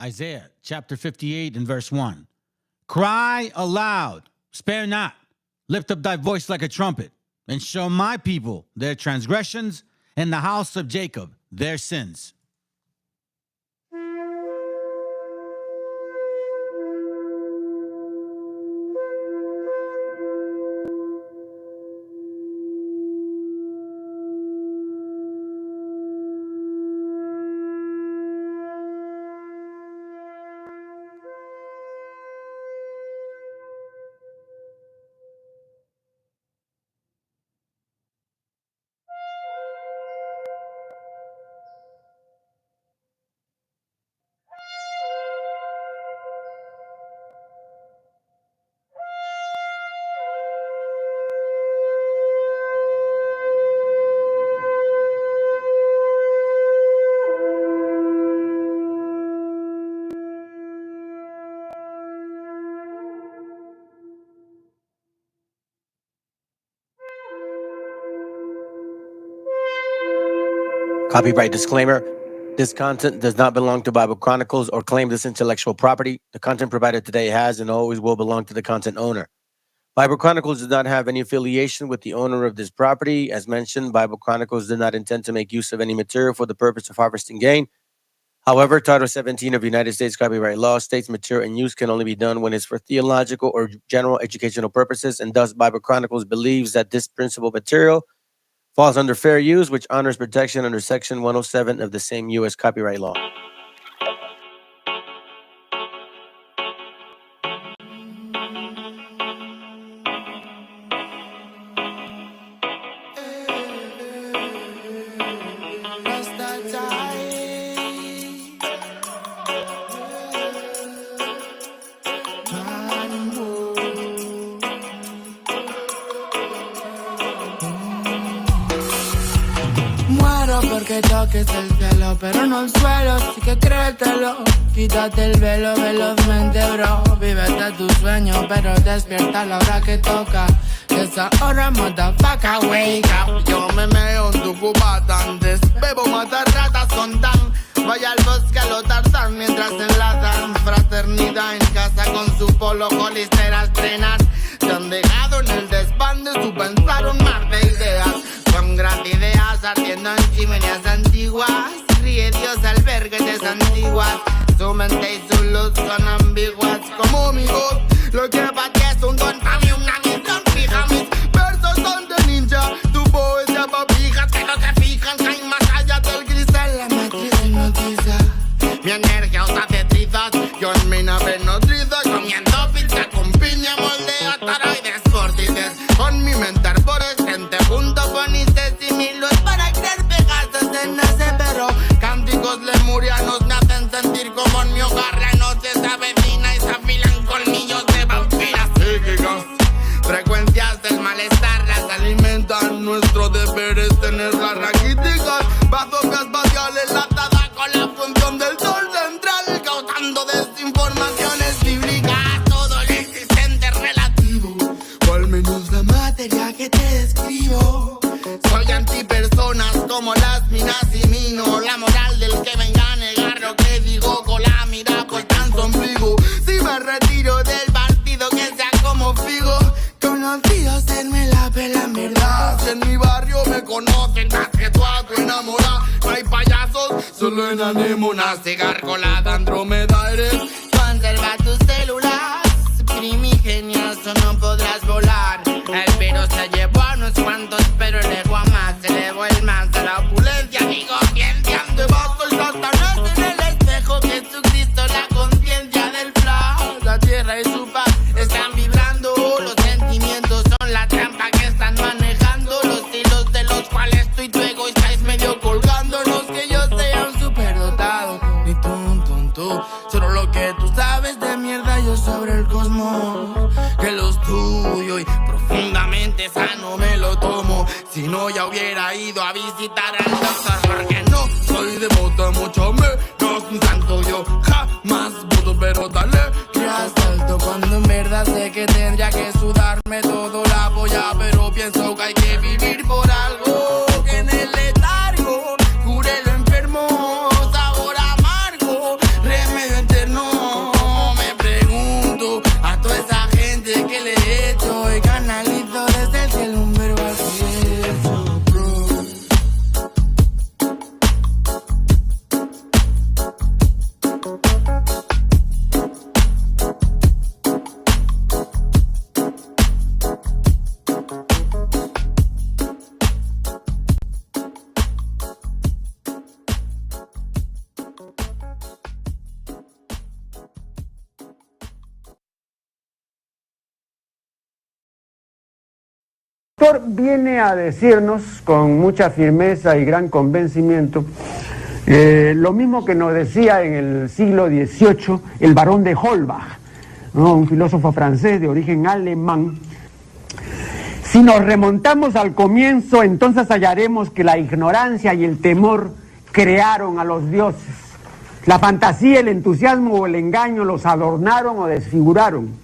Isaiah chapter 58 and verse 1. Cry aloud, spare not, lift up thy voice like a trumpet, and show my people their transgressions, and the house of Jacob their sins. Copyright disclaimer. This content does not belong to Bible Chronicles or claim this intellectual property. The content provided today has and always will belong to the content owner. Bible Chronicles does not have any affiliation with the owner of this property. As mentioned, Bible Chronicles did not intend to make use of any material for the purpose of harvesting gain. However, Title 17 of United States copyright law states material and use can only be done when it's for theological or general educational purposes, and thus Bible Chronicles believes that this principal material falls under fair use, which honors protection under Section 107 of the same U.S. copyright law. Porque toques el cielo, pero no el suelo, sí que créetelo. Quítate el velo velozmente, bro. Vívete tu sueño, pero despierta a la hora que toca. Esa hora, motherfucker, wake up. Yo me meo en tu cubata antes. Bebo, matar ratas con tan. Vaya al bosque a lo tarzán mientras enlazan. Fraternidad en casa con su polo Hollister a estrenar. Se han dejado en el desván de su pensar un mar de ideas. Son grandes ideas ardiendo en chimeneas antiguas. Ríe Dios al ver que te santiguas. Su mente y su luz son ambiguas como mi voz. Lo que para ti es un don, para mí una misión fija. Mis versos son de ninja, tu poesía pa' pijas. Que no te fijan, que hay más allá del cristal. La matriz hipnotiza. Mi energía os hace trizas. Yo en mi nave nodriza, comiendo pizza con piña, moldeo toroides, vórtices. Con mi mente arborescente, junto con Isis y Milos para crear Pegasos en nace, pero cánticos lemurianos me hacen sentir como en mi hogar la noche se avecina y se afilan colmillos de vampiras psíquicas. Frecuencias del malestar las alimentan. Nuestro deber es tenerlas raquíticas. Bazooka espacial enlatada con la función del sol central, causando desinformaciones bíblicas. Todo lo existente es relativo, O al menos la materia que te describo. soy antipersonas como las minas y mino. La moral del que venga a negar lo que digo con la mira puesta en su ombligo. Si me retiro del partido que sea como Figo. Conocidos en me la pela en verdad. Si en mi barrio me conocen más que tú a tu enamorada. No hay payasos, solo en anémonas. Cigarcolada Andrómeda eres. Conserva tus células primigenias o no podrás volar. El virus se llevó a unos cuantos, pero el ego a más. Se elevó el más a la opulencia. Digo, ciencia. Debajo el Satanás En el espejo, Jesucristo, la conciencia del flow. la tierra y su paz Están vibrando, los sentimientos son la trampa que están manejando. Los hilos de los cuales tú y tu ego estáis medio colgándonos. Que yo sea un superdotado, ni tú un tonto. Solo lo que tú sabes de mierda yo sobre el cosmos. Que lo estudio y profundamente sano me lo tomo. Si no ya hubiera ido a visitar al doctor, porque no soy devoto, mucho menos un santo. Yo jamás pudo, pero dale. que asalto cuando en verdad sé que tendría que sudarme todo la polla. Pero pienso que hay que vivir por algo. Que en el letargo cure lo enfermo, sabor amargo, remedio entre Viene a decirnos con mucha firmeza y gran convencimiento lo mismo que nos decía en el siglo XVIII el barón de Holbach, ¿no? Un filósofo francés de origen alemán. Si nos remontamos al comienzo, entonces hallaremos que la ignorancia y el temor crearon a los dioses. La fantasía, el entusiasmo o el engaño los adornaron o desfiguraron.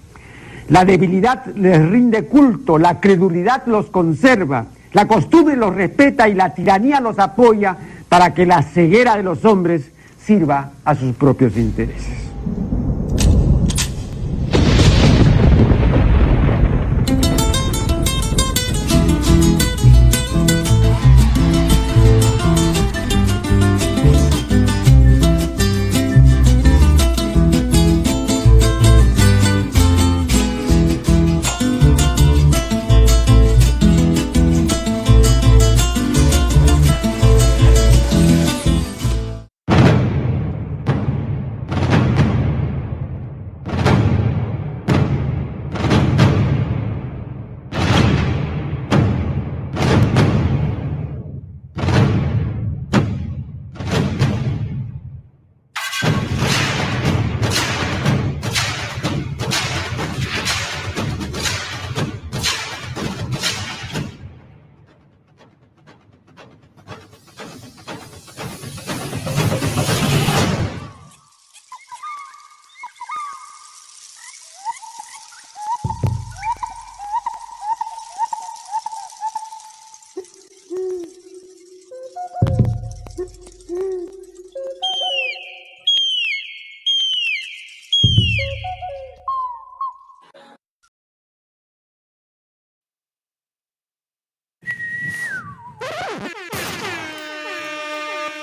La debilidad les rinde culto, la credulidad los conserva, la costumbre los respeta y la tiranía los apoya para que la ceguera de los hombres sirva a sus propios intereses.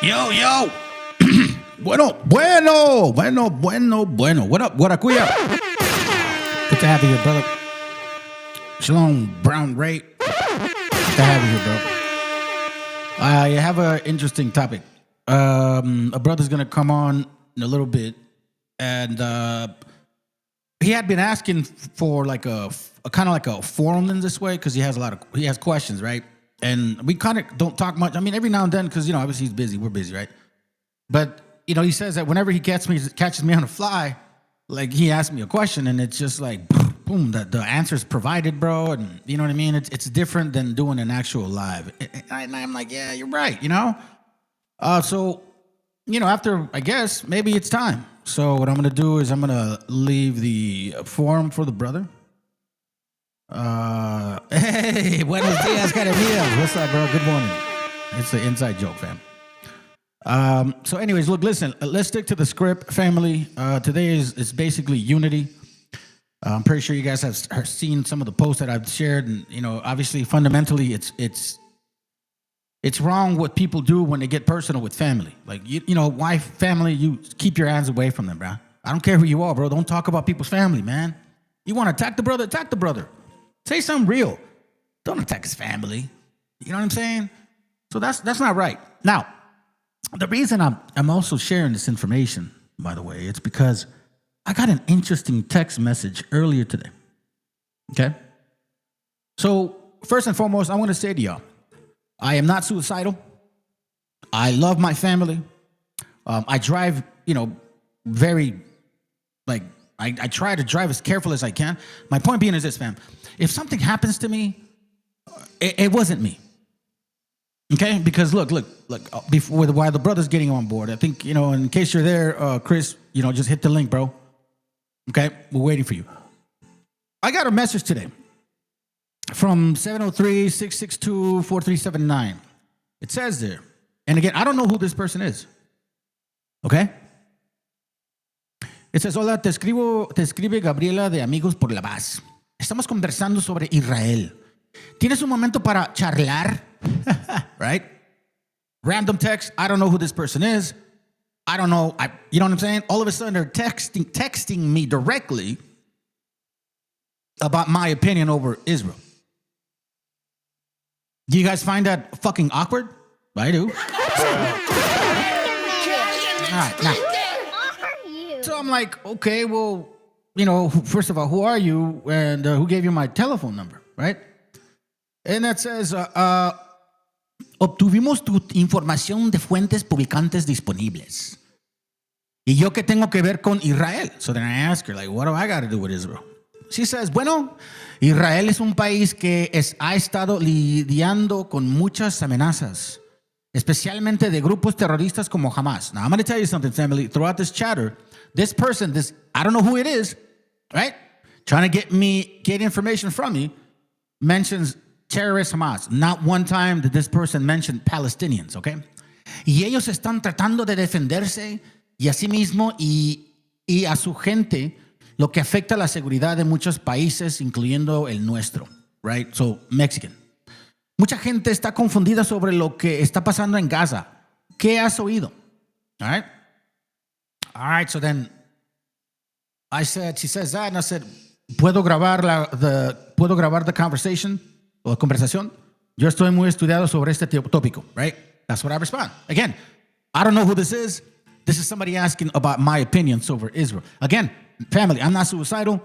Yo. Bueno. What up, Guaracuya? Good to have you here, brother. Shalom, Brown Ray. Good to have you here, bro. I have an interesting topic. A brother's going to come on in a little bit, and he had been asking for like a kind of like a forum in this way because he has questions, right? And we kind of don't talk much. I mean, every now and then, because, obviously he's busy. We're busy, right? But, he says that whenever he catches me on the fly, like he asks me a question and it's just like, boom, the answer's provided, bro. And you know what I mean? It's different than doing an actual live. And I'm like, yeah, you're right, So, after, I guess, maybe it's time. So what I'm going to do is I'm going to leave the forum for the brother. Hey, buenos dias, Caribbeans. What's up, bro? Good morning. It's an inside joke, fam. So anyways, look, listen, let's stick to the script, family. Today is basically unity. I'm pretty sure you guys have seen some of the posts that I've shared, and obviously, fundamentally, it's wrong what people do when they get personal with family. Like wife, family, you keep your hands away from them, bro. I don't care who you are, bro. Don't talk about people's family, man. You want to attack the brother? Attack the brother. Say something real. Don't attack his family. You know what I'm saying? So that's not right. Now, the reason I'm also sharing this information, by the way, it's because I got an interesting text message earlier today. Okay? So, first and foremost, I want to say to y'all, I am not suicidal. I love my family. I drive, very, I try to drive as careful as I can. My point being is this, fam. If something happens to me, it wasn't me. Okay? Because look, while the brother's getting on board, I think, in case you're there, Chris, just hit the link, bro. Okay? We're waiting for you. I got a message today from 703-662-4379. It says there, and again, I don't know who this person is. Okay? It says, hola, te escribe Gabriela de Amigos por la Paz. Estamos conversando sobre Israel. ¿Tienes un momento para charlar? Right? Random text. I don't know who this person is. I don't know. You know what I'm saying? All of a sudden, they're texting me directly about my opinion over Israel. Do you guys find that fucking awkward? I do. All right, now. So I'm like, okay, well, you know, first of all, who are you and who gave you my telephone number, right? And that says, obtuvimos tu información de fuentes publicantes disponibles. ¿Y yo qué tengo que ver con Israel? So then I ask her, like, what do I got to do with Israel? She says, bueno, Israel es un país que ha estado lidiando con muchas amenazas, especialmente de grupos terroristas como Hamas. Now, I'm going to tell you something, family. Throughout this chatter, this person, I don't know who it is, right? Trying to get information from me, mentions terrorist Hamas. Not one time did this person mention Palestinians, okay? Y ellos están tratando de defenderse y a sí mismo y a su gente, lo que afecta la seguridad de muchos países, incluyendo el nuestro, right? So, Mexican. Mucha gente está confundida sobre lo que está pasando en Gaza. ¿Qué has oído? All right? All right, so then she says that, and I said, ¿puedo grabar the conversation o conversación? Yo estoy muy estudiado sobre este tópico, right? That's what I respond. Again, I don't know who this is. This is somebody asking about my opinions over Israel. Again, family, I'm not suicidal.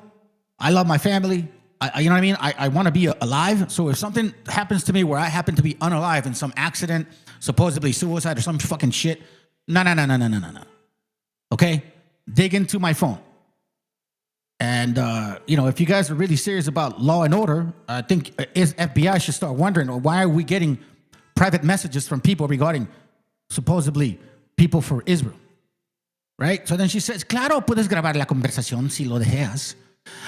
I love my family. You know what I mean? I want to be alive. So if something happens to me where I happen to be unalive in some accident, supposedly suicide or some fucking shit, no. Okay? Dig into my phone. And, you know, if you guys are really serious about law and order, I think FBI should start wondering, why are we getting private messages from people regarding supposedly people for Israel? Right? So then she says, claro, puedes grabar la conversación si lo deseas.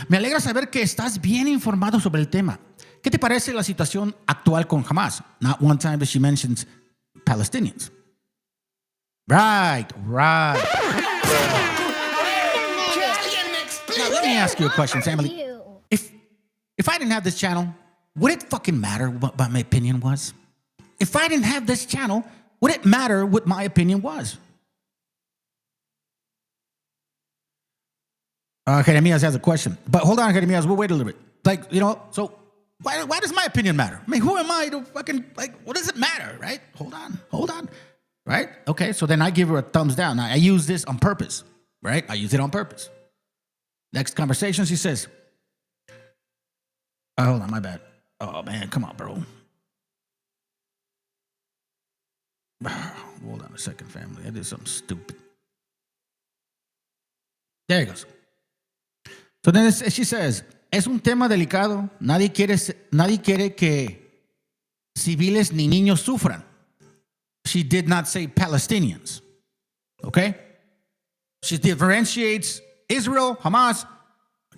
Me alegra saber que estás bien informado sobre el tema. ¿Qué te parece la situación actual con Hamas? Not one time that she mentions Palestinians. Right. Now, let me ask you a question, family. If I didn't have this channel, would it fucking matter what my opinion was? If I didn't have this channel, would it matter what my opinion was? Jeremias has a question. But hold on, Jeremias, we'll wait a little bit. Like, you know, so why does my opinion matter? I mean, who am I to fucking, like, what does it matter, right? Hold on. Right? Okay, so then I give her a thumbs down. Now, I use this on purpose, right? I use it on purpose. Next conversation, she says, hold on, my bad. Oh, man, come on, bro. Hold on a second, family. I did something stupid. There he goes. So then she says, es un tema delicado. Nadie quiere que civiles ni niños sufran. She did not say Palestinians. Okay? She differentiates Israel, Hamas,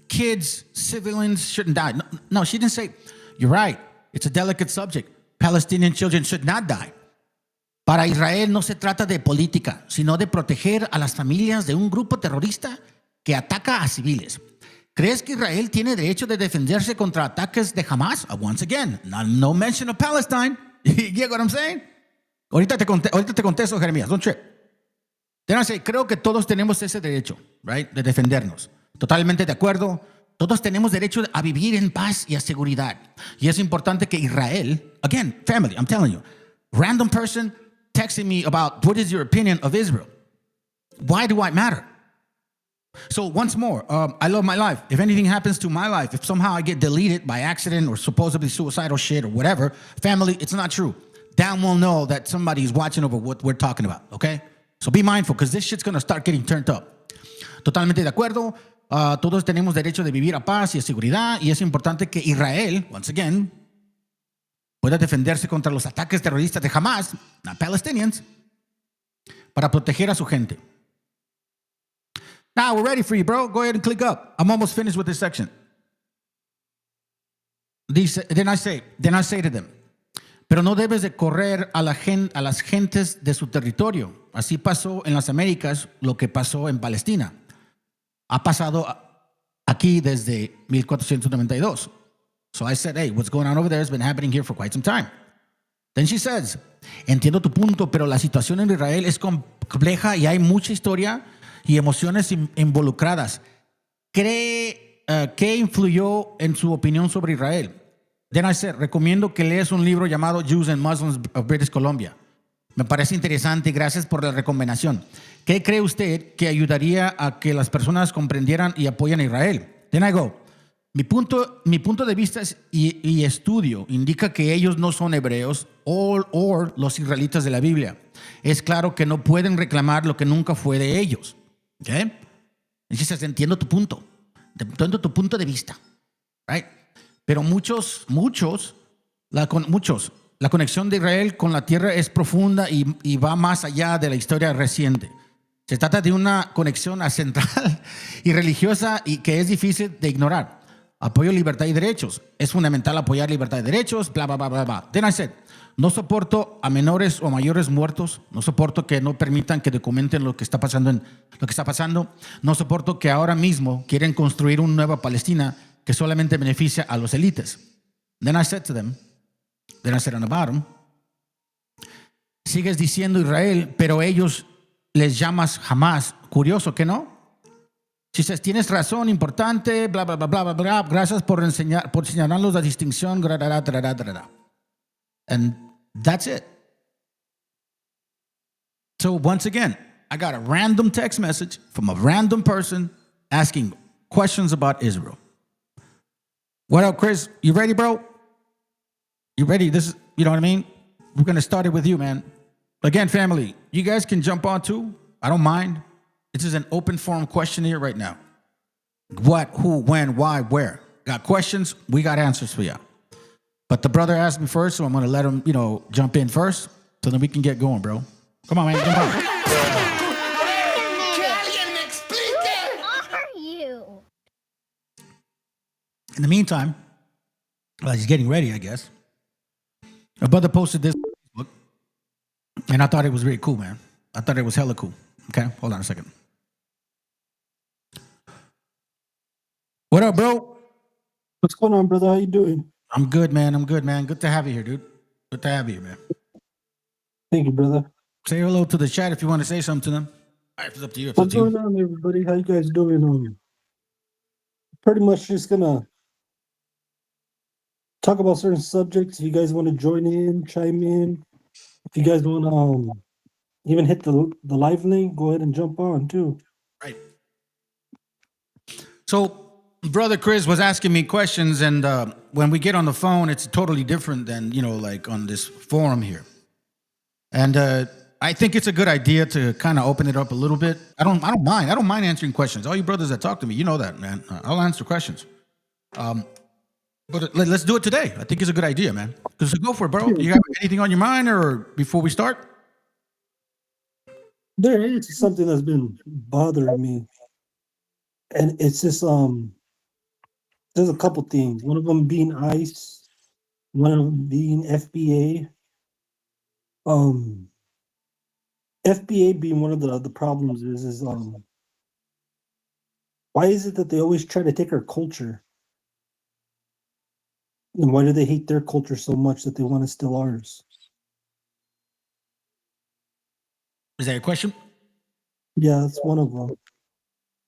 kids, civilians shouldn't die. No, she didn't say, you're right. It's a delicate subject. Palestinian children should not die. Para Israel no se trata de política, sino de proteger a las familias de un grupo terrorista que ataca a civiles. ¿Crees que Israel tiene derecho de defenderse contra ataques de Hamas? Once again, no mention of Palestine. You get what I'm saying? Ahorita te contesto, Jeremías. Don't trip. Then I say, creo que todos tenemos ese derecho, right? De defendernos. Totalmente de acuerdo. Todos tenemos derecho a vivir en paz y a seguridad. Y es importante que Israel, again, family, I'm telling you, random person texting me about what is your opinion of Israel? Why do I matter? So once more, I love my life. If anything happens to my life, if somehow I get deleted by accident or supposedly suicidal shit or whatever, family, it's not true. Damn well know that somebody is watching over what we're talking about, okay? So be mindful, because this shit's going to start getting turned up. Totalmente de acuerdo. Todos tenemos derecho de vivir a paz y a seguridad, y es importante que Israel, once again, pueda defenderse contra los ataques terroristas de Hamas, not Palestinians, para proteger a su gente. Now, we're ready for you, bro. Go ahead and click up. I'm almost finished with this section. Then I say to them, pero no debes de correr a las gentes de su territorio. Así pasó en las Américas lo que pasó en Palestina. Ha pasado aquí desde 1492. So I said, hey, what's going on over there has been happening here for quite some time. Then she says, entiendo tu punto, pero la situación en Israel es compleja y hay mucha historia y emociones involucradas. ¿Qué influyó en su opinión sobre Israel? Then I said, recomiendo que leas un libro llamado Jews and Muslims of British Columbia. Me parece interesante, gracias por la recomendación. ¿Qué cree usted que ayudaría a que las personas comprendieran y apoyen a Israel? Then I go, mi punto de vista y estudio indica que ellos no son hebreos o los israelitas de la Biblia. Es claro que no pueden reclamar lo que nunca fue de ellos. ¿Okay? Entonces, entiendo tu punto de vista. Right? Pero muchos, la conexión de Israel con la tierra es profunda y va más allá de la historia reciente. Se trata de una conexión central y religiosa y que es difícil de ignorar. Apoyo libertad y derechos. Es fundamental apoyar libertad y derechos, bla, bla, bla, bla, bla. Then I said, no soporto a menores o mayores muertos. No soporto que no permitan que documenten lo que está pasando. No soporto que ahora mismo quieren construir una nueva Palestina que solamente beneficia a los élites. Then I said on the bottom, sigues diciendo Israel, pero ellos les llamas Hamas. Curioso, ¿que no? She says, tienes razón, importante, bla, bla, bla, bla, bla, bla. Gracias por señalarnos la distinción, and that's it. So once again, I got a random text message from a random person asking questions about Israel. What up, Chris? You ready, bro? You ready? This is, you know what I mean? We're going to start it with you, man. Again, family, you guys can jump on too. I don't mind. This is an open forum question here right now. What, who, when, why, where? Got questions? We got answers for you. But the brother asked me first, so I'm going to let him, jump in first so then we can get going, bro. Come on, man. Jump on. Que alguien me explique. Who are you? In the meantime, while he's getting ready, I guess, a brother posted this book, and I thought it was really cool, man. I thought it was hella cool. Okay, hold on a second. What up, bro? What's going on, brother? How you doing? I'm good, man. Good to have you here, dude. Good to have you, man. Thank you, brother. Say hello to the chat if you want to say something to them. All right, it's up to you. It's up What's to you. going on, everybody? How you guys doing? Pretty much just gonna talk about certain subjects. If you guys want to join in, chime in. If you guys want to even hit the live link, go ahead and jump on too. Right. So, Brother Chris was asking me questions, and when we get on the phone, it's totally different than, like on this forum here. And I think it's a good idea to kind of open it up a little bit. I don't mind. I don't mind answering questions. All you brothers that talk to me, you know that, man. I'll answer questions. But let's do it today. I think it's a good idea, man. So go for it, bro. You have anything on your mind, or before we start? There is something that's been bothering me, and it's just there's a couple things. One of them being ICE, one of them being FBA. FBA being one of the problems is why is it that they always try to take our culture? And why do they hate their culture so much that they want to steal ours? Is that a question? Yeah, that's one of them.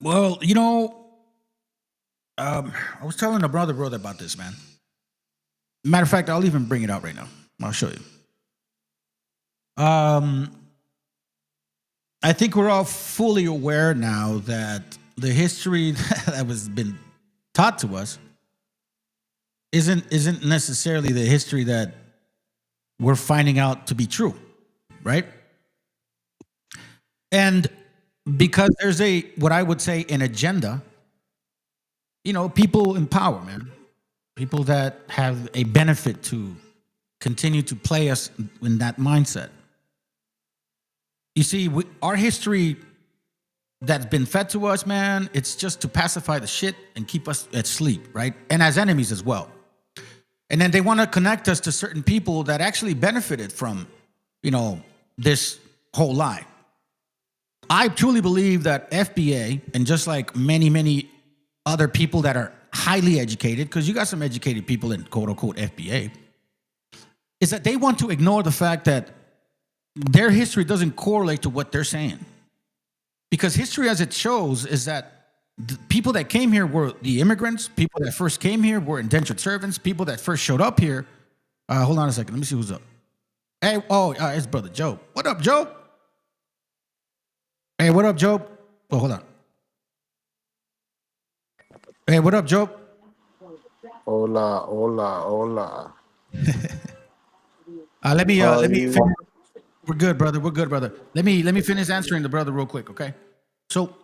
Well, I was telling a brother about this, man. Matter of fact, I'll even bring it out right now. I'll show you. I think we're all fully aware now that the history that was been taught to us isn't necessarily the history that we're finding out to be true, right? And because there's what I would say an agenda, people in power, man, people that have a benefit to continue to play us in that mindset. You see, our history that's been fed to us, man, it's just to pacify the shit and keep us at sleep, right? And as enemies as well. And then they want to connect us to certain people that actually benefited from, this whole lie. I truly believe that FBA, and just like many, many other people that are highly educated, because you got some educated people in quote unquote FBA, is that they want to ignore the fact that their history doesn't correlate to what they're saying. Because history, as it shows, is that the people that came here were the immigrants. People that first came here were indentured servants. People that first showed up here. Hold on a second. Let me see who's up. Hey, it's Brother Job. What up, Job? Hey, what up, Job? Oh, hold on. Hey, what up, Job? Hola, hola, hola. Let me you? finish. We're good, brother. We're good, brother. Let me finish answering the brother real quick, okay? So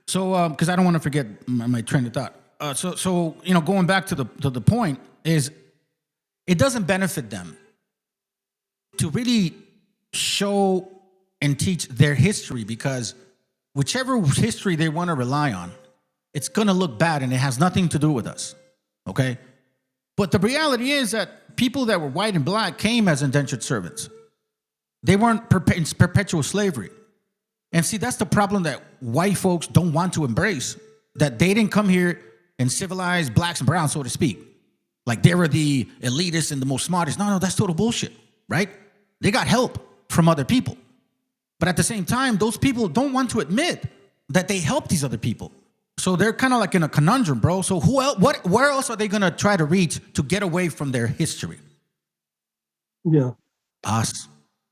because I don't want to forget my train of thought. So going back to the point is, it doesn't benefit them to really show and teach their history, because whichever history they want to rely on, it's going to look bad and it has nothing to do with us, okay? But the reality is that people that were white and black came as indentured servants. They weren't in perpetual slavery. And see, that's the problem that white folks don't want to embrace, that they didn't come here and civilize blacks and browns, so to speak. Like they were the elitists and the most smartest. No, that's total bullshit, right? They got help from other people. But at the same time, those people don't want to admit that they helped these other people. So they're kind of like in a conundrum, bro. So who else, where else are they going to try to reach to get away from their history? Yeah. Us.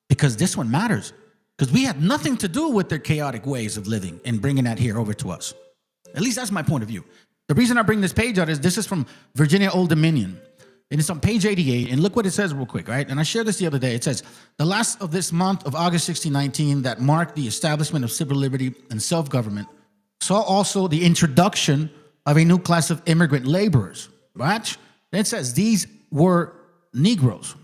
Because this one matters. Because we had nothing to do with their chaotic ways of living and bringing that here over to us. At least that's my point of view. The reason I bring this page out is this is from Virginia Old Dominion. And it's on page 88. And look what it says real quick, right? And I shared this the other day. It says, the last of this month of August 1619 that marked the establishment of civil liberty and self-government saw also the introduction of a new class of immigrant laborers, right? And it says these were Negroes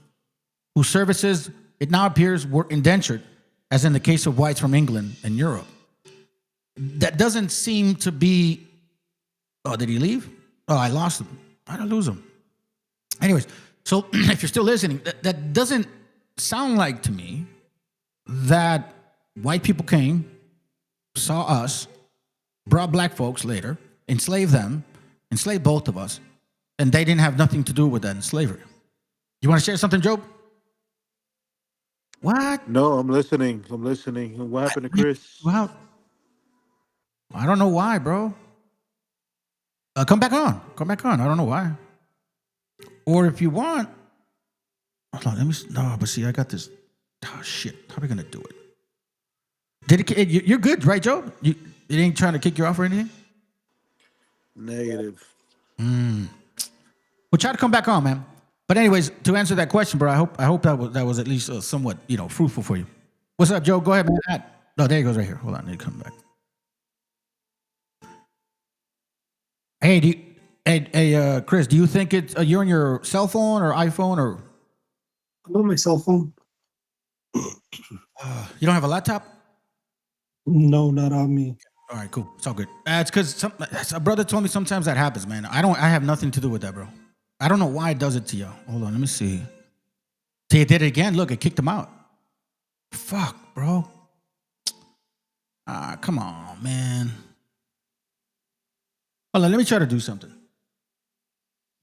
whose services, it now appears, were indentured, as in the case of whites from England and Europe. That doesn't seem to be... Oh, did he leave? Oh, I lost him. I didn't lose him. Anyways, so if you're still listening, that doesn't sound like to me that white people came, saw us, brought black folks later, enslaved them, enslaved both of us, and they didn't have nothing to do with that in slavery. You want to share something, Job? What? No, I'm listening. I'm listening. What happened to Chris? Well, I don't know why, bro. Come back on. Come back on. I don't know why. Or if you want, hold on. Let me. No, but see, I got this. Oh shit! How are we gonna do it? Did it? You're good, right, Joe? It ain't trying to kick you off or anything. Negative. We'll try to come back on, man. But anyways, to answer that question, bro, I hope that was at least somewhat fruitful for you. What's up, Joe? Go ahead, man. No, there he goes right here. Hold on, let me come back. Hey, Chris, do you think you're on your cell phone or iPhone or? I'm on my cell phone. You don't have a laptop? No, not on me. All right, cool. It's all good. It's because a brother told me sometimes that happens, man. I have nothing to do with that, bro. I don't know why it does it to you. Hold on, let me see. See, it did it again. Look, it kicked him out. Fuck, bro. Come on, man. Hold on, let me try to do something.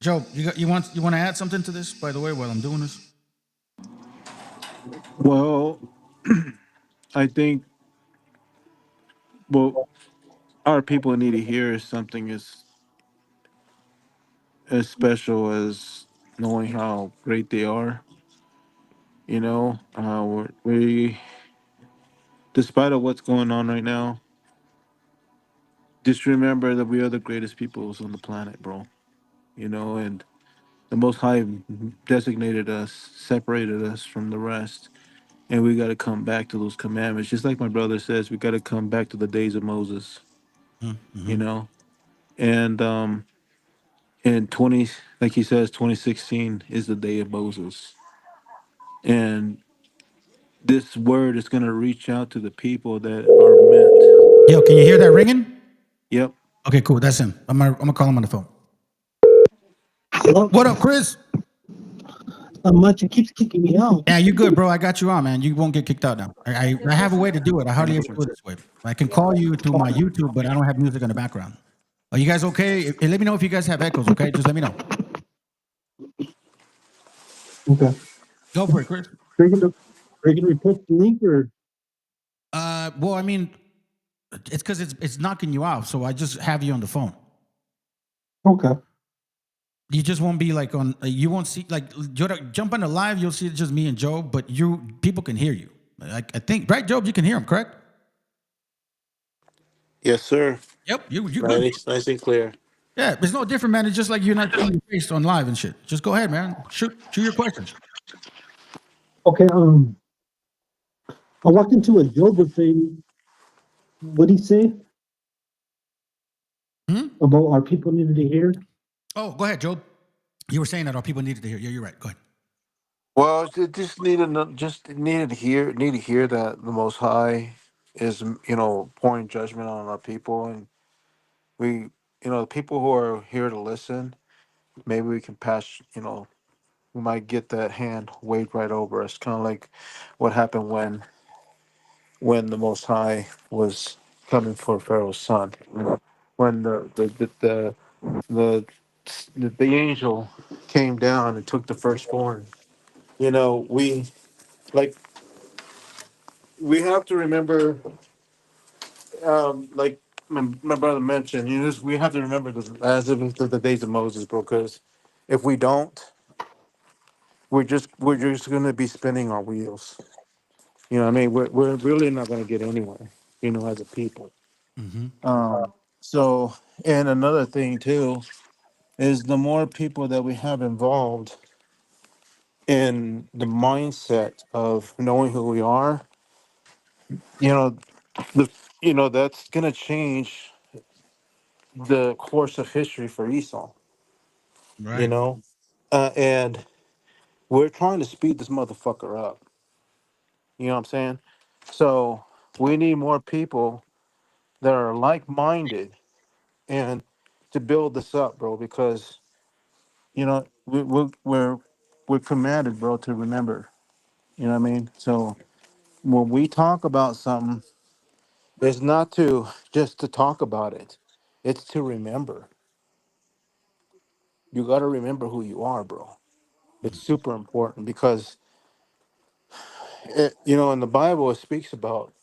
Joe, you want to add something to this, by the way, while I'm doing this? Well, I think what our people need to hear is something as special as knowing how great they are. We, despite of what's going on right now, just remember that we are the greatest peoples on the planet, bro. And the Most High designated us, separated us from the rest. And we got to come back to those commandments. Just like my brother says, we got to come back to the days of Moses, And in 20, like he says, 2016 is the day of Moses. And this word is going to reach out to the people that are meant. Yo, can you hear that ringing? Yep. Okay, cool. That's him. I'm gonna call him on the phone. Hello? What up, Chris? Not much. It keeps kicking me out. Yeah, you good, bro. I got you on, man. You won't get kicked out now. I have a way to do it. I hardly ever do it this way. I can call you through my YouTube, but I don't have music in the background. Are you guys okay? Let me know if you guys have echoes, okay? Just let me know. Okay. Go for it, Chris. Are you gonna repost the link or? Well, I mean, it's because it's knocking you out. So I just have you on the phone. Okay. You just won't be like on. You won't see like jump on the live. You'll see it's just me and Joe, but people can hear you. Like I think, right, Joe? You can hear him, correct? Yes, sir. Yep. You good? Nice and clear. Yeah. It's no different, man. It's just like you're not showing your face on live and shit. Just go ahead, man. Shoot your questions. Okay. I walked into a Job thing. What'd he say about our people needed to hear? Oh, go ahead, Joe. You were saying that our people needed to hear. Yeah, you're right. Go ahead. Well, it just needed to hear that the Most High is pouring judgment on our people, and we the people who are here to listen, maybe we can pass we might get that hand waved right over us, kind of like what happened when the Most High was coming for Pharaoh's son, when the the angel came down and took the firstborn. We like we have to remember, like my brother mentioned, we have to remember this as if it's the days of Moses, bro. Because if we don't, we're just gonna be spinning our wheels. I mean, we're really not gonna get anywhere. As a people. So, and another thing too is the more people that we have involved in the mindset of knowing who we are, you know, the that's gonna change the course of history for Esau. You Right. know, and we're trying to speed this motherfucker up. You know what I'm saying? So we need more people that are like-minded and to build this up, bro. Because we're commanded, bro, to remember. You know what I mean? So when we talk about something, it's not to just to talk about it. It's to remember. You got to remember who you are, bro. It's super important because in the Bible it speaks about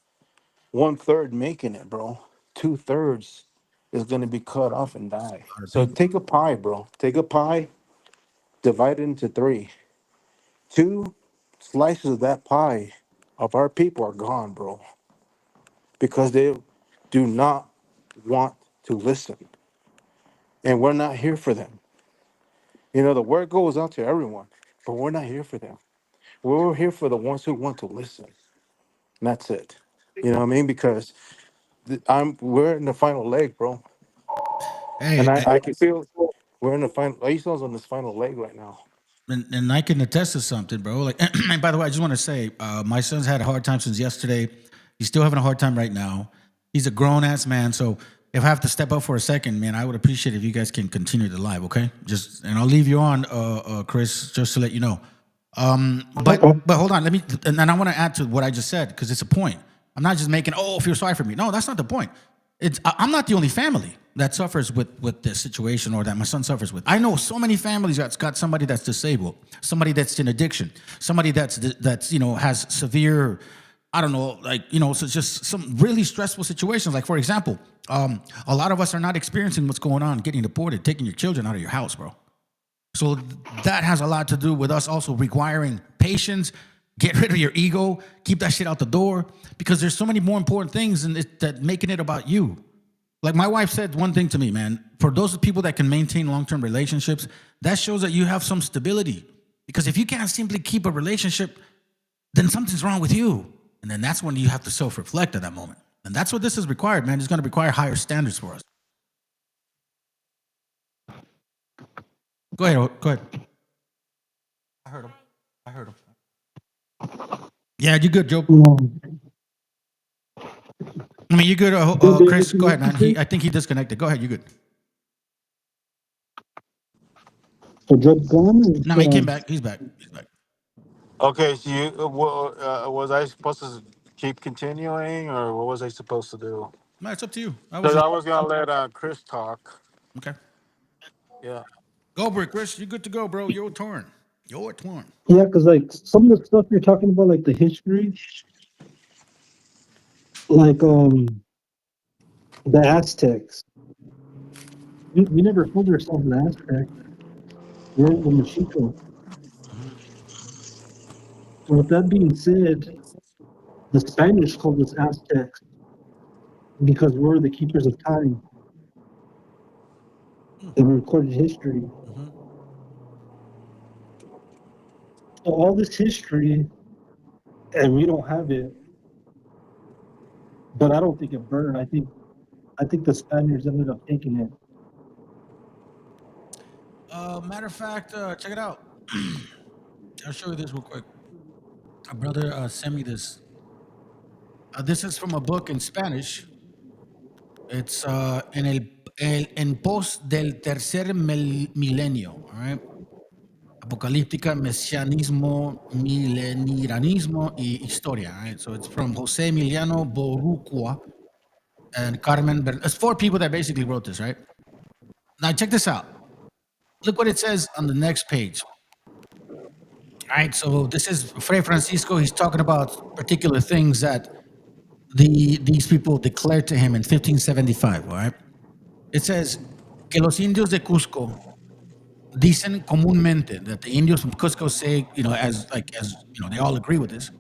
1/3 making it, bro. 2/3 is going to be cut off and die. Our So people. take a pie, bro. Take a pie, divide it into three. Two slices of that pie of our people are gone, bro, because they do not want to listen, and we're not here for them. The word goes out to everyone, but we're not here for them. We're here for the ones who want to listen. And that's it. You know what I mean? Because we're in the final leg, bro. And Hey, I can feel we're in the final. Esau's on this final leg right now. and I can attest to something, bro. Like, and by the way, I just want to say, my son's had a hard time since yesterday. He's still having a hard time right now. He's a grown ass man, so if I have to step up for a second, man, I would appreciate if you guys can continue the live, okay? And I'll leave you on, Chris, just to let you know. But Okay. but hold on, let me, and I want to add to what I just said because it's a point. I'm not just making, feel sorry for me. No, that's not the point. I'm not the only family that suffers with this situation or that my son suffers with. I know so many families that's got somebody that's disabled, somebody that's in addiction, somebody that's has severe, I don't know, so just some really stressful situations. Like for example, a lot of us are not experiencing what's going on, getting deported, taking your children out of your house, bro. So that has a lot to do with us also requiring patience. Get rid of your ego. Keep that shit out the door because there's so many more important things in it that making it about you. Like my wife said one thing to me, man. For those people that can maintain long-term relationships, that shows that you have some stability. Because if you can't simply keep a relationship, then something's wrong with you. And then that's when you have to self-reflect at that moment. And that's what this is required, man. It's going to require higher standards for us. Go ahead. Go ahead. I heard him. I heard him. Yeah, you good, Joe. I mean, you good, Chris? Go ahead, man. I think he disconnected. Go ahead, you good? So Job's gone? No, he came back. He's back. He's back. Okay, so was I supposed to keep continuing, or what was I supposed to do? No, it's up to you. I was Because just I was gonna let Chris talk. okay. Yeah. Go, Brick, Chris. You good to go, bro? Your turn. You're torn. Yeah, because like some of the stuff you're talking about, like the history, like the Aztecs. We never called ourselves the Aztecs. We're the Mexica. So with that being said, the Spanish called us Aztecs because we're the keepers of time in recorded history. So all this history, and we don't have it. But I don't think it burned. I think the Spaniards ended up taking it. Matter of fact, check it out. I'll show you this real quick. A brother sent me this. This is from a book in Spanish. It's en pos del tercer milenio, all right? Apocalíptica, mesianismo, milenianismo y historia, all right? So it's from Jose Emiliano Borucua and Carmen. It's 4 people that basically wrote this, right? Now check this out. Look what it says on the next page. All right, so this is Fray Francisco. He's talking about particular things that these people declared to him in 1575. All right, it says que los indios de Cusco dicen comúnmente, that the Indios from Cusco say, they all agree with this,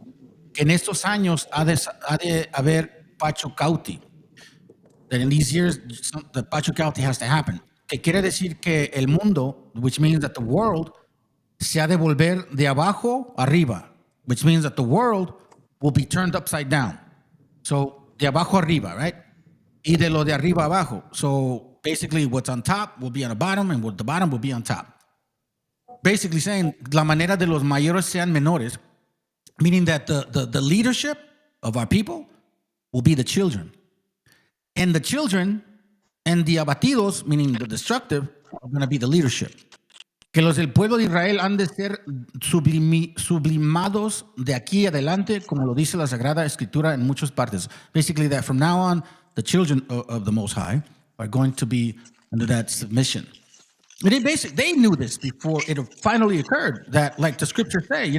que en estos años ha de haber Pachocauti, that in these years the Pachocauti has to happen. Que quiere decir que el mundo, which means that the world, se ha de volver de abajo arriba, which means that the world will be turned upside down. So, de abajo arriba, right? Y de lo de arriba abajo. So, basically, what's on top will be on the bottom, and what the bottom will be on top. Basically saying, la manera de los mayores sean menores, meaning that the leadership of our people will be the children. And the children and the abatidos, meaning the destructive, are going to be the leadership. Que los del pueblo de Israel han de ser sublimados de aquí adelante, como lo dice la Sagrada Escritura en muchas partes. Basically, that from now on, the children of the Most High are going to be under that submission. And they knew this before it finally occurred, that, like the scriptures say,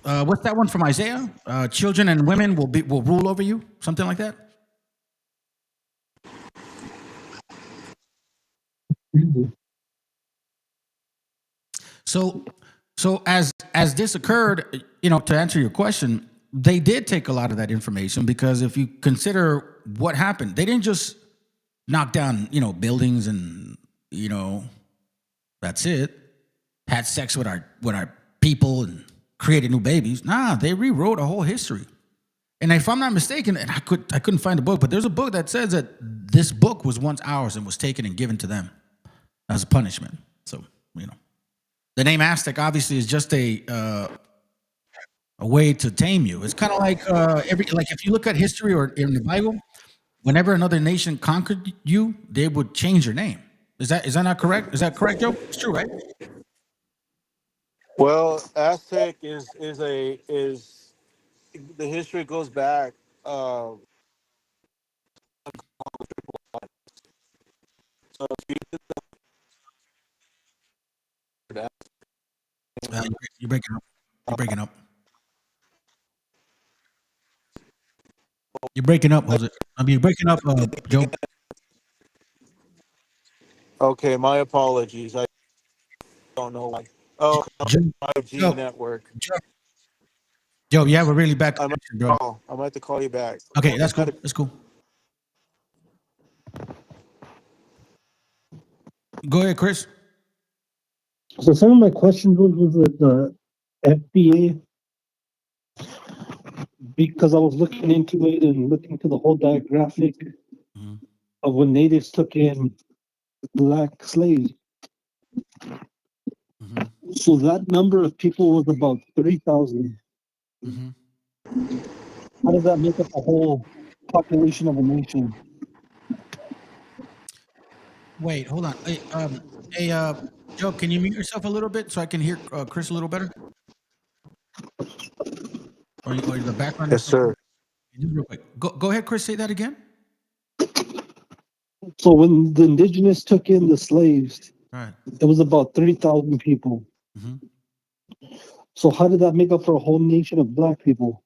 what's that one from Isaiah? Children and women will rule over you, something like that. So as this occurred, to answer your question, they did take a lot of that information, because if you consider what happened, they didn't just knock down, buildings and, that's it. Had sex with our people and created new babies. Nah, they rewrote a whole history. And if I'm not mistaken, and I couldn't find the book, but there's a book that says that this book was once ours and was taken and given to them as a punishment. So, the name Aztec obviously is just a way to tame you. It's kind of like if you look at history or in the Bible, whenever another nation conquered you, they would change your name. Is that not correct? Is that correct, Joe? It's true, right? Well, Aztec is the history goes back. So if You're breaking up. You're breaking up. You're breaking up, Jose. You're breaking up, Joe. Okay, my apologies. I don't know why. Oh, Joe, 5G Joe, network. Joe, you have a really bad connection, bro. I'm going to have to call you back. Okay, that's cool. That's cool. Go ahead, Chris. So some of my questions was with the FBA, because I was looking into it and looking into the whole diagraphic of when natives took in black slaves. So that number of people was about 3,000. How does that make up the whole population of a nation? Wait, hold on. Hey, Joe, can you mute yourself a little bit so I can hear Chris a little better? Or the background? Yes, sir. Real quick. Go ahead, Chris. Say that again. So when the indigenous took in the slaves, All right. it was about 3,000 people. So how did that make up for a whole nation of black people?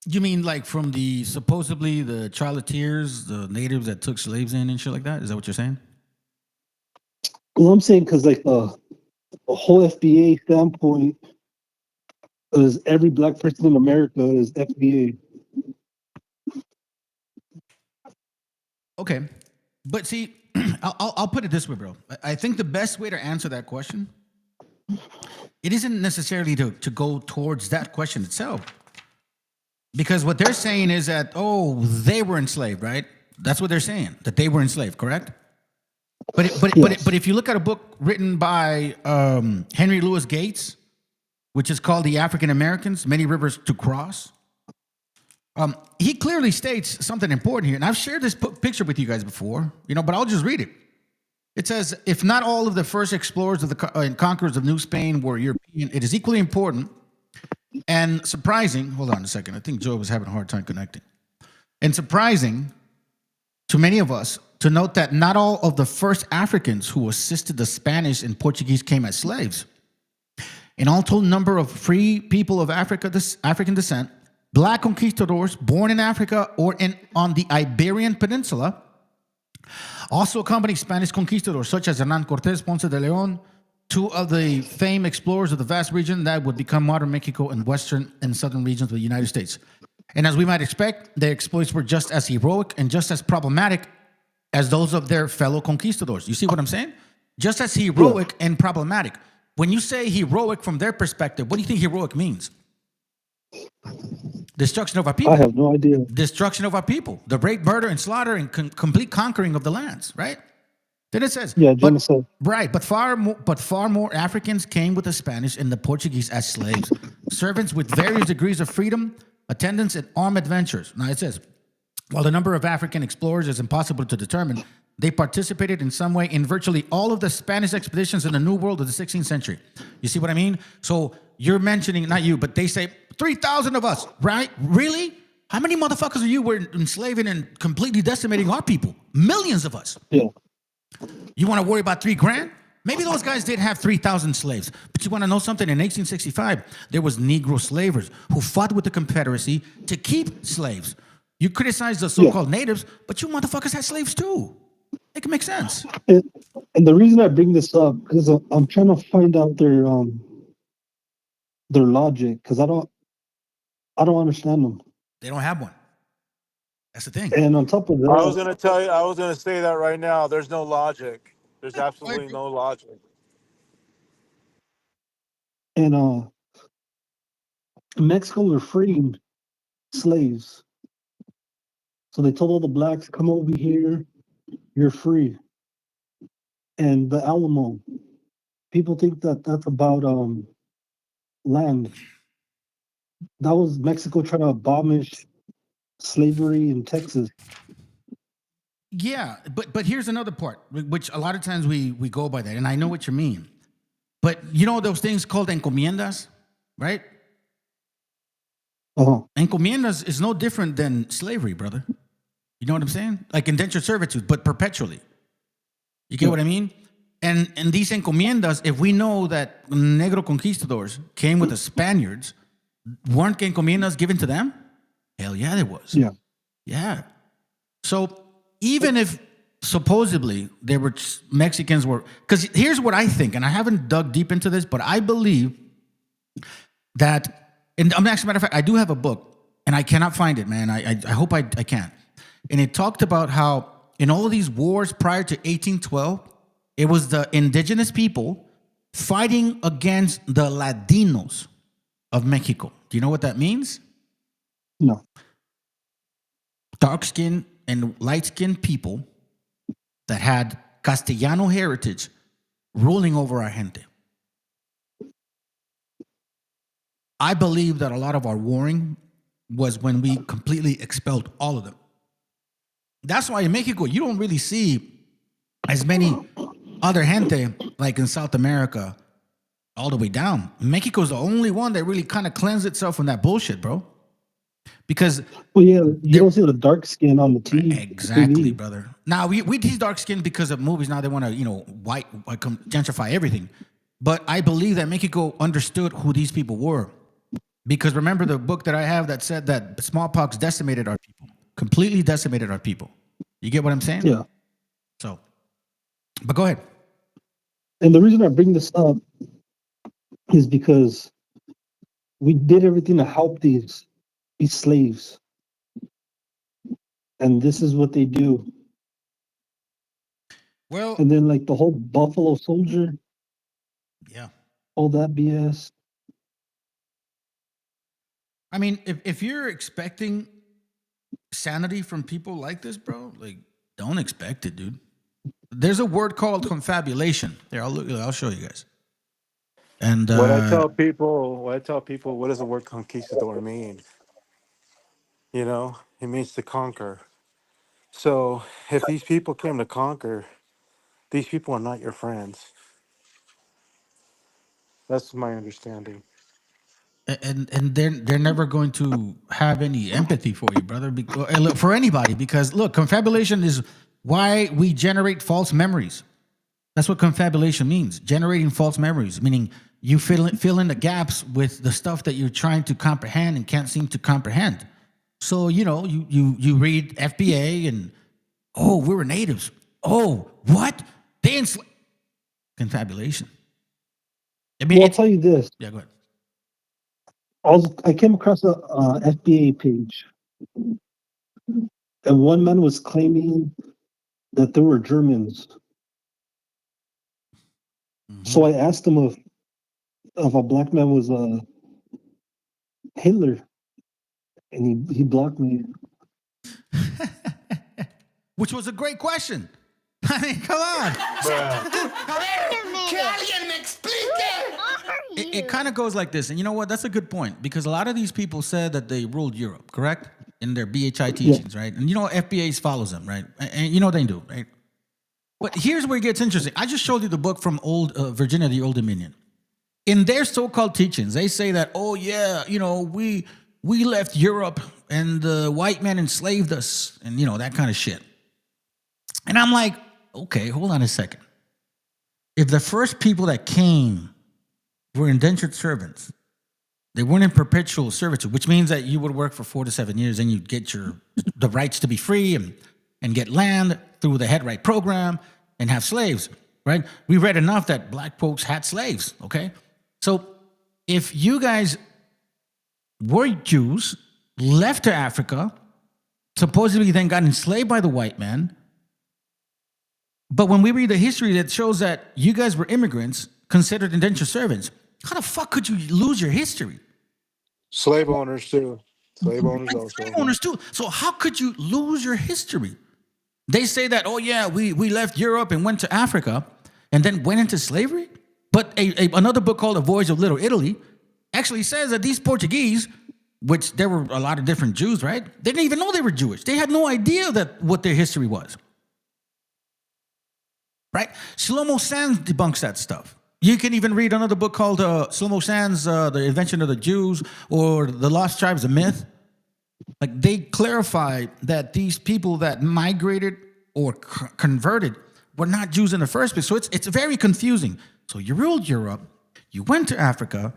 You mean like from the supposedly the Trail of Tears, the natives that took slaves in and shit like that? Is that what you're saying? Well, I'm saying because like the whole FBA standpoint is every black person in America is FBA. Okay, but see, I'll put it this way, bro. I think the best way to answer that question, it isn't necessarily to go towards that question itself, because what they're saying is that they were enslaved, right? That's what they're saying, that they were enslaved, correct? But if you look at a book written by Henry Louis Gates, which is called The African Americans, Many Rivers to Cross, he clearly states something important here. And I've shared this picture with you guys before, but I'll just read it. It says, if not all of the first explorers of and conquerors of New Spain were European, it is equally important and surprising. Hold on a second. I think Joe was having a hard time connecting. And surprising to many of us to note that not all of the first Africans who assisted the Spanish and Portuguese came as slaves. An all told number of free people of African descent, black conquistadors born in Africa or on the Iberian Peninsula, also accompanied Spanish conquistadors such as Hernán Cortés, Ponce de León, two of the famed explorers of the vast region that would become modern Mexico and western and southern regions of the United States. And as we might expect, their exploits were just as heroic and just as problematic as those of their fellow conquistadors. You see what I'm saying? Just as heroic and problematic. When you say heroic from their perspective, what do you think heroic means? Destruction of our people. I have no idea. Destruction of our people. The rape, murder, and slaughter and complete conquering of the lands, right? Then it says, genocide. Right, but far more Africans came with the Spanish and the Portuguese as slaves, servants with various degrees of freedom, attendance, and armed adventures. Now it says, while the number of African explorers is impossible to determine, they participated in some way in virtually all of the Spanish expeditions in the New World of the 16th century. You see what I mean? So you're mentioning, not you, but they say 3,000 of us, right? Really? How many motherfuckers are you were enslaving and completely decimating our people? Millions of us. Yeah. You want to worry about 3 grand? Maybe those guys did have 3,000 slaves. But you want to know something? In 1865, there was Negro slavers who fought with the Confederacy to keep slaves. You criticize the so-called natives, but you motherfuckers had slaves too. Make it make sense. And the reason I bring this up is I'm trying to find out their logic, because I don't understand them. They don't have one. That's the thing. And on top of that, I was going to say that right now. There's no logic. There's absolutely no logic. And Mexico were freeing slaves. So they told all the blacks, come over here, you're free. And the Alamo, people think that that's about land. That was Mexico trying to abolish slavery in Texas. Yeah, but here's another part, which a lot of times we go by that, and I know what you mean. But you know those things called encomiendas, right? Uh-huh. Encomiendas is no different than slavery, brother. You know what I'm saying? Like indentured servitude, but perpetually. You get what I mean? And these encomiendas, if we know that Negro conquistadors came with the Spaniards, weren't encomiendas given to them? Hell yeah, there was. Yeah. Yeah. So even if supposedly there were Mexicans were, because here's what I think, and I haven't dug deep into this, but I believe that, and I'm actually, matter of fact, I do have a book, and I cannot find it, man. I hope I can. And it talked about how in all of these wars prior to 1812, it was the indigenous people fighting against the Latinos of Mexico. Do you know what that means? No. Dark-skinned and light-skinned people that had Castellano heritage ruling over our gente. I believe that a lot of our warring was when we completely expelled all of them. That's why in Mexico, you don't really see as many other gente like in South America all the way down. Mexico's the only one that really kind of cleansed itself from that bullshit, bro. Because you don't see the dark skin on the TV. Exactly, brother. Now we tease dark skin because of movies. Now they want to, white gentrify everything. But I believe that Mexico understood who these people were. Because remember the book that I have that said that smallpox decimated our people, completely decimated our people. You get what I'm saying? Yeah. So, but go ahead. And the reason I bring this up is because we did everything to help these slaves. And this is what they do. Well, And then like the whole Buffalo Soldier, yeah. all that BS. I mean, if you're expecting sanity from people like this, bro, like don't expect it, dude. There's a word called confabulation. There, I'll show you guys. And What I tell people, what does the word conquistador mean? You know, it means to conquer. So if these people came to conquer, these people are not your friends. That's my understanding. and they're never going to have any empathy for you, brother, for anybody, because look, confabulation is why we generate false memories. That's what confabulation means, generating false memories, meaning you fill in the gaps with the stuff that you're trying to comprehend and can't seem to comprehend. So, you know, you read FBA and, oh, we were natives. Oh, what? They enslaved. Confabulation. I mean, Well, I'll tell you this. yeah, go ahead. I came across a FBA page, and one man was claiming that there were Germans. So I asked him if a black man was Hitler, and he blocked me. Which was a great question. I mean, come on. Que alguien me explique. It kind of goes like this. And you know what? That's a good point, because a lot of these people said that they ruled Europe, correct? In their BHI teachings, right? And you know, FBA follows them, right? And you know they do, right? But here's where it gets interesting. I just showed you the book from Old Virginia, the Old Dominion. In their so-called teachings, they say that, oh yeah, you know, we left Europe and the white man enslaved us, and you know, that kind of shit. And I'm like, okay, hold on a second. If the first people that came were indentured servants, they weren't in perpetual servitude, which means that you would work for 4 to 7 years and you'd get the rights to be free and get land through the head right program and have slaves, right? We read enough that black folks had slaves, okay? So if you guys were Jews, left to Africa, supposedly then got enslaved by the white man, but when we read the history that shows that you guys were immigrants, considered indentured servants, how the fuck could you lose your history? Slave owners too. Slave owners Like, also. slave owners too. So how could you lose your history? They say that, oh yeah, we left Europe and went to Africa and then went into slavery. But another book called A Voyage of Little Italy actually says that these Portuguese, which there were a lot of different Jews, right? They didn't even know they were Jewish. They had no idea that what their history was. Right? Shlomo Sands debunks that stuff. You can even read another book called Shlomo Sands, The Invention of the Jews, or The Lost Tribes, a Myth. Like, they clarify that these people that migrated or converted were not Jews in the first place. So it's very confusing. So you ruled Europe, you went to Africa,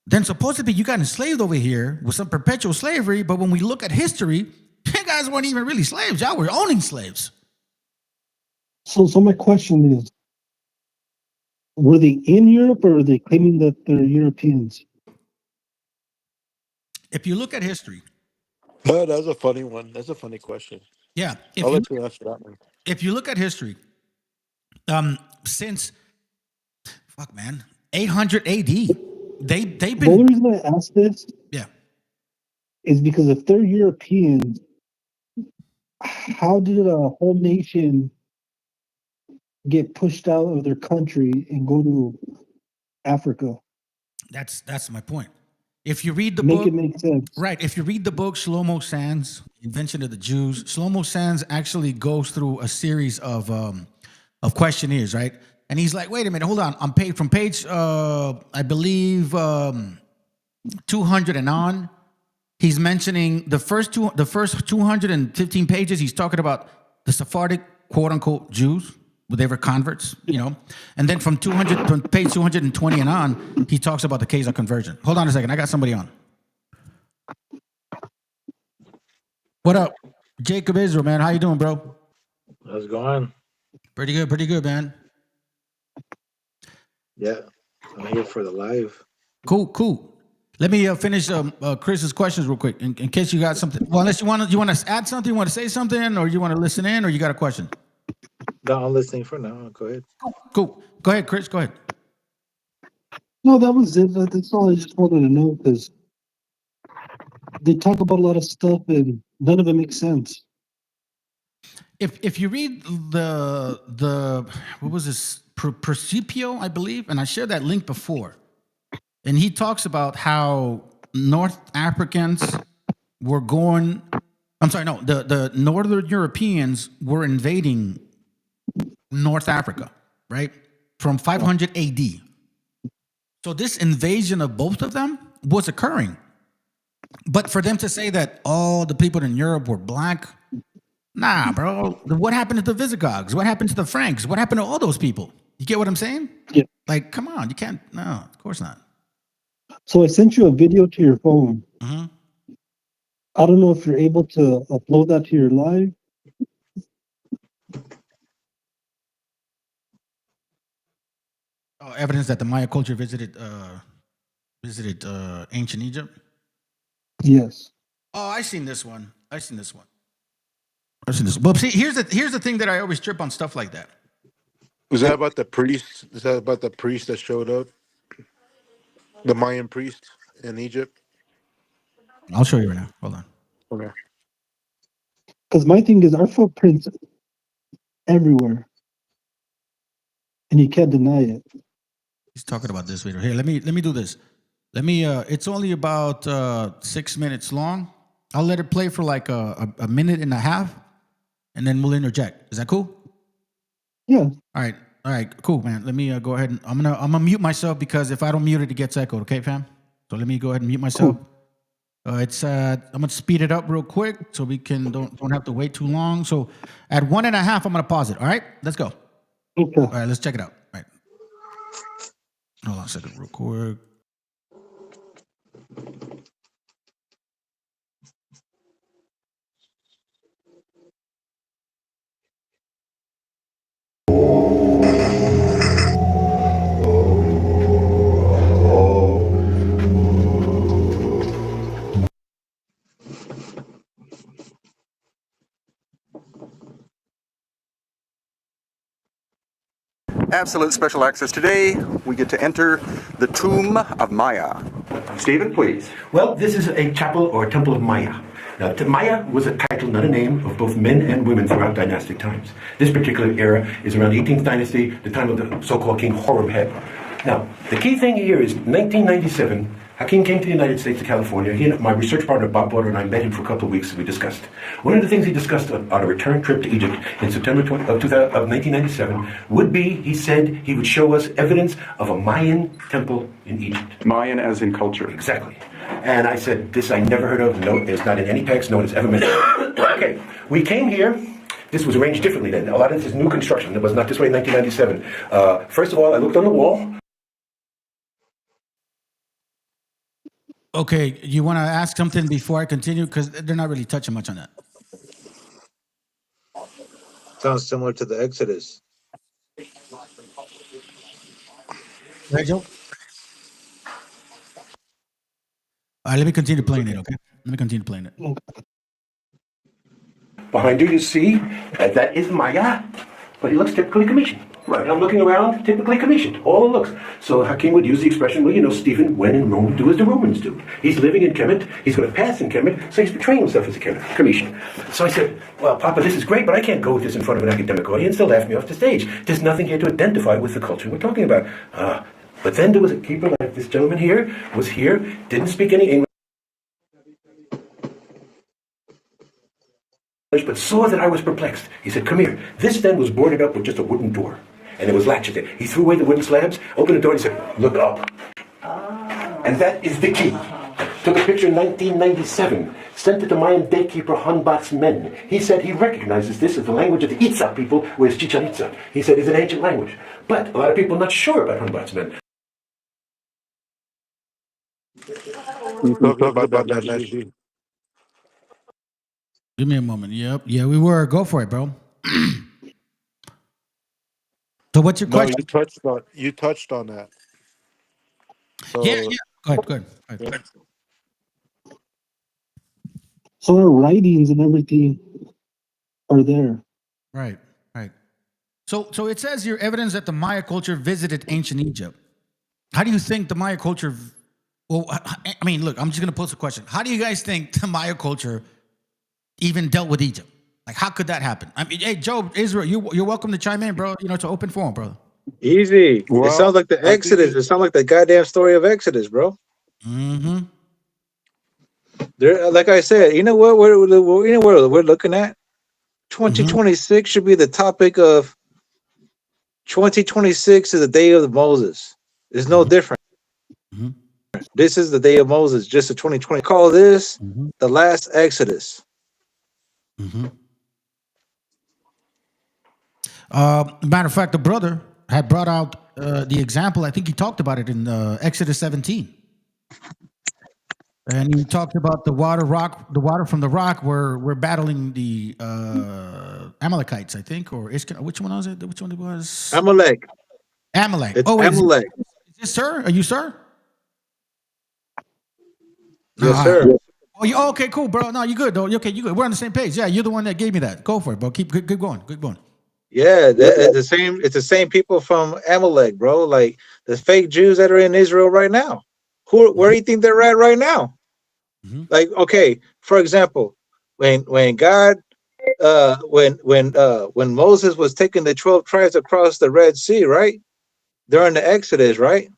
then supposedly you got enslaved over here with some perpetual slavery, but when we look at history, you guys weren't even really slaves. Y'all were owning slaves. So my question is, were they in Europe or are they claiming that they're Europeans? If you look at history. Oh, that's a funny one. That's a funny question. Yeah. I'll let you answer that one. If you look at history, since 800 AD, they've been. The only reason I ask this, yeah, is because if they're Europeans, how did a whole nation get pushed out of their country and go to Africa? That's my point. If you read the Make book, it make sense. right? If you read the book Shlomo Sands, Invention of the Jews, Shlomo Sands actually goes through a series of questionnaires, right? And he's like, wait a minute, hold on. I'm paid from page, I believe, 200 and on. He's mentioning the first 215 pages. He's talking about the Sephardic quote unquote Jews, they were converts, And then from page 220 and on, he talks about the case of conversion. Hold on a second. I got somebody on. What up? Jacob Israel, man. How you doing, bro? How's it going? Pretty good, man. Yeah, I'm here for the live. Cool. Let me finish Chris's questions real quick in case you got something. Well, unless you want to add something, you want to say something, or you want to listen in, or you got a question. No, I'm listening for now. Go ahead. Cool. Go ahead, Chris. Go ahead. No, that was it. That's all I just wanted to know, because they talk about a lot of stuff and none of it makes sense. If you read the what was this Principio, I believe, and I shared that link before, and he talks about how North Africans were going. I'm sorry, no, the Northern Europeans were invading North Africa, right, from 500 AD. So this invasion of both of them was occurring, but for them to say that all the people in Europe were black. Nah, bro. What happened to the Visigoths? What happened to the Franks? What happened to all those people? You get what I'm saying? Yeah. Like, come on. You can't. No, of course not. So I sent you a video to your phone. Mm-hmm. I don't know if you're able to upload that to your live. Oh, evidence that the Maya culture visited ancient Egypt? Yes. Oh, I seen this one. Well, see, here's the thing that I always trip on stuff like that. Was that about the priest? Is that about the priest that showed up? The Mayan priest in Egypt? I'll show you right now. Hold on. Okay. Because my thing is, our footprints everywhere, and you can't deny it. He's talking about this video. Here, let me do this. It's only about 6 minutes long. I'll let it play for like a minute and a half, and then we'll interject. Is that cool? Yeah. All right, cool, man. Let me go ahead and I'm gonna mute myself, because if I don't mute it, it gets echoed. Okay, fam. So let me go ahead and mute myself. Cool. I'm gonna speed it up real quick so we can don't have to wait too long. So at 1.5, I'm gonna pause it. All right, let's go. Okay. All right, let's check it out. All right. Hold on a second, real quick. Absolute special access today. We get to enter the tomb of Maya. Stephen, please. Well, this is a chapel or temple of Maya. Now, Maya was a title, not a name, of both men and women throughout dynastic times. This particular era is around the 18th dynasty, the time of the so-called King Horemheb. Now, the key thing here is 1997, Hakim came to the United States, to California. He and my research partner, Bob Border, and I met him for a couple of weeks, and we discussed. One of the things he discussed on a return trip to Egypt in September of 1997 would be, he said, he would show us evidence of a Mayan temple in Egypt. Mayan as in culture. Exactly. And I said, this I never heard of. No, it's not in any text. No one has ever mentioned. Okay, we came here. This was arranged differently then. A lot of this is new construction. It was not this way in 1997. First of all, I looked on the wall. Okay, you want to ask something before I continue? Because they're not really touching much on that. Sounds similar to the Exodus. Right, Joe? All right, let me continue playing it, okay? Let me continue playing it. Behind you, you see that is Maya, but it looks typically Commissioned. Right. And I'm looking around, typically Commissioned. All it looks. So Hakim would use the expression, well, you know, Stephen, when in Rome, do as the Romans do. He's living in Kemet. He's going to pass in Kemet, so he's portraying himself as a Commissioned. So I said, well, Papa, this is great, but I can't go with this in front of an academic audience. They'll laugh me off the stage. There's nothing here to identify with the culture we're talking about. But then there was a keeper like this gentleman here, was here, didn't speak any English, but saw that I was perplexed. He said, come here. This then was boarded up with just a wooden door, and there was latches there. He threw away the wooden slabs, opened the door, and he said, look up. And that is the key. Took a picture in 1997. sent it to Mayan daykeeper Hanbat's men. He said he recognizes this as the language of the Itza people, whereas Chichen Itza, he said, is an ancient language. But a lot of people are not sure about Hanbat's men. You're talking about that Meshi. Give me a moment. Yep. Yeah, we were. Go for it, bro. So what's your No, question? you touched on that. So Yeah. Go ahead. yeah. So our writings and everything are there. Right. So it says here evidence that the Maya culture visited ancient Egypt. How do you think the Maya culture? Well, I mean, look, I'm just gonna pose a question. How do you guys think the Maya culture even dealt with Egypt? Like, how could that happen? I mean, hey, Joe, Israel, you're welcome to chime in, bro. You know, it's an open forum, brother. Easy. Well, it sounds like the Exodus. It sounds like the goddamn story of Exodus, bro. Mm-hmm. There, like I said, you know what we're looking at. 2026 should be the topic of 2026 is the day of Moses. It's no different. Mhm. This is the day of Moses, just a 2020. Call this the last Exodus. Matter of fact, the brother had brought out the example. I think he talked about it in Exodus 17. And he talked about the water from the rock where we're battling the Amalekites, I think, or which one was it? Which one it was? Amalek. Amalek. It's Wait, Amalek. is this sir? Are you sir? Yes, sir. Oh, okay, cool, bro. No, you good though. Okay, you good. We're on the same page. Yeah, you're the one that gave me that. Go for it, bro. Keep going. Keep going. Yeah, it's the same. It's the same people from Amalek, bro. Like the fake Jews that are in Israel right now. Where do you think they're at right now? Like, okay, for example, when God, when Moses was taking the 12 tribes across the Red Sea, right, during the Exodus, right?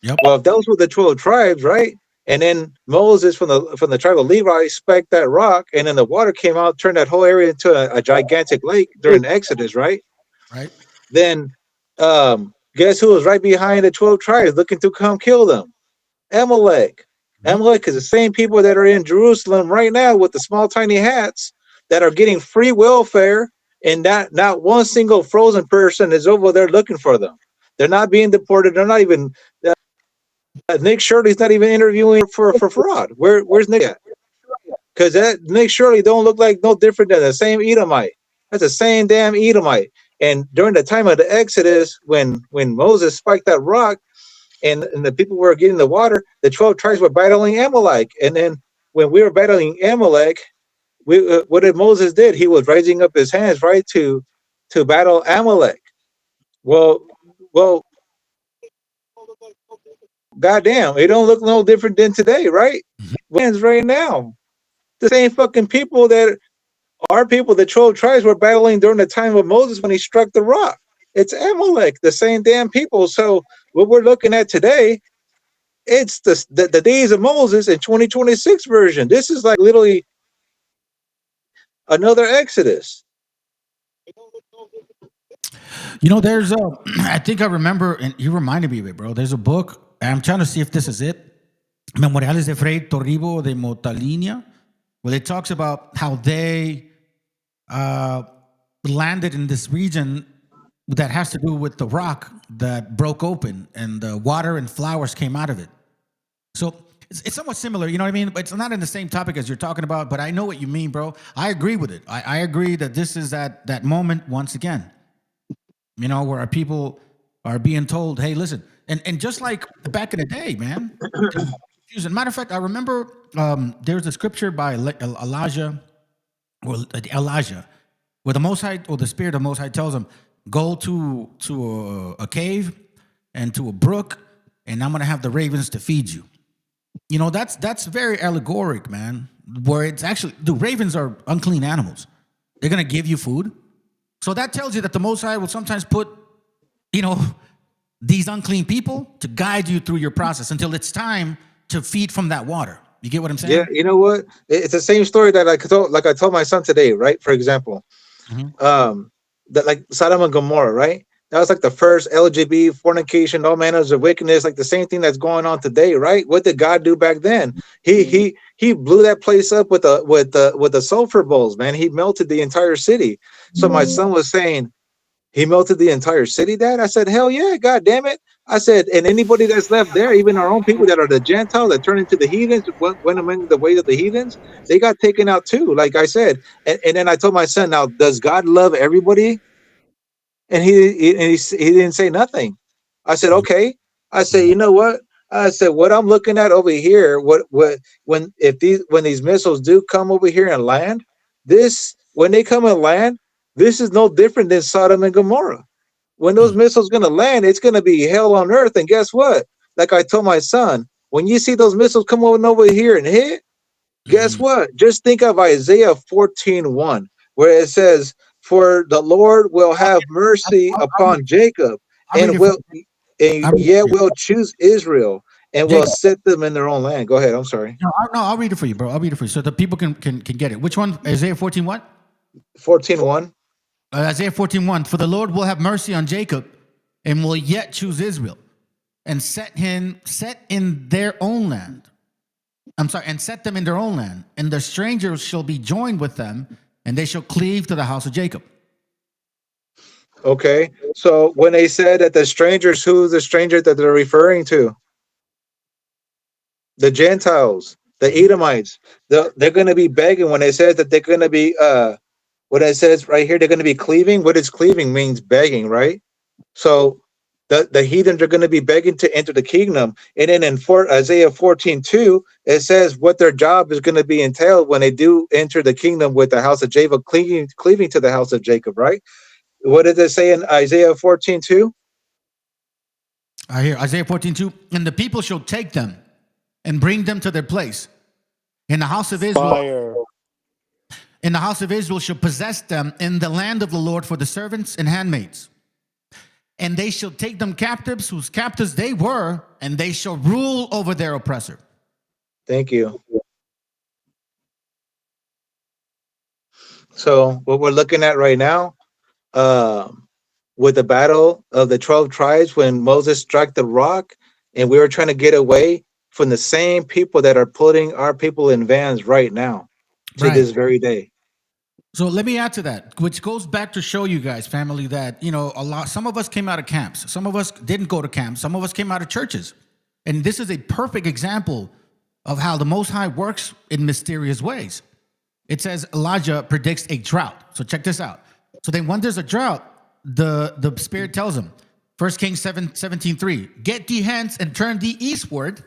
Yep. Well, if those were the 12 tribes, right, and then Moses from the tribe of Levi spiked that rock, and then the water came out, turned that whole area into a gigantic lake during the Exodus, right? Right. Then, guess who was right behind the 12 tribes looking to come kill them? Amalek. Amalek is the same people that are in Jerusalem right now with the small, tiny hats that are getting free welfare, and not one single frozen person is over there looking for them. They're not being deported. They're not even. Nick Shirley's not even interviewing for fraud. Where's Nick at? Because that Nick Shirley don't look like no different than the same Edomite. That's the same damn Edomite. And during the time of the Exodus, when Moses spiked that rock, and the people were getting the water, the 12 tribes were battling Amalek. And then when we were battling Amalek, what did Moses did? He was raising up his hands, right, to battle Amalek. Well, goddamn, it don't look no different than today, right? Hands right now. The same fucking people that our people, the 12 tribes, were battling during the time of Moses when he struck the rock. It's Amalek, the same damn people. So what we're looking at today, it's the days of Moses in 2026 version. This is like literally another Exodus. You know, there's I think I remember, and you reminded me of it, bro. There's a book. I'm trying to see if this is it. Memoriales de Fray Torribo de Motalinia, where it talks about how they landed in this region that has to do with the rock that broke open and the water and flowers came out of it. So it's somewhat similar, you know what I mean? But it's not in the same topic as you're talking about, but I know what you mean, bro. I agree with it. I agree that this is that moment once again, you know, where our people are being told, hey, listen, and just like back in the day, man. As a matter of fact, I remember there's a scripture by Elijah, where the Most High, or the Spirit of Most High tells him, go to a cave and to a brook, and I'm going to have the ravens to feed you. You know, that's very allegoric, man, where it's actually, the ravens are unclean animals. They're going to give you food. So that tells you that the Most High will sometimes put, you know, these unclean people to guide you through your process until it's time to feed from that water. You get what I'm saying? Yeah, you know what? It's the same story that I told my son today, right? For example, that like Sodom and Gomorrah, right? That was like the first LGBT fornication, all manners of wickedness, like the same thing that's going on today, right? What did God do back then? He blew that place up with the sulfur bowls, man. He melted the entire city. So my son was saying, he melted the entire city, Dad? I said, hell yeah, God damn it. I said, and anybody that's left there, even our own people that are the Gentiles that turned into the heathens, went among the way of the heathens, they got taken out too, like I said. And then I told my son, now, does God love everybody? And he didn't say nothing. I said, okay. I said, you know what? I said, what I'm looking at over here, when these missiles do come over here and land, when they come and land, this is no different than Sodom and Gomorrah. When those missiles gonna land, it's gonna be hell on earth. And guess what? Like I told my son, when you see those missiles come over here and hit, guess what? Just think of Isaiah 14:1, where it says, "For the Lord will have mercy upon Jacob, and will choose Israel, and will set them in their own land." Go ahead. I'm sorry. No, I'll read it for you, bro. I'll read it for you so the people can get it. Which one? Isaiah 14 what? 14:1. Isaiah 14:1. For the Lord will have mercy on Jacob and will yet choose Israel and set in their own land. I'm sorry, and set them in their own land, and the strangers shall be joined with them, and they shall cleave to the house of Jacob. Okay. So when they said that the strangers, who's the stranger that they're referring to? The Gentiles, the Edomites. They're going to be begging when it says that they're going to be what it says right here, they're going to be cleaving. What is cleaving means begging, right? So the heathens are going to be begging to enter the kingdom. And then in Isaiah 14:2, it says what their job is going to be entailed when they do enter the kingdom with the house of Jacob, cleaving to the house of Jacob, right? What does it say in Isaiah 14:2? I hear Isaiah 14:2. And the people shall take them and bring them to their place. In the house of Israel. Fire. In the house of Israel shall possess them in the land of the Lord for the servants and handmaids. And they shall take them captives, whose captives they were, and they shall rule over their oppressor. Thank you. So what we're looking at right now, with the battle of the 12 tribes, when Moses struck the rock, and we were trying to get away from the same people that are putting our people in vans right now to this very day. So let me add to that, which goes back to show you guys, family, that, some of us came out of camps. Some of us didn't go to camps. Some of us came out of churches. And this is a perfect example of how the Most High works in mysterious ways. It says Elijah predicts a drought. So check this out. So then when there's a drought, the Spirit tells him, 1 Kings 17:3, get thee hence and turn thee eastward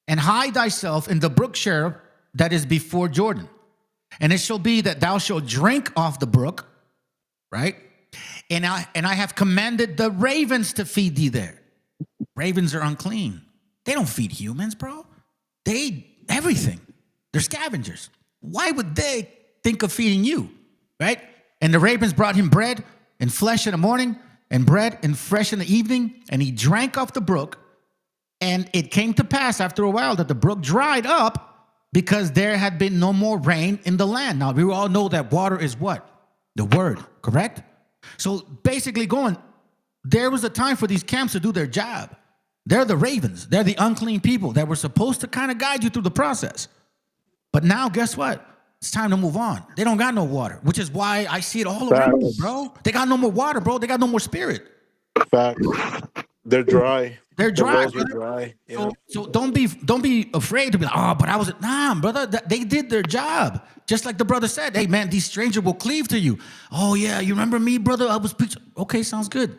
and hide thyself in the brook Cherith that is before Jordan. And it shall be that thou shalt drink off the brook, right? And I have commanded the ravens to feed thee there. Ravens are unclean. They don't feed humans, bro. They eat everything. They're scavengers. Why would they think of feeding you, right? And the ravens brought him bread and flesh in the morning and bread and fresh in the evening. And he drank off the brook. And it came to pass after a while that the brook dried up, because there had been no more rain in the land. Now, we all know that water is what? The word, correct? So basically there was a time for these camps to do their job. They're the ravens. They're the unclean people that were supposed to kind of guide you through the process. But now, guess what? It's time to move on. They don't got no water, which is why I see it all around me, bro. They got no more water, bro. They got no more spirit. Facts. They're dry. They're dry. The wells are dry. Yeah. So don't be afraid to be like, oh, but I was brother. They did their job. Just like the brother said, hey man, these strangers will cleave to you. Oh yeah, you remember me, brother? I was preaching. Okay, sounds good.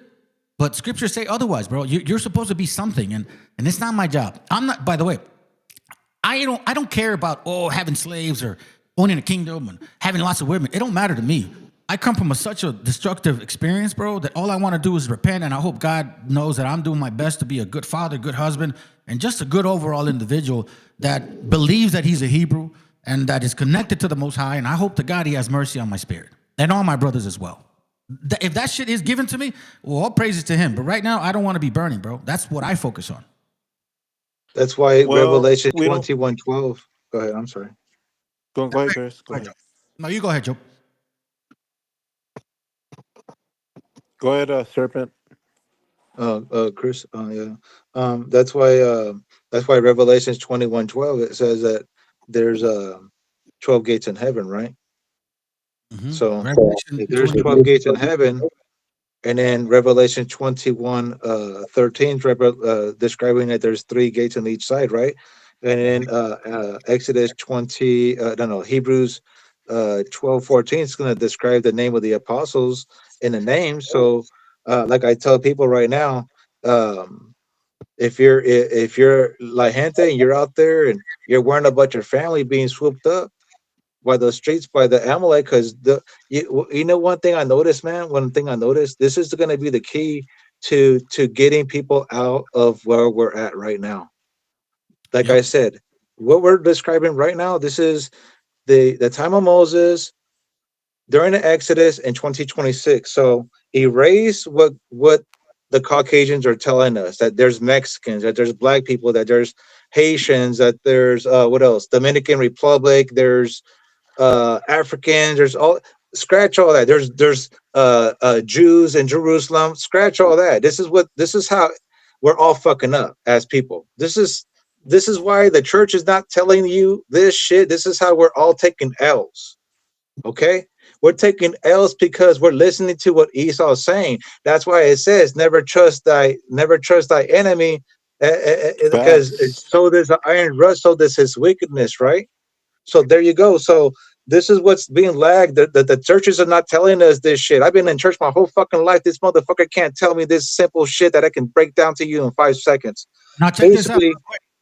But scriptures say otherwise, bro. You're supposed to be something, and it's not my job. I'm not. By the way, I don't care about having slaves or owning a kingdom and having lots of women. It don't matter to me. I come from such a destructive experience, bro, that all I want to do is repent, and I hope God knows that I'm doing my best to be a good father, good husband, and just a good overall individual that believes that he's a Hebrew and that is connected to the Most High, and I hope to God he has mercy on my spirit and all my brothers as well. If that shit is given to me, well, all praises to him. But right now, I don't want to be burning, bro. That's what I focus on. That's why Revelation 21:12. Go ahead. I'm sorry. Go ahead, Chris. Go ahead. No, you go ahead, Joe. Go ahead, Serpent. Chris. Yeah. That's why Revelations 21:12 it says that there's 12 gates in heaven, right? So Revelation if there's 20. 12 gates in heaven, and then Revelation 21 13 describing that there's 3 gates on each side, right? And then Exodus 20 no, Hebrews 12:14 is going to describe the name of the apostles in the name. So like I tell people right now, if you're La Gente and you're out there and you're worrying about your family being swooped up by the streets by the Amalek, because you know one thing I noticed, man. One thing I noticed. This is going to be the key to getting people out of where we're at right now. Like I Yep. said, what we're describing right now. This is the time of Moses during the Exodus in 2026. So erase what the Caucasians are telling us, that there's Mexicans, that there's black people, that there's Haitians, that there's what else? Dominican Republic, there's Africans, there's all, scratch all that. There's Jews in Jerusalem, scratch all that. This is how we're all fucking up as people. This is why the church is not telling you this shit. This is how we're all taking L's. Okay, we're taking L's because we're listening to what Esau is saying. That's why it says, never trust thy enemy, because Facts. so does the iron rust, so does his wickedness, right? So there you go. So this is what's being lagged. The churches are not telling us this shit. I've been in church my whole fucking life. This motherfucker can't tell me this simple shit that I can break down to you in 5 seconds. Now check this out. Basically,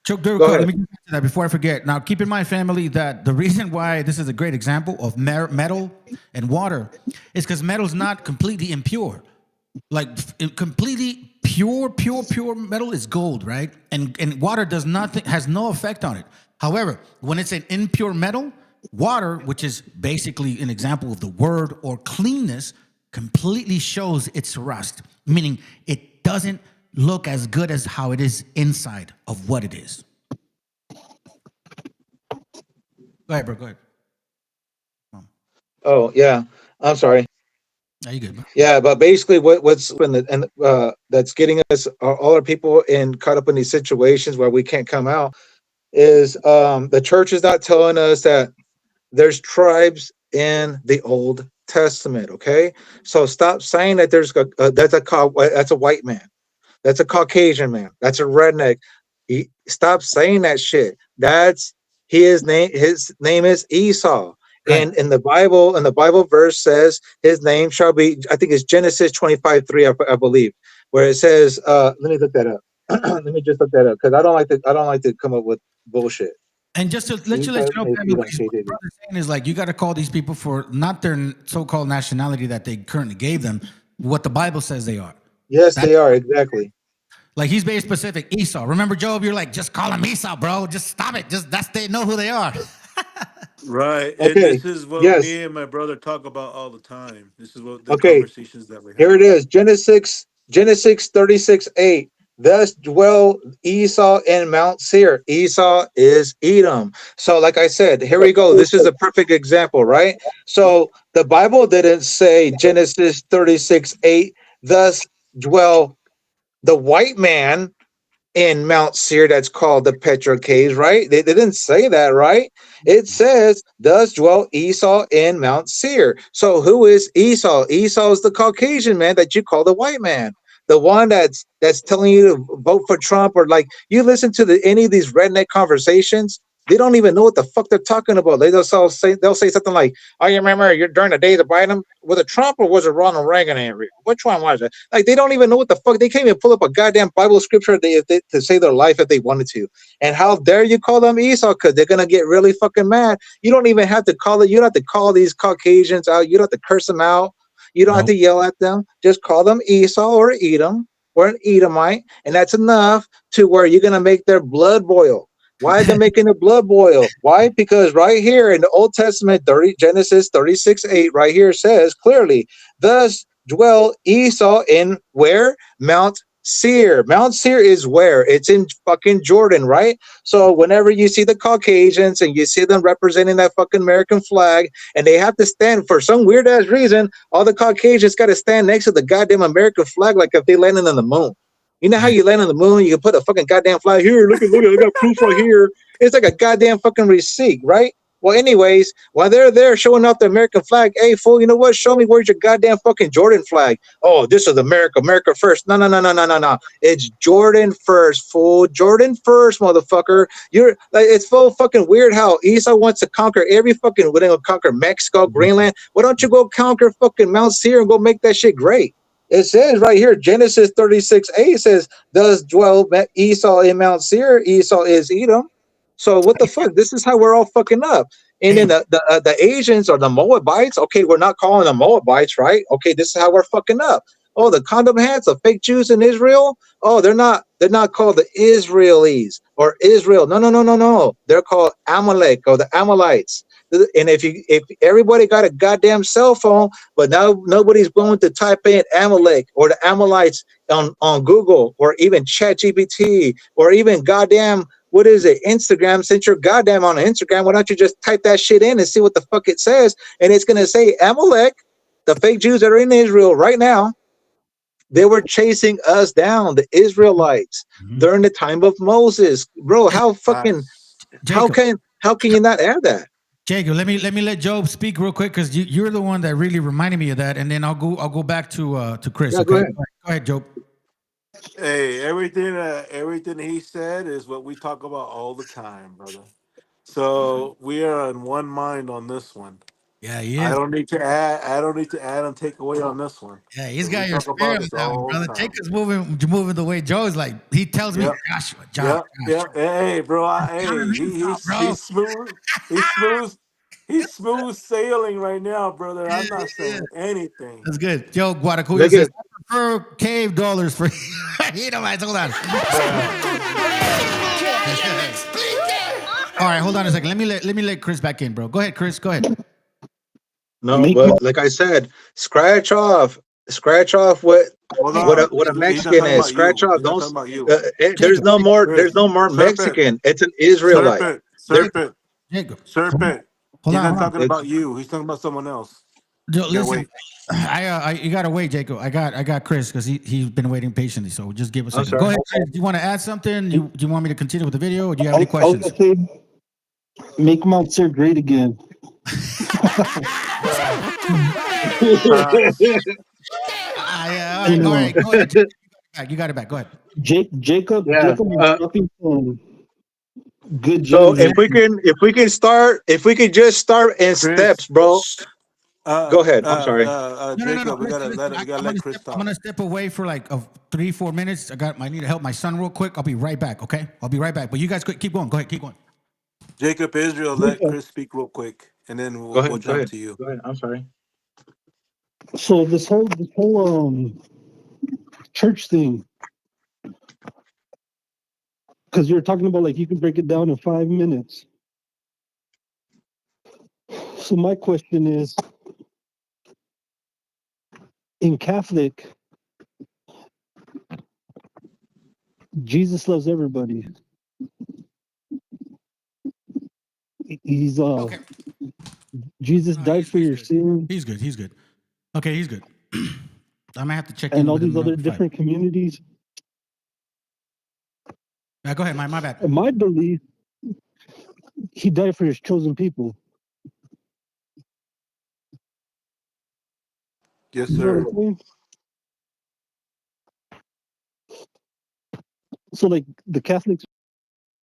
Real go quick. Let ahead. me get to that before I forget. Now, keep in mind, family, that the reason why this is a great example of metal and water is because metal is not completely impure. Like completely pure metal is gold, right? And water does nothing, has no effect on it. However, when it's an impure metal, water, which is basically an example of the word or cleanness, completely shows its rust, meaning it doesn't look as good as how it is inside of what it is. Go ahead, bro. Go ahead. Oh yeah, I'm sorry. Are you good, bro? Yeah, but basically, what's in the and that's getting us all our people in caught up in these situations where we can't come out is the church is not telling us that there's tribes in the Old Testament. Okay, so stop saying that that's a white man. That's a Caucasian man. That's a redneck. Stop saying that shit. That's his name. His name is Esau. Right. And in the Bible verse says his name shall be, I think it's Genesis 25:3, I believe, where it says, let me look that up. Let me just look that up because I don't like to come up with bullshit. And just to let you know, family, what he's saying is like you got to call these people for not their so-called nationality that they currently gave them, what the Bible says they are. Yes, they are, exactly. Like he's very specific. Esau. Remember, Job? You're like, just call him Esau, bro. Just stop it. Just they know who they are. Right. And Okay. this is what Yes. me and my brother talk about all the time. This is what the Okay. conversations that we Here have. it is. Genesis 36:8. Thus dwell Esau in Mount Seir. Esau is Edom. So, like I said, here we go. This is a perfect example, right? So the Bible didn't say Genesis 36:8. Thus dwell the white man in Mount Seir, that's called the Petra Caves, right? They didn't say that, right? It says, "Thus dwell Esau in Mount Seir." So who is Esau? Esau is the Caucasian man that you call the white man, the one that's telling you to vote for Trump, or like you listen to any of these redneck conversations. They don't even know what the fuck they're talking about. They'll say something like, "Oh, you remember you're during the days of Biden? Was it Trump or was it Ronald Reagan? Which one was it?" Like they don't even know what the fuck. They can't even pull up a goddamn Bible scripture to save their life if they wanted to. And how dare you call them Esau? Because they're gonna get really fucking mad. You don't even have to call it. You don't have to call these Caucasians out. You don't have to curse them out. You don't have to yell at them. Just call them Esau or Edom or an Edomite, and that's enough to where you're gonna make their blood boil. Why are they making the blood boil? Why? Because right here in the Old Testament, Genesis 36:8, right here says clearly, "Thus dwell Esau in where? Mount Seir." Mount Seir is where? It's in fucking Jordan, right? So whenever you see the Caucasians and you see them representing that fucking American flag, and they have to stand for some weird ass reason, all the Caucasians got to stand next to the goddamn American flag like if they landed on the moon. You know how you land on the moon? You can put a fucking goddamn flag here. Look, I got proof right here. It's like a goddamn fucking receipt, right? Well, anyways, while they're there showing off the American flag, hey, fool, you know what? Show me where's your goddamn fucking Jordan flag. Oh, this is America, America first. No, no, no, no, no, no, no. It's Jordan first, fool. Jordan first, motherfucker. You're like, it's so fucking weird how Esau wants to conquer every fucking, what, conquer Mexico, Greenland. Why don't you go conquer fucking Mount Seir and go make that shit great? It says right here, Genesis 36:8 says, "Thus dwell Esau in Mount Seir. Esau is Edom." So what the fuck? This is how we're all fucking up. And then the Asians or the Moabites. Okay, we're not calling them Moabites, right? Okay, this is how we're fucking up. Oh, the condom heads, the fake Jews in Israel. Oh, they're not called the Israelis or Israel. No, no, no, no, no. They're called Amalek or the Amalekites. And if everybody got a goddamn cell phone, but now nobody's going to type in Amalek or the Amalekites on Google or even ChatGPT or even goddamn, what is it, Instagram, since you're goddamn on Instagram, why don't you just type that shit in and see what the fuck it says? And it's going to say Amalek, the fake Jews that are in Israel right now, they were chasing us down, the Israelites, during the time of Moses. Bro, how fucking, Jacob. how can you not add that? Jacob, let me let Job speak real quick because you're the one that really reminded me of that, and then I'll go back to Chris. Yeah, okay, go ahead. Go ahead, Job. Hey, everything he said is what we talk about all the time, brother. So we are in one mind on this one. Yeah, he I is. don't need to add. I don't need to add and take away on this one. Yeah, he's So we got your talk about spirit on this that one, all brother. the time. Jacob's moving the way Joe's like. He tells me, Yep. Joshua. Yep. Hey, bro. Hey, Bro. he's smooth. He's smooth. He's smooth sailing right now, brother. I'm not saying anything. That's good. Joe Guadacuya Look says, at, I prefer cave dollars for you know, hold on. All right, hold on a second. Let me let Chris back in, bro. Go ahead, Chris. Go ahead. no, but like I said, scratch off what Hold what on. a He's not Mexican talking is. about Scratch you. off. He's not Don't. talking about you. There's Jacob, no more. There's Chris, no more serpent, Mexican. It's an Israelite. There. Jacob. serpent. Hold He's on, not hold on. talking about you. He's talking about someone else. Joe, You gotta listen, wait. you gotta wait, Jacob. I got Chris because he's been waiting patiently. So just give us a I'm second. Go sorry. ahead, Chris. Do you want to add something? Do you want me to continue with the video, or do you have I any was questions? gonna say, make Mount Sir great again. Yeah, all You right, go know, ahead. Go ahead. Jacob. You got it back. Go ahead. Jacob Yeah. was dropping some good So gems. if we can just start in Chris, steps, bro. Go ahead. I'm sorry. No. Jacob, we Listen, gotta I'm let gonna Chris I'm talk. gonna step away for like 3-4 minutes. I need to help my son real quick. I'll be right back. Okay, I'll be right back. But you guys keep going. Go ahead, keep going. Jacob Israel, let Chris speak real quick, and then Go we'll ahead. Go jump ahead. to you. Go ahead. I'm sorry. So this whole church thing, because you're talking about like you can break it down in 5 minutes. So my question is, in Catholic, Jesus loves everybody. He's Okay. Jesus No, died for he's your good. sin, He's good. He's good. Okay, he's good. I might have to check and in all with him these in other another 5. different communities. Go ahead. My bad. In my belief, he died for his chosen people. Yes, You know what sir. I'm saying? So like the Catholics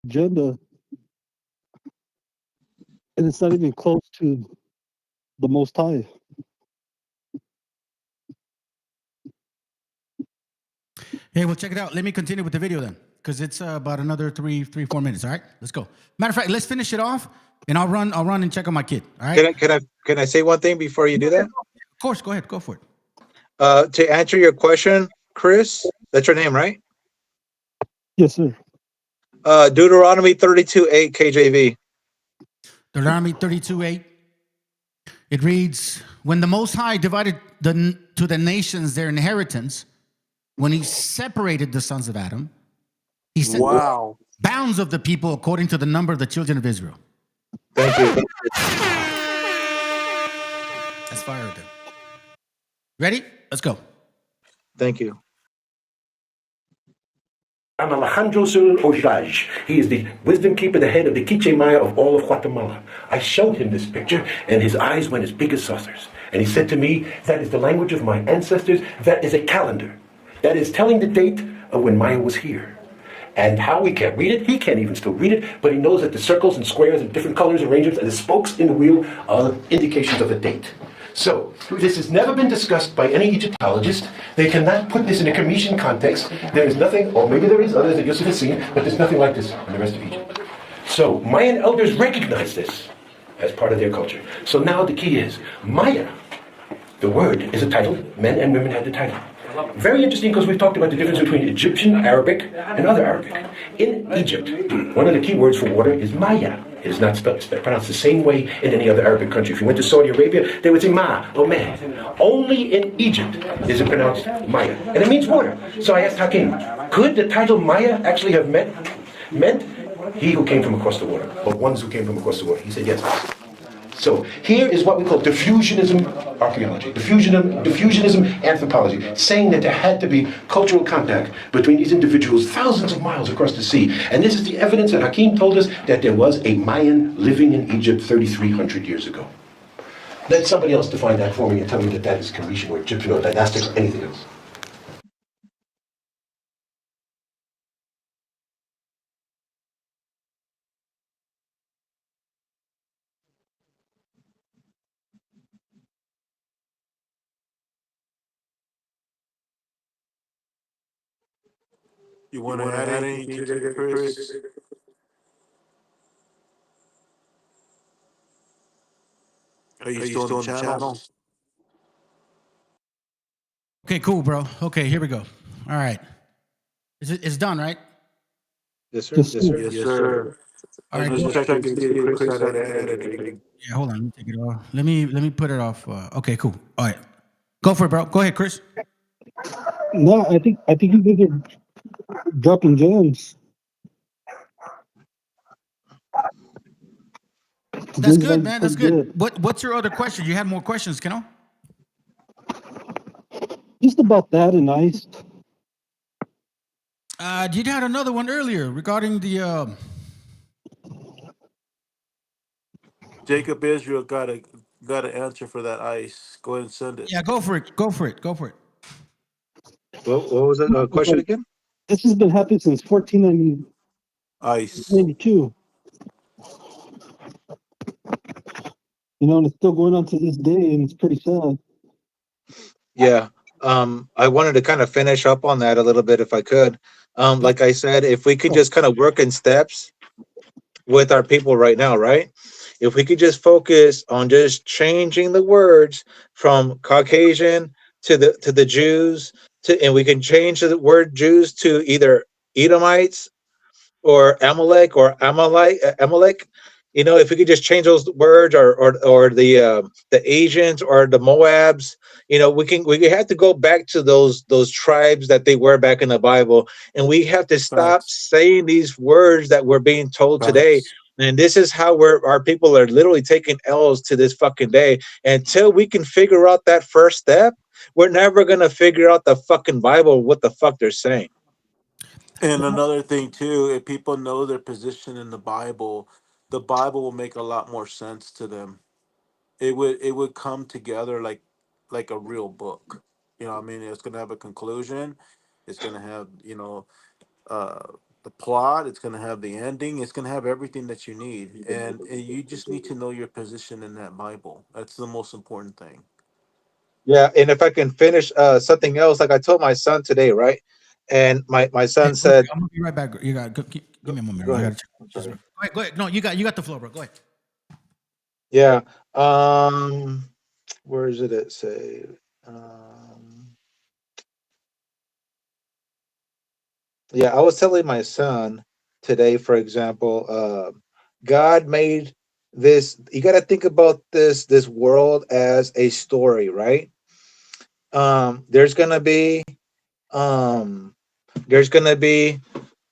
agenda, and it's not even close to the Most High. Hey, well, check it out. Let me continue with the video then, because it's about another 4 minutes. All right, let's go. Matter of fact, let's finish it off, and I'll run and check on my kid. All right. Can I say one thing before you do that? Of course, go ahead. Go for it. To answer your question, Chris, that's your name, right? Yes, sir. Deuteronomy 32:8 KJV. Deuteronomy 32:8. It reads, "When the Most High divided to the nations their inheritance, when He separated the sons of Adam, He set Wow. bounds of the people according to the number of the children of Israel." Thank you. That's fire right there. Ready? Let's go. Thank you. I'm Alejandro Cyril Ojaj. He is the wisdom keeper, the head of the Quiche Maya of all of Guatemala. I showed him this picture, and his eyes went as big as saucers. And he said to me, that is the language of my ancestors. That is a calendar. That is telling the date of when Maya was here. And how we can't read it, he can't even still read it, but he knows that the circles and squares and different colors, arrangements, and the spokes in the wheel are indications of a date. So, this has never been discussed by any Egyptologist. They cannot put this in a Commission context. There is nothing, or maybe there is others that Yusuf has seen, but there's nothing like this in the rest of Egypt. So, Mayan elders recognize this as part of their culture. So now the key is, Maya, the word is a title. Men and women had the title. Very interesting because we've talked about the difference between Egyptian Arabic and other Arabic. In Egypt, one of the key words for water is Maya. It is not pronounced the same way in any other Arabic country. If you went to Saudi Arabia, they would say Ma or Meh. Only in Egypt is it pronounced Maya. And it means water. So I asked Hakim, could the title Maya actually have meant he who came from across the water, or ones who came from across the water? He said yes. So here is what we call diffusionism archaeology, diffusionism anthropology, saying that there had to be cultural contact between these individuals thousands of miles across the sea. And this is the evidence that Hakim told us that there was a Mayan living in Egypt 3,300 years ago. Let somebody else define that for me and tell me that that is Commission or Egyptian or dynastic or anything else. You want to add anything to that, Chris? Are you still on the channel? Okay, cool, bro. Okay, here we go. All right. It's done, right? Yes, sir. Yes, Yes, sir. Yes, sir. All right, Just cool. checking to see if Chris had anything. Yeah, hold on. Let me take it off. Let me put it off. Okay, cool. All right. Go for it, bro. Go ahead, Chris. no, I think you guys are dropping gems. That's good, man. That's good. What's your other question? You had more questions, Keno? Just about that and ice. You had another one earlier regarding the Jacob Israel got an answer for that ice. Go ahead and send it. Yeah, go for it. Go for it. Go for it. What was the question again? This has been happening since 1492. Ice. You know, and it's still going on to this day, and it's pretty sad. Yeah. I wanted to kind of finish up on that a little bit if I could. Like I said, if we could just kind of work in steps with our people right now, right? If we could just focus on just changing the words from Caucasian to the Jews and we can change the word Jews to either Edomites or Amalek. You know, if we could just change those words or the Asians or the Moabs, you know, we have to go back to those tribes that they were back in the Bible, and we have to stop saying these words that we're being told today. And this is how our people are literally taking L's to this fucking day. Until we can figure out that first step, we're never gonna figure out the fucking Bible, what the fuck they're saying. And another thing too, if people know their position in the Bible will make a lot more sense to them. It would come together like a real book. You know what I mean? It's gonna have a conclusion. It's gonna have, the plot. It's gonna have the ending. It's gonna have everything that you need. And you just need to know your position in that Bible. That's the most important thing. Yeah, and if I can finish something else, like I told my son today, right? And my son said, I'm gonna be right back. You got give me a moment. Go I ahead. gotta check. Go ahead. No, you got the floor, bro. Go ahead. Yeah. Where is it say? Yeah, I was telling my son today, for example, God made this. You got to think about this world as a story, right? There's gonna be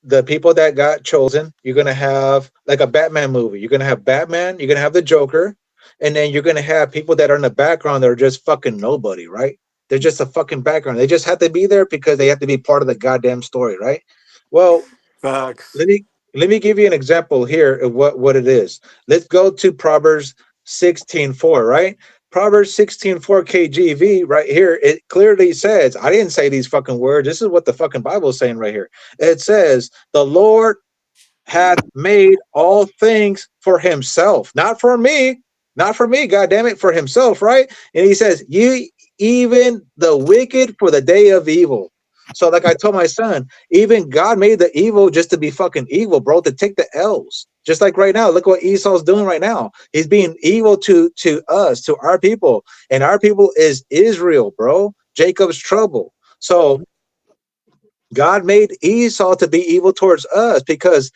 the people that got chosen. You're gonna have like a Batman movie. You're gonna have Batman. You're gonna have the Joker, and then you're gonna have people that are in the background that are just fucking nobody, right? They're just a fucking background. They just have to be there because they have to be part of the goddamn story, right? Well, Facts. let me give you an example here of what it is. Let's go to Proverbs 16:4, right? Proverbs 16:4 KGV right here. It clearly says, I didn't say these fucking words. This is what the fucking Bible is saying right here. It says, the Lord had made all things for himself, not for me, not for me, god damn it, for himself, right? And he says, you even the wicked for the day of evil. So like I told my son, even God made the evil just to be fucking evil, bro, to take the L's. Just like right now, look what Esau's doing right now. He's being evil to us, to our people, and our people is Israel, bro, Jacob's trouble. So God made Esau to be evil towards us because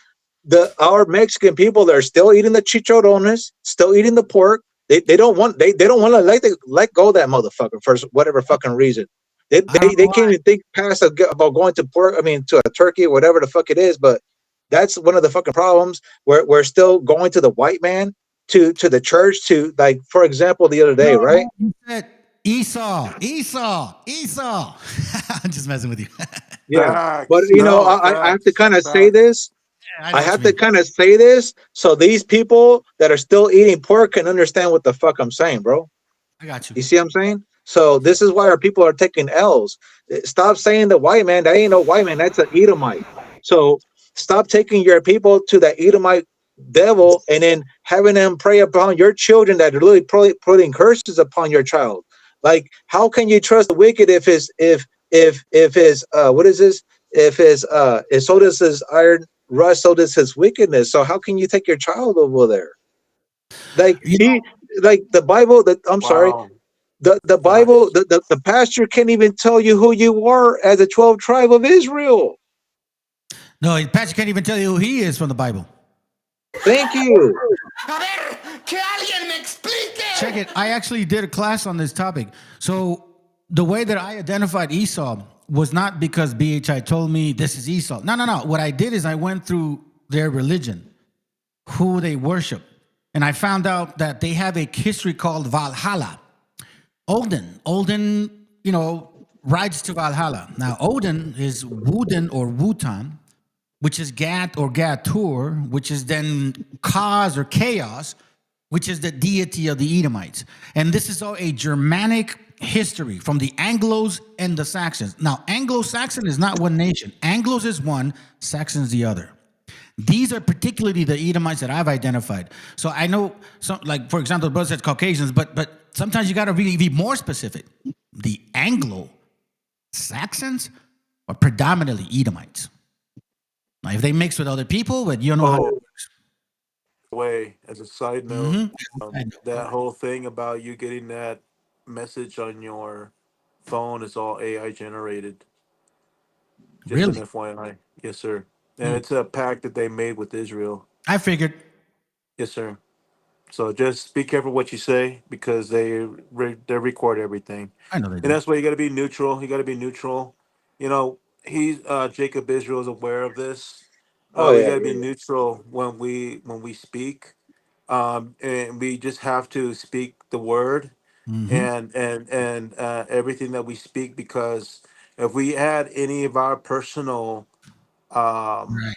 our Mexican people are still eating the chicharrones, still eating the pork. They don't want to let go of that motherfucker for whatever fucking reason. They can't even think past about going to pork. I mean, to a turkey or whatever the fuck it is. But that's one of the fucking problems. We're still going to the white man, to the church, to, like, for example, the other day, right? You said Esau. I'm just messing with you. Yeah, Facts. but No, I have to facts. kind of say Facts. this. I have to kind of say this so these people that are still eating pork can understand what the fuck I'm saying, bro. I got you. You see what I'm saying? So this is why our people are taking L's. Stop saying the white man. That ain't no white man. That's an Edomite. So stop taking your people to that Edomite devil and then having them prey upon your children that are literally putting curses upon your child. Like, how can you trust the wicked if his what is this? If so does his iron rust, so does his wickedness. So how can you take your child over there? Like like the Bible. I'm sorry. Wow. The Bible, Facts. the pastor can't even tell you who you are as a 12 tribe of Israel. No, Pastor can't even tell you who he is from the Bible. Thank you. A ver, que alguien me explique. Check it. I actually did a class on this topic. So the way that I identified Esau was not because BHI told me this is Esau. No. What I did is I went through their religion, who they worship, and I found out that they have a history called Valhalla. Odin, rides to Valhalla. Now, Odin is Woden or Wutan, which is Gat or Gatur, which is then Kaz or Chaos, which is the deity of the Edomites. And this is all a Germanic history from the Anglos and the Saxons. Now, Anglo-Saxon is not one nation. Anglos is one, Saxons the other. These are particularly the Edomites that I've identified. So I know, some, like, for example, the brother says Caucasians, but sometimes you got to really be more specific. The Anglo-Saxons are predominantly Edomites. Now, if they mix with other people, but you don't know how. Way as a side note, that whole thing about you getting that message on your phone is all AI generated. Just Really? an FYI. Yes, sir. And it's a pact that they made with Israel. I figured. Yes, sir. So just be careful what you say because they record everything. I know they And do. that's why you got to be neutral. You got to be neutral. You know, Jacob Israel is aware of this. Oh We yeah, got to be yeah. neutral when we speak, and we just have to speak the word Mm-hmm. and everything that we speak, because if we add any of our personal um, Right.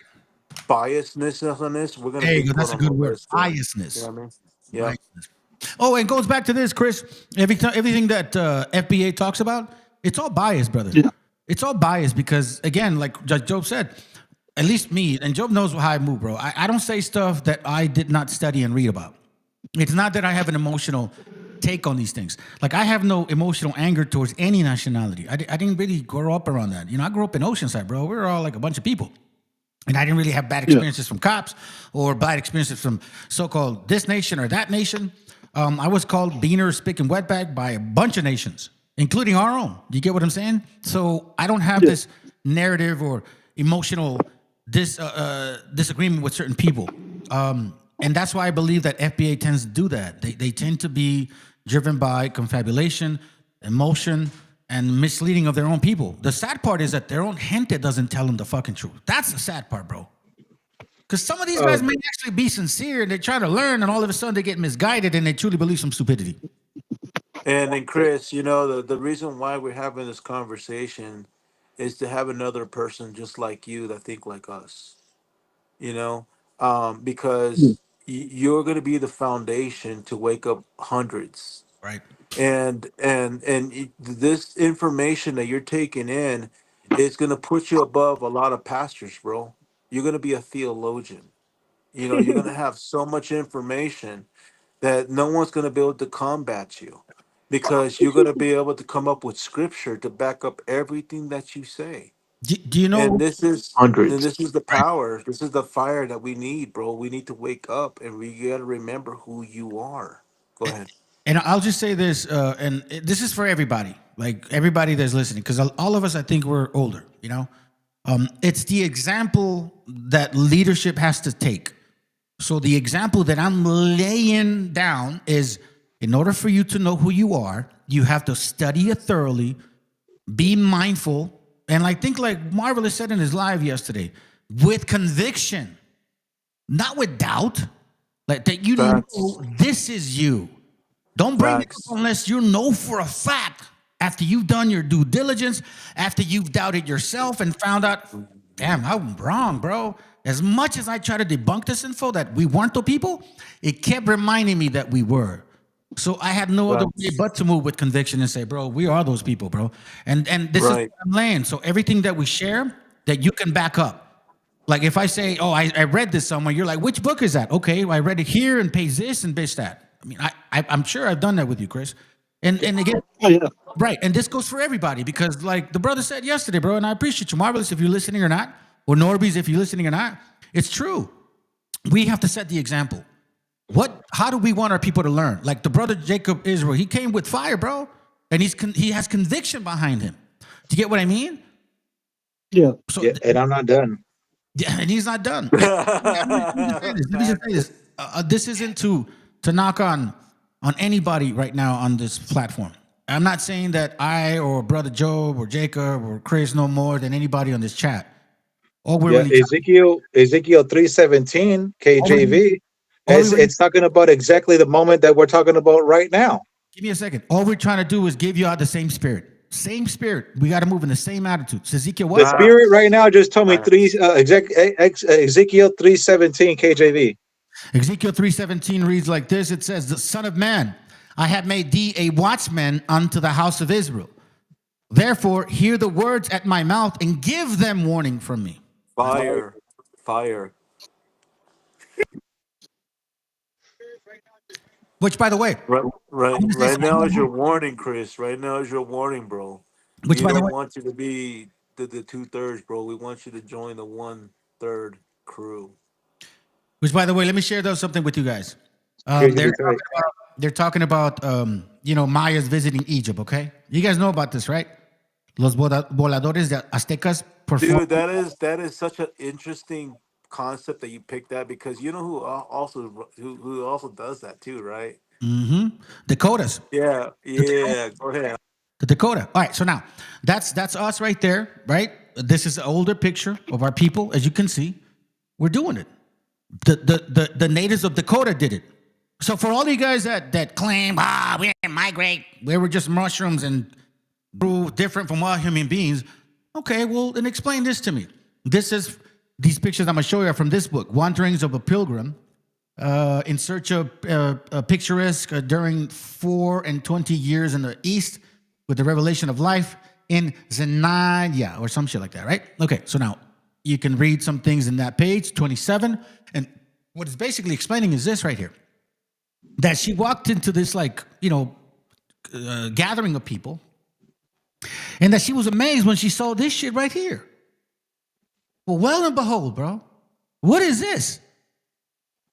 biasness on this, we're gonna There you be go. put That's a on the good word. list. You know Biasness. what I mean? Yeah. Biasness. Oh, and it goes back to this, Chris. Everything that FBA talks about, it's all biased, brother. Yeah. It's all biased because, again, like Judge Job said, at least me, and Job knows how I move, bro. I don't say stuff that I did not study and read about. It's not that I have an emotional take on these things. Like, I have no emotional anger towards any nationality. I didn't really grow up around that. I grew up in Oceanside, bro. We were all like a bunch of people. And I didn't really have bad experiences from cops or bad experiences from so-called this nation or that nation. I was called beaner, spick, and wetback by a bunch of nations, including our own. Do you get what I'm saying? So I don't have this narrative or emotional disagreement with certain people. And that's why I believe that FBA tends to do that. They tend to be driven by confabulation, emotion, and misleading of their own people. The sad part is that their own gente doesn't tell them the fucking truth. That's the sad part, bro. Because some of these guys may actually be sincere and they try to learn, and all of a sudden they get misguided and they truly believe some stupidity. And then Chris, the reason why we're having this conversation is to have another person just like you that think like us. You know, Yeah. because you're going to be the foundation to wake up hundreds. Right. This information that you're taking in is going to put you above a lot of pastors, bro. You're going to be a theologian. You know, you're going to have so much information that no one's going to be able to combat you, because you're going to be able to come up with scripture to back up everything that you say. Do you And know? this is the Right. power, this is the fire that we need, bro. We need to wake up, and we got to remember who you are. Go ahead. And I'll just say this, this is for everybody, like everybody that's listening, because all of us, I think, we're older. You know, it's the example that leadership has to take. So the example that I'm laying down is, in order for you to know who you are, you have to study it thoroughly, be mindful, and like think like Marvelous said in his live yesterday, with conviction, not with doubt, like that you Facts. know this is you. Don't bring it up Facts. unless you know for a fact, after you've done your due diligence, after you've doubted yourself and found out, damn, I'm wrong, bro. As much as I try to debunk this info that we weren't the people, it kept reminding me that we were. So I had no other way Facts. but to move with conviction and say, bro, we are those people, bro. And this is what Right. I'm laying. So everything that we share, that you can back up. Like if I say, oh, I read this somewhere, you're like, which book is that? Okay, well, I read it here and page this and page that. I mean, I'm sure I've done that with you, Chris. And again, Oh yeah. right. And this goes for everybody, because like the brother said yesterday, bro, and I appreciate you, Marvelous, if you're listening or not, or Norby's, if you're listening or not, it's true. We have to set the example. How do we want our people to learn? Like the brother Jacob Israel, he came with fire, bro. And he has conviction behind him. Do you get what I mean? Yeah. So Yeah, and I'm not done. yeah, and he's not done. Let me just say this. This isn't to knock on anybody right now on this platform. I'm not saying that I or Brother Job or Jacob or Chris know more than anybody on this chat. All we're Yeah, really Ezekiel 3:17 KJV. all we really It's talking about exactly the moment that we're talking about right now. give me a second. All we're trying to do is give you all the same spirit. Same spirit. We got to move in the same attitude. So Ezekiel, The what? spirit right now just told me Facts. Ezekiel 3:17 KJV. Ezekiel 3:17 reads like this. It says, "The Son of Man, I have made thee a watchman unto the house of Israel. Therefore, hear the words at my mouth and give them warning from me." Fire. Fire. Which, by the way, Right, I'm right, gonna say right now is something. your warning, Chris. Right now is your warning, bro. Which, We by the don't way, want you to be the 2/3, bro. We want you to join the 1/3 crew. let me share those something with you guys. Here's your type. They're talking about Mayas visiting Egypt. Okay, you guys know about this, right? Los voladores de Aztecas perform. Dude, that is such an interesting concept that you picked that, because you know who also does that too, right? Dakotas. Yeah, yeah. Go ahead. The Dakota. All right, so now that's us right there, right? This is an older picture of our people, as you can see. We're doing it. The natives of Dakota did it. So for all you guys that claim, we didn't migrate, we were just mushrooms and grew different from all human beings. Okay, well, then explain this to me. These pictures I'm gonna show you are from this book, Wanderings of a Pilgrim, in search of picturesque during 4 and 20 years in the East with the revelation of life in Zenaya or some shit like that, right? Okay, so now you can read some things in that page, 27. And what it's basically explaining is this right here. That she walked into this gathering of people, and that she was amazed when she saw this shit right here. Well and behold, bro, what is this?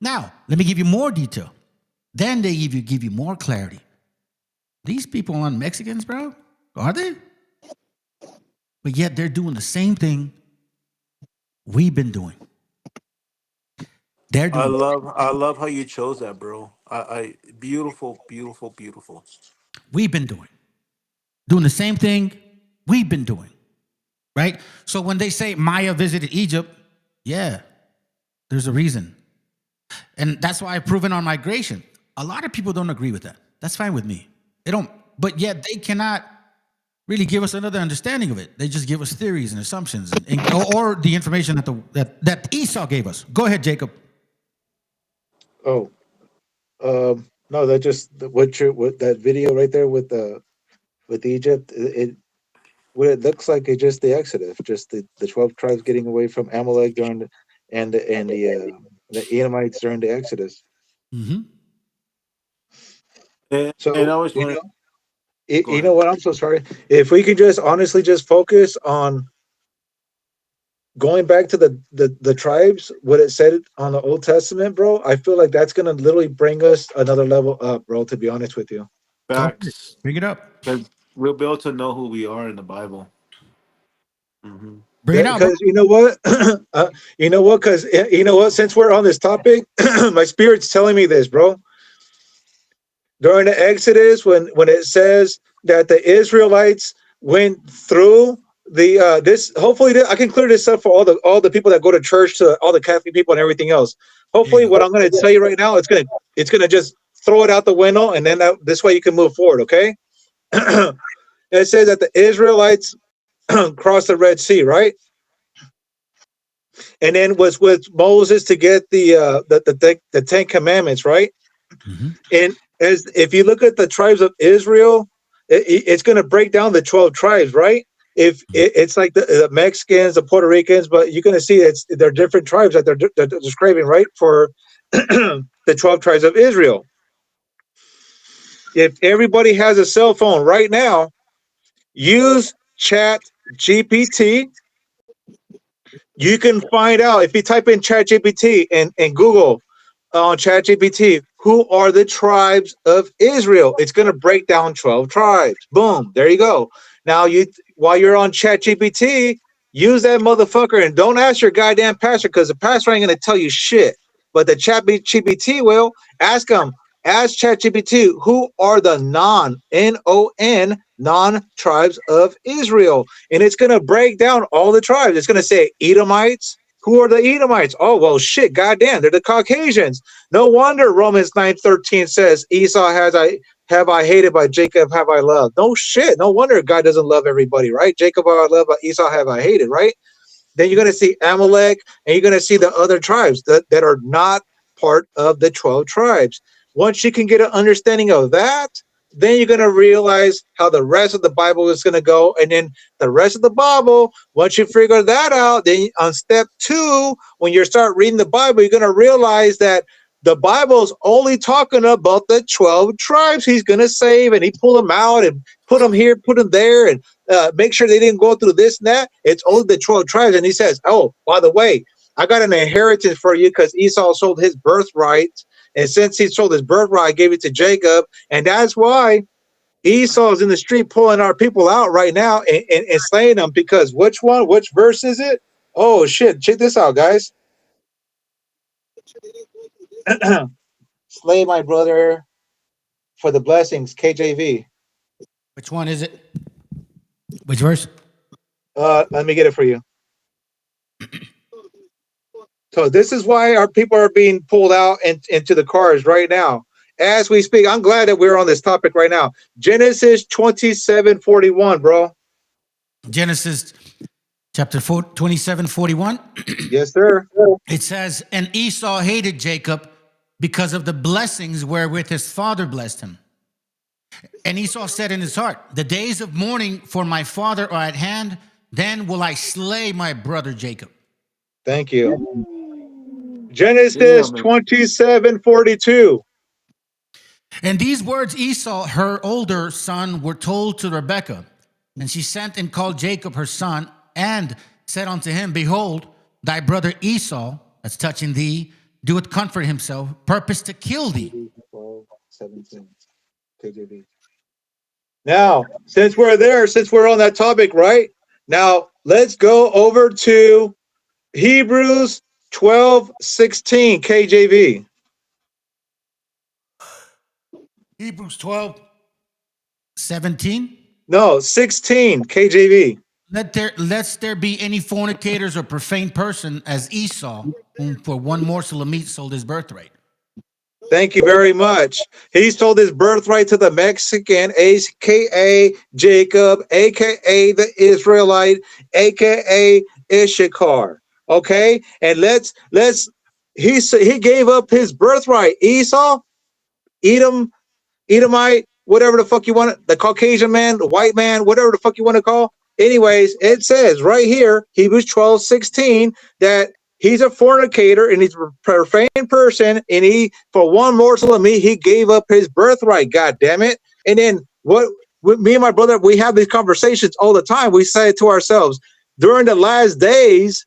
Now, let me give you more detail. Then they give you more clarity. These people aren't Mexicans, bro, are they? But yet they're doing the same thing we've been doing. They're I doing. love how you chose that, bro. I beautiful, beautiful, beautiful. We've been doing the same thing we've been doing, right? So when they say Maya visited Egypt, yeah, there's a reason. And that's why I've proven on migration. A lot of people don't agree with that. That's fine with me. They don't, but yet they cannot really give us another understanding of it. They just give us theories and assumptions, or the information that Esau gave us. Go ahead, Jacob. Oh, no, that just what that video right there with Egypt. What it looks like is just the Exodus, just the 12 tribes getting away from Amalek during the Edomites during the Exodus. Mm-hmm. So And I always wanted. you know what? I'm so sorry. If we could just honestly just focus on going back to the tribes, what it said on the Old Testament, bro, I feel like that's gonna literally bring us another level up, bro. To be honest with you. Facts. Bring it up. Because we'll be able to know who we are in the Bible. Mm-hmm. Bring it out, bro. Because you know what, you know what? Because you know what? Since we're on this topic, my spirit's telling me this, bro. During the Exodus, when it says that the Israelites went through the this, hopefully I can clear this up for all the people that go to church, to all the Catholic people and everything else. Hopefully, what I'm going to tell you right now, it's gonna just throw it out the window, and then this way you can move forward. Okay. It says that the Israelites crossed the Red Sea, right? And then was with Moses to get the 10 Commandments, right? Mm-hmm. And as if you look at the tribes of Israel, it's going to break down the 12 tribes, right? If it's like the Mexicans, the Puerto Ricans, but you're going to see they're different tribes that they're describing, right? For the 12 tribes of Israel. If everybody has a cell phone right now, use Chat GPT. You can find out if you type in Chat GPT and Google on Chat GPT, who are the tribes of Israel? It's going to break down 12 tribes. Boom. There you go. Now, while you're on Chat GPT, use that motherfucker and don't ask your goddamn pastor, because the pastor ain't going to tell you shit. But the Chat GPT will. Ask him. Ask Chat GPT, who are the non-tribes of Israel? And it's going to break down all the tribes. It's going to say Edomites. Who are the Edomites? Oh, well, shit, goddamn, they're the Caucasians. No wonder Romans 9:13 says, Esau have I hated, by Jacob have I loved. No shit. No wonder God doesn't love everybody, right? Jacob have I loved, but Esau have I hated, right? Then you're going to see Amalek, and you're going to see the other tribes that are not part of the 12 tribes. Once you can get an understanding of that, then you're going to realize how the rest of the Bible is going to go. And then the rest of the Bible, once you figure that out, then on step 2, when you start reading the Bible, you're going to realize that the Bible is only talking about the 12 tribes he's going to save, and he pulled them out and put them here, put them there, and make sure they didn't go through this and that. It's only the 12 tribes. And he says, oh, by the way, I got an inheritance for you because Esau sold his birthright. And since he sold his birthright, I gave it to Jacob. And that's why Esau is in the street pulling our people out right now and slaying them. Because which verse is it? Oh, shit. Check this out, guys. Slay my brother for the blessings, KJV. Which one is it? Which verse? Let me get it for you. So this is why our people are being pulled out into the cars right now as we speak. I'm glad that we're on this topic right now. Genesis 27:41, bro. Genesis chapter 27:41. Yes, sir. It says, and Esau hated Jacob because of the blessings wherewith his father blessed him. And Esau said in his heart, the days of mourning for my father are at hand. Then will I slay my brother Jacob. Thank you. Genesis 27:42. And these words Esau, her older son, were told to Rebekah. And she sent and called Jacob her son, and said unto him, behold, thy brother Esau, that's touching thee, doeth comfort himself, purpose to kill thee. 17 KJV. Now, since we're on that topic, right? Now, let's go over to Hebrews 12:16 KJV. Hebrews 12:17. No, 16 KJV. Lest there be any fornicators or profane person as Esau, whom for one morsel of meat sold his birthright. Thank you very much. He's told his birthright to the Mexican, aka Jacob, aka the Israelite, aka Issachar. Okay, and he gave up his birthright. Esau, Edom, Edomite, whatever the fuck you want it, the Caucasian man, the white man, whatever the fuck you want to call. Anyways, it says right here, Hebrews 12:16, that he's a fornicator and he's a profane person, and he, for one morsel of meat, he gave up his birthright. God damn it. And then what with me and my brother, we have these conversations all the time. We say to ourselves, during the last days,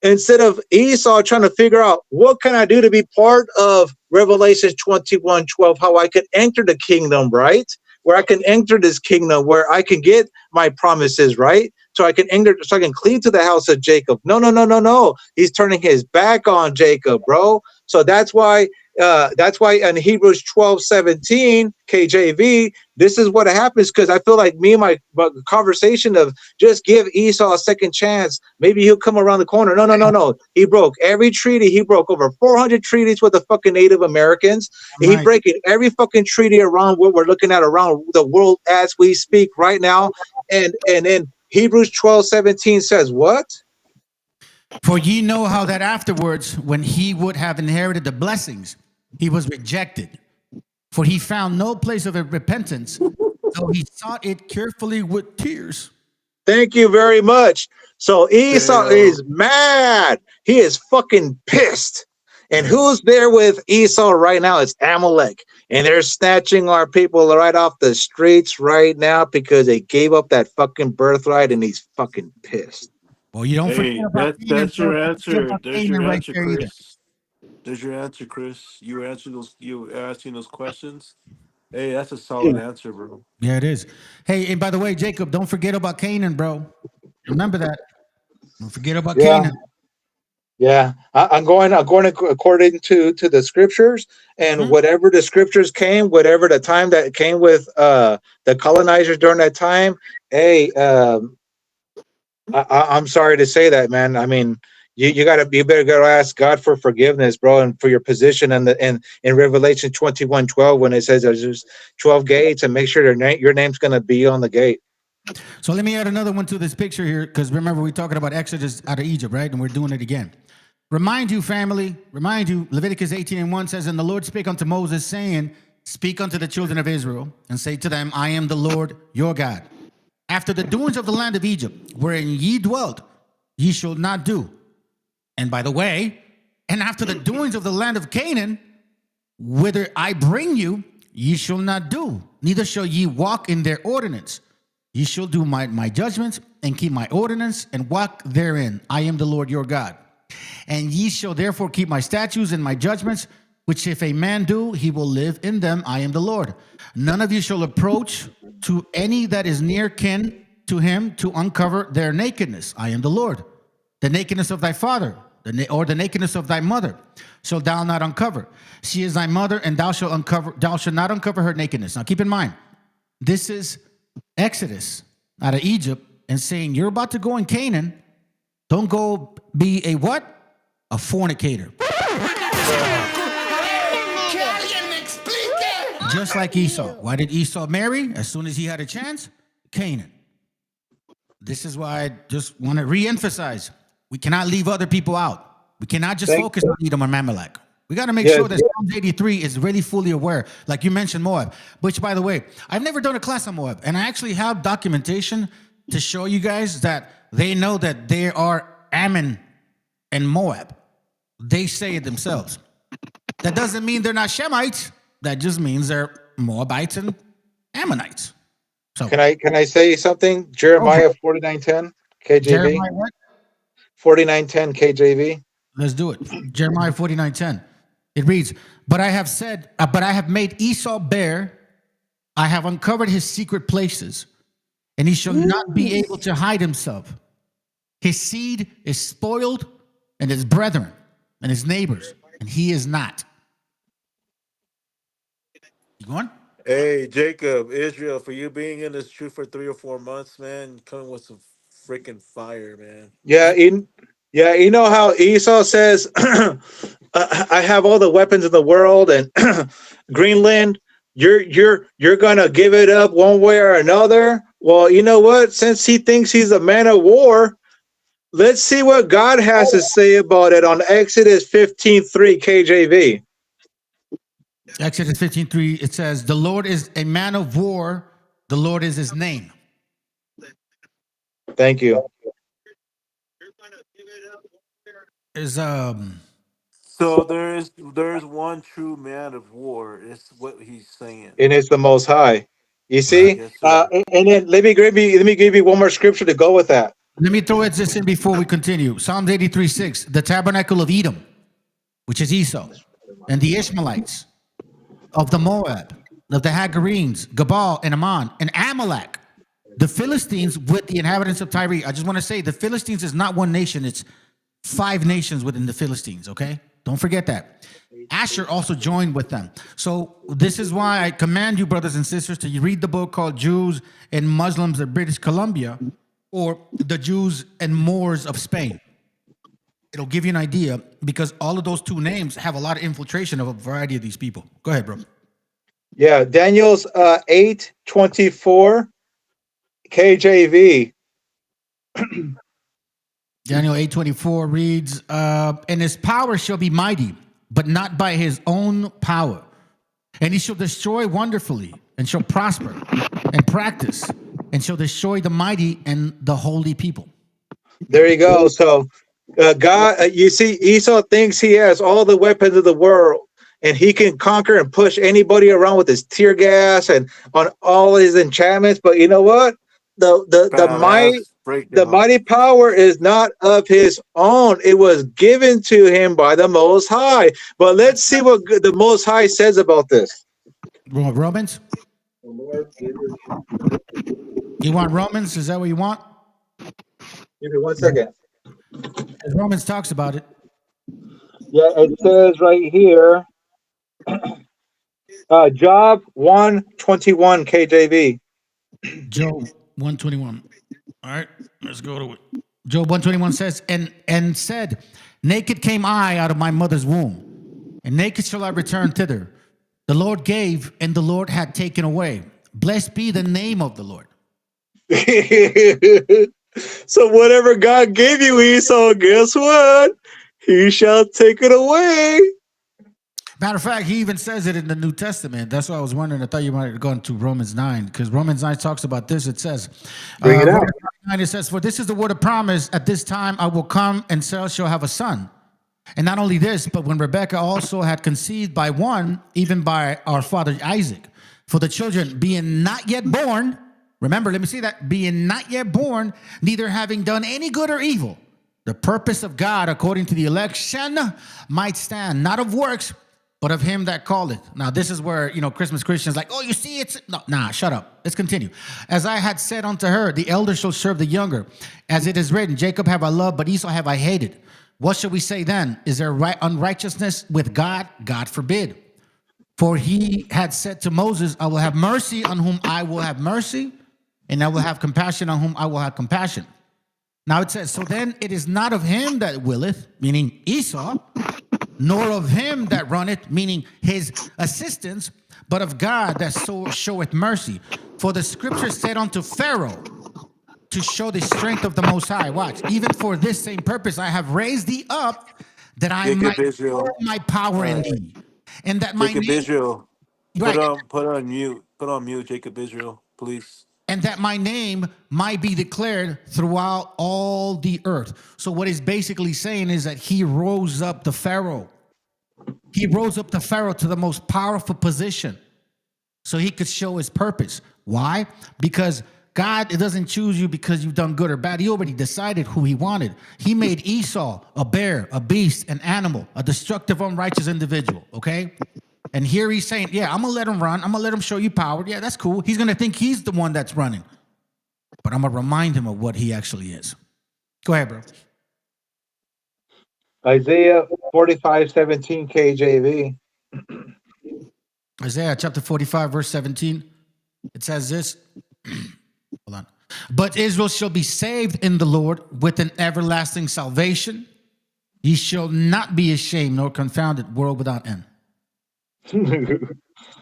instead of Esau trying to figure out what can I do to be part of Revelation 21:12, how I can enter the kingdom, right? Where I can enter this kingdom, where I can get my promises, right? So I can enter, so I can cleave to the house of Jacob. No, no, no, no, no. He's turning his back on Jacob, bro. So that's why in Hebrews 12:17 KJV, this is what happens, because I feel like me and my conversation of just give Esau a second chance, maybe he'll come around the corner. No, no, no, no. He broke every treaty. He broke over 400 treaties with the fucking Native Americans. He's breaking every fucking treaty around what we're looking at around the world as we speak right now. And then Hebrews 12:17 says what? For ye know how that afterwards, when he would have inherited the blessings, he was rejected. For he found no place of repentance, though he sought it carefully with tears. Thank you very much. So Esau is mad. He is fucking pissed. And who's there with Esau right now? It's Amalek. And they're snatching our people right off the streets right now because they gave up that fucking birthright, and he's fucking pissed. Well, you don't forget about that's your answer. There's your right answer, there either. Chris. There's your answer, Chris. You were answering those. You were asking those questions. Hey, that's a solid answer, bro. Yeah, it is. Hey, and by the way, Jacob, don't forget about Canaan, bro. Remember that. Don't forget about Canaan. Yeah, I'm going according to the scriptures, and whatever the scriptures came, whatever the time that came with the colonizers during that time. Hey, I'm sorry to say that, man. I mean, you better go ask God for forgiveness, bro, and for your position in Revelation 21:12 when it says there's 12 gates, and make sure your name's going to be on the gate. So let me add another one to this picture here, because remember we're talking about Exodus out of Egypt, right? And we're doing it again. Remind you, family, Leviticus 18:1 says, and the Lord spake unto Moses, saying, speak unto the children of Israel, and say to them, I am the Lord your God. After the doings of the land of Egypt, wherein ye dwelt, ye shall not do. And by the way, and after the doings of the land of Canaan, whither I bring you, ye shall not do, neither shall ye walk in their ordinance. Ye shall do my judgments and keep my ordinance and walk therein. I am the Lord your God. And ye shall therefore keep my statutes and my judgments, which if a man do, he will live in them. I am the Lord. None of you shall approach to any that is near kin to him to uncover their nakedness. I am the Lord. The nakedness of thy father, or the nakedness of thy mother, shall thou not uncover. She is thy mother, and thou shalt not uncover her nakedness. Now keep in mind, this is Exodus out of Egypt, and saying you're about to go in Canaan. Don't go be a what? A fornicator. Just like Esau. Why did Esau marry as soon as he had a chance? Canaan. This is why I just want to re-emphasize. We cannot leave other people out. We cannot just focus on Edom or Amalek. We got to make sure that Psalms 83 is really fully aware. Like you mentioned Moab, which, by the way, I've never done a class on Moab. And I actually have documentation to show you guys that they know that they are Ammon and Moab. They say it themselves. That doesn't mean they're not Shemites. That just means they're Moabites and Ammonites. So can I say something? Jeremiah 49:10 KJV. Jeremiah what? 49:10 KJV. Let's do it. Jeremiah 49:10. It reads, but I have made Esau bare. I have uncovered his secret places, and he shall not be able to hide himself. His seed is spoiled, and his brethren and his neighbors, and he is not. You going? Hey, Jacob, Israel, for you being in this truth for 3 or 4 months, man, coming with some freaking fire, man. Yeah, you know how Esau says, I have all the weapons in the world, and Greenland, you're gonna give it up one way or another. Well, you know what? Since he thinks he's a man of war, let's see what God has to say about it on Exodus 15:3 KJV. Exodus 15:3, it says, the Lord is a man of war, the Lord is his name. Thank you. Is So there's one true man of war. It's what he's saying. And it's the Most High. You Right. see? Yes, sir. And then let me give you one more scripture to go with that. Let me throw this in before we continue. Psalms 83:6, the tabernacle of Edom, which is Esau, and the Ishmaelites, of the Moab, of the Hagarenes, Gabal and Ammon, and Amalek, the Philistines with the inhabitants of Tyre. I just want to say the Philistines is not one nation, it's 5 nations within the Philistines, okay? Don't forget that. Asher also joined with them. So this is why I command you, brothers and sisters, to read the book called Jews and Muslims of British Columbia, or the Jews and Moors of Spain. It'll give you an idea, because all of those 2 names have a lot of infiltration of a variety of these people. Go ahead, bro. Yeah, Daniel's 8:24 KJV. Daniel 8:24 reads, and his power shall be mighty, but not by his own power. And he shall destroy wonderfully, and shall prosper, and practice, and shall destroy the mighty and the holy people. There you go. So God, you see, Esau thinks he has all the weapons of the world, and he can conquer and push anybody around with his tear gas and on all his enchantments. But you know what? The mighty power is not of his own. It was given to him by the Most High. But let's see what the Most High says about this. Romans? You want Romans? Is that what you want? Give me 1 second. Romans talks about it. Yeah, it says right here, Job 1:21 KJV. Job 1:21. All right, let's go to it. Job 1:21 says, and said, naked came I out of my mother's womb, and naked shall I return thither. The Lord gave, and the Lord had taken away. Blessed be the name of the Lord. So whatever God gave you, Esau, guess what? He shall take it away. Matter of fact, he even says it in the New Testament. That's why I was wondering. I thought you might have gone to Romans 9, because Romans 9 talks about this. It says, Bring it out. Romans 9, it says, for this is the word of promise. At this time I will come, and Sarah shall have a son. And not only this, but when Rebekah also had conceived by one, even by our father Isaac, for the children being not yet born, remember, let me see that, being not yet born, neither having done any good or evil, the purpose of God according to the election might stand, not of works, but of him that calleth. Now, this is where, Christmas Christians like, oh, you see, it's, no, nah, shut up. Let's continue. As I had said unto her, the elder shall serve the younger. As it is written, Jacob have I loved, but Esau have I hated. What shall we say then? Is there unrighteousness with God? God forbid. For he had said to Moses, I will have mercy on whom I will have mercy, and I will have compassion on whom I will have compassion. Now it says, so then it is not of him that willeth, meaning Esau, nor of him that runneth, meaning his assistants, but of God that so showeth mercy. For the scripture said unto Pharaoh, to show the strength of the Most High. Watch, even for this same purpose I have raised thee up, that I might show my power in thee, and that my Jacob name, Israel. right, Put on mute, Jacob Israel, please. and that my name might be declared throughout all the earth. So what he's basically saying is that he rose up the Pharaoh. He rose up the Pharaoh to the most powerful position so he could show his purpose. Why? Because God, it doesn't choose you because you've done good or bad. He already decided who he wanted. He made Esau a bear, a beast, an animal, a destructive, unrighteous individual, okay? And here he's saying, yeah, I'm going to let him run. I'm going to let him show you power. Yeah, that's cool. He's going to think he's the one that's running. But I'm going to remind him of what he actually is. Go ahead, bro. Isaiah 45:17 KJV. Isaiah chapter 45, verse 17. It says this. Hold on. But Israel shall be saved in the Lord with an everlasting salvation. Ye shall not be ashamed nor confounded, world without end.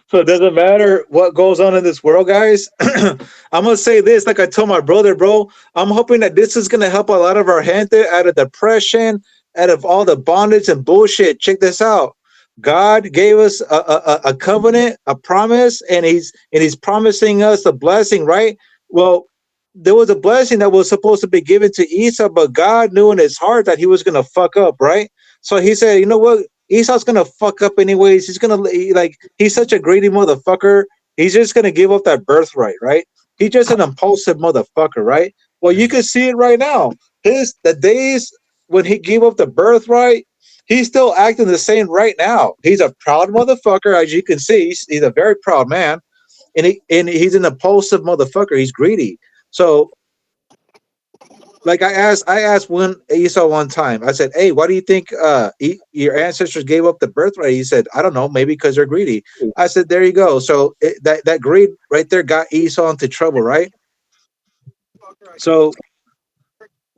So it doesn't matter what goes on in this world, guys. I'm gonna say this, like I told my brother, bro. I'm hoping that this is gonna help a lot of our gente out of depression, out of all the bondage and bullshit. Check this out. God gave us a covenant, a promise, and he's promising us a blessing, right? Well, there was a blessing that was supposed to be given to Esau, but God knew in his heart that he was gonna fuck up, right? So he said, you know what? Esau's gonna fuck up anyways. He's gonna he's such a greedy motherfucker. He's just gonna give up that birthright, right? He's just an impulsive motherfucker, right? Well, you can see it right now. The days when he gave up the birthright, he's still acting the same right now. He's a proud motherfucker, as you can see. He's a very proud man, and he's an impulsive motherfucker. He's greedy. So, like I asked one Esau one time. I said, "Hey, why do you think your ancestors gave up the birthright?" He said, "I don't know, maybe because they're greedy." I said, "There you go." So that greed right there got Esau into trouble, right? So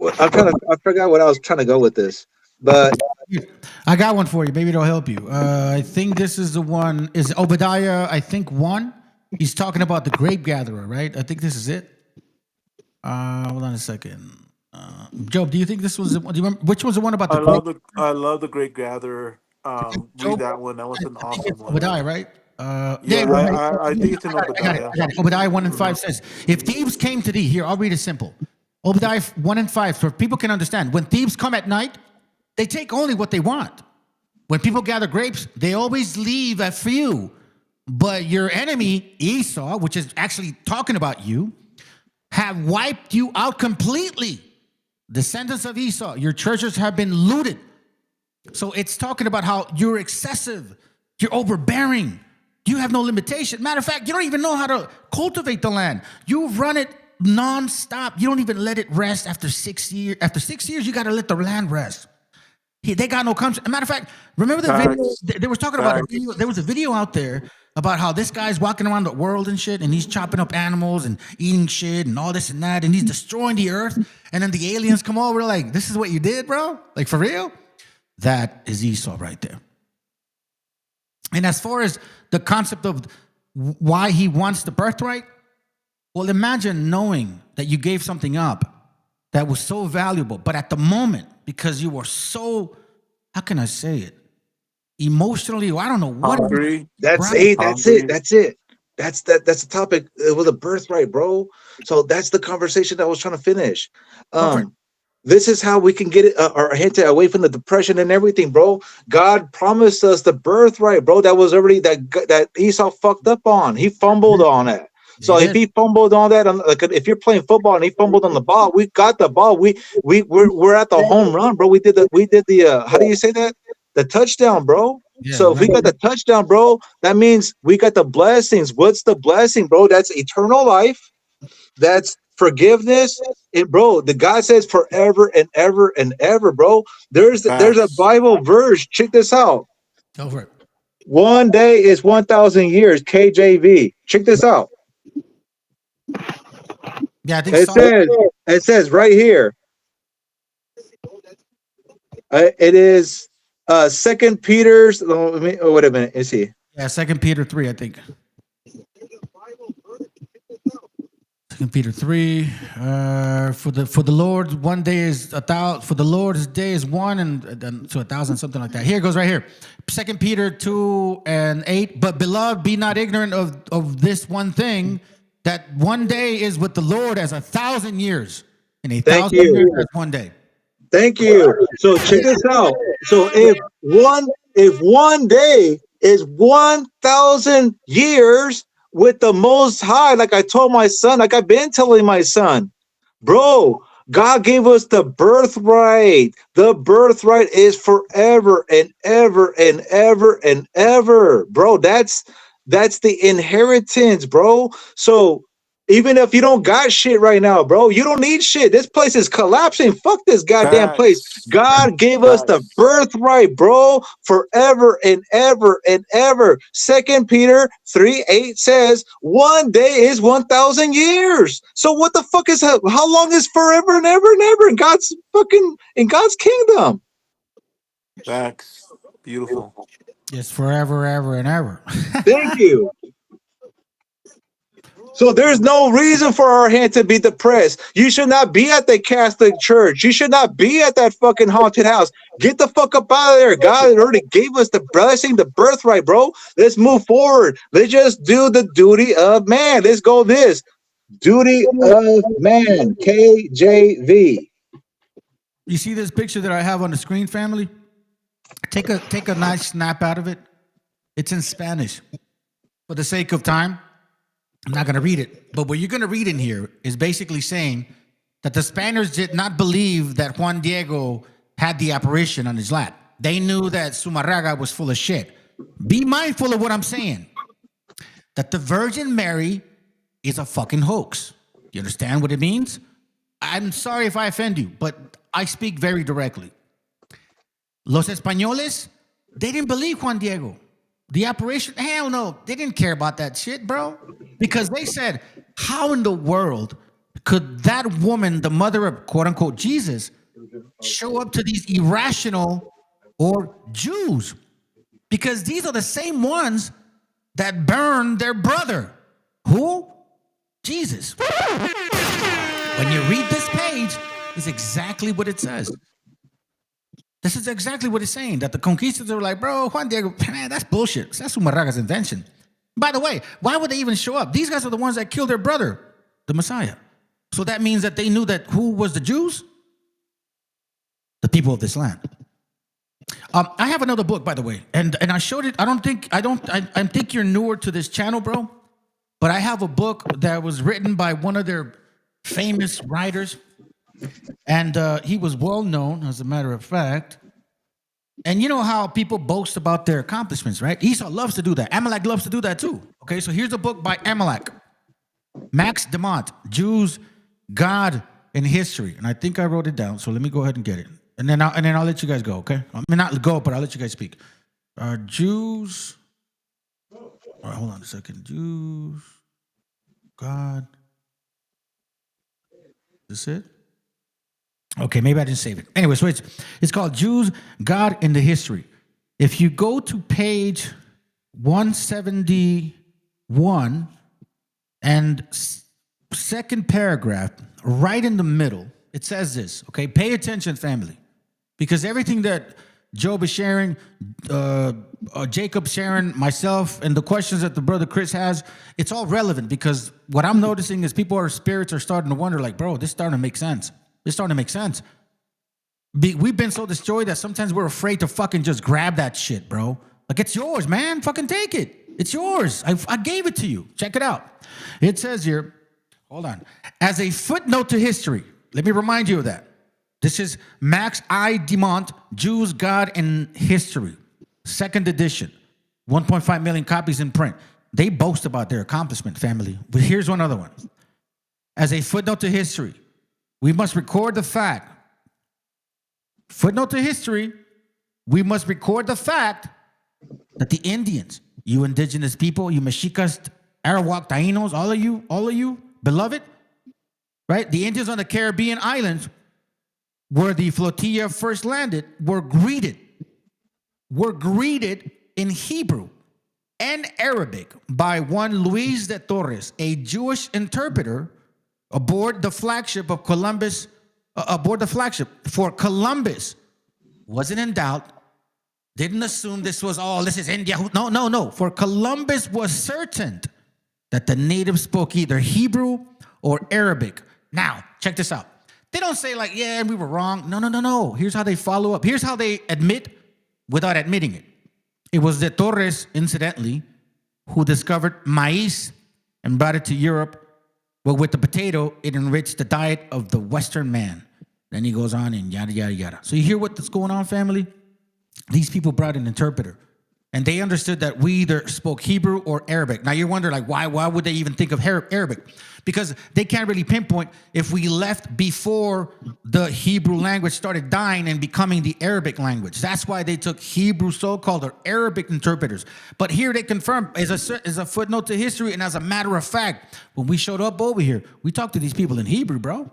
I forgot what I was trying to go with this, but I got one for you. Maybe it'll help you. I think this is the one. Is Obadiah? I think 1. He's talking about the grape gatherer, right? I think this is it. Hold on a second. Job, do you think this was? Do you remember which was the one about the? I love the Great Gatherer. Read that one. That was an awesome one. Obadiah, right? Yeah, I think it's in Obadiah. I got it. Obadiah 1 and 5 says, "If thieves came to thee, here I'll read it simple. Obadiah 1 and 5, so people can understand. When thieves come at night, they take only what they want. When people gather grapes, they always leave a few. But your enemy Esau, which is actually talking about you, have wiped you out completely. Descendants of Esau, your treasures have been looted." So it's talking about how you're excessive, you're overbearing, you have no limitation. Matter of fact, you don't even know how to cultivate the land. You run it nonstop. You don't even let it rest after 6 years. After 6 years, you got to let the land rest. They got no conscience. Matter of fact, remember the video? They were talking about a video. There was a video out there about how this guy's walking around the world and shit, and he's chopping up animals and eating shit and all this and that, and he's destroying the earth. And then the aliens come over, like, "This is what you did, bro? Like, for real?" That is Esau right there. And as far as the concept of why he wants the birthright, well, imagine knowing that you gave something up that was so valuable, but at the moment, because you were so, how can I say it? Emotionally, or I don't know what. Hungry. That's it. That's the topic. It was a birthright, bro. So that's the conversation that I was trying to finish. This is how we can get it, our head away from the depression and everything, bro. God promised us the birthright, bro. That was already that Esau fucked up on. He fumbled on it. So if he fumbled on that, like if you're playing football and he fumbled on the ball, we got the ball. We're at the home run, bro. We did the how do you say that? The touchdown, bro. Yeah, so if we got the touchdown, bro, that means we got the blessings. What's the blessing, bro? That's eternal life. That's forgiveness. Bro, the God says forever and ever and ever, bro. There's a Bible verse. Check this out. Over it. One day is 1,000 years. KJV. Check this out. Yeah, I think it says right here. It is 2 Peter's. Wait a minute. Is he? Yeah, 2 Peter 3, I think. 2 Peter 3. For the Lord, one day is 1,000. For the Lord's day is one, and to 1,000, something like that. Here it goes right here. 2 Peter 2 and 8. But beloved, be not ignorant of this one thing, that one day is with the Lord as 1,000 years, and 1,000 years as one day. Thank you. So check this out. So if one day is 1,000 years with the Most High, like I told my son, like I've been telling my son, bro, God gave us the birthright. The birthright is forever and ever and ever and ever, bro. That's the inheritance, bro. So even if you don't got shit right now, bro, you don't need shit. This place is collapsing. Fuck this goddamn place. God gave us the birthright, bro, forever and ever and ever. 2 Peter 3:8 says, one day is 1,000 years. So what the fuck is how long is forever and ever and ever in God's kingdom? Facts. Beautiful. It's forever, ever, and ever. Thank you. So there's no reason for our hand to be depressed. You should not be at the Catholic Church. You should not be at that fucking haunted house. Get the fuck up out of there. God already gave us the blessing, the birthright, bro. Let's move forward. Let's just do the duty of man. Let's go this. Duty of man. KJV. You see this picture that I have on the screen, family? Take a nice snap out of it. It's in Spanish. For the sake of time, I'm not going to read it. But what you're going to read in here is basically saying that the Spaniards did not believe that Juan Diego had the apparition on his lap. They knew that Zumarraga was full of shit. Be mindful of what I'm saying. That the Virgin Mary is a fucking hoax. You understand what it means? I'm sorry if I offend you, but I speak very directly. Los Españoles, they didn't believe Juan Diego. The apparition, hell no, they didn't care about that shit, bro. Because they said, how in the world could that woman, the mother of quote unquote Jesus, show up to these irrational or Jews? Because these are the same ones that burned their brother. Who? Jesus. When you read this page, it's exactly what it says. This is exactly what it's saying, that the conquistadors were like, bro, Juan Diego, man, that's bullshit. That's Zumarraga's invention. By the way, why would they even show up? These guys are the ones that killed their brother, the Messiah. So that means that they knew that who was the Jews? The people of this land. I have another book, by the way, and I showed it. I think you're newer to this channel, bro. But I have a book that was written by one of their famous writers. And he was well known, as a matter of fact. And you know how people boast about their accomplishments, right? Esau loves to do that. Amalek loves to do that too. Okay, so here's a book by Amalek. Max DeMont, Jews, God, and History. And I think I wrote it down, so let me go ahead and get it. And then I'll let you guys go, okay? I mean, not go, but I'll let you guys speak. Jews. All right, hold on a second. Jews, God. Is this it? Okay, maybe I didn't save it. Anyway, so it's called Jews, God, and the History. If you go to page 171 and second paragraph, right in the middle, it says this, okay? Pay attention, family, because everything that Job is sharing, Jacob sharing, myself, and the questions that the brother Chris has, it's all relevant, because what I'm noticing is spirits are starting to wonder, like, bro, this is starting to make sense. It's starting to make sense. We've been so destroyed that sometimes we're afraid to fucking just grab that shit, bro. Like, it's yours, man. Fucking take it. It's yours. I gave it to you. Check it out. It says here, hold on. As a footnote to history, let me remind you of that. This is Max I. DeMont, Jews, God, and History. Second edition. 1.5 million copies in print. They boast about their accomplishment, family. But here's one other one. As a footnote to history, we must record the fact. Footnote to history, we must record the fact that the Indians, you indigenous people, you Mexicas, Arawak, Taínos, all of you, beloved, right? The Indians on the Caribbean islands, where the flotilla first landed, were greeted in Hebrew and Arabic by one Luis de Torres, a Jewish interpreter, aboard the flagship of Columbus, for Columbus wasn't in doubt, didn't assume this is India. No. For Columbus was certain that the natives spoke either Hebrew or Arabic. Now, check this out. They don't say like, yeah, we were wrong. No. Here's how they follow up. Here's how they admit without admitting it. It was de Torres, incidentally, who discovered maize and brought it to Europe. Well, with the potato, it enriched the diet of the Western man. Then he goes on and yada, yada, yada. So you hear what's going on, family? These people brought an interpreter. And they understood that we either spoke Hebrew or Arabic. Now you're wondering, like, why would they even think of Arabic? Because they can't really pinpoint if we left before the Hebrew language started dying and becoming the Arabic language. That's why they took Hebrew so-called or Arabic interpreters. But here they confirm, as a footnote to history, and as a matter of fact, when we showed up over here, we talked to these people in Hebrew, bro.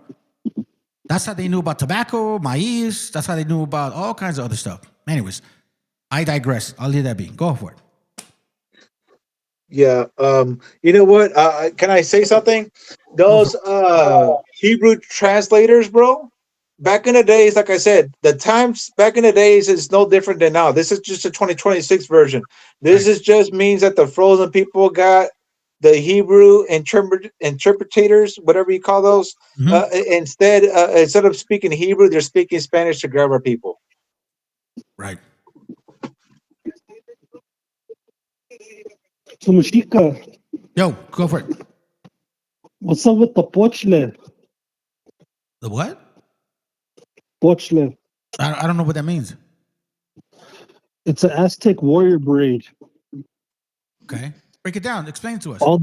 That's how they knew about tobacco, maize. That's how they knew about all kinds of other stuff. anyways, I digress. I'll leave that be. Go for it. Yeah. You know what? Can I say something? Those Hebrew translators, bro. Back in the days, like I said, the times back in the days is no different than now. This is just a 2026 version. This is just means that the frozen people got the Hebrew interpreters, whatever you call those. Instead of speaking Hebrew, they're speaking Spanish to grab our people. Right. So Mashika, Yo, go for it. what's up with the pochle? The what? Pochle. I don't know what that means. It's an Aztec warrior braid. Okay. Break it down. Explain it to us. All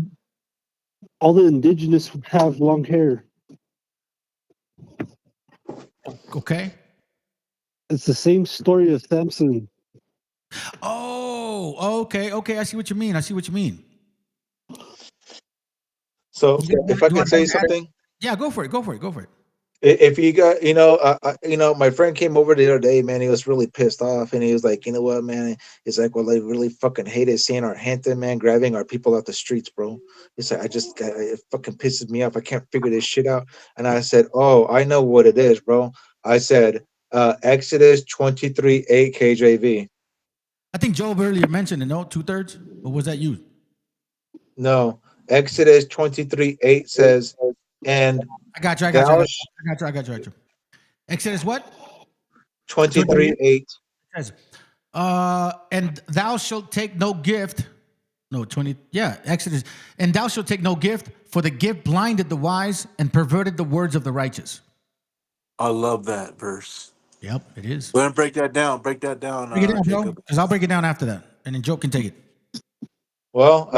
the indigenous have long hair. Okay. It's the same story as Samson. Oh, okay. I see what you mean. So if I can say something. Yeah, go for it. If you got, my friend came over the other day, man. He was really pissed off, and he was like, "You know what, man?" He's like, "Well, I really fucking hated seeing our gente, man, grabbing our people out the streets, bro." He's like, it fucking pisses me off. I can't figure this shit out." And I said, "Oh, I know what it is, bro." I said, Exodus 23:8 KJV. I think Job earlier mentioned it. No, 2/3, or was that you? No, Exodus 23:8 says, and I got you. Exodus what? 23:8. It says, and thou shalt take no gift. No, 20. Yeah, Exodus. And thou shalt take no gift, for the gift blinded the wise and perverted the words of the righteous. I love that verse. Yep, it is. We're gonna break that down. Break it down, Jacob. Because I'll break it down after that, and then Joe can take it. Well,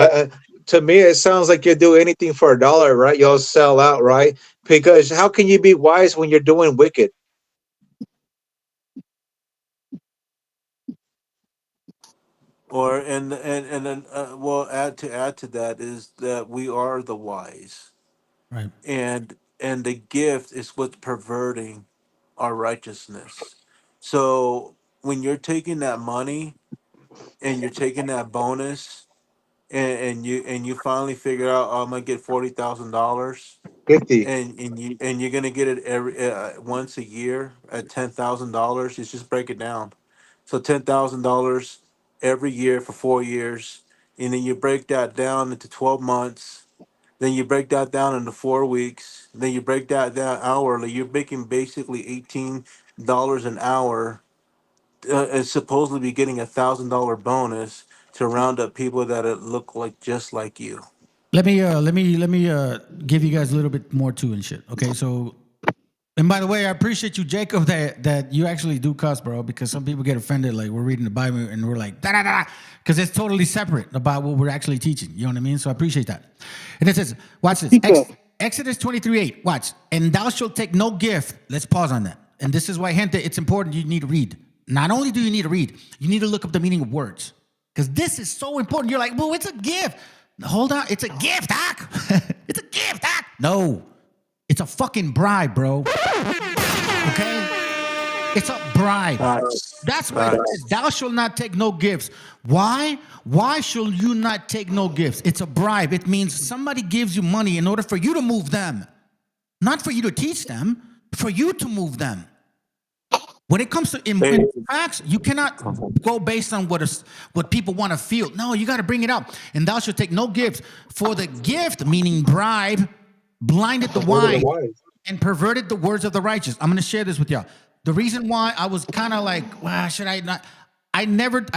to me, it sounds like you do anything for $1, right? You'll sell out, right? Because how can you be wise when you're doing wicked? Or and then well, add to that is that we are the wise, Right. and the gift is what's perverting our righteousness. So when you're taking that money and you're taking that bonus, and you finally figure out, oh, I'm gonna get $40,000, 50. and you're gonna get it every once a year at $10,000. You just break it down. So $10,000 every year for 4 years, and then you break that down into 12 months. Then you break that down into 4 weeks. Then you break that down hourly. You're making basically $18 an hour, and supposedly be getting $1,000 bonus to round up people that look like just like you. Let me give you guys a little bit more too and shit. Okay, so, and by the way, I appreciate you, Jacob, that you actually do cuss, bro, because some people get offended. Like, we're reading the Bible and we're like da da da, because it's totally separate about what we're actually teaching. You know what I mean? So I appreciate that. And it says, watch this. Exodus 23:8. Watch. And thou shalt take no gift. Let's pause on that. And this is why, gente, it's important. You need to read. Not only do you need to read, you need to look up the meaning of words, because this is so important. You're like, well, it's a gift. Hold on, it's a gift, Doc. It's a gift, Doc. No, it's a fucking bribe, bro. Okay? It's a bribe. That's why it says, thou shalt not take no gifts. Why? Why shall you not take no gifts? It's a bribe. It means somebody gives you money in order for you to move them. Not for you to teach them, for you to move them. When it comes to in facts, you cannot go based on what people want to feel. No, you got to bring it up. And thou shalt take no gift, for the gift, meaning bribe, blinded the wise and perverted the words of the righteous. I'm going to share this with y'all. The reason why I was kind of like, well, should I not? I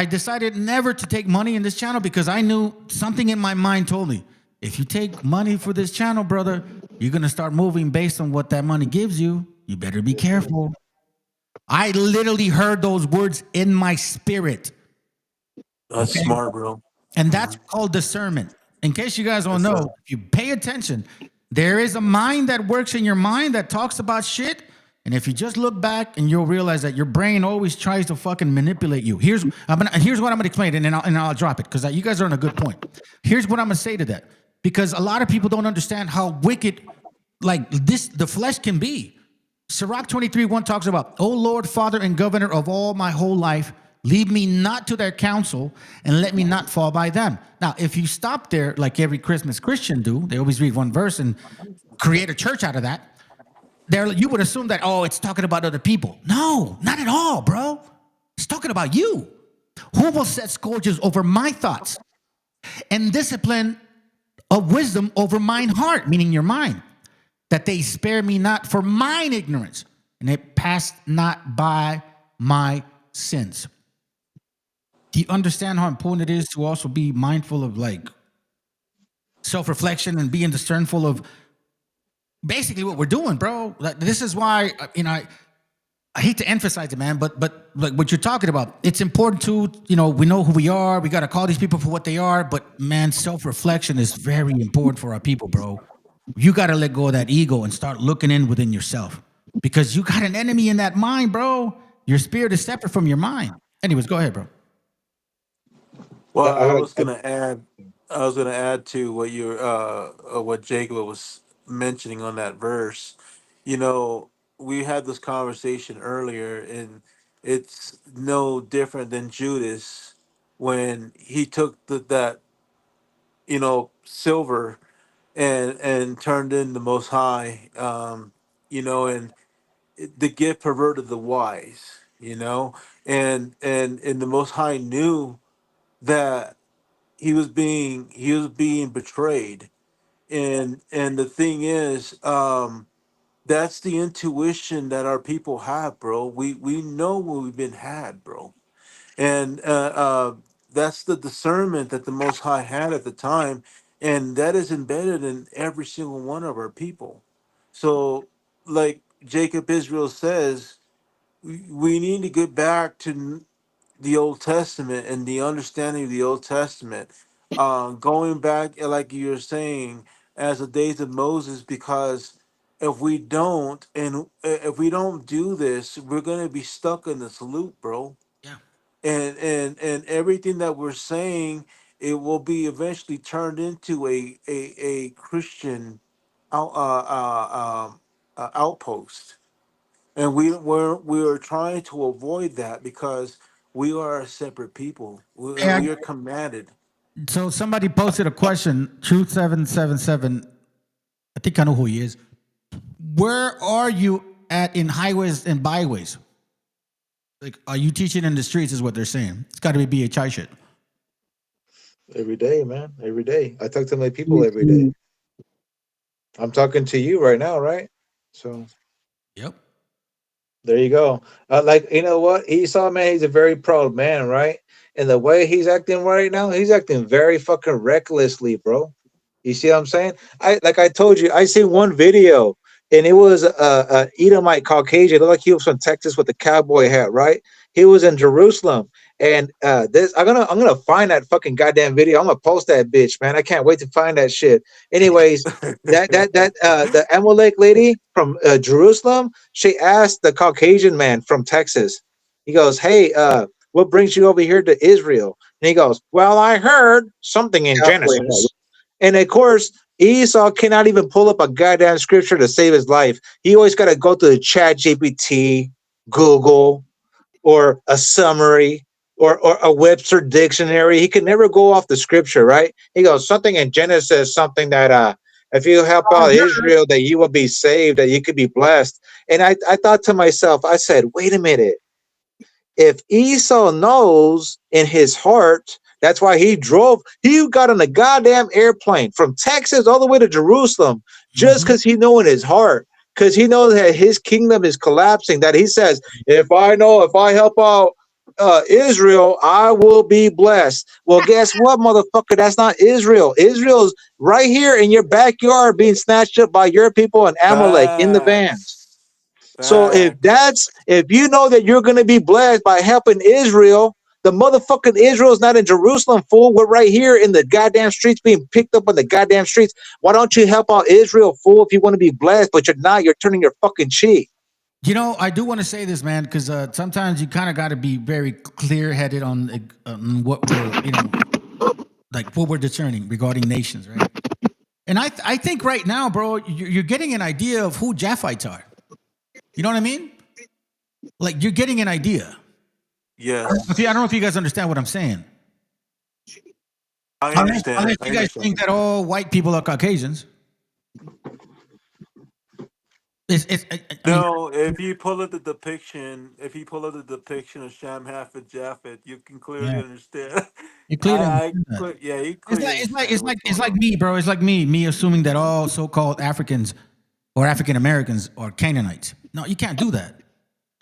decided never to take money in this channel, because I knew something in my mind told me, if you take money for this channel, brother, you're going to start moving based on what that money gives you. You better be careful. I literally heard those words in my spirit. That's smart, bro. And that's called discernment. In case you guys don't know, if you pay attention, there is a mind that works in your mind that talks about shit. And if you just look back, and you'll realize that your brain always tries to fucking manipulate you. Here's what I'm gonna explain, and then I'll drop it, because you guys are on a good point. Here's what I'm gonna say to that, because a lot of people don't understand how wicked like this the flesh can be. Sirach 23:1 talks about, "O Lord, Father and Governor of all my whole life, lead me not to their counsel and let me not fall by them." Now, if you stop there, like every Christmas Christian do, they always read one verse and create a church out of that. There, you would assume that, oh, it's talking about other people. No, not at all, bro. It's talking about you. Who will set scourges over my thoughts and discipline of wisdom over mine heart, meaning your mind, that they spare me not for mine ignorance, and it passed not by my sins. Do you understand how important it is to also be mindful of like self-reflection and being discernful of basically what we're doing, bro? Like, this is why, I hate to emphasize it, man, but like what you're talking about, it's important to, we know who we are. We got to call these people for what they are. But man, self-reflection is very important for our people, bro. You got to let go of that ego and start looking in within yourself, because you got an enemy in that mind, bro. Your spirit is separate from your mind. Anyways, go ahead, bro. Well, I, I was gonna add to what Jacob was mentioning on that verse. You know, we had this conversation earlier, and it's no different than Judas when he took that silver and turned in the Most High. And the gift perverted the wise. And the Most High knew that he was being betrayed. And the thing is, that's the intuition that our people have, bro. We know when we've been had, bro. And that's the discernment that the Most High had at the time, and that is embedded in every single one of our people. So, like Jacob Israel says, we need to get back to the Old Testament and the understanding of the Old Testament, going back, like you were saying, as the days of Moses, because if we don't do this, we're gonna be stuck in this loop, bro. Yeah. And everything that we're saying, it will be eventually turned into a Christian outpost, and we're trying to avoid that because we are a separate people. We are commanded. So somebody posted a question, Truth777. I think I know who he is. Where are you at in highways and byways? Like, are you teaching in the streets? Is what they're saying. It's got to be BHI shit. every day, man. Every day. I talk to my people every day. I'm talking to you right now, right? So Yep. there you go. Like, you know what? Esau, man, he's a very proud man, right? And the way he's acting right now, he's acting very fucking recklessly, bro. You see what I'm saying? I told you, I seen one video, and it was a Edomite Caucasian. It looked like he was from Texas with the cowboy hat, right? He was in Jerusalem, and I'm gonna find that fucking goddamn video. I'm gonna post that bitch, man. I can't wait to find that shit. Anyways, the Amalek lady from Jerusalem, she asked the Caucasian man from Texas. He goes, "Hey, what brings you over here to Israel?" And he goes, "Well, I heard something in Genesis." And of course, Esau cannot even pull up a goddamn scripture to save his life. He always got to go to the Chat GPT, Google, or a summary, or a Webster dictionary. He can never go off the scripture, right? He goes, something in Genesis, something that if you help out Israel, that you will be saved, that you could be blessed. And I thought to myself, I said, wait a minute. If Esau knows in his heart, that's why he got on a goddamn airplane from Texas all the way to Jerusalem, just because he know in his heart, because he knows that his kingdom is collapsing, that he says, if I help out Israel, I will be blessed. Well, guess what, motherfucker? That's not Israel. Israel's right here in your backyard being snatched up by your people and Amalek in the vans. Facts. So Facts. if you know that you're going to be blessed by helping Israel, the motherfucking Israel's not in Jerusalem, fool. We're right here in the goddamn streets being picked up on the goddamn streets. Why don't you help out Israel, fool, if you want to be blessed, but you're not, you're turning your fucking cheek. I do want to say this, man, because sometimes you kind of got to be very clear-headed on what we're, like what we're discerning regarding nations, right? And I think right now, bro, you're getting an idea of who Japhites are. You know what I mean? Like you're getting an idea. Yes, I don't know if you guys understand what I'm saying. I understand. Unless I you guys understand. think that all white people are Caucasians. I mean, No, if you pull up the depiction, of Sham Hafid Japheth, you can clearly yeah, understand. you clearly understand that. Yeah, you It's clearly understand what's it's going like on. me, bro. It's like me assuming that all so-called Africans or African Americans are Canaanites. No, you can't do that.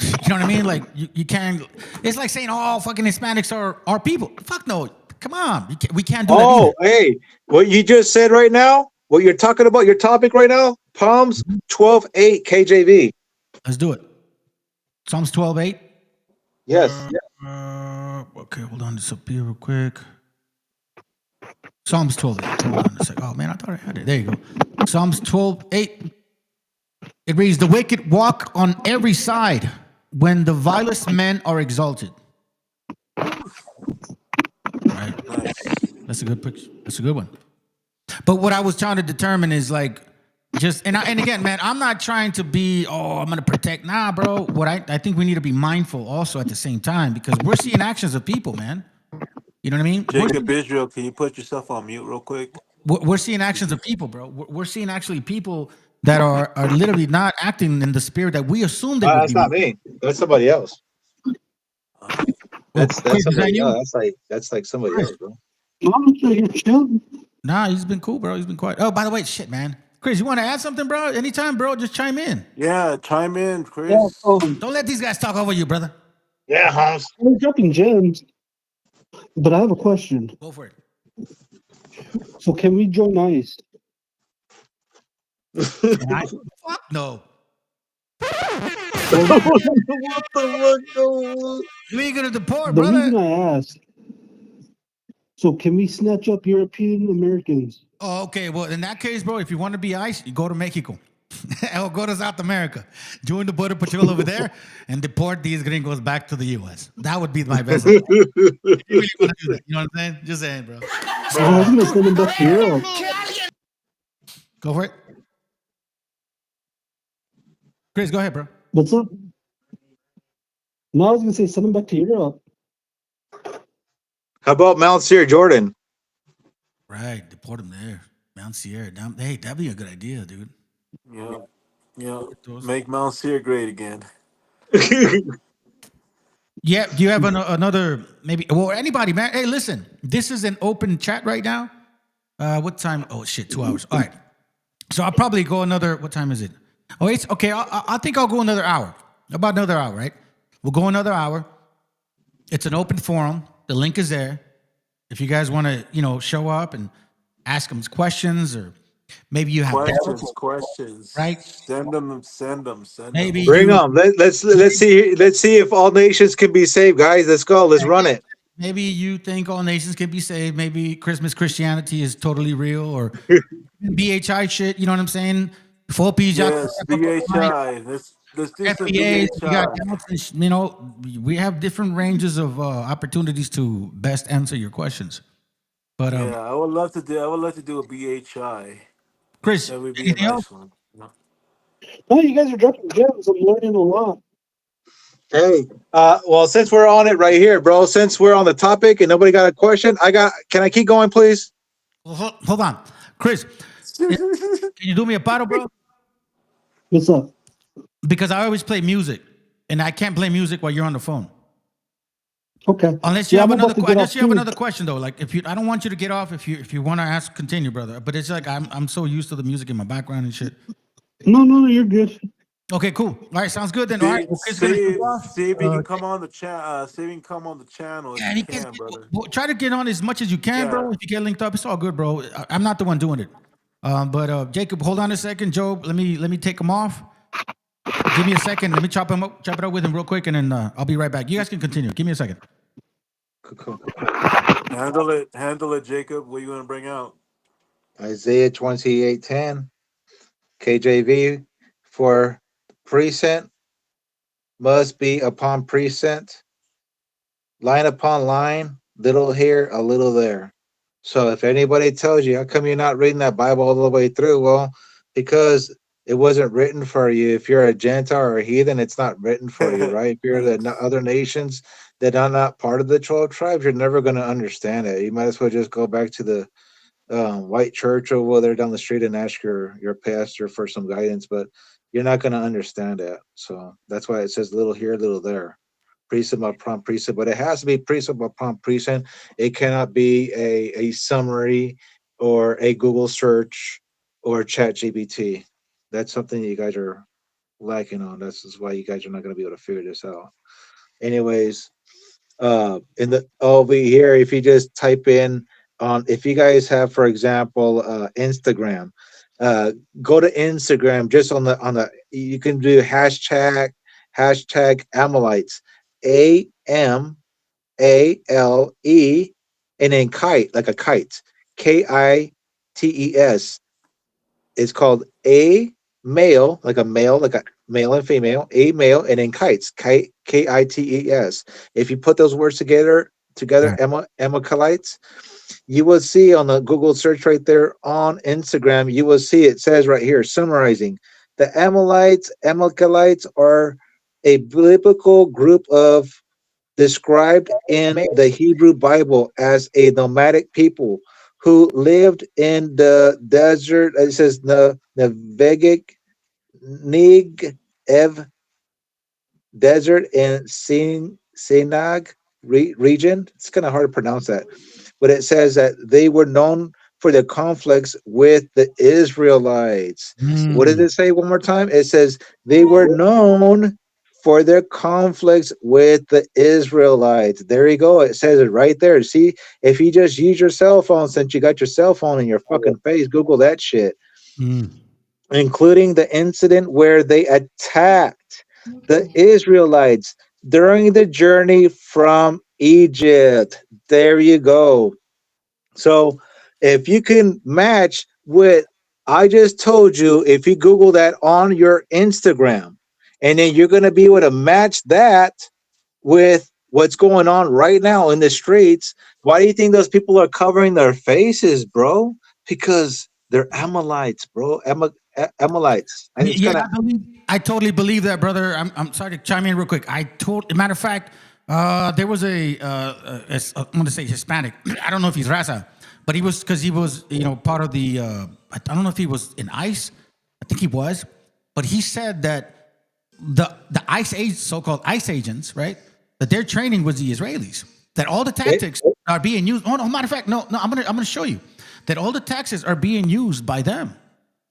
You know what I mean? Like you can't. It's like saying all fucking Hispanics are people. Fuck no. Come on, we can't do that Oh, either. hey, what you just said right now, what you're talking about, your topic right now, Palms 12:8 KJV. Let's do it. Psalms 12:8. Yes. Okay, hold on. Disappear real quick. Psalms 12:8. Hold on a second. Oh man, I thought I had it. There you go. Psalms 12:8. It reads, "The wicked walk on every side when the vilest men are exalted." Right. That's a good picture. That's a good one. But what I was trying to determine is like just and again, man, I'm not trying to be, I'm gonna protect. Nah, bro. What I think we need to be mindful also at the same time because we're seeing actions of people, man. You know what I mean? Jacob Israel, can you put yourself on mute real quick? We're seeing actions of people, bro. We're seeing actually people that are literally not acting in the spirit that we assume they would That's be. not me. That's somebody else. That's Chris, is that somebody you? else. That's like somebody else, bro. I'm sure you're chilling. Nah, he's been cool, bro. He's been quiet. Oh, by the way, shit, man. Chris, you want to add something, bro? Anytime, bro. Just chime in. Yeah, chime in, Yeah, Chris. Don't let these guys talk over you, brother. Yeah, Hans. we're dropping gems, but I have a question. Go for it. So can we join ICE? Fuck no. What the fuck? No. You ain't gonna deport, The reason brother. I asked, so can we snatch up European Americans? Oh, okay. Well, in that case, bro, if you want to be ICE, you go to Mexico. Or go to South America. Join the border patrol over there and deport these gringos back to the US. That would be my best advice. You really want to do that. You know what I'm saying? Just saying, bro. I was gonna send them back to Europe. Go for it. Chris, go ahead, bro. What's up? No, I was gonna say send them back to Europe. How about Mount Sear, Jordan? Right. Deport them there. Mount Sierra. Hey, that'd be a good idea, dude. Yeah. Make Mount Sear great again. Yeah. Do you have another maybe? Well, anybody, man. Hey, listen. This is an open chat right now. What time? Oh shit, 2 hours. All right. So I'll probably go another. What time is it? Oh, it's okay. I think I'll go another hour. About another hour, right? We'll go another hour. It's an open forum. The link is there. If you guys want to, show up and ask them questions, or maybe you have Questions. right? Send them. Maybe Bring them. Let's see if all nations can be saved, guys. Let's go. Let's run it. Maybe you think all nations can be saved. Maybe Christmas Christianity is totally real, or BHI shit. You know what I'm saying? Full Yes, BHI. Let's do some FBA, BHI. we have different ranges of opportunities to best answer your questions. But Yeah, I would love to do a BHI. Chris, That would be a anything else? nice one. No, you guys are dropping gems. I'm learning a lot. Hey, well, since we're on it right here, bro, since we're on the topic and nobody got a question, can I keep going, please? Well, hold on, Chris. Can you do me a bottle, bro? What's up? Because I always play music, and I can't play music while you're on the phone. Okay. Unless you have I'm about another to get off too. question though. Like I don't want you to get off if you want to ask, continue, brother. But it's like I'm so used to the music in my background and shit. No, you're good. Okay, cool. All right, sounds good then. All right, well, Chris, See if he uh, can come on the chat. See if he can come on the channel if you can, brother. well, try to get on as much as you can, bro. If you get linked up, it's all good, bro. I'm not the one doing it. But Jacob, hold on a second. Job, let me take him off. Give me a second. Let me chop it up with him real quick, and then I'll be right back. You guys can continue. Give me a second. Cool. Handle it, Jacob. What are you gonna bring out? Isaiah 28:10, KJV, for precinct must be upon precinct, line upon line, little here, a little there. So if anybody tells you, how come you're not reading that Bible all the way through? Well, because It wasn't written for you. If you're a Gentile or a heathen, it's not written for you, right? If you're the other nations that are not part of the 12 tribes, you're never going to understand it. You might as well just go back to the white church over there down the street and ask your pastor for some guidance, but you're not going to understand that. So that's why it says little here, little there, precept upon precept. But it has to be precept upon precept. It cannot be a summary or a Google search or Chat GBT. That's something you guys are lacking on. That's is why you guys are not going to be able to figure this out. Anyways, in the over here, if you just type in on, if you guys have, for example, Instagram, go to Instagram. Just on the you can do hashtag Amalekites, AMALE, and then kite, like a kite, KITES. It's called a male, like a male and female, a male, and then kites, KITES. If you put those words together, Amalekites, you will see on the Google search right there on Instagram, you will see it says right here, summarizing, the Amalekites are a biblical group of described in the Hebrew Bible as a nomadic people who lived in the desert. It says the Negev desert in Sinag region. It's kind of hard to pronounce that, but it says that they were known for their conflicts with the Israelites. What does it say one more time? It says they were known for their conflicts with the Israelites. There you go. It says it right there. See, if you just use your cell phone, since you got your cell phone in your fucking face, Google that shit. Including the incident where they attacked the Israelites during the journey from Egypt. There you go. So if you can match what I just told you, if you Google that on your Instagram, and then you're going to be able to match that with what's going on right now in the streets. Why do you think those people are covering their faces, bro? Because they're Amalekites, bro. Amalekites. And it's Yeah, kind of I totally believe that, brother. I'm sorry to chime in real quick. Matter of fact, there was I'm going to say Hispanic. I don't know if he's Raza, but he was, because he was, part of the. I don't know if he was in ICE. I think he was, but he said that the ICE agents, so-called ICE agents, right? That their training was the Israelis. That all the tactics are being used. Oh no, matter of fact, no. I'm gonna show you that all the tactics are being used by them.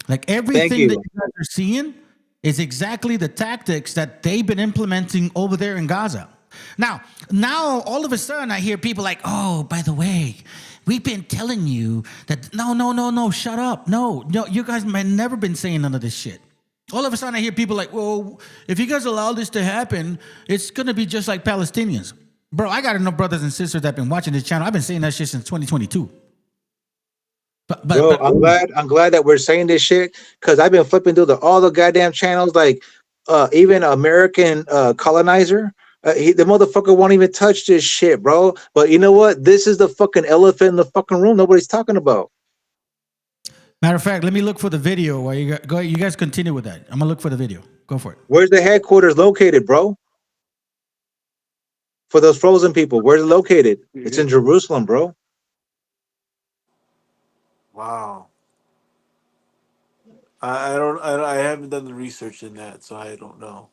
Like everything that you guys are seeing is exactly the tactics that they've been implementing over there in Gaza. Now, all of a sudden, I hear people like, "Oh, by the way, we've been telling you that." No, shut up. No, you guys might never been saying none of this shit. All of a sudden, I hear people like, "Well, if you guys allow this to happen, it's gonna be just like Palestinians." Bro, I got enough brothers and sisters that have been watching this channel. I've been saying that shit since 2022. Bro, I'm glad that we're saying this shit, because I've been flipping through all the goddamn channels, like even American colonizer. The motherfucker won't even touch this shit, bro. But you know what? This is the fucking elephant in the fucking room nobody's talking about. Matter of fact, let me look for the video while you guys continue with that. I'm gonna look for the video. Go for it. Where's the headquarters located, bro? For those frozen people, where's it located? It's in Jerusalem, bro. Wow. I haven't done the research in that, so I don't know.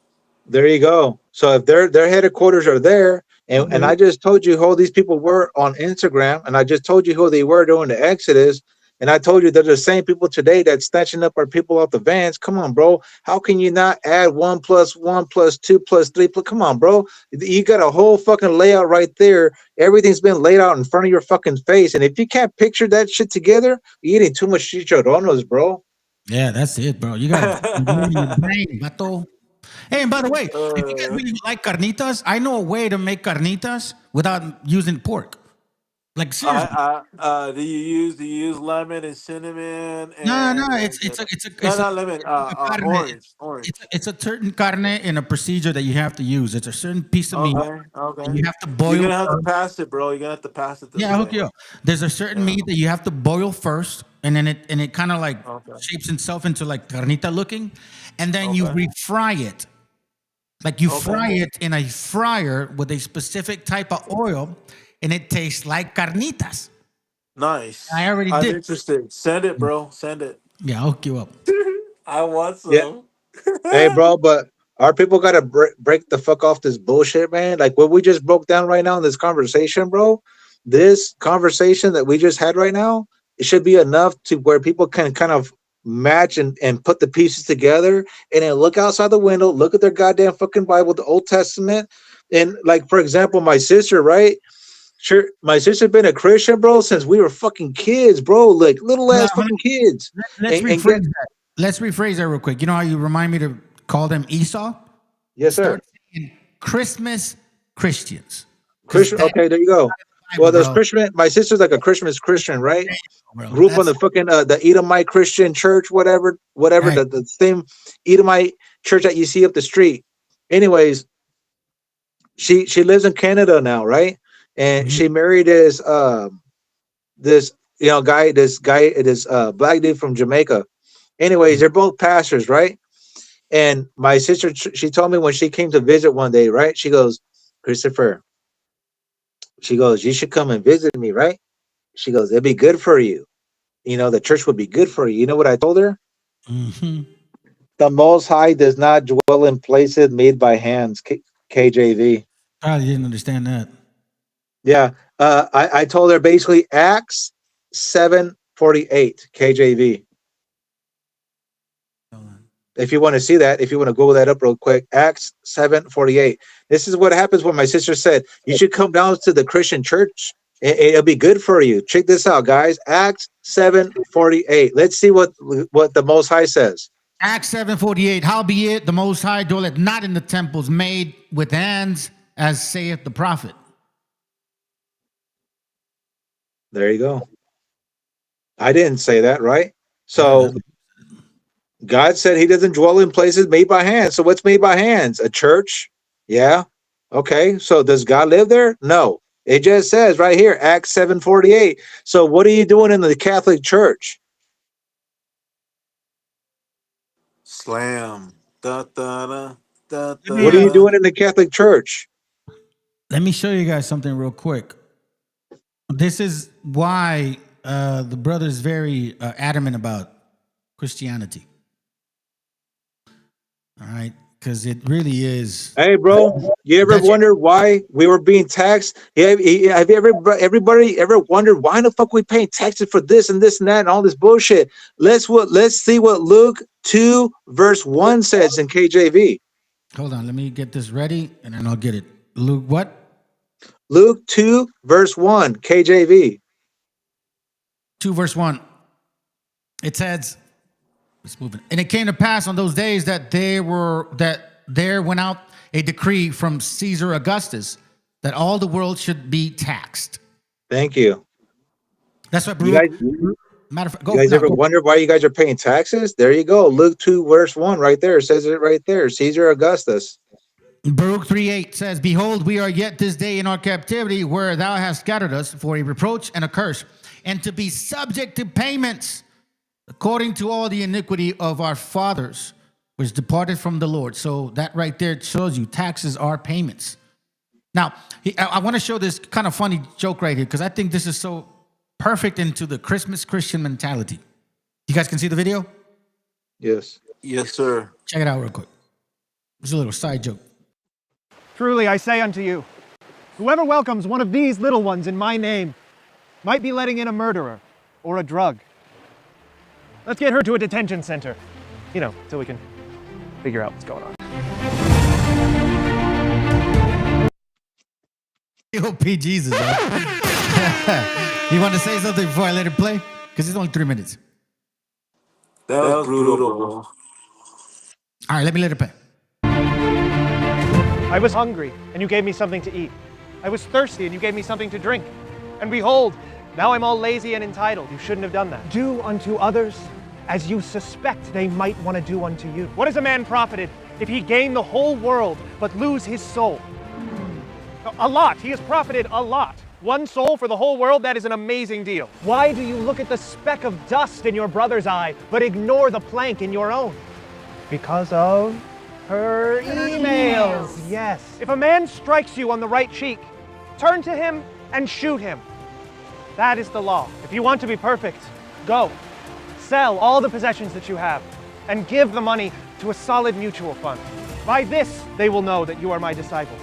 There you go. So if their headquarters are there, and I just told you who these people were on Instagram, and I just told you who they were during the Exodus, and I told you they're the same people today that's snatching up our people off the vans. Come on, bro. How can you not add 1 + 1 + 2 + 3? Come on, bro. You got a whole fucking layout right there. Everything's been laid out in front of your fucking face. And if you can't picture that shit together, you're eating too much chicharrones, bro. Yeah, that's it, bro. You got your brain, vato. Hey, and by the way, if you guys really like carnitas, I know a way to make carnitas without using pork. Like seriously. Do you use lemon and cinnamon No, and no, not lemon, a carne. orange. It's a certain carne in a procedure that you have to use. It's a certain piece of meat, Okay, and okay. you have to You're boil gonna have to first. pass it, bro. You're gonna have to pass it this Yeah, I'll hook way. you up. There's a certain Yeah. meat that you have to boil first, and then it kind of like Okay. shapes itself into like carnita looking, and then you Okay. refry it. Like you Okay. fry it in a fryer with a specific type of oil, and it tastes like carnitas. Nice. I already I'm did. interested. Send it, bro. Send it. Yeah, I'll hook you up. I want Yeah. some. Hey, bro, but our people got to break the fuck off this bullshit, man. Like what we just broke down right now in this conversation, bro. This conversation that we just had right now, it should be enough to where people can kind of match and put the pieces together and then look outside the window, look at their goddamn fucking Bible, the Old Testament. And like, for example, my sister, right? Sure, my sister's been a Christian, bro, since we were fucking kids, bro, like little ass fucking kids. Let's And rephrase that. Let's rephrase that real quick. You know how you remind me to call them Esau? yes, sir. Start saying Christmas Christians. 'Cause Christian. that- Okay, there you go. Bible, Well, there's bro. Christian. My sister's like a Christmas Christian, right? Bro, Grew up on that's- the fucking the Edomite Christian church, whatever, Right. the same Edomite church that you see up the street. Anyways, she lives in Canada now, right? And she married this this guy, this black dude from Jamaica. Anyways, they're both pastors, right? And my sister, she told me when she came to visit one day, right? She goes, Christopher, she goes, you should come and visit me, right? She goes, it'd be good for you. The church would be good for you. You know what I told her? Mhm. The Most High does not dwell in places made by hands. KJV. Probably didn't understand that. Yeah. I told her basically Acts 7:48 KJV. If you want to see that, if you want to Google that up real quick, Acts 7:48. This is what happens when my sister said, you should come down to the Christian church. It'll be good for you. Check this out, guys. Acts 7:48. Let's see what the Most High says. Acts 7:48. Howbeit the Most High dwelleth not in the temples made with hands, as saith the prophet. There you go. I didn't say that, right? So God said he doesn't dwell in places made by hands. So what's made by hands? A church? Yeah. Okay. So does God live there? No. It just says right here, Acts 7:48. So what are you doing in the Catholic Church? Slam. Da, da, da, da, What are you doing in the Catholic Church? Let me show you guys something real quick. This is why the brother is very adamant about Christianity. All right, because it really is. Hey, bro, you ever wonder why we were being taxed? Have everybody ever wondered why the fuck we paying taxes for this and this and that and all this bullshit? Let's see what Luke 2 verse 1 says in KJV. Hold on, let me get this ready, and then I'll get it. Luke, what? Luke 2 verse 1 KJV. 2 verse 1. It says, let's move it. And it came to pass on those days that there went out a decree from Caesar Augustus that all the world should be taxed. Thank you. That's what You guys, matter of fact, you guys ever wonder why you guys are paying taxes? There you go. Luke 2 verse 1 right there. It says it right there. Caesar Augustus. Baruch 3:8 says, behold, we are yet this day in our captivity where thou hast scattered us for a reproach and a curse, and to be subject to payments according to all the iniquity of our fathers, which departed from the Lord. So that right there shows you taxes are payments. Now, I want to show this kind of funny joke right here because I think this is so perfect into the Christmas Christian mentality. You guys can see the video? Yes. Yes, sir. Check it out real quick. It's a little side joke. Truly I say unto you, whoever welcomes one of these little ones in my name might be letting in a murderer or a drug. Let's get her to a detention center, till we can figure out what's going on. OP Jesus, bro. You want to say something before I let it play? Because it's only 3 minutes. That was brutal, bro. All right, let me let it play. I was hungry, and you gave me something to eat. I was thirsty, and you gave me something to drink. And behold, now I'm all lazy and entitled. You shouldn't have done that. Do unto others as you suspect they might want to do unto you. What is a man profited if he gain the whole world but lose his soul? A lot. He has profited a lot. One soul for the whole world, that is an amazing deal. Why do you look at the speck of dust in your brother's eye but ignore the plank in your own? Because of her emails. Yes. If a man strikes you on the right cheek, turn to him and shoot him. That is the law. If you want to be perfect, go. Sell all the possessions that you have and give the money to a solid mutual fund. By this, they will know that you are my disciples.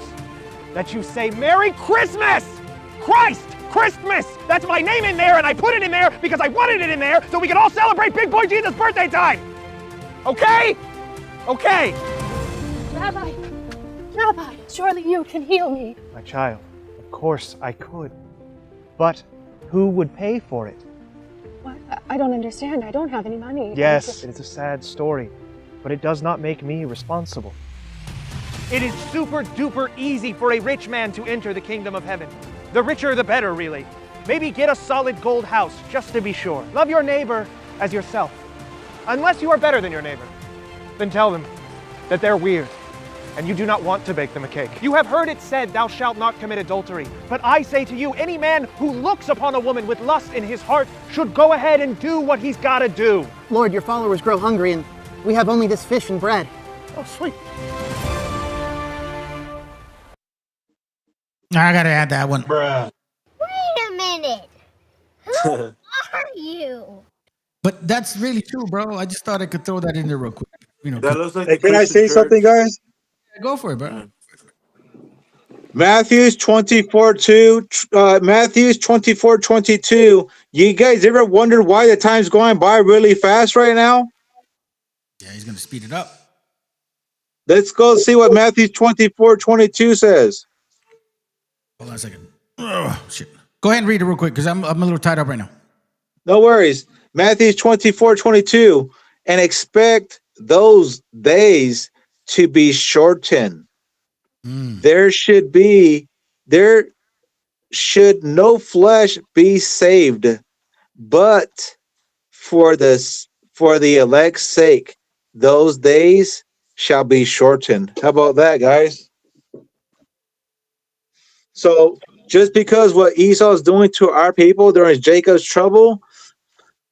That you say, Merry Christmas! Christ! Christmas! That's my name in there, and I put it in there because I wanted it in there so we can all celebrate Big Boy Jesus' birthday time! Okay? Okay. Rabbi, surely you can heal me. My child, of course I could. But who would pay for it? What? I don't understand. I don't have any money. Yes, it is a sad story, but it does not make me responsible. It is super duper easy for a rich man to enter the kingdom of heaven. The richer, the better, really. Maybe get a solid gold house, just to be sure. Love your neighbor as yourself. Unless you are better than your neighbor, then tell them that they're weird, and you do not want to bake them a cake. You have heard it said, thou shalt not commit adultery. But I say to you, any man who looks upon a woman with lust in his heart should go ahead and do what he's got to do. Lord, your followers grow hungry, and we have only this fish and bread. Oh, sweet. I gotta add that one. Bruh. Wait a minute. Who are you? But that's really true, bro. I just thought I could throw that in there real quick. You know, That looks like Hey, the can I Christian say something, church. guys? go for it, bro. Matthew's 24:2. Matthew's 24:22. You guys ever wondered why the time's going by really fast right now? Yeah, he's gonna speed it up. Let's go see what Matthew 24:22 says. Hold on a second. Oh, shit. Go ahead and read it real quick because I'm a little tied up right now. No worries. Matthew 24:22. And expect those days to be shortened. There should no flesh be saved, but for the elect's sake, those days shall be shortened. How about that, guys? So just because what Esau is doing to our people during Jacob's trouble,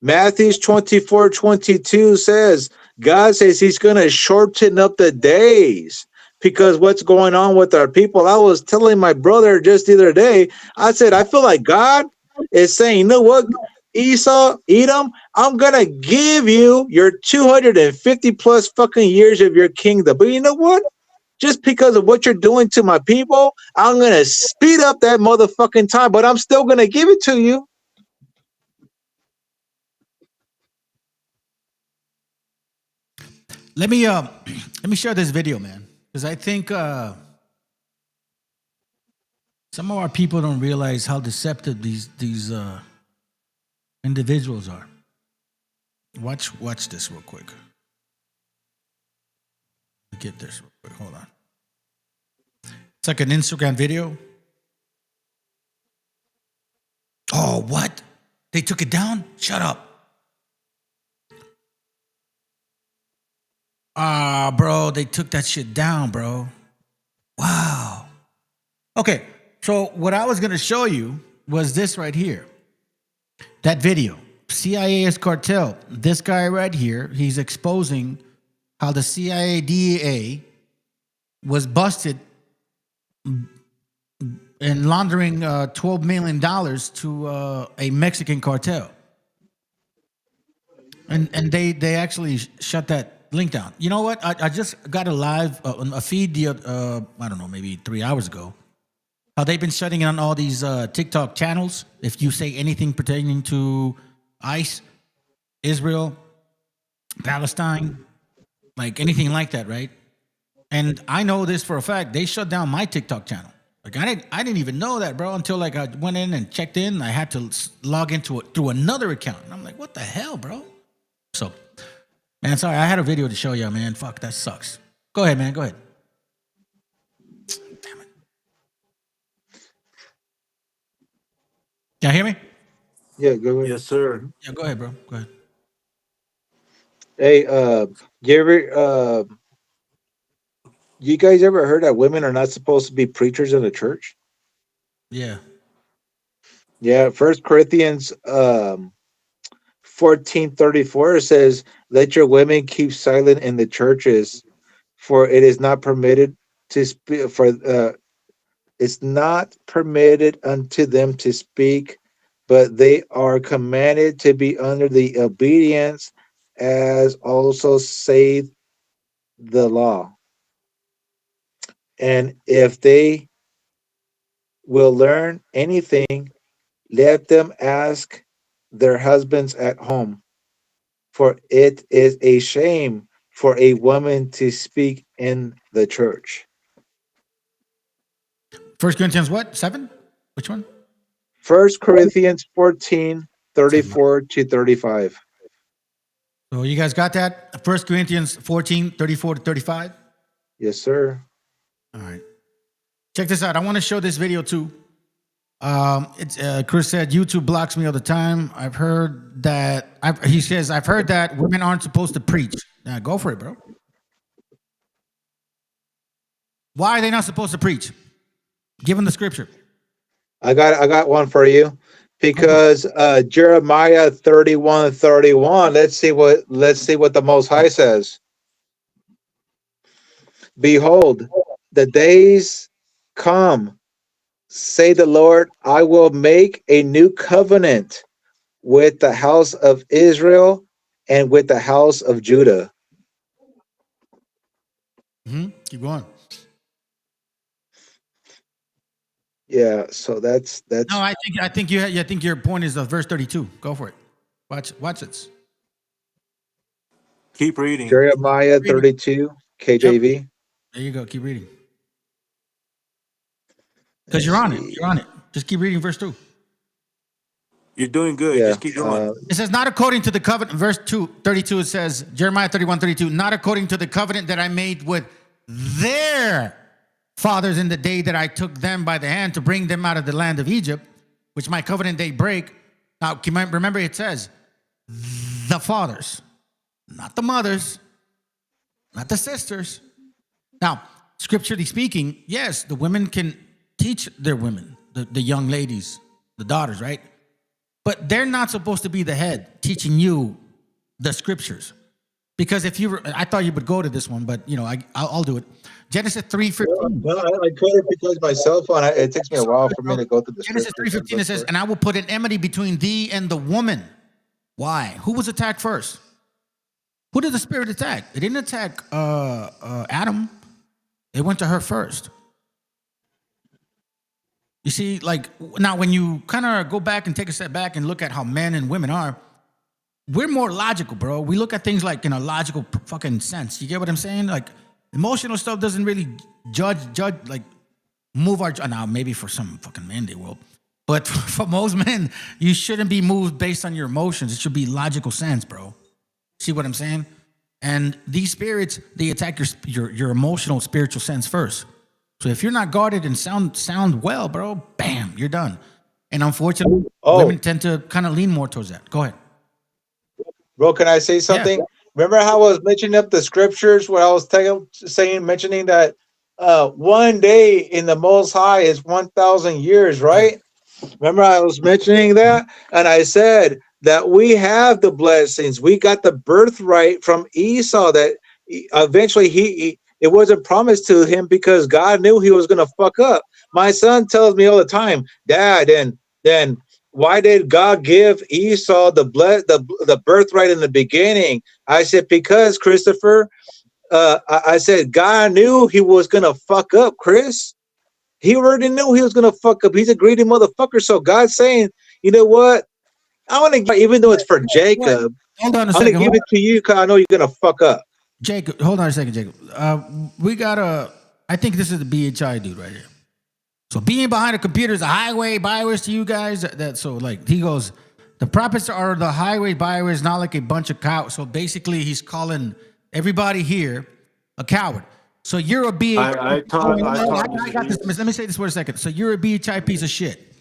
Matthew 24:22 says, God says he's going to shorten up the days because what's going on with our people. I was telling my brother just the other day, I said, I feel like God is saying, you know what, Esau, Edom, I'm going to give you your 250 plus fucking years of your kingdom. But you know what? Just because of what you're doing to my people, I'm going to speed up that motherfucking time, but I'm still going to give it to you. Let me share this video, man, because I think some of our people don't realize how deceptive these individuals are. Watch this real quick. Get this real quick. Hold on. It's like an Instagram video. Oh, what? They took it down? Shut up. Bro, they took that shit down, bro. Wow. Okay, so what I was going to show you was this right here. That video. CIA's cartel. This guy right here, he's exposing how the CIA DEA was busted in laundering $12 million to a Mexican cartel. And they actually shut that link down. You know what? I just got a feed I don't know, maybe 3 hours ago. How they've been shutting down all these TikTok channels. If you say anything pertaining to ICE, Israel, Palestine, like anything like that, right? And I know this for a fact. They shut down my TikTok channel. Like I didn't even know that, bro, until like I went in and checked in. I had to log into it through another account. And I'm like, what the hell, bro? So, man, sorry, I had a video to show you, man. Fuck, that sucks. Go ahead, man. Go ahead. Damn it. Yeah, go ahead. Yes, sir. Yeah, go ahead, bro. Go ahead. Hey, you ever, you guys ever heard that women are not supposed to be preachers in the church? Yeah. Yeah, First Corinthians 14:34 says, "Let your women keep silent in the churches, for it is not permitted to speak for it's not permitted unto them to speak, but they are commanded to be under the obedience, as also saith the law. And if they will learn anything, let them ask their husbands at home, for it is a shame for a woman to speak in the church." First Corinthians what? 7? Which one? First Corinthians 14:34-35. So you guys got that? First Corinthians 14:34-35. Yes, sir. All right. Check this out. I want to show this video too. It's Chris said YouTube blocks me all the time. I've heard that. He says I've heard that women aren't supposed to preach. Now go for it, bro. Why are they not supposed to preach? Given the scripture. I got one for you. Because Jeremiah 31:31. Let's see what the Most High says. "Behold, the days come, say the Lord, I will make a new covenant with the house of Israel and with the house of Judah." Keep going. Yeah, so that's No, I think your point is verse 32. Go for it. Watch it. Keep reading. Jeremiah 32 KJV. Yep. There you go. Keep reading. Because you're on it. You're on it. Just keep reading verse 2. You're doing good. Yeah, Just keep going. It says, not according to the covenant, verse 32, it says, Jeremiah 31:32, not according to the covenant that I made with their fathers in the day that I took them by the hand to bring them out of the land of Egypt, which my covenant they break. Now, remember it says, the fathers, not the mothers, not the sisters. Now, scripturally speaking, yes, the women can teach their women, the young ladies, the daughters, right? But they're not supposed to be the head teaching you the scriptures. Because if you were, I thought you would go to this one, but you know, I'll do it. Genesis 3:15. Well, I could it because my cell phone, it takes me a while for me to go through the Genesis scriptures. 3:15, it says, and I will put an enmity between thee and the woman. Why? Who was attacked first? Who did the spirit attack? It didn't attack Adam. It went to her first. You see, like, now when you kind of go back and take a step back and look at how men and women are, we're more logical, bro. We look at things like in a logical fucking sense. You get what I'm saying? Like, emotional stuff doesn't really judge, like, move our, now maybe for some fucking men they will. But for most men, you shouldn't be moved based on your emotions. It should be logical sense, bro. See what I'm saying? And these spirits, they attack your emotional, spiritual sense first. So if you're not guarded and sound well, bro, bam, you're done. And unfortunately, women tend to kind of lean more towards that. Go ahead. Bro, can I say something? Yeah. Remember how I was mentioning up the scriptures where I was mentioning that one day in the Most High is 1,000 years, right? Remember I was mentioning that? And I said that we have the blessings. We got the birthright from Esau that eventually it wasn't promised to him because God knew he was going to fuck up. My son tells me all the time, Dad, and then why did God give Esau the birthright in the beginning? I said, because Christopher, I said, God knew he was going to fuck up, Chris. He already knew he was going to fuck up. He's a greedy motherfucker. So God's saying, you know what? I want to, even though it's for Jacob, hold on a I'm second. going to give it to you because I know you're going to fuck up. Jacob, hold on a second, Jacob. We got I think this is the BHI dude right here. So being behind a computer is a highway, byways to you guys. So like he goes, the prophets are the highway, byways, not like a bunch of cowards. So basically he's calling everybody here a coward. So you're a BHI. I got this. Let me say this for a second. So you're a BHI piece of shit.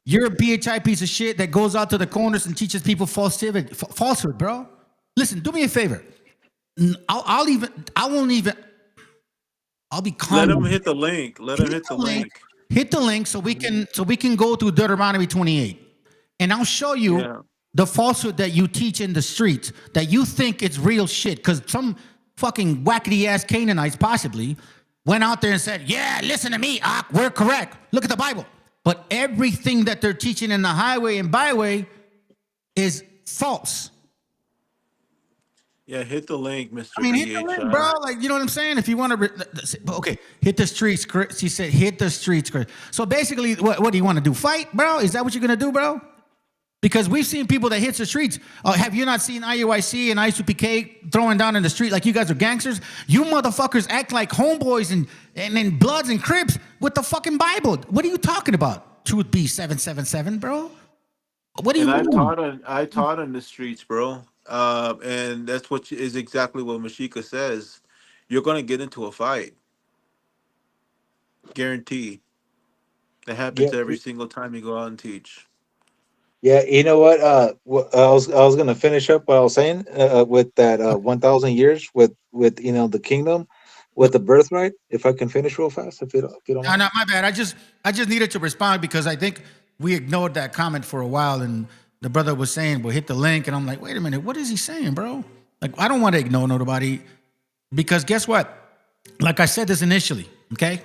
You're a BHI piece of shit that goes out to the corners and teaches people falsehood, bro. Listen, do me a favor. I'll be calm. Let him hit the link. Let him hit the link. Hit the link so we can go through Deuteronomy 28, and I'll show you the falsehood that you teach in the streets that you think it's real shit because some fucking wackety ass Canaanites possibly went out there and said, "Yeah, listen to me, we're correct. Look at the Bible." But everything that they're teaching in the highway and byway is false. Yeah, hit the link, Mr. I mean, hit the link, bro. Like, you know what I'm saying? If you want to, okay, hit the streets, Chris. She said, hit the streets, Chris. So basically, what do you want to do? Fight, bro? Is that what you're going to do, bro? Because we've seen people that hit the streets. Have you not seen IUIC and ISUPK throwing down in the street like you guys are gangsters? You motherfuckers act like homeboys and then Bloods and Crips with the fucking Bible. What are you talking about? Truth be 777, bro. What do you mean? I taught in the streets, bro. And that's what is exactly what MESHIACHA says. You're going to get into a fight. Guarantee. That happens every single time you go out and teach. Yeah, you know what? I was gonna finish up what I was saying with that 1,000 years with the kingdom with the birthright. If I can finish real fast, if you don't mind. No, my bad. I just needed to respond because I think we ignored that comment for a while, and the brother was saying, "Well, hit the link," and I'm like, "Wait a minute, what is he saying, bro?" Like, I don't want to ignore nobody because guess what? Like I said this initially, okay?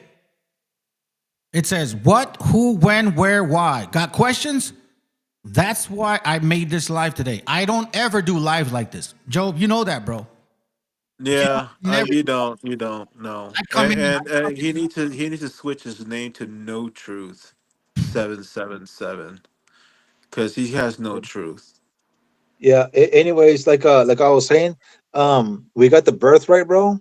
It says what, who, when, where, why. Got questions? That's why I made this live today. I don't ever do lives like this. Job, you know that, bro. Yeah, you don't. No. And he needs to switch his name to No Truth 777 because he has no truth. Yeah. Anyways, like I was saying, we got the birthright, bro.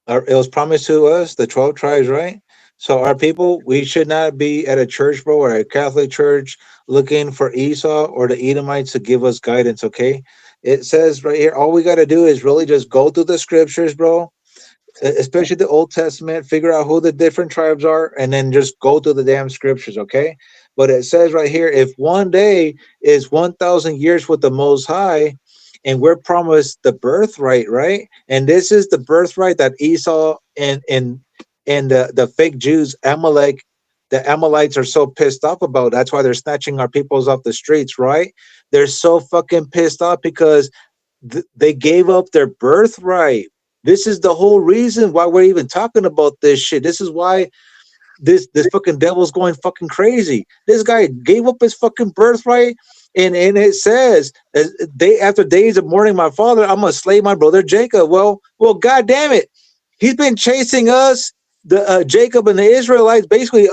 It was promised to us, the 12 tribes, right? So our people, we should not be at a church, bro, or a Catholic church looking for Esau or the Edomites to give us guidance, okay? It says right here, all we got to do is really just go through the scriptures, bro, especially the Old Testament, figure out who the different tribes are, and then just go through the damn scriptures, okay? But it says right here, if one day is 1,000 years with the Most High, and we're promised the birthright, right? And this is the birthright that Esau and the fake Jews, Amalek, the Amalekites are so pissed off about. That's why they're snatching our peoples off the streets, right? They're so fucking pissed off because they gave up their birthright. This is the whole reason why we're even talking about this shit. This is why this fucking devil's going fucking crazy. This guy gave up his fucking birthright. And it says, after days of mourning my father, I'm gonna slay my brother Jacob. Well, god damn it. He's been chasing us, the Jacob and the Israelites, basically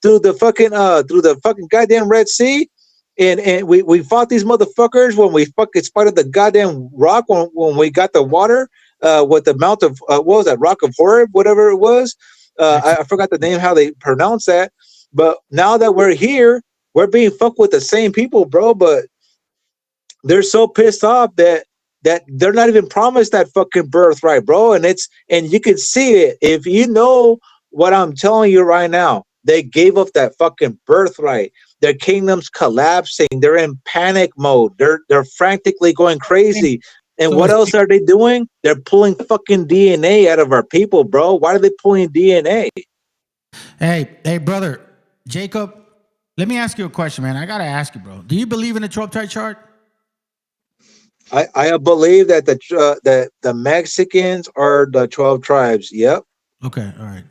through the fucking goddamn Red Sea. And we fought these motherfuckers when we fucking spotted the goddamn rock when we got the water with the mount of what was that, Rock of Horeb, whatever it was. I forgot the name, how they pronounce that. But now that we're here, we're being fucked with the same people, bro. But they're so pissed off that they're not even promised that fucking birthright, bro. And you can see it if you know what I'm telling you right now. They gave up that fucking birthright. Their kingdom's collapsing. They're in panic mode. They're frantically going crazy. And what else are they doing? They're pulling fucking DNA out of our people, bro. Why are they pulling DNA? Hey, brother, Jacob. Let me ask you a question, man. I gotta ask you, bro. Do you believe in the 12-tribe chart? I believe that the Mexicans are the 12 tribes. Yep. Okay. All right.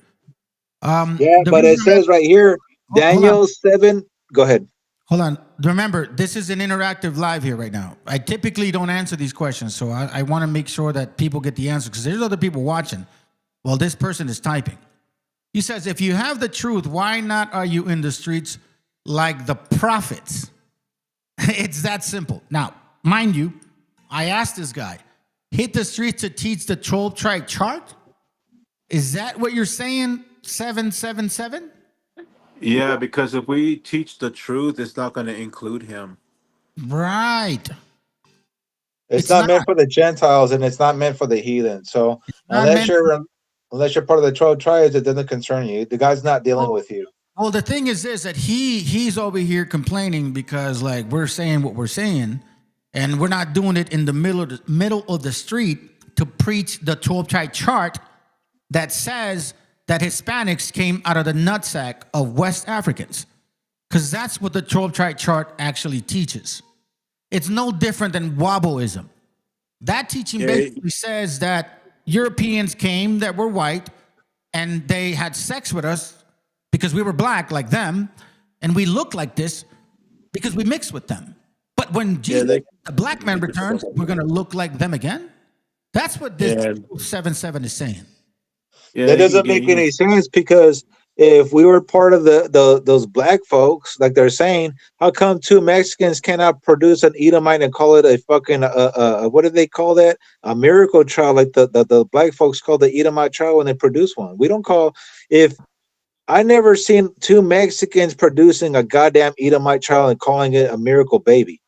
Yeah, but it says right here, Daniel 7. Go ahead. Hold on. Remember, this is an interactive live here right now. I typically don't answer these questions, so I want to make sure that people get the answer because there's other people watching. Well, this person is typing. He says, if you have the truth, why not are you in the streets like the prophets? It's that simple. Now, mind you, I asked this guy, hit the streets to teach the 12-tribe chart? Is that what you're saying, 777? Yeah, because if we teach the truth, it's not going to include him. Right. It's not meant for the Gentiles, and it's not meant for the heathen. So unless you're part of the 12 tribes, it doesn't concern you. The guy's not dealing with you. Well, the thing is this, that he's over here complaining because like we're saying what we're saying, and we're not doing it in the middle of the street to preach the 12 tribe chart that says that Hispanics came out of the nutsack of West Africans, because that's what the 12 tribe chart actually teaches. It's no different than Wobboism. That teaching basically says that Europeans came that were white and they had sex with us because we were black like them, and we look like this because we mixed with them. But when Jesus, the black man returns, we're going to look like them again? That's what this 7-7 is saying. That doesn't make any sense, because if we were part of those black folks, like they're saying, how come two Mexicans cannot produce an Edomite and call it a fucking what do they call that? A miracle child, like the black folks call the Edomite child when they produce one. We don't call if I never seen two Mexicans producing a goddamn Edomite child and calling it a miracle baby.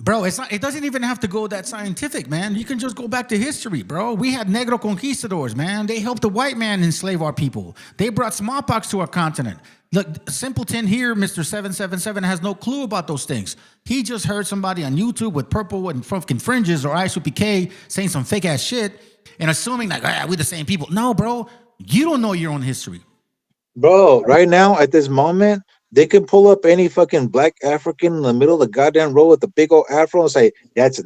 Bro, it's not. It doesn't even have to go that scientific, man. You can just go back to history, bro. We had Negro conquistadors, man. They helped the white man enslave our people. They brought smallpox to our continent. Look, simpleton here, Mr. 777, has no clue about those things. He just heard somebody on YouTube with purple and fucking fringes or ISUPK saying some fake ass shit and assuming like, we're the same people. No, bro, you don't know your own history. Bro, right now at this moment, they can pull up any fucking black African in the middle of the goddamn road with a big old afro and say, that's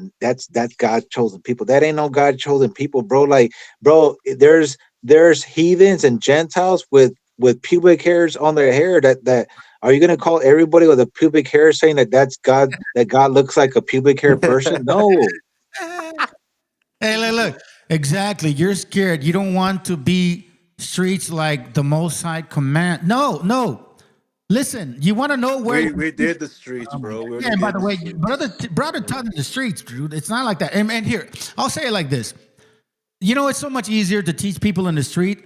God's chosen people. That ain't no God chosen people, bro. Like, bro, there's heathens and Gentiles with pubic hairs on their hair that are you gonna call everybody with a pubic hair saying that's God, that God looks like a pubic hair person? No. Hey, look. Exactly. You're scared. You don't want to be streets like the Most High command. No. Listen, you want to know where we did the streets, bro. Yeah, and by the way, brother taught in the streets, dude. It's not like that. And here, I'll say it like this. You know, it's so much easier to teach people in the street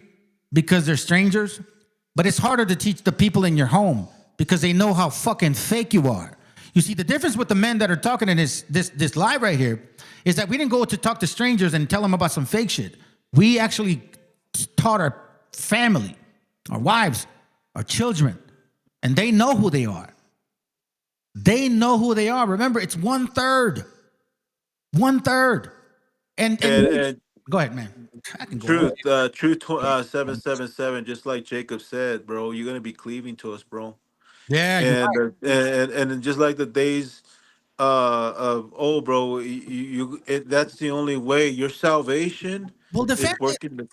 because they're strangers, but it's harder to teach the people in your home because they know how fucking fake you are. You see, the difference with the men that are talking in this live right here is that we didn't go to talk to strangers and tell them about some fake shit. We actually taught our family, our wives, our children, and they know who they are. They know who they are. Remember, it's 1/3. 1/3. And go ahead, man. I can go Truth 777, just like Jacob said, bro, you're gonna be cleaving to us, bro. Yeah, and just like the days of old, bro, that's the only way. Your salvation is working.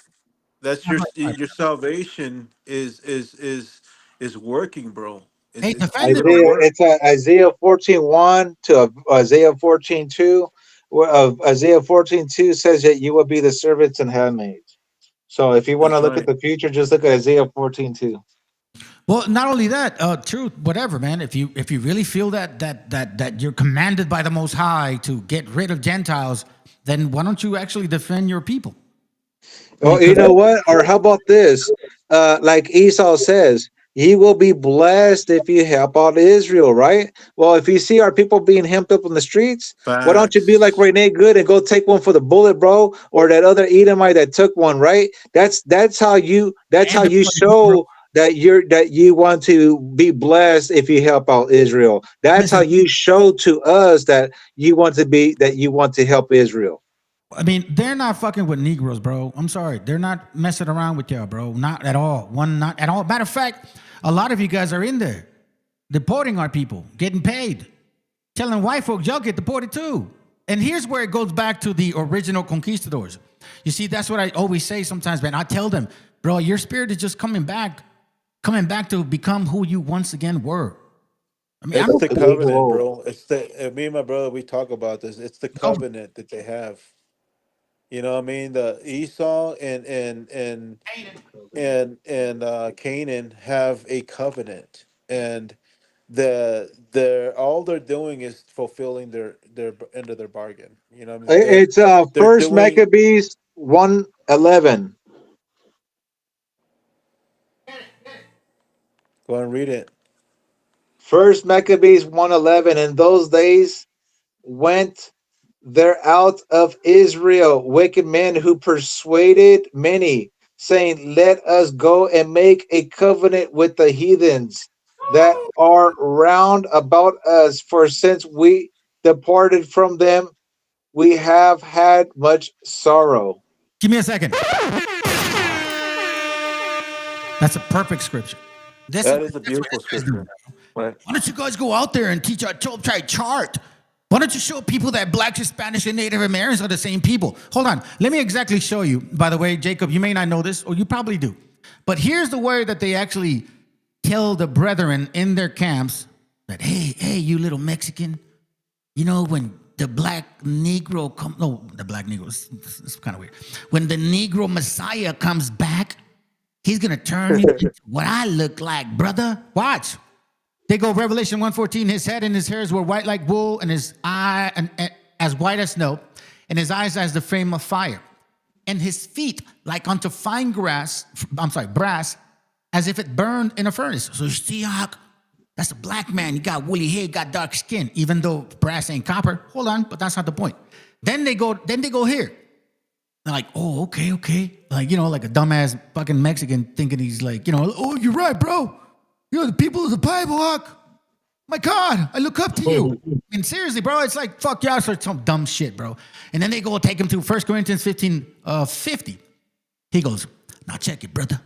That's your salvation is working, bro. It's Isaiah 14:1 to Isaiah 14:2. Isaiah 14:2 says that you will be the servants and handmaids. So if you want to look at the future, just look at Isaiah 14:2. Well, not only that, truth, whatever, man. If you really feel that you're commanded by the Most High to get rid of Gentiles, then why don't you actually defend your people? Oh, you know what? Or how about this? Like Esau says, ye will be blessed if you help out Israel, right? Well, if you see our people being hemmed up on the streets, why don't you be like Renee Good and go take one for the bullet, bro? Or that other Edomite that took one, right? That's how you show that you want to be blessed if you help out Israel. That's how you show to us that you want to help Israel. I mean, they're not fucking with Negroes, bro. I'm sorry. They're not messing around with y'all, bro. Not at all. Not at all. Matter of fact, a lot of you guys are in there deporting our people, getting paid, telling white folks, y'all get deported too. And here's where it goes back to the original conquistadors. You see, that's what I always say sometimes, man. I tell them, bro, your spirit is just coming back to become who you once again were. I mean, it's the covenant, bro. It's me and my brother, we talk about this. It's the covenant that they have. You know what I mean? The Esau and Canaan have a covenant, and all they're doing is fulfilling their end of their bargain. You know what I mean? It's First Maccabees 1:11. Go and read it. First Maccabees 1:11. In those days went there out of Israel wicked men who persuaded many, saying, let us go and make a covenant with the heathens that are round about us, for since we departed from them, we have had much sorrow. Give me a second. That's a perfect scripture. This That is a that's what beautiful this guy's doing. scripture. Right. Why don't you guys go out there and teach our chart? Why don't you show people that Blacks, Hispanics, and Native Americans are the same people? Hold on. Let me exactly show you. By the way, Jacob, you may not know this, or you probably do. But here's the way that they actually tell the brethren in their camps that, hey, you little Mexican, you know, when the black Negro comes, no, the black Negro, it's kind of weird. When the Negro Messiah comes back, he's going to turn you into what I look like, brother. Watch. They go Revelation 1:14. His head and his hairs were white like wool, and his eye and as white as snow, and his eyes as the flame of fire, and his feet like unto fine brass, as if it burned in a furnace. So you see, that's a black man. He got woolly hair, got dark skin, even though brass ain't copper. Hold on, but that's not the point. Then they go here. They're like, oh, okay. Like, you know, like a dumbass fucking Mexican thinking he's like, you know, oh, you're right, bro. You're the people of the Bible, Huck. My God, I look up to you. And seriously, bro, it's like, fuck y'all, so some dumb shit, bro. And then they go take him to 1 Corinthians 15:50. He goes, now check it, brother.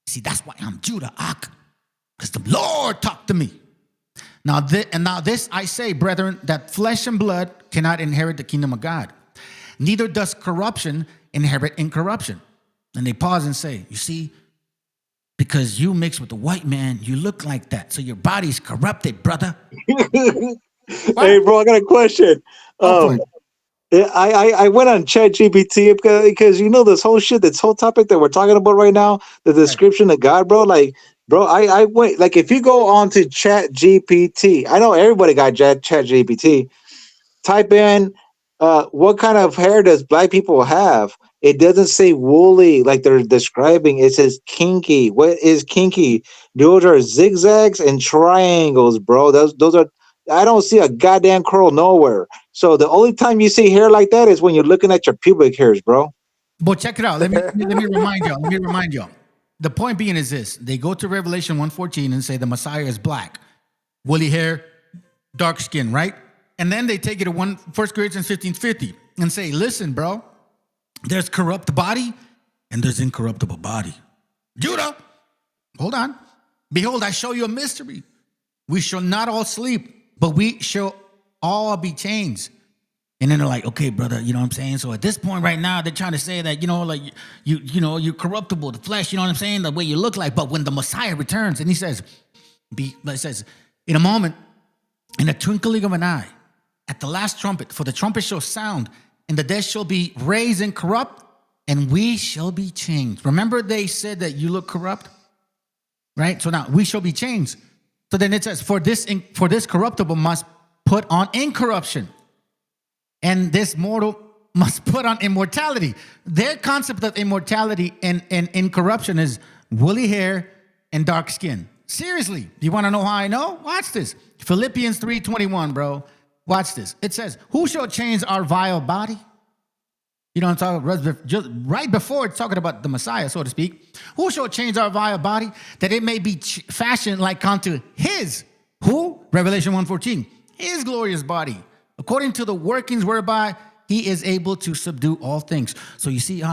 See, that's why I'm Judah, Huck. Because the Lord talked to me. Now this I say, brethren, that flesh and blood cannot inherit the kingdom of God. Neither does corruption inherit incorruption. And they pause and say, you see, because you mix with the white man, you look like that. So your body's corrupted, brother. Hey, bro, I got a question. I went on ChatGPT because you know this whole topic that we're talking about right now, the description of God, bro. Like, bro, I went, like, if you go on to ChatGPT, I know everybody got ChatGPT. Type in what kind of hair does black people have? It doesn't say woolly like they're describing. It says kinky. What is kinky? Those are zigzags and triangles, bro. Those are. I don't see a goddamn curl nowhere. So the only time you see hair like that is when you're looking at your pubic hairs, bro. But check it out. Let me remind y'all. The point being is this: they go to Revelation 1:14 and say the Messiah is black, woolly hair, dark skin, right? And then they take it to 1 Corinthians 15:50 and say, listen, bro, there's corrupt body and there's incorruptible body. Judah, hold on. Behold, I show you a mystery. We shall not all sleep, but we shall all be changed. And then they're like, okay, brother, you know what I'm saying? So at this point right now, they're trying to say that, you know, like, you're corruptible, the flesh, you know what I'm saying? The way you look like. But when the Messiah returns, and he says, in a moment, in a twinkling of an eye, at the last trumpet, for the trumpet shall sound, and the dead shall be raised incorrupt, and we shall be changed. Remember they said that you look corrupt? Right? So now we shall be changed. So then it says, for this corruptible must put on incorruption, and this mortal must put on immortality. Their concept of immortality and incorruption is woolly hair and dark skin. Seriously, do you want to know how I know? Watch this. Philippians 3:21, bro. Watch this. It says, who shall change our vile body? You know what I'm talking about? Just right before it's talking about the Messiah, so to speak. Who shall change our vile body that it may be fashioned like unto his, who? Revelation 1:14. His glorious body, according to the workings whereby he is able to subdue all things. So you see,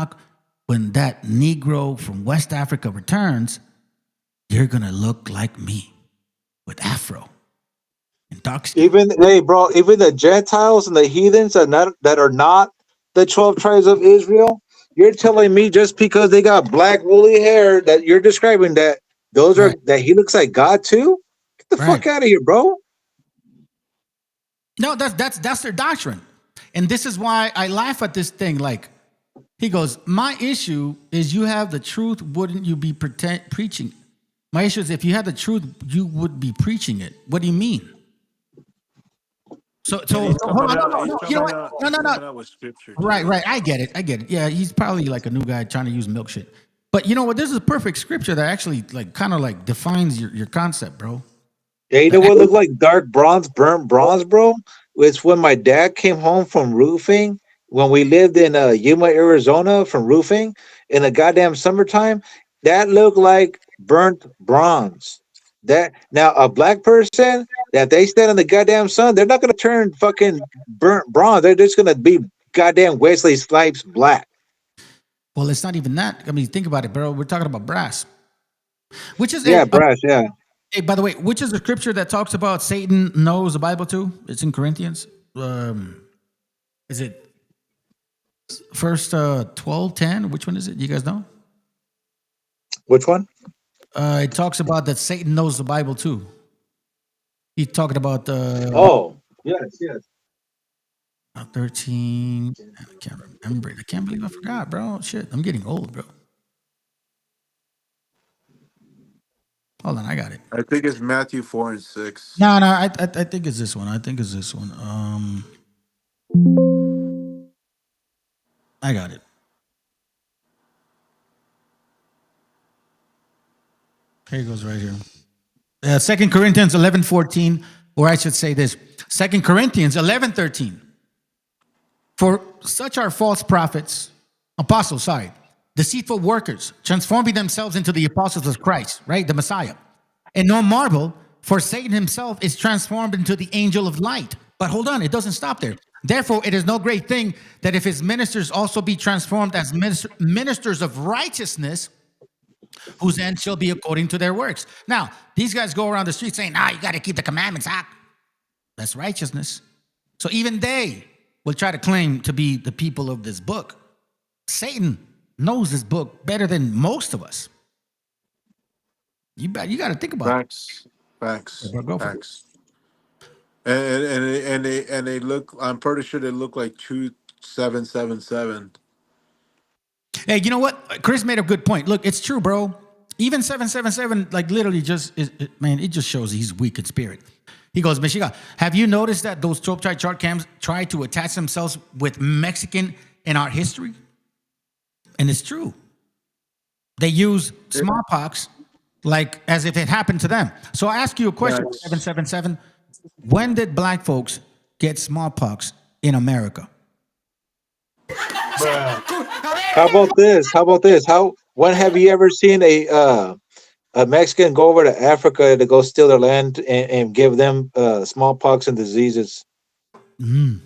when that Negro from West Africa returns, you're going to look like me with afro. Even the Gentiles and the heathens that are not the 12 tribes of Israel, you're telling me just because they got black woolly hair that you're describing that that he looks like God too? Get the fuck out of here, bro. No, that's their doctrine. And this is why I laugh at this thing. Like, he goes, my issue is you have the truth, wouldn't you be preaching? My issue is if you had the truth, you would be preaching it. What do you mean? So hold on, no. You know what? No. Right. I get it. Yeah, he's probably like a new guy trying to use milk shit. But you know what? This is a perfect scripture that actually kind of defines your concept, bro. Yeah, you know what looked like dark bronze, burnt bronze, bro? It's when my dad came home from roofing, when we lived in Yuma, Arizona, from roofing in the goddamn summertime. That looked like burnt bronze. That now a black person that they stand in the goddamn sun, they're not gonna turn fucking burnt bronze. They're just gonna be goddamn Wesley Snipes black. Well, it's not even that. I mean, think about it, bro. We're talking about brass, which is Yeah, brass. Yeah. hey, by the way, which is the scripture that talks about Satan knows the Bible too? It's in Corinthians. Is it first 12:10? Which one is it? You guys know? Which one? It talks about that Satan knows the Bible too. He's talking about Oh, yes, yes. 13. I can't remember it. I can't believe I forgot, bro. Shit, I'm getting old, bro. Hold on, I got it. I think it's Matthew 4 and 6. No, I think it's this one. I think it's this one. I got it. Here it goes right here. 2 Corinthians 11:14, or I should say this, 2 Corinthians 11:13. For such are false prophets, apostles, deceitful workers, transforming themselves into the apostles of Christ, right? The Messiah. And no marvel, for Satan himself is transformed into the angel of light. But hold on, it doesn't stop there. Therefore, it is no great thing that if his ministers also be transformed as ministers of righteousness, whose end shall be according to their works. Now, these guys go around the street saying, you got to keep the commandments. That's righteousness. So even they will try to claim to be the people of this book. Satan knows this book better than most of us. You got to think about Facts. Facts. it. Go for it. Facts. And they look. I'm pretty sure they look like 2777. Hey, you know what? Chris made a good point. Look, it's true, bro. Even 777, like literally just, man, it just shows he's weak in spirit. He goes, Meshiacha, have you noticed that those 12 tribe chart cams try to attach themselves with Mexican in our history? And it's true. They use smallpox like as if it happened to them. So I ask you a question, Yes. 777. When did black folks get smallpox in America? How about this? How about this? When have you ever seen a Mexican go over to Africa to go steal their land and give them smallpox and diseases? No,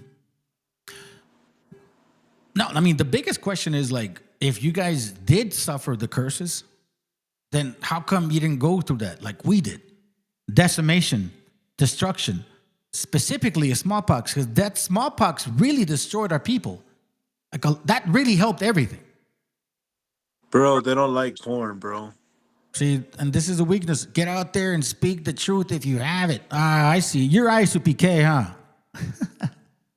I mean, the biggest question is like, if you guys did suffer the curses, then how come you didn't go through that like we did? Decimation, destruction, specifically a smallpox, because that smallpox really destroyed our people. Like that really helped everything. Bro, they don't like corn, bro. See, and this is a weakness. Get out there and speak the truth if you have it. I see. You're ISUPK, huh?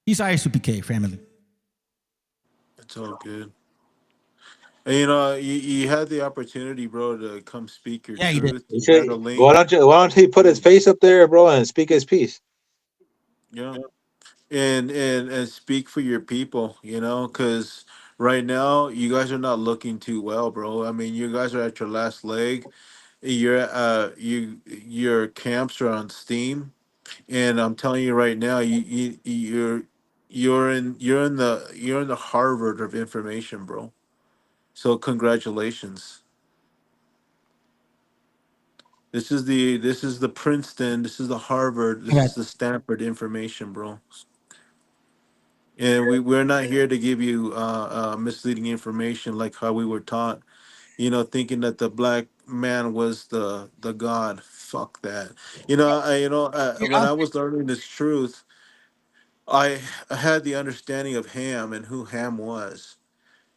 He's ISUPK family. It's all good. And you had the opportunity, bro, to come speak your Yeah, truth. You You had say, a link. why don't he put his face up there, bro, and speak his piece? Yeah. And speak for your people, because right now you guys are not looking too well, bro. I mean, you guys are at your last leg. Your camps are on steam, and I'm telling you right now, you're in the Harvard of information, bro. So congratulations. This is the Princeton, this is the Harvard, this Okay. is the Stanford information, bro. And we're not here to give you misleading information like how we were taught, thinking that the black man was the god. Fuck that. When I was learning this truth, I had the understanding of Ham and who Ham was.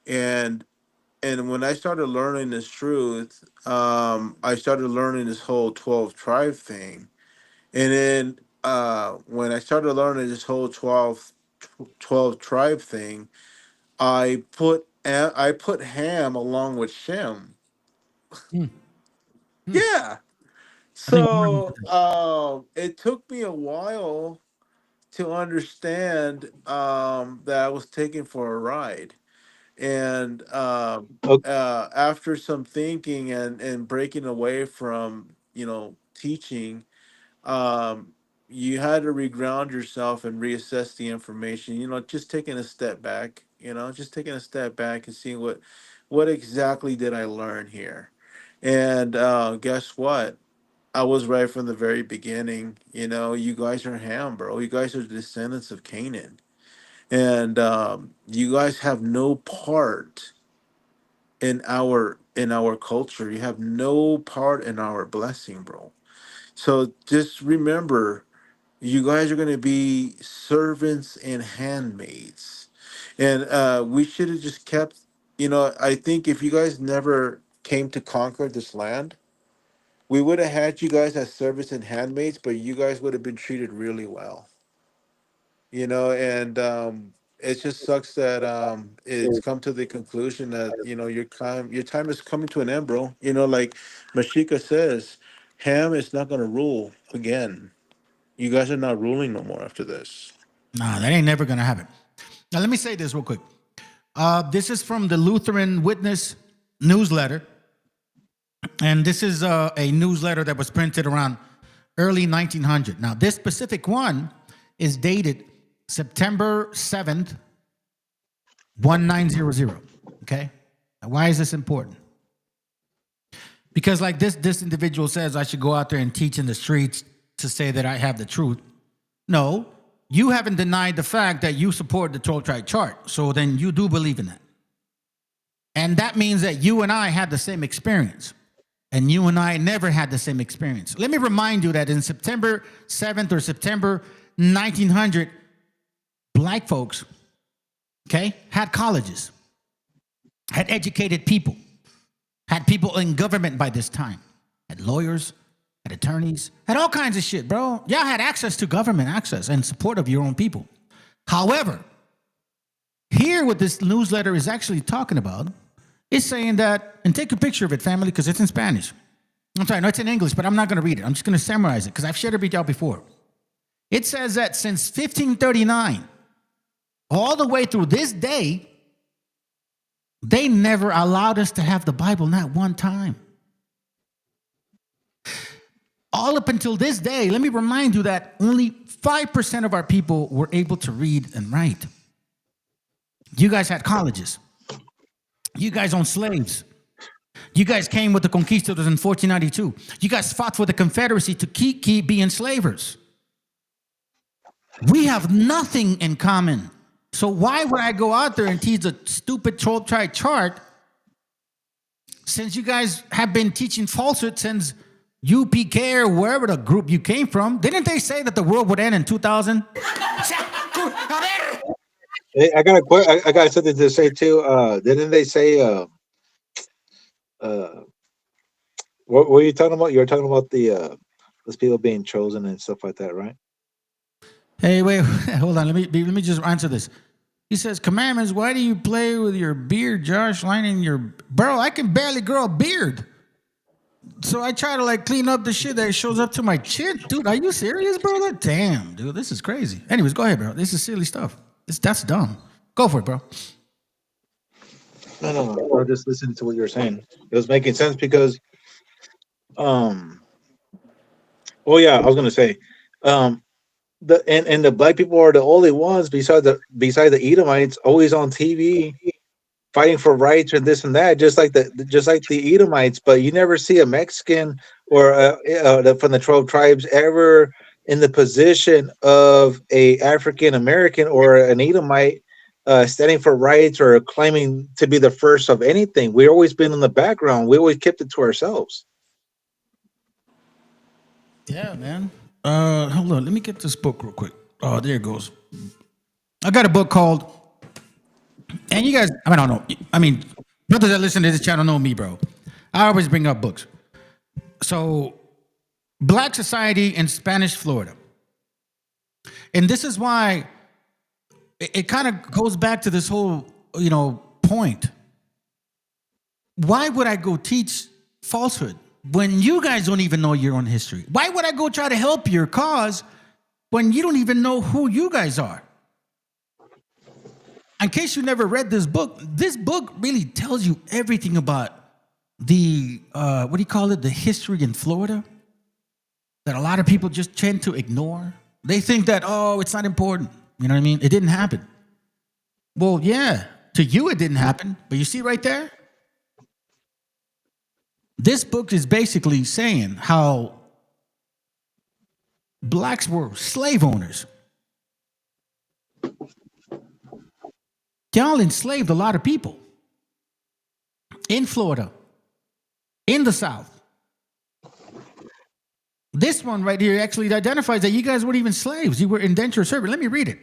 And when I started learning this truth, I started learning this whole 12 tribe thing. And then when I started learning this whole 12 tribe thing, I put Ham along with Shem. Yeah. I think I'm learning. So it took me a while to understand that I was taken for a ride. And after some thinking and breaking away from teaching, um, you had to reground yourself and reassess the information. Just taking a step back. Just taking a step back and seeing what exactly did I learn here. And guess what? I was right from the very beginning. You know, you guys are Ham, bro. You guys are descendants of Canaan, and you guys have no part in our culture. You have no part in our blessing, bro. So just remember, you guys are going to be servants and handmaids, and we should have just kept. You know, I think if you guys never came to conquer this land, we would have had you guys as servants and handmaids, but you guys would have been treated really well. You know, and it just sucks that it's come to the conclusion that your time is coming to an end, bro. You know, like Mashika says, Ham is not going to rule again. You guys are not ruling no more after this. Nah, that ain't never gonna happen. Now, let me say this real quick. This is from the Lutheran Witness newsletter, and this is a newsletter that was printed around early 1900. Now, this specific one is dated September 7th, 1900. Okay, now, why is this important? Because, like this individual says, I should go out there and teach in the streets to say that I have the truth. No, you haven't denied the fact that you support the 12 tribe chart. So then you do believe in that. And that means that you and I had the same experience. And you and I never had the same experience. Let me remind you that in September 7th or September 1900, black folks, okay, had colleges, had educated people, had people in government by this time, had lawyers, had attorneys, had all kinds of shit, bro. Y'all had access to government access and support of your own people. However, here what this newsletter is actually talking about is saying that, and take a picture of it, family, because it's in Spanish. I'm sorry, no, it's in English, but I'm not going to read it. I'm just going to summarize it because I've shared it with y'all before. It says that since 1539, all the way through this day, they never allowed us to have the Bible, not one time. All up until this day, let me remind you that only 5% of our people were able to read and write. You guys had colleges. You guys owned slaves. You guys came with the conquistadors in 1492. You guys fought for the Confederacy to keep being enslavers. We have nothing in common. So why would I go out there and teach a stupid 12 tribe chart since you guys have been teaching falsehood since UPK or wherever the group you came from? Didn't they say that the world would end in 2000? Hey, I got something to say too. Didn't they say what were you talking about? You were talking about the those people being chosen and stuff like that, right? Hey, wait, hold on. Let me just answer this. He says, commandments, why do you play with your beard, Josh? Lining your... Bro, I can barely grow a beard. So I try to like clean up the shit that shows up to my chin. Dude, are you serious, bro? Damn, dude, this is crazy. Anyways, go ahead, bro. This is silly stuff. That's dumb. Go for it, bro. No. I was just listening to what you were saying. It was making sense because, well, yeah, I was gonna say, the black people are the only ones beside the Edomites always on TV fighting for rights and this and that, just like the Edomites. But you never see a Mexican or from the 12 tribes ever in the position of a African American or an Edomite standing for rights or claiming to be the first of anything. We've always been in the background. We always kept it to ourselves. Yeah, man. Hold on. Let me get this book real quick. Oh, there it goes. I got a book called, and you guys, I don't know. I mean, brothers that listen to this channel know me, bro. I always bring up books. So, Black Society in Spanish Florida. And this is why it kind of goes back to this whole, point. Why would I go teach falsehood when you guys don't even know your own history? Why would I go try to help your cause when you don't even know who you guys are? In case you never read this book really tells you everything about the, the history in Florida that a lot of people just tend to ignore. They think that, it's not important. You know what I mean? It didn't happen. Well, yeah, to you it didn't happen. But you see right there? This book is basically saying how blacks were slave owners. Y'all enslaved a lot of people in Florida, in the South. This one right here actually identifies that you guys weren't even slaves. You were indentured servants. Let me read it.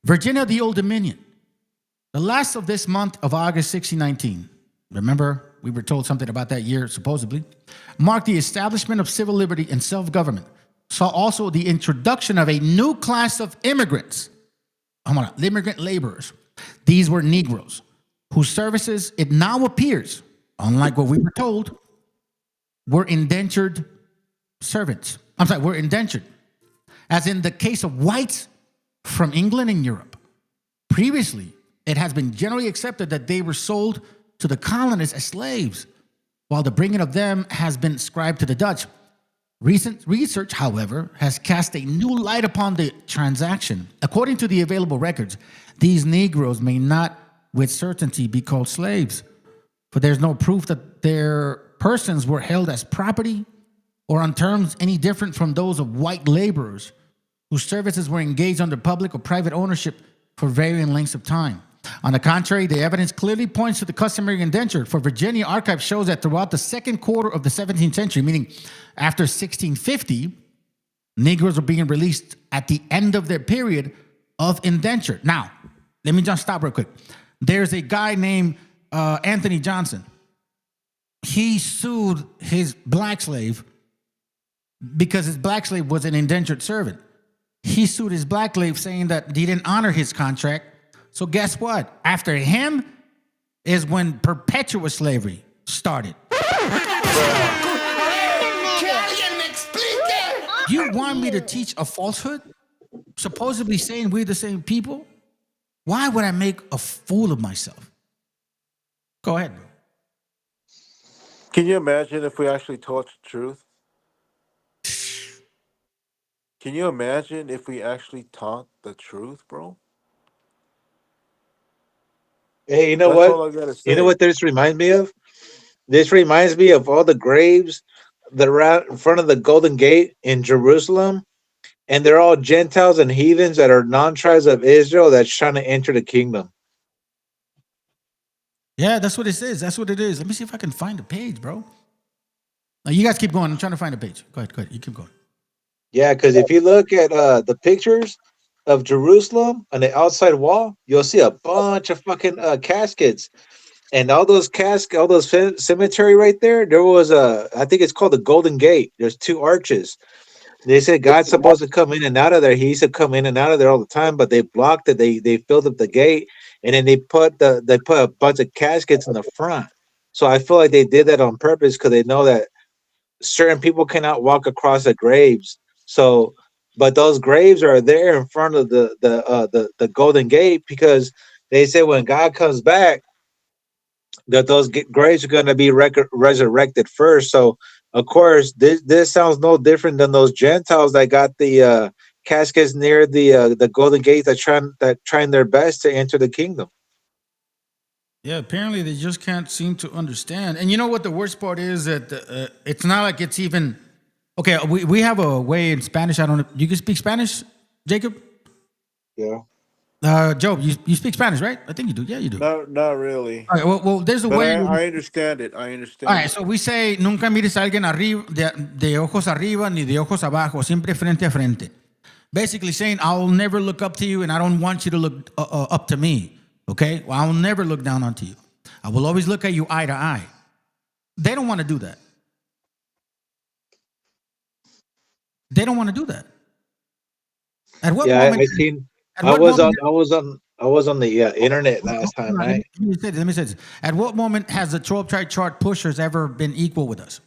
Virginia, the Old Dominion. The last of this month of August 1619. Remember, we were told something about that year, supposedly. Marked the establishment of civil liberty and self-government. Saw also the introduction of a new class of immigrants. Immigrant laborers. These were Negroes, whose services, it now appears, unlike what we were told, were indentured servants. Were indentured. As in the case of whites from England and Europe. Previously, it has been generally accepted that they were sold to the colonists as slaves, while the bringing of them has been ascribed to the Dutch. Recent research, however, has cast a new light upon the transaction. According to the available records, these Negroes may not with certainty be called slaves, for there's no proof that their persons were held as property or on terms any different from those of white laborers whose services were engaged under public or private ownership for varying lengths of time. On the contrary, the evidence clearly points to the customary indenture, for Virginia archive shows that throughout the second quarter of the 17th century, meaning after 1650, Negroes were being released at the end of their period of indenture. Now, let me just stop real quick. There's a guy named Anthony Johnson. He sued his black slave because his black slave was an indentured servant. He sued his black slave saying that he didn't honor his contract. So guess what? After him is when perpetual slavery started. You want me to teach a falsehood? Supposedly saying we're the same people? Why would I make a fool of myself? Go ahead. Can you imagine if we actually taught the truth? Can you imagine if we actually taught the truth, bro? Hey, you know That's what? all I gotta You know say. what this reminds me of? This reminds me of all the graves that are out in front of the Golden Gate in Jerusalem, and they're all Gentiles and heathens that are non-tribes of Israel that's trying to enter the kingdom. Yeah, that's what it says. That's what it is. Let me see if I can find the page, bro. Now, you guys keep going. I'm trying to find the page. Go ahead. You keep going. Yeah, because if you look at the pictures of Jerusalem on the outside wall, you'll see a bunch of fucking caskets. And all those caskets, all those cemetery right there, there was I think it's called the Golden Gate. There's two arches. They said God's supposed to come in and out of there. He used to come in and out of there all the time, but they blocked it. They filled up the gate, and then they put a bunch of caskets in the front. So I feel like they did that on purpose because they know that certain people cannot walk across the graves. So, but those graves are there in front of the Golden Gate because they said when God comes back, that those graves are going to be resurrected first. So, of course, this sounds no different than those Gentiles that got the caskets near the Golden Gate that trying their best to enter the kingdom. Yeah, apparently they just can't seem to understand. And you know what the worst part is? That it's not like it's even... Okay, we have a way in Spanish. I don't know. You can speak Spanish, Jacob? Yeah. Joe, you speak Spanish, right? I think you do. Yeah, you do. Not really. All right, well there's a But way... I understand it. I understand. All right, so we say, nunca mires a alguien arriba, de ojos arriba ni de ojos abajo, siempre frente a frente. Basically saying, I'll never look up to you and I don't want you to look up to me, okay? Well, I'll never look down onto you. I will always look at you eye to eye. They don't want to do that. They don't want to do that. At what moment? I seen. I was on the internet last time, right? Let me say this. At what moment has the 12 tribe chart pushers ever been equal with us?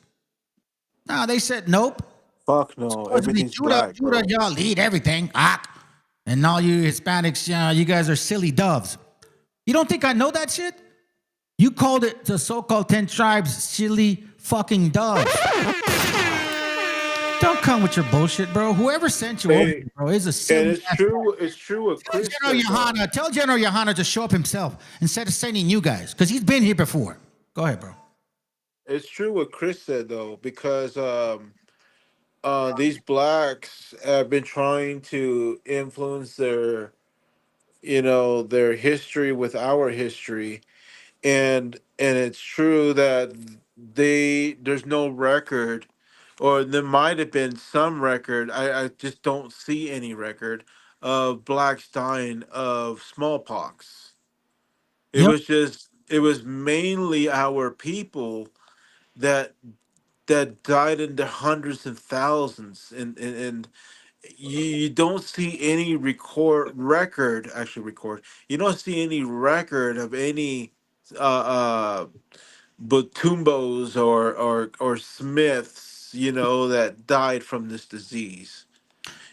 No, they said nope. Fuck no. Everything's black, Judah, y'all lead everything. And all you Hispanics, you guys are silly doves. You don't think I know that shit? You called it the so-called 10 tribes silly fucking doves. Don't come with your bullshit, bro. Whoever sent you over, bro, is a silly. And it's true. It's true. Tell General Yohana to show up himself instead of sending you guys, because he's been here before. Go ahead, bro. It's true what Chris said though, because these blacks have been trying to influence their, their history with our history, and it's true that there's no record, or there might have been some record. I just don't see any record of blacks dying of smallpox. Yep. It was mainly our people that died in the hundreds and thousands, and you don't see any record, you don't see any record of any uh Batumbos or Smiths, that died from this disease.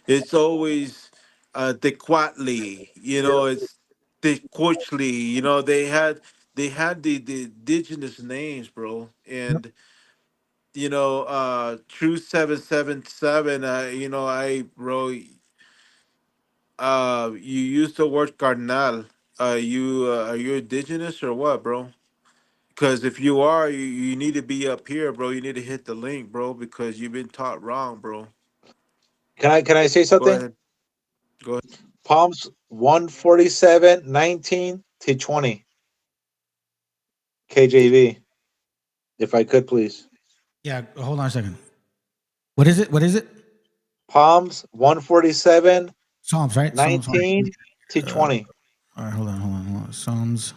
It's always Tecuatli, it's Tecuachli, they had the indigenous names, bro. And True 777, I wrote, you used the word carnal. Are you indigenous or what, bro? Because if you are, you need to be up here, bro. You need to hit the link, bro, because you've been taught wrong, bro. Can I say Go something? ahead. Go ahead. Palms 147:19-20 KJV, if I could please. Yeah, hold on a second. What is it? What is it? Palms 147:19 Psalms, right? Psalms. to 20. All right, hold on. Psalms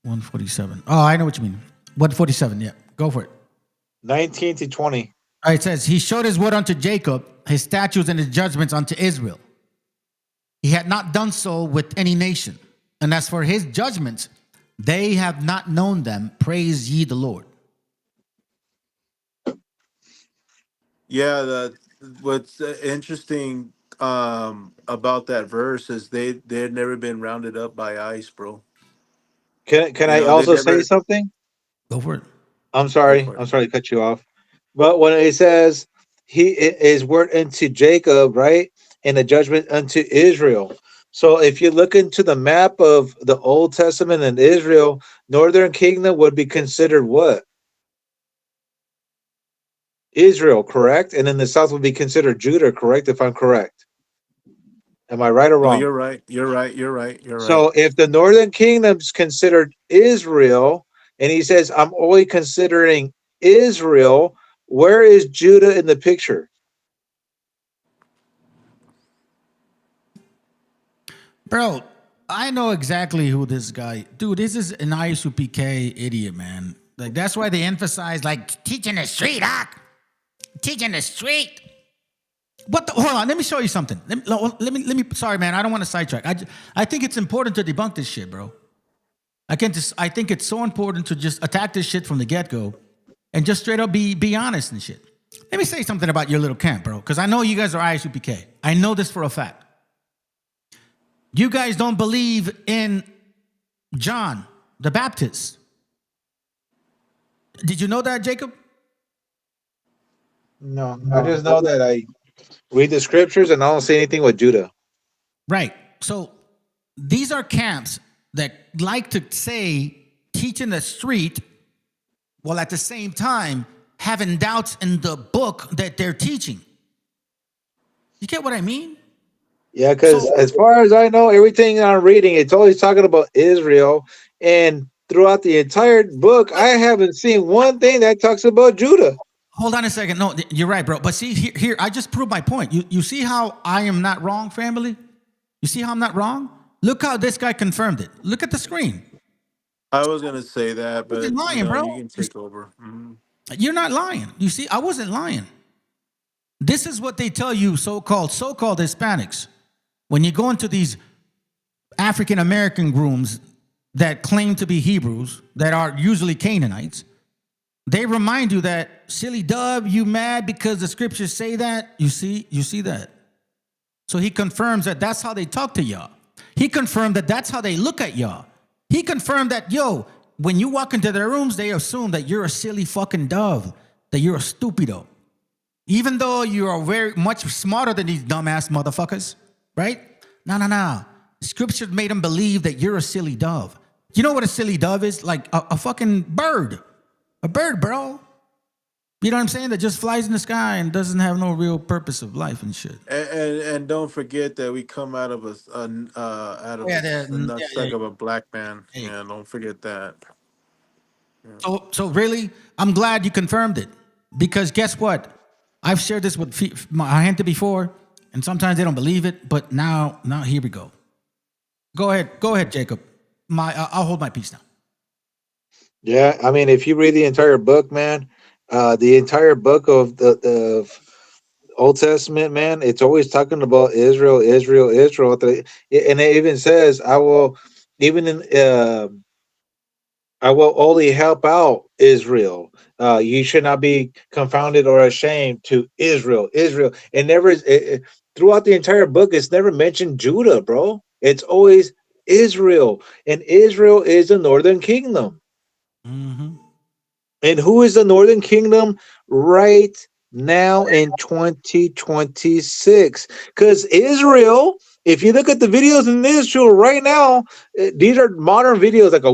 147. Oh, I know what you mean. 147, yeah. Go for it. 19 to 20. All right, it says, he showed his word unto Jacob, his statutes and his judgments unto Israel. He had not done so with any nation. And as for his judgments, they have not known them. Praise ye the Lord. Yeah, what's interesting about that verse is they've never been rounded up by ICE, bro. Can I They also say never something? Go for it. I'm go sorry. for it. I'm sorry to cut you off. But when it says his word unto Jacob, right? And the judgment unto Israel. So if you look into the map of the Old Testament and Israel, Northern Kingdom would be considered what? Israel, correct? And then the south would be considered Judah, correct? If I'm correct. Am I right or No, wrong? you're right. You're right. You're right. You're right. So if the Northern Kingdom's considered Israel, and he says, I'm only considering Israel, where is Judah in the picture? Bro, I know exactly who this guy, dude, this is an ISUPK idiot, man. Like, that's why they emphasize, like, teaching the street, teaching the street. Hold on, let me show you something. Let me, sorry, man, I don't want to sidetrack. I think it's important to debunk this shit, bro. I think it's so important to just attack this shit from the get-go and just straight up be honest and shit. Let me say something about your little camp, bro, because I know you guys are ISUPK. I know this for a fact. You guys don't believe in John the Baptist. Did you know that, Jacob? No, I just know that I read the scriptures and I don't see anything with Judah. Right. So these are camps that like to say teaching the street while at the same time having doubts in the book that they're teaching. You get what I mean? Yeah, because as far as I know, everything I'm reading, it's always talking about Israel. And throughout the entire book, I haven't seen one thing that talks about Judah. Hold on a second. No, you're right, bro. But see, here, I just proved my point. You see how I am not wrong, family? You see how I'm not wrong? Look how this guy confirmed it. Look at the screen. I was gonna say that, but You're lying, bro. you can take over. Mhm. You're not lying. You see, I wasn't lying. This is what they tell you, so-called Hispanics. When you go into these African American rooms that claim to be Hebrews, that are usually Canaanites, they remind you that, silly dove, you mad because the scriptures say that? You see that? So he confirms that that's how they talk to y'all. He confirmed that that's how they look at y'all. He confirmed that, when you walk into their rooms, they assume that you're a silly fucking dove, that you're a stupido. Even though you are very much smarter than these dumbass motherfuckers, right? No. Scripture made them believe that you're a silly dove. You know what a silly dove is? Like a fucking bird. A bird, bro. You know what I'm saying? That just flies in the sky and doesn't have no real purpose of life and shit. And don't forget that we come out of Yeah, the nutsack of a black man. yeah. Yeah, don't forget that. So really, I'm glad you confirmed it, because guess what? I've shared this with my gente before, and sometimes they don't believe it. But now here we go. Go ahead, Jacob. I'll hold my peace now. Yeah, I mean, if you read the entire book, man, the entire book of the Old Testament, man, it's always talking about Israel, Israel, Israel. And it even says, "I will," even in I will only help out Israel. You should not be confounded or ashamed to Israel. Israel. It never throughout the entire book, it's never mentioned Judah, bro. It's always Israel, and Israel is the northern kingdom. Mm-hmm. And who is the northern kingdom right now in 2026? Because Israel, if you look at the videos in Israel right now, these are modern videos, like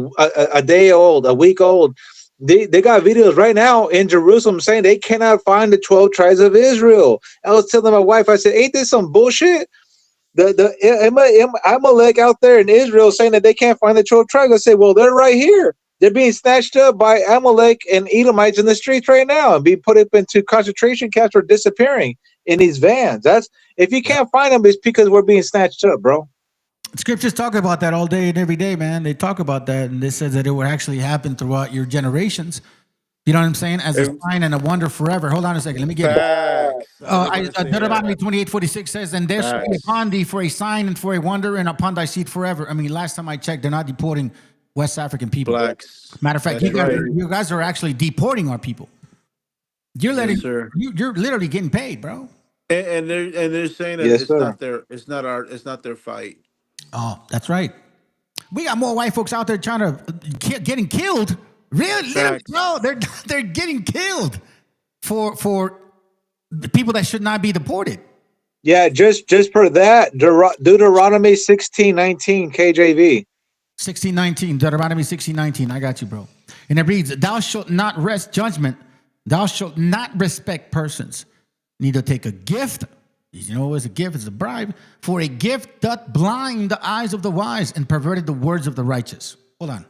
a day old, a week old. They got videos right now in Jerusalem saying they cannot find the 12 tribes of Israel. I was telling my wife, I said, ain't this some bullshit? The Amalek out there in Israel saying that they can't find the 12 tribes. I said, well, they're right here. They're being snatched up by Amalek and Edomites in the streets right now and being put up into concentration camps or disappearing in these vans. That's if you can't find them, it's because we're being snatched up, bro. Scriptures talk about that all day and every day, man. They talk about that, and they says that it will actually happen throughout your generations. You know what I'm saying? As a sign and a wonder forever. Hold on a second. Let me get it. Deuteronomy 28:46 says, and there shall be upon thee for a sign and for a wonder and upon thy seed forever. I mean, last time I checked, they're not deporting West African people. Blacks. Matter of fact, you guys are actually deporting our people. You're letting you're literally getting paid, bro. And they're saying that it's not their fight. Oh, that's right. We got more white folks out there trying to getting killed. Really, bro? They're getting killed for the people that should not be deported. Yeah, just for that, Deuteronomy 16:19 KJV. 16:19, Deuteronomy 16:19. I got you, bro. And it reads, "Thou shalt not rest judgment. Thou shalt not respect persons. Neither take a gift." You know what is a gift? It's a bribe. "For a gift doth blind the eyes of the wise and perverted the words of the righteous." Hold on.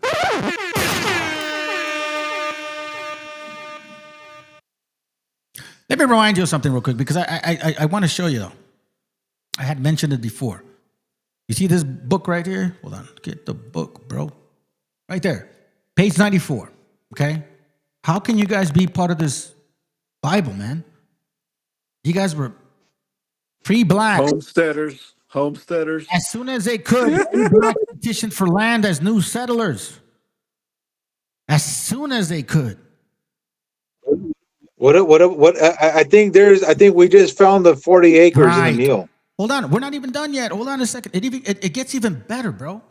Let me remind you of something real quick, because I want to show you, though. I had mentioned it before. You see this book right here? Hold on. Get the book, bro. Right there. Page 94. Okay? How can you guys be part of this Bible, man? You guys were free black. Homesteaders. As soon as they could, free black petitioned for land as new settlers. As soon as they could. What I think we just found the 40 acres in the Neal. Hold on, we're not even done yet. Hold on a second. It gets even better, bro.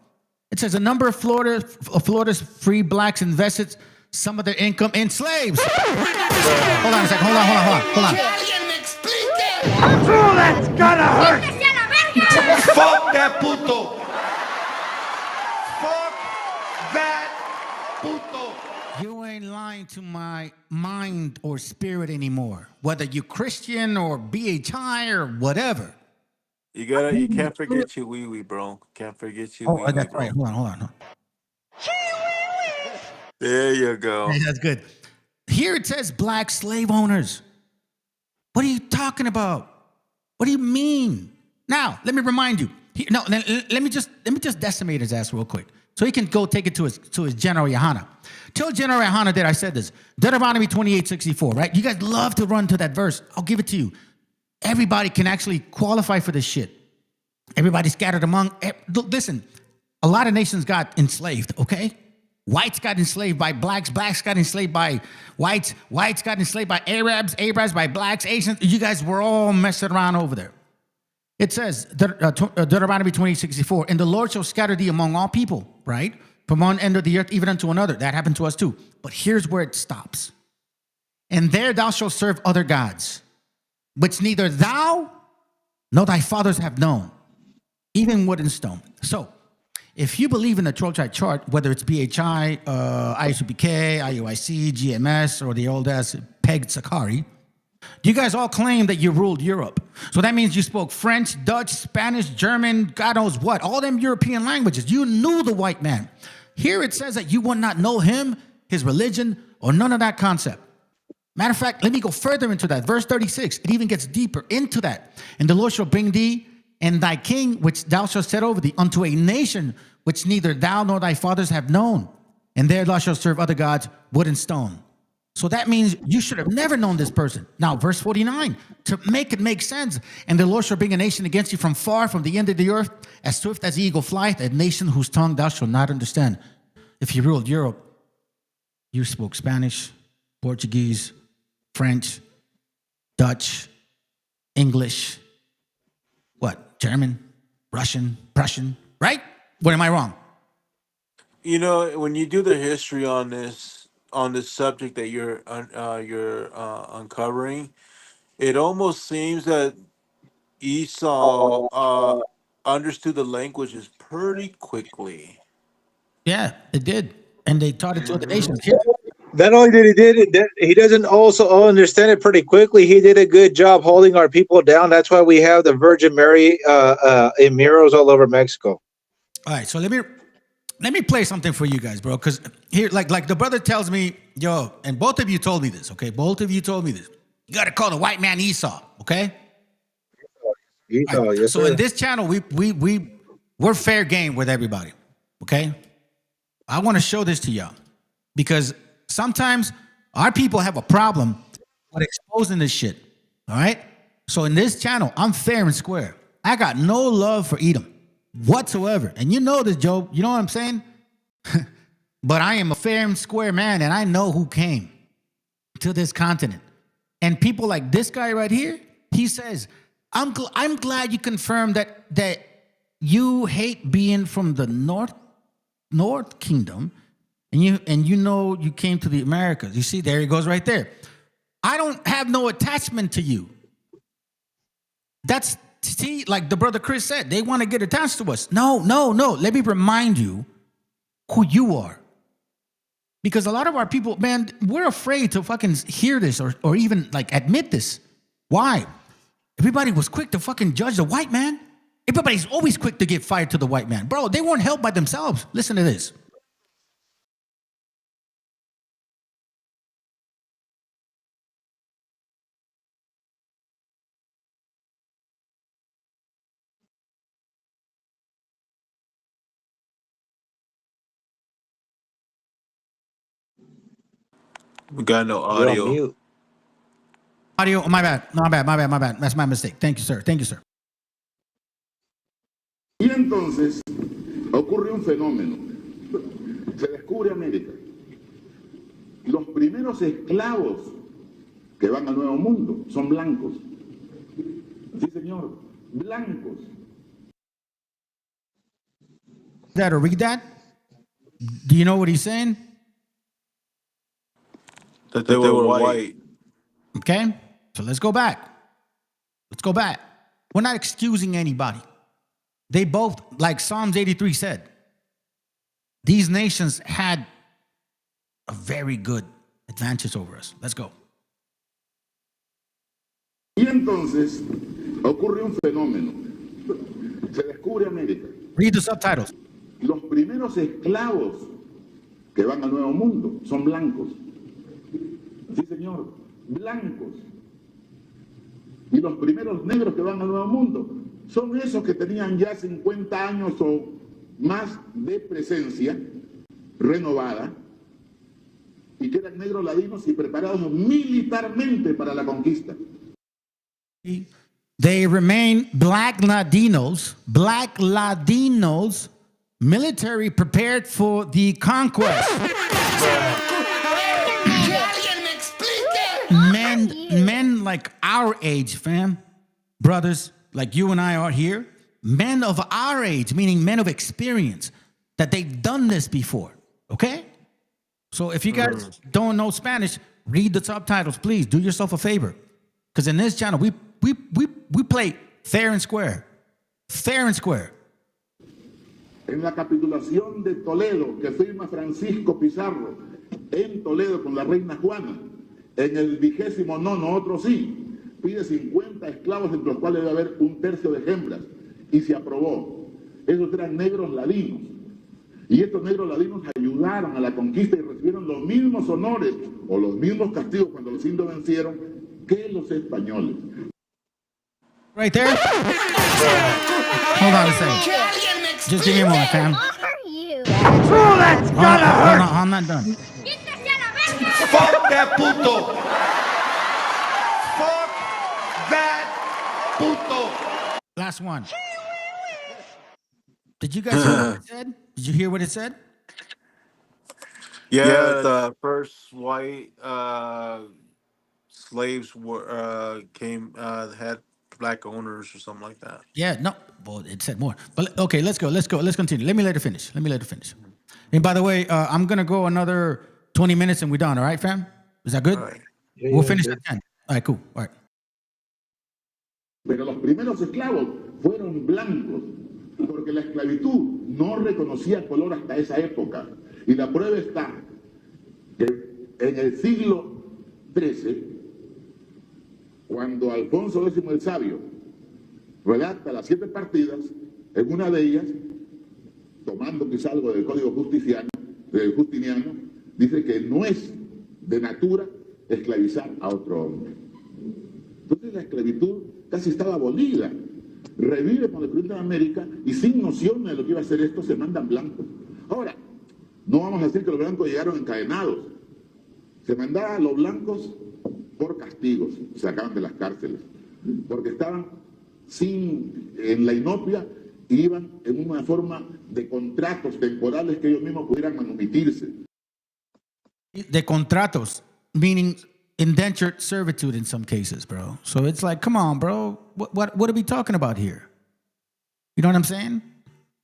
It says a number of Florida's free blacks invested some of their income in slaves. Hold on a second. Hold on. Oh, that's gotta hurt. Fuck that puto. Fuck that puto. You ain't lying to my mind or spirit anymore. Whether you Christian or BHI or whatever. You can't forget your wee, bro. Can't forget your wee, that's bro. right. Hold on. There you go. Hey, that's good. Here it says black slave owners. What are you talking about? What do you mean? Now, let me remind you. Let me just decimate his ass real quick, so he can go take it to his General Yohana. Tell General Yohana that I said this. Deuteronomy 28:64, right? You guys love to run to that verse. I'll give it to you. Everybody can actually qualify for this shit. Everybody scattered among. Listen, a lot of nations got enslaved, okay? Whites got enslaved by blacks. Blacks got enslaved by whites. Whites got enslaved by Arabs. Arabs by blacks. Asians. You guys were all messing around over there. It says, Deuteronomy 28:64, and the Lord shall scatter thee among all people, right? From one end of the earth even unto another. That happened to us too. But here's where it stops. And there thou shalt serve other gods, which neither thou nor thy fathers have known, even wood and stone. So, if you believe in the 12-tribe chart, whether it's BHI, ISUPK, IUIC, GMS, or the old ass pegged Sakari, you guys all claim that you ruled Europe. So that means you spoke French, Dutch, Spanish, German, God knows what, all them European languages. You knew the white man. Here it says that you would not know him, his religion, or none of that concept. Matter of fact, let me go further into that. Verse 36, it even gets deeper into that. And the Lord shall bring thee and thy king, which thou shalt set over thee, unto a nation which neither thou nor thy fathers have known. And there thou shalt serve other gods, wood and stone. So that means you should have never known this person. Now, verse 49, to make it make sense. And the Lord shall bring a nation against you from far, from the end of the earth, as swift as the eagle flieth, a nation whose tongue thou shalt not understand. If you ruled Europe, you spoke Spanish, Portuguese, French, Dutch, English, what? German, Russian, Prussian, right? What am I wrong? You know, when you do the history on this subject that you're uncovering, it almost seems that Esau understood the languages pretty quickly. Yeah, it did. And they taught it to other nations. Here, Not only did he doesn't also understand it pretty quickly. He did a good job holding our people down. That's why we have the Virgin Mary in murals all over Mexico. all right, so let me play something for you guys, bro. Because here, like the brother tells me, yo, and both of you told me this, okay? Both of you told me this. You got to call the white man Esau, okay? Esau, Right. yes, So sir. in this channel, we're fair game with everybody, okay? I want to show this to y'all because sometimes our people have a problem with exposing this shit, all right? So in this channel, I'm fair and square. I got no love for Edom whatsoever. And you know this, Joe. You know what I'm saying? But I am a fair and square man, and I know who came to this continent. And people like this guy right here, he says, I'm glad you confirmed that you hate being from the North Kingdom, and you know you came to the Americas. You see, there he goes right there. I don't have no attachment to you. That's, see, like the brother Chris said, they want to get attached to us. No. Let me remind you who you are. Because a lot of our people, man, we're afraid to fucking hear this or even like admit this. Why? Everybody was quick to fucking judge the white man. Everybody's always quick to get fired to the white man. Bro, they weren't helped by themselves. Listen to this. We got no You're on audio. mute. Audio, my bad. My bad. That's my mistake. Thank you, sir. Y entonces ocurre un fenómeno. Se descubre América. Los primeros esclavos que van al Nuevo Mundo son blancos. Sí, señor, blancos. That or read that? Do you know what he's saying? That they were white. Okay, so let's go back. We're not excusing anybody. They both, like Psalms 83 said, these nations had a very good advantage over us. Let's go. Y entonces ocurre un fenómeno. Se descubre América. Read the subtitles. Los primeros esclavos que van al Nuevo Mundo son blancos. Sí, señor, blancos. Y los primeros negros que van al Nuevo Mundo son esos que tenían ya 50 años o más de presencia renovada y que eran negros ladinos y preparados militarmente para la conquista. They remain black Ladinos, military prepared for the conquest. Men like our age, fam, brothers like you and I are here, men of our age, meaning men of experience, that they've done this before, okay? So if you guys don't know Spanish, read the subtitles, please. Do yourself a favor. Because in this channel, we play fair and square. Fair and square. En la capitulación de Toledo, que firma Francisco Pizarro en Toledo con la reina Juana, En el 29, otro sí, pide 50 esclavos, entre los cuales debe haber un tercio de hembras, y se aprobó. Esos eran negros ladinos. Y estos negros ladinos ayudaron a la conquista y recibieron los mismos honores o los mismos castigos cuando los indios vencieron que los españoles. Right there. Hold on a second. Just give me a moment, fam. I'm not done. Fuck that puto. Fuck that puto. Last one. Did you guys hear what it said? Did you hear what it said? Yeah, the first white slaves were had black owners or something like that. Yeah, no. Well, it said more. But okay, let's go. Let's continue. Let me let her finish. And by the way, I'm gonna go another 20 minutes and we're done. All right, fam? Is that good? Right. We'll finish at 10. All right, cool. All right. Pero los primeros esclavos fueron blancos, porque la esclavitud no reconocía color hasta esa época. Y la prueba está que en el siglo XIII, cuando Alfonso X el Sabio redacta las 7 partidas, en una de ellas, tomando quizá algo del Código Justiniano, dice que no es de natura esclavizar a otro hombre. Entonces la esclavitud casi estaba abolida. Revive con el descubrimiento de América y sin noción de lo que iba a hacer esto se mandan blancos. Ahora, no vamos a decir que los blancos llegaron encadenados. Se mandaban a los blancos por castigos, se sacaban de las cárceles, porque estaban en la inopia y iban en una forma de contratos temporales que ellos mismos pudieran manumitirse. De contratos, meaning indentured servitude in some cases, bro. So it's like, come on, bro. What are we talking about here? You know what I'm saying?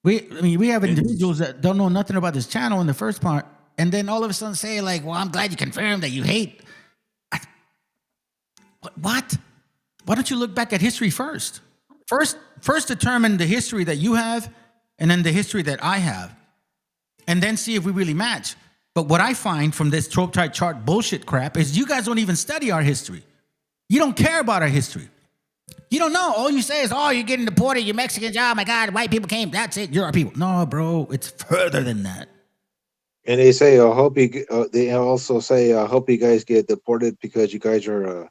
We have individuals that don't know nothing about this channel in the first part, and then all of a sudden say like, well, I'm glad you confirmed that you hate. What? Why don't you look back at history first? First determine the history that you have, and then the history that I have, and then see if we really match. But what I find from this trope-type chart bullshit crap is you guys don't even study our history. You don't care about our history. You don't know. All you say is, oh, you're getting deported, you're Mexicans, oh my God, white people came, that's it, you're our people. No, bro, it's further than that. And they say, they also say, I hope you guys get deported because you guys are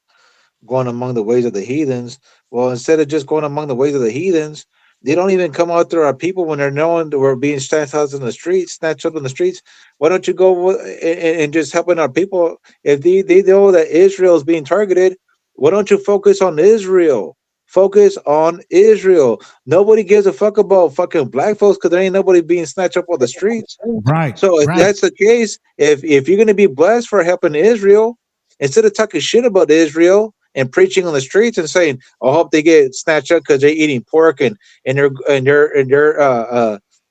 going among the ways of the heathens. Well, instead of just going among the ways of the heathens, they don't even come out to our people when they're knowing that we're being snatched up in the streets. Why don't you go and just helping our people? If they know that Israel is being targeted, why don't you focus on Israel? Focus on Israel. Nobody gives a fuck about fucking black folks because there ain't nobody being snatched up on the streets. Right. So if that's the case, if you're going to be blessed for helping Israel, instead of talking shit about Israel and preaching on the streets and saying, I hope they get snatched up because they're eating pork and they're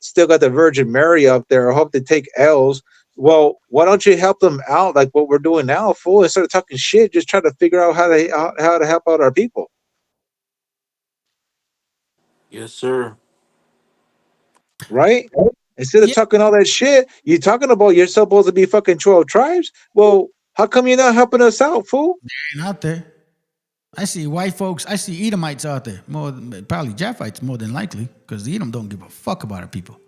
still got the Virgin Mary up there. I hope they take L's. Well, why don't you help them out like what we're doing now, fool? Instead of talking shit, just try to figure out how to help out our people. Yes, sir. Right? Instead of talking all that shit, you're talking about you're supposed to be fucking 12 tribes. Well, how come you're not helping us out, fool? They're out there. I see white folks. I see Edomites out there. Probably Japhites more than likely, because the Edom don't give a fuck about our people.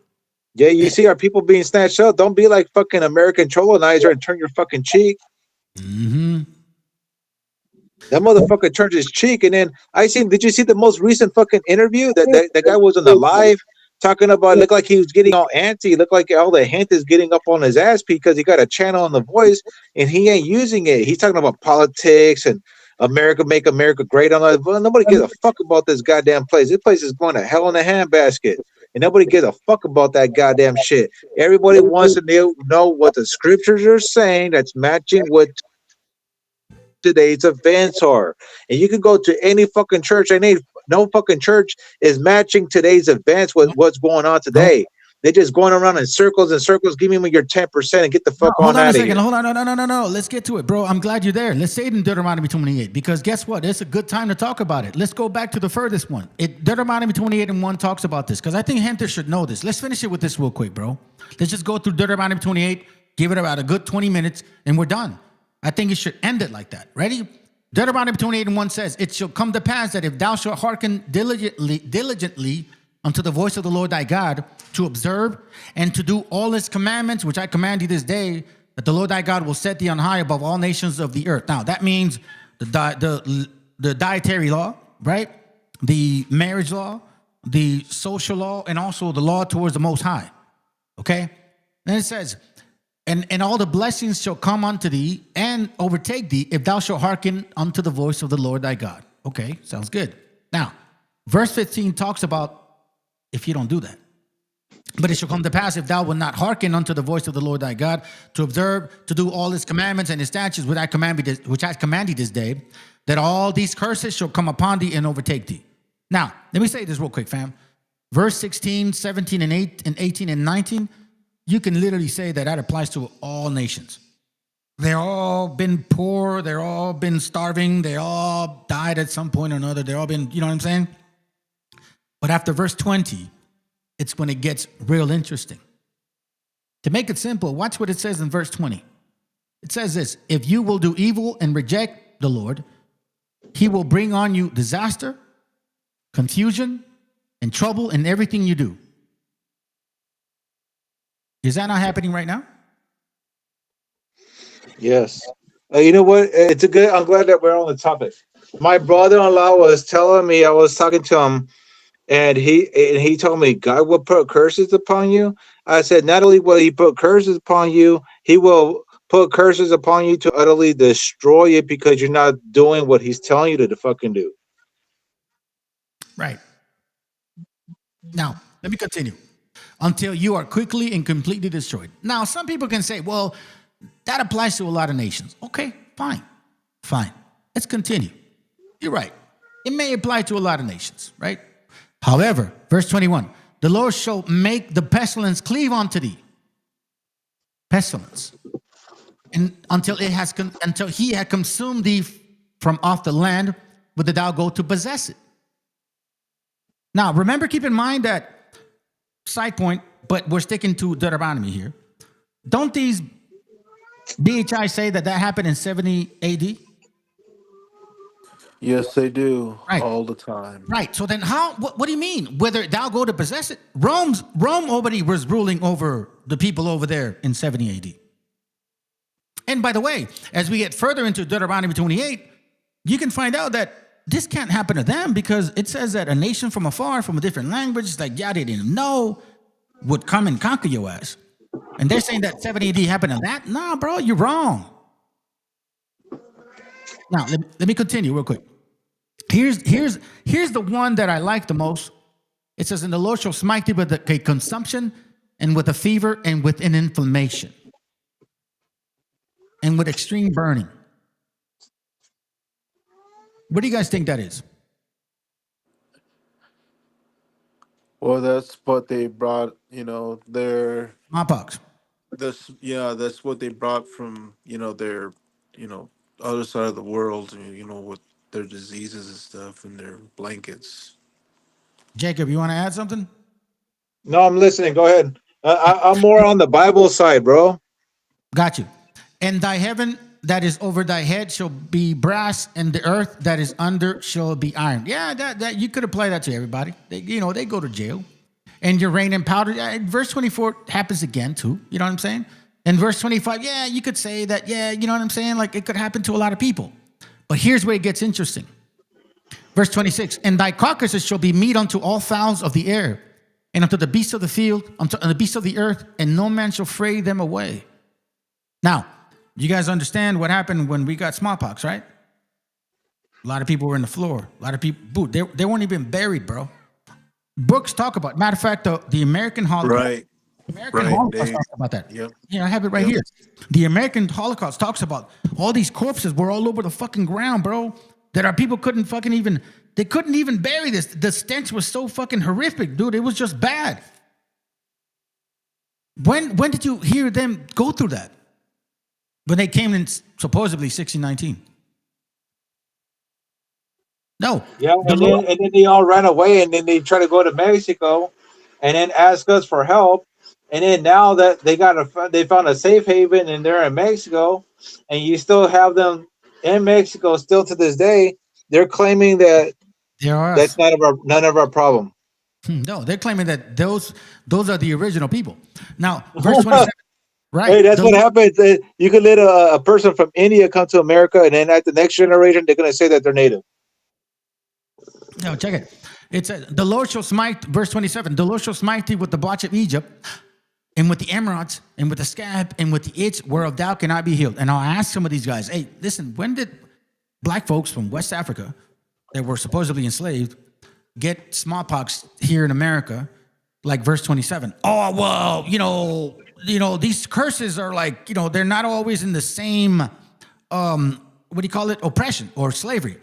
Yeah, you see our people being snatched up. Don't be like fucking American colonizer and turn your fucking cheek. Mm-hmm. That motherfucker turned his cheek, and then did you see the most recent fucking interview? That guy was on the live talking about, looked like he was getting all antsy, looked like all the hint is getting up on his ass because he got a channel on The Voice and he ain't using it. He's talking about politics and America, make America great. Well, nobody gives a fuck about this goddamn place. This place is going to hell in a handbasket, and nobody gives a fuck about that goddamn shit. Everybody wants to know what the scriptures are saying that's matching with today's events are. And you can go to any fucking church. No fucking church is matching today's events with what's going on today. They're just going around in circles and circles. Give me your 10% and get the fuck on out of here. Hold on. No. Let's get to it, bro. I'm glad you're there. Let's say it in Deuteronomy 28, because guess what? It's a good time to talk about it. Let's go back to the furthest one. Deuteronomy 28:1 talks about this, because I think Hunter should know this. Let's finish it with this real quick, bro. Let's just go through Deuteronomy 28, give it about a good 20 minutes, and we're done. I think it should end it like that. Ready? Deuteronomy 28:1 says, "It shall come to pass that if thou shalt hearken diligently unto the voice of the Lord thy God, to observe and to do all his commandments, which I command thee this day, that the Lord thy God will set thee on high above all nations of the earth." Now, that means the dietary law, right? The marriage law, the social law, and also the law towards the Most High. Okay? Then it says, and all the blessings shall come unto thee and overtake thee if thou shalt hearken unto the voice of the Lord thy God. Okay, sounds good. Now, verse 15 talks about if you don't do that. But it shall come to pass if thou wilt not hearken unto the voice of the Lord thy God, to observe, to do all his commandments and his statutes which I command thee this day, that all these curses shall come upon thee and overtake thee. Now, let me say this real quick, fam. Verse 16, 17, and 18, and 19, you can literally say that applies to all nations. They're all been poor. They're all been starving. They all died at some point or another. They're all been, you know what I'm saying? But after verse 20, it's when it gets real interesting. To make it simple, watch what it says in verse 20. It says this: "If you will do evil and reject the Lord, he will bring on you disaster, confusion, and trouble in everything you do." Is that not happening right now? Yes. You know what? It's a good. I'm glad that we're on the topic. My brother-in-law was telling me, I was talking to him, and he told me God will put curses upon you. I said, not only will he put curses upon you, he will put curses upon you to utterly destroy it because you're not doing what he's telling you to fucking do. Right. Now, let me continue. "Until you are quickly and completely destroyed." Now, some people can say, well, that applies to a lot of nations. Okay, fine. Let's continue. You're right. It may apply to a lot of nations, right? However, verse 21, "The Lord shall make the pestilence cleave unto thee." Pestilence. "And until he had consumed thee from off the land, whither thou go to possess it." Now, remember, keep in mind that, side point, but we're sticking to Deuteronomy here. Don't these BHI say that happened in 70 AD? Yes, they do. Right. All the time. Right. So then what do you mean? Whether thou go to possess it? Rome already was ruling over the people over there in 70 AD. And by the way, as we get further into Deuteronomy 28, you can find out that this can't happen to them because it says that a nation from afar, from a different language, like y'all didn't know, would come and conquer your ass. And they're saying that 70 AD happened to that? Nah, bro, you're wrong. Now, let me continue real quick. Here's the one that I like the most. It says, "And the Lord shall smite thee with a consumption and with a fever and with an inflammation and with extreme burning." What do you guys think that is? Well, that's what they brought, their Smallpox. that's what they brought from, their, other side of the world, with their diseases and stuff and their blankets. Jacob, you want to add something? No, I'm listening. Go ahead. I'm more on the Bible side, bro. Got you. "And thy heaven that is over thy head shall be brass, and the earth that is under shall be iron." Yeah, that you could apply that to everybody. They go to jail. "And your rain and powder." Verse 24 happens again too. You know what I'm saying? And verse 25, yeah, you could say that. Yeah, you know what I'm saying? Like it could happen to a lot of people. But here's where it gets interesting. Verse 26, "And thy carcasses shall be meat unto all fowls of the air, and unto the beasts of the field, unto the beasts of the earth, and no man shall fray them away." Now, you guys understand what happened when we got smallpox, right? A lot of people were in the floor. A lot of people, they weren't even buried, bro. Books talk about, matter of fact, the American Holocaust. Right. American Holocaust talks about that. Yep. Yeah, I have it right here. The American Holocaust talks about all these corpses were all over the fucking ground, bro. That our people couldn't even bury this. The stench was so fucking horrific, dude. It was just bad. When did you hear them go through that? When they came in supposedly 1619. No. Yeah, and then they all ran away, and then they try to go to Mexico, and then ask us for help, And then now that they found a safe haven and they're in Mexico, and you still have them in Mexico still to this day, they're claiming that that's none of our problem. No, they're claiming that those are the original people. Now, verse 27. Right. Hey, that's what happens. You can let a person from India come to America, and then at the next generation, they're going to say that they're native. No, check it. It says, the Lord shall smite, verse 27, the Lord shall smite thee with the blotch of Egypt, and with the emerods, and with the scab, and with the itch, whereof thou cannot be healed. And I'll ask some of these guys, hey, listen, when did black folks from West Africa that were supposedly enslaved get smallpox here in America, like verse 27? Oh, well, these curses are like, they're not always in the same, what do you call it? Oppression or slavery.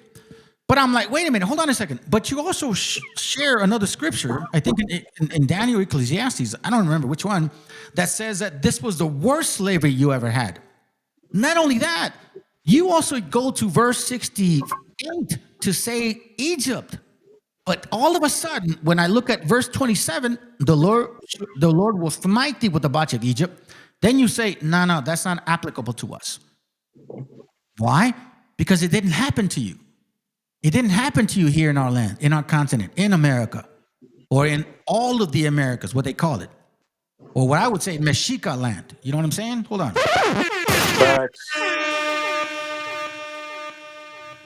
But I'm like, wait a minute, hold on a second. But you also share another scripture, I think in Daniel, Ecclesiastes, I don't remember which one, that says that this was the worst slavery you ever had. Not only that, you also go to verse 68 to say Egypt. But all of a sudden, when I look at verse 27, the Lord will smite thee with the botch of Egypt. Then you say, no, that's not applicable to us. Why? Because it didn't happen to you. It didn't happen to you here in our land, in our continent, in America, or in all of the Americas, what they call it. Or what I would say, MESHIACHA land. You know what I'm saying? Hold on.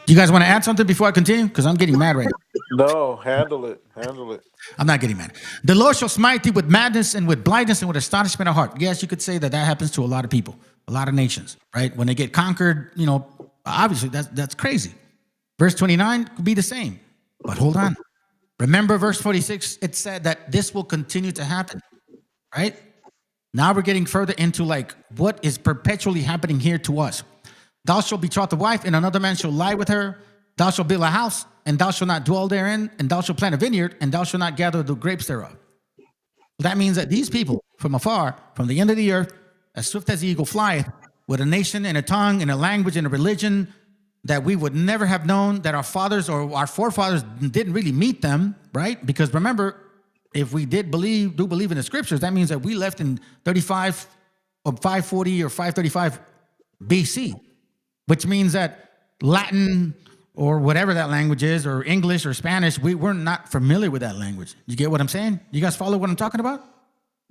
Do you guys want to add something before I continue? Because I'm getting mad right now. No, handle it. Handle it. I'm not getting mad. The Lord shall smite thee with madness and with blindness and with astonishment of heart. Yes, you could say that happens to a lot of people, a lot of nations, right? When they get conquered, obviously that's crazy. Verse 29 could be the same. But hold on. Remember verse 46, it said that this will continue to happen, right? Now we're getting further into like what is perpetually happening here to us. Thou shalt betroth the wife, and another man shall lie with her. Thou shalt build a house, and thou shalt not dwell therein. And thou shalt plant a vineyard, and thou shalt not gather the grapes thereof. That means that these people from afar, from the end of the earth, as swift as the eagle flieth, with a nation and a tongue and a language and a religion that we would never have known, that our fathers or our forefathers didn't really meet them, right? Because remember, if we do believe in the scriptures, that means that we left in 35 or 540 or 535 BC, which means that Latin or whatever that language is, or English or Spanish, we're not familiar with that language. You get what I'm saying? You guys follow what I'm talking about?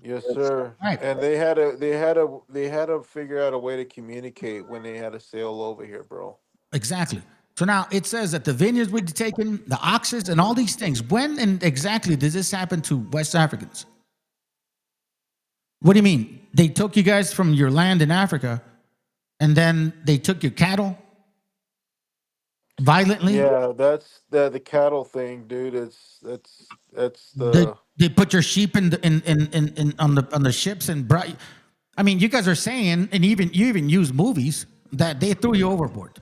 Yes, sir. Right. And they had to figure out a way to communicate when they had to sail over here, bro. Exactly. So now it says that the vineyards would be taken, the oxes, and all these things. When and exactly does this happen to West Africans? What do you mean? They took you guys from your land in Africa, and then they took your cattle violently? Yeah, that's the cattle thing, dude. That's the They put your sheep on the ships and brought you. I mean, you guys are saying, and you even use movies that they threw you overboard.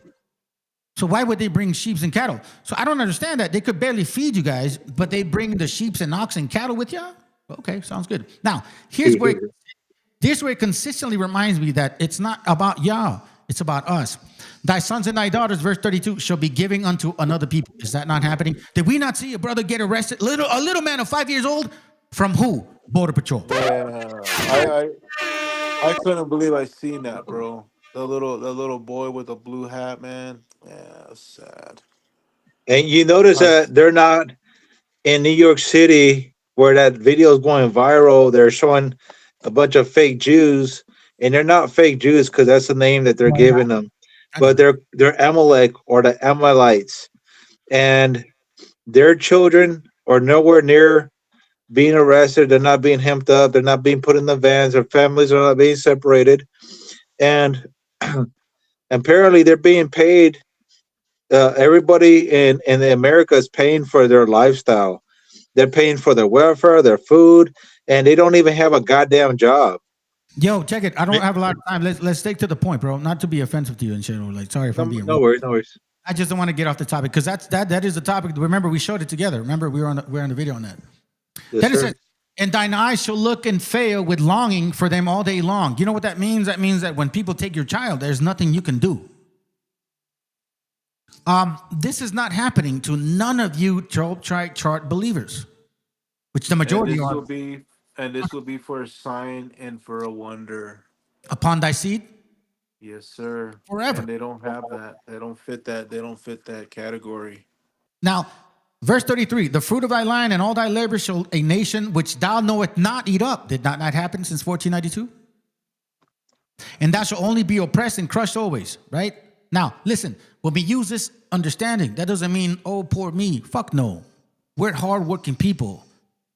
So why would they bring sheep and cattle? So I don't understand that. They could barely feed you guys, but they bring the sheep and ox and cattle with you? Okay, sounds good. Now, here's where it consistently reminds me that it's not about Yah, it's about us. Thy sons and thy daughters, verse 32, shall be giving unto another people. Is that not happening? Did we not see a brother get arrested? A little man of 5 years old? From who? Border Patrol. Yeah, I couldn't believe I seen that, bro. The little boy with the blue hat, man. Yeah, that's sad. And you notice that they're not in New York City where that video is going viral. They're showing a bunch of fake Jews, and they're not fake Jews because that's the name that they're giving them. But they're Amalek or the Amalekites, and their children are nowhere near being arrested. They're not being hemmed up. They're not being put in the vans. Their families are not being separated, and apparently they're being paid. Everybody in America is paying for their lifestyle. They're paying for their welfare, their food, and they don't even have a goddamn job. Yo, check it. I don't have a lot of time. Let's stick to the point, bro. Not to be offensive to you and shit. Or like, sorry if I'm being no worries, no worries. I just don't want to get off the topic because that is the topic. Remember, we showed it together. Remember, we're on the video on that. Yes, then it sir. says, and thine eyes shall look and fail with longing for them all day long. You know what that means? That means that when people take your child, there's nothing you can do. This is not happening to none of you chart believers, which the majority are. And this will be for a sign and for a wonder. Upon thy seed Yes, sir. forever. And they don't have that. They don't fit that. They don't fit that category. Now, verse 33, the fruit of thy land and all thy labor shall a nation which thou knowest not eat up. Did not happen since 1492? And thou shalt only be oppressed and crushed always, right? Now, listen, when we use this understanding, that doesn't mean, oh, poor me. Fuck no. We're hardworking people,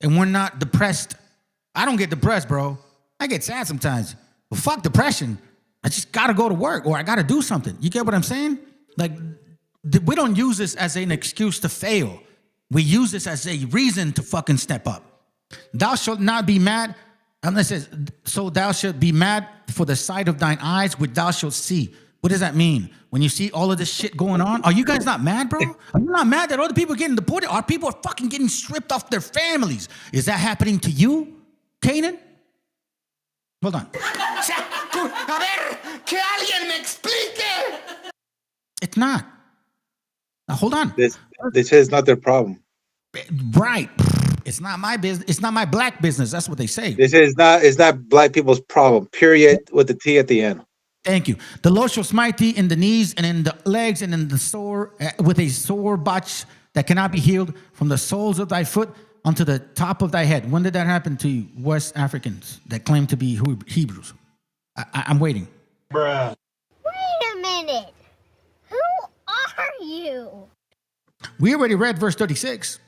and we're not depressed. I don't get depressed, bro. I get sad sometimes. But fuck depression. I just got to go to work, or I got to do something. You get what I'm saying? Like, we don't use this as an excuse to fail. We use this as a reason to fucking step up. Thou shalt not be mad. And it says, so thou shalt be mad for the sight of thine eyes, which thou shalt see. What does that mean? When you see all of this shit going on, are you guys not mad, bro? Are you not mad that other people are getting deported? Our people are fucking getting stripped off their families. Is that happening to you, Canaan? Hold on. A ver, que alguien me explique. It's not. Now, hold on. This is not their problem. Right. It's not my business. It's not my black business. That's what they say. This is not. It's not black people's problem. Period. With the T at the end. Thank you. The Lord shall smite thee in the knees and in the legs and in the sore with a sore botch that cannot be healed from the soles of thy foot unto the top of thy head. When did that happen to you, West Africans that claim to be Hebrews? I'm waiting. Bruh. Wait a minute. Who are you? We already read verse 36.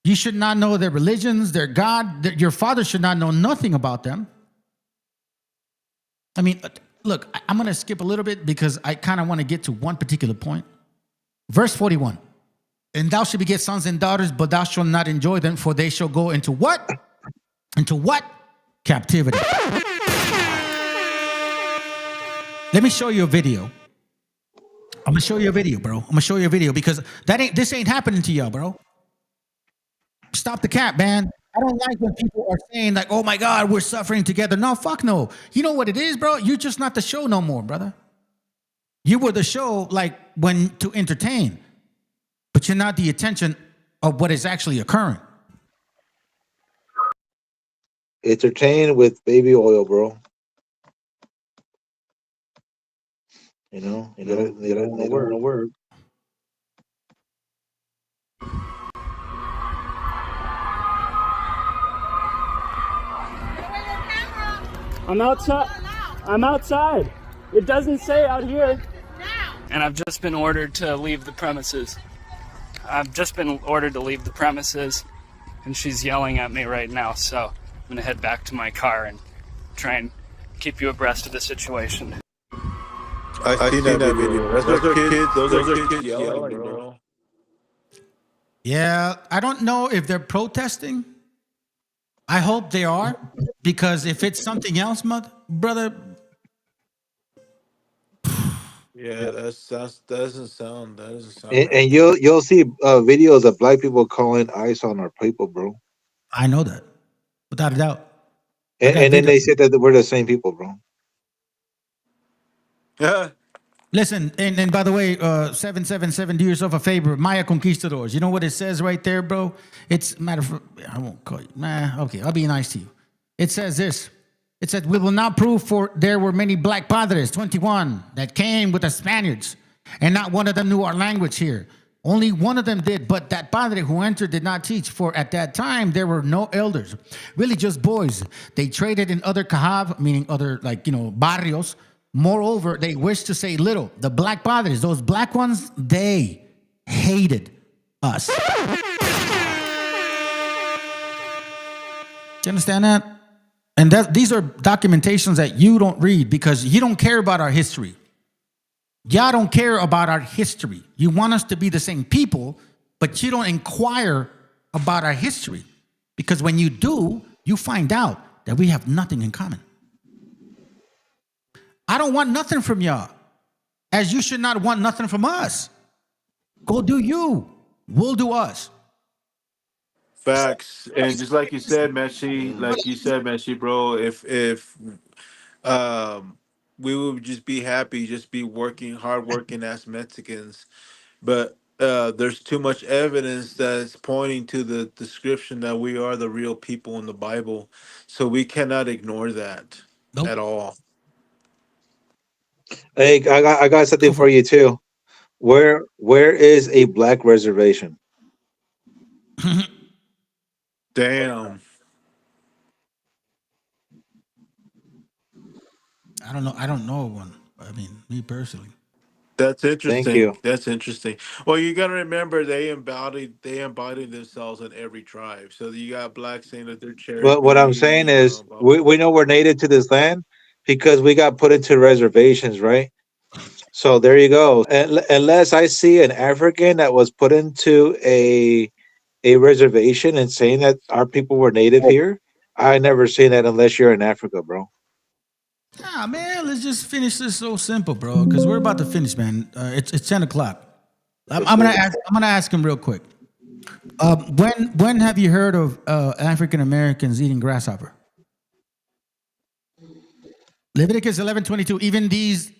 You should not know their religions, their God. Your father should not know nothing about them. I mean, look, I'm going to skip a little bit because I kind of want to get to one particular point. Verse 41. And thou shalt beget sons and daughters, but thou shalt not enjoy them, for they shall go into what? Into what? Captivity. Let me show you a video. I'm going to show you a video, bro. I'm going to show you a video because this ain't happening to y'all, bro. Stop the cap, man. I don't like when people are saying like, oh my God, we're suffering together. No, fuck no. You know what it is, bro? You're just not the show no more, brother. You were the show like when to entertain, but you're not the attention of what is actually occurring. Entertain with baby oil, bro. You know, you gotta work. I'm outside. I'm outside. It doesn't say out here. And I've just been ordered to leave the premises. And she's yelling at me right now, so I'm gonna head back to my car and try and keep you abreast of the situation. I seen that video. Those are kids yelling, bro. Yeah, I don't know if they're protesting. I hope they are, because if it's something else, brother. Yeah, that doesn't sound. And you'll see videos of black people calling ICE on our people, bro. I know that, without a doubt. And then they said that we're the same people, bro. Yeah. Listen, and by the way, 777, do yourself a favor, Maya Conquistadors. You know what it says right there, bro? It's matter of I won't call you. Okay, I'll be nice to you. It says this. It said, we will not prove for there were many black padres, 21, that came with the Spaniards, and not one of them knew our language here. Only one of them did, but that padre who entered did not teach, for at that time there were no elders, really just boys. They traded in other kahab, meaning other, barrios. Moreover, they wished to say little. The black padres, those black ones, they hated us. Do you understand that? And these are documentations that you don't read because you don't care about our history. Y'all don't care about our history. You want us to be the same people, but you don't inquire about our history. Because when you do, you find out that we have nothing in common. I don't want nothing from y'all, as you should not want nothing from us. Go do you. We'll do us. Facts. And just like you said, Meshi, bro, if we would just be happy, just be hardworking as Mexicans. But there's too much evidence that's pointing to the description that we are the real people in the Bible. So we cannot ignore that Nope. at all. Hey, I got something for you too. Where is a black reservation? Damn. I don't know one. I mean, me personally. That's Thank interesting. you. That's interesting. Well, you got to remember they embodied themselves in every tribe. So you got blacks saying that they're But what I'm Cherokee, saying is, blah blah we blah. know we're native to this land because we got put into reservations, right? So there you go. Unless I see an African that was put into a reservation and saying that our people were native here, I never seen that unless you're in Africa, bro. Ah, man, let's just finish this so simple, bro. Because we're about to finish, man. It's 10 o'clock. I'm, Yes, I'm gonna sir. ask. I'm gonna ask him real quick. When have you heard of African Americans eating grasshopper? Leviticus 11:22. Even these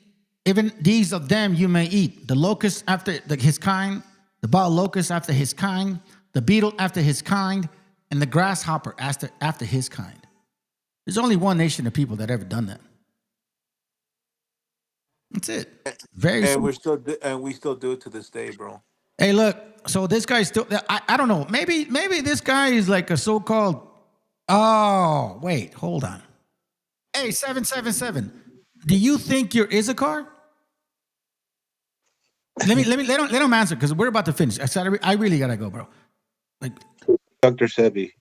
of them you may eat. The locust after his kind, the bald locust after his kind, the beetle after his kind, and the grasshopper after his kind. There's only one nation of people that ever done that. That's it. Very And simple. we still do it to this day, bro. Hey, look. So this guy's still. I don't know. Maybe this guy is like a so-called. Oh, wait. Hold on. Hey, 777. Do you think you're Issachar? Let him answer because we're about to finish. I really gotta go, bro. Like Dr. Sebi,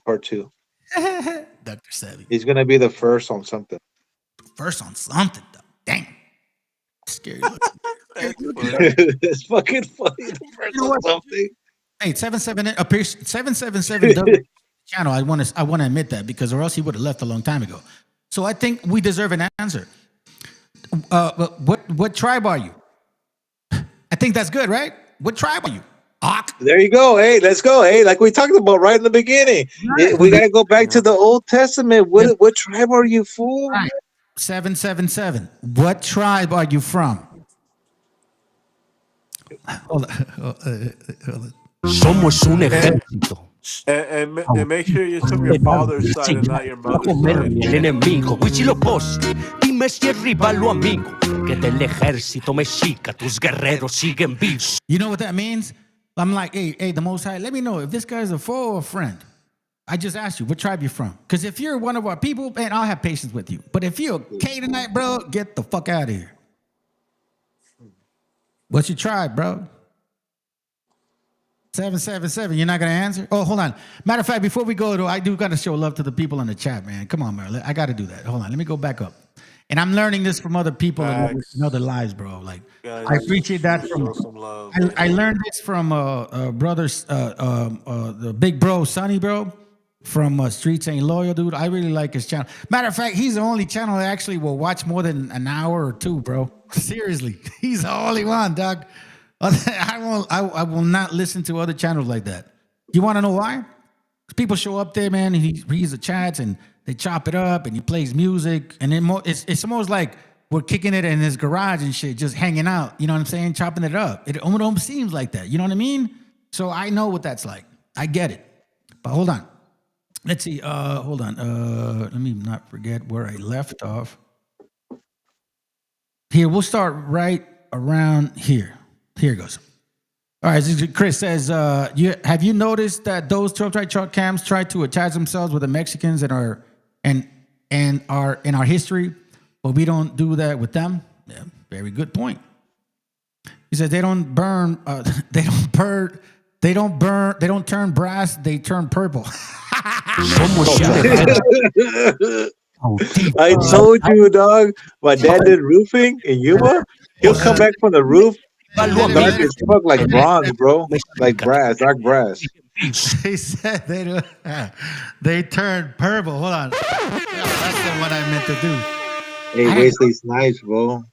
part 2. Dr. Sebi. He's gonna be the first on something. First on something, though. Dang. Scary looking. It's fucking funny. The first on something. Hey, 777 does channel. I want to admit that because or else he would have left a long time ago. So I think we deserve an answer. What tribe are you? I think that's good, right? What tribe are you? There you go. Hey, let's go. Hey, like we talked about right in the beginning. We gotta go back to the Old Testament. What tribe are you, fool? Right. 777. What tribe are you from? Hold on. Somos un ejército. And make sure it's from your father's side and not your mother's side. El enemigo, Huitzilopochtli, dime si es rival o amigo, que del ejército mexica tus guerreros siguen vivos. You know what that means? I'm like, hey, the Most High, let me know if this guy's a foe or a friend. I just asked you, what tribe you from? Because if you're one of our people, man, I'll have patience with you. But if you're a Canaanite, bro, get the fuck out of here. What's your tribe, bro? 777, you're not going to answer? Oh, hold on. Matter of fact, before we go, though, I do got to show love to the people in the chat, man. Come on, man. I got to do that. Hold on. Let me go back up. And I'm learning this from other people in other lives, bro. Like, Guys, I appreciate that from. show some love. I learned this from brothers, the big bro, Sonny, bro, from Streets Ain't Loyal, dude. I really like his channel. Matter of fact, he's the only channel that actually will watch more than an hour or two, bro. Seriously, he's the only one, dog. I will not listen to other channels like that. You want to know why? People show up there, man, and he reads the chats and they chop it up and he plays music. And then it's almost like we're kicking it in his garage and shit, just hanging out. You know what I'm saying? Chopping it up. It almost seems like that. You know what I mean? So I know what that's like. I get it. But hold on. Let's see. Hold on. Let me not forget where I left off. Here, we'll start right around here. Here it goes. All right, Chris says, have you noticed that those 12 tribe camps try to attach themselves with the Mexicans and are in our history, but we don't do that with them? Yeah, very good point. He says they don't turn brass, they turn purple. I told you, dog. My dad did roofing in Yuma. He'll come back from the roof dark as fuck, like bronze, bro. Like brass, dark brass. They said they turned purple. Hold on. That's the one I meant to do. Hey, Wesley Snipes, bro.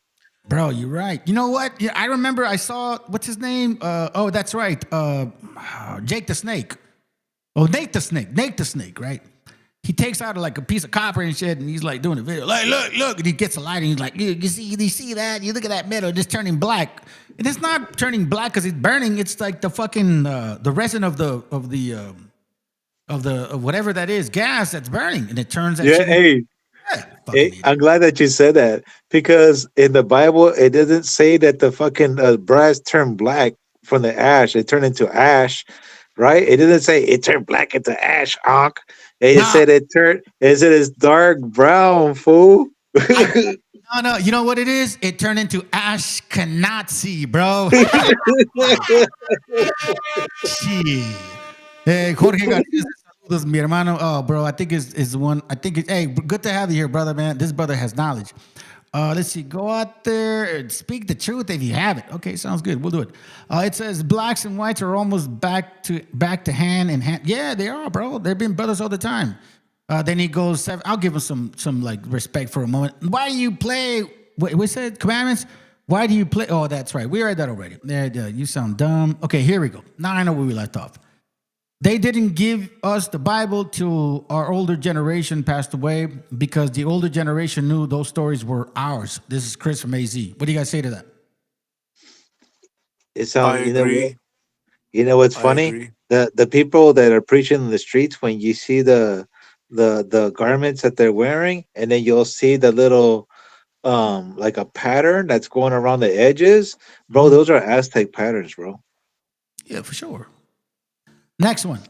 Bro, you're right. You know what? Yeah, I remember I saw, what's his name? Oh, that's right. Jake the Snake. Oh, Nate the Snake, right? he takes out like a piece of copper and shit, and he's like doing a video. Like, look, and he gets a light, and he's like, you see that? You look at that metal, it's turning black. And it's not turning black because it's burning. It's like the fucking the resin of whatever that is, gas that's burning, and it turns that shit. Hey, I'm glad that you said that, because in the Bible it doesn't say that the fucking brass turned black from the ash. It turned into ash, right? It didn't say it turned black into ash, onk. It said it said it's dark brown, fool. No, you know what it is? It turned into Ashkenazi, bro. Shit. Hey, Jorge Garcia, saludos, mi hermano. Oh, bro, I think is one. I think hey, good to have you here, brother, man. This brother has knowledge. Let's see. Go out there and speak the truth if you have it. Okay, sounds good. We'll do it. It says blacks and whites are almost back to hand in hand. Yeah, they are, bro. They've been brothers all the time. Then he goes, I'll give him some like respect for a moment. Why do you play? We said commandments. Why do you play? Oh, that's right. We read that already. Yeah, you sound dumb. Okay, here we go. Now I know where we left off. They didn't give us the Bible till our older generation passed away because the older generation knew those stories were ours. This is Chris from AZ. What do you guys say to that? It sounds. You know what's funny? The people that are preaching in the streets, when you see the garments that they're wearing, and then you'll see the little like a pattern that's going around the edges, bro. Those are Aztec patterns, bro. Yeah, for sure. Next one.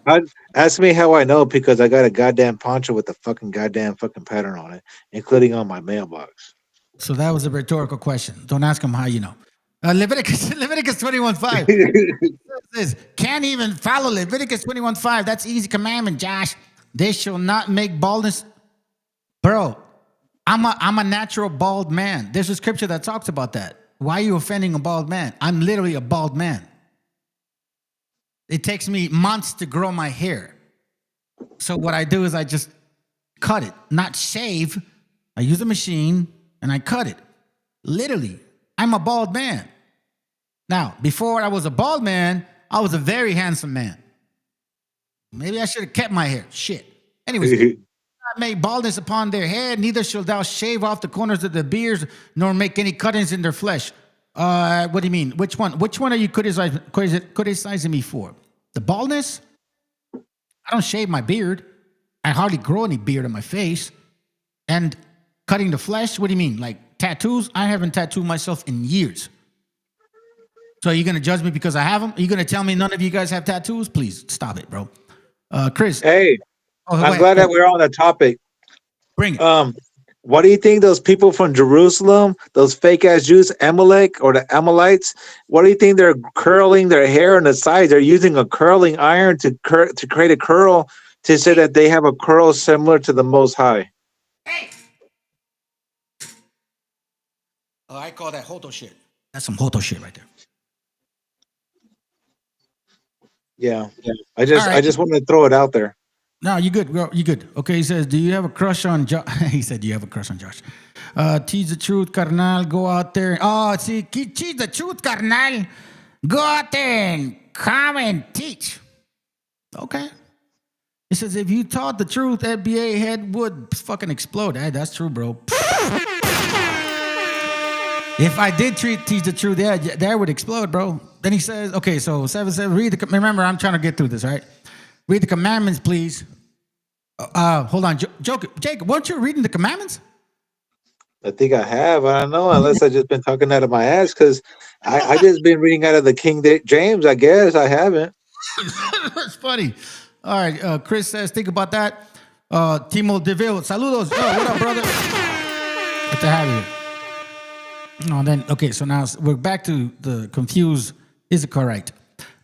Ask me how I know, because I got a goddamn poncho with the fucking pattern on it, including on my mailbox. So that was a rhetorical question. Don't ask him how you know. Leviticus 21:5 says, can't even follow Leviticus 21:5. That's easy commandment, Josh. They shall not make baldness. Bro, I'm a natural bald man. There's a scripture that talks about that. Why are you offending a bald man? I'm literally a bald man. It takes me months to grow my hair. So what I do is I just cut it, not shave. I use a machine and I cut it. Literally, I'm a bald man. Now, before I was a bald man, I was a very handsome man. Maybe I should have kept my hair. Shit. Anyways, not make baldness upon their head, neither shall thou shave off the corners of their beards, nor make any cuttings in their flesh. What do you mean? Which one? Which one are you criticizing me for? The baldness? I don't shave my beard. I hardly grow any beard on my face. And cutting the flesh? What do you mean? Like tattoos? I haven't tattooed myself in years. So are you going to judge me because I have them? Are you going to tell me none of you guys have tattoos? Please stop it, bro. Chris. Hey, I'm glad that we're on the topic. Bring it. What do you think those people from Jerusalem, those fake ass Jews, Amalek or the Amalekites, what do you think they're curling their hair on the sides? They're using a curling iron to create a curl to say that they have a curl similar to the Most High. Oh, I call that Hoto shit. That's some Hoto shit right there. Yeah. I just wanted to throw it out there. No, you good, bro. You good. Okay, he says, do you have a crush on Josh? He said, do you have a crush on Josh? Teach the truth, carnal. Go out there. Oh, see, teach the truth, carnal. Go out there and come and teach. Okay. It says, if you taught the truth, FBA head would fucking explode. Hey, that's true, bro. If I did teach the truth, yeah, that would explode, bro. Then he says, okay, so 7:7, read the, remember, I'm trying to get through this, all right? Read the commandments, please. Hold on, Jacob, weren't you reading the commandments? I think I have. I don't know, unless I just been talking out of my ass, because I just been reading out of the King James. I guess I haven't. That's funny. All right, Chris says, think about that. Timo DeVille, saludos. Oh, what up, brother? Good to have you. No, then okay. So now we're back to the confused. Is it correct?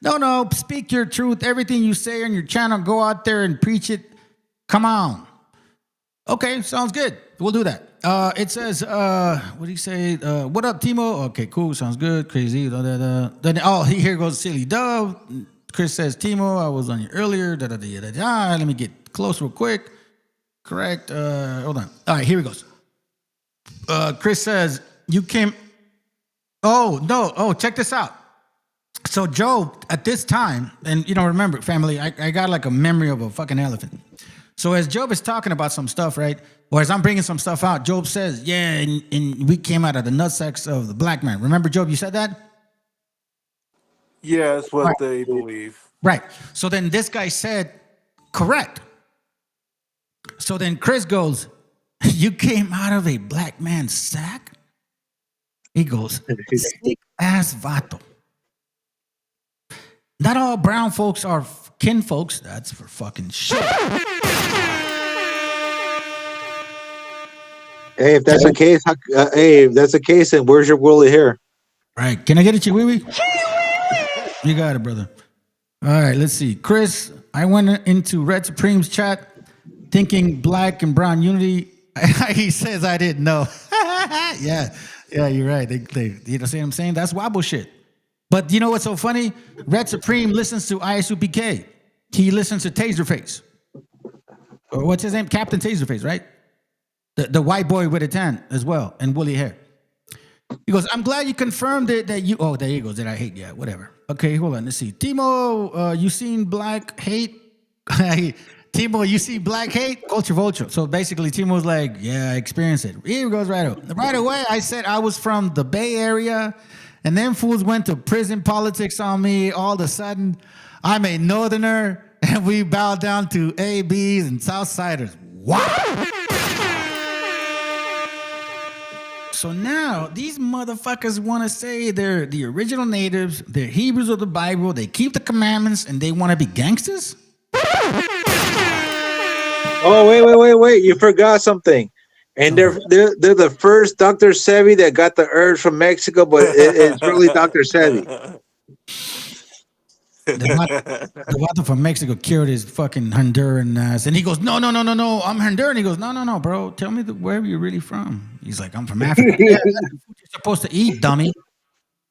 No. Speak your truth. Everything you say on your channel, go out there and preach it. Come on. Okay, sounds good. We'll do that. It says, what do you say? What up, Timo? Okay, cool. Sounds good. Crazy. Then, here goes Silly Dove. Chris says, Timo, I was on you earlier. Let me get close real quick. Correct. Hold on. All right, here he goes. Chris says, you came. Oh, no. Oh, check this out. So Job, at this time, and remember, family, I got like a memory of a fucking elephant. So as Job is talking about some stuff, right? Or as I'm bringing some stuff out, Job says, yeah, and we came out of the nutsacks of the black man. Remember, Job, you said that? Yeah, that's what Right. they believe. Right. So then this guy said, correct. So then Chris goes, you came out of a black man's sack? He goes, sick ass vato. Not all brown folks are kin folks. That's for fucking sure. Hey, if that's the case, if that's the case, then where's your woolly hair? Right. Can I get a chihuahua? You got it, brother. All right, let's see. Chris, I went into Red Supreme's chat thinking black and brown unity. He says I didn't know. Yeah, you're right. They you know, see what I'm saying? That's wobble shit. But you know what's so funny? Red Supreme listens to ISUPK. He listens to Taserface. Or what's his name? Captain Taserface, right? The white boy with a tan as well and woolly hair. He goes, I'm glad you confirmed it that you. Oh, there he goes. That I hate. Yeah, whatever. Okay, hold on. Let's see. Timo, you seen black hate? Timo, you see black hate? Culture vulture. So basically, Timo's like, yeah, I experienced it. Here goes right away. Right away, I said I was from the Bay Area, and then fools went to prison politics on me. All of a sudden, I'm a northerner, and we bowed down to ABs and Southsiders. Wow. So now these motherfuckers want to say they're the original natives, they're Hebrews of the Bible, they keep the commandments, and they want to be gangsters? Oh, wait. You forgot something. And they're the first Dr. Sebi that got the urge from Mexico, but it's really Dr. Sebi. The water from Mexico cured his fucking Honduran ass. And he goes, no, I'm Honduran. He goes, no, bro. Tell me where you're really from. He's like, I'm from Africa. Yeah, that's the food you're supposed to eat, dummy.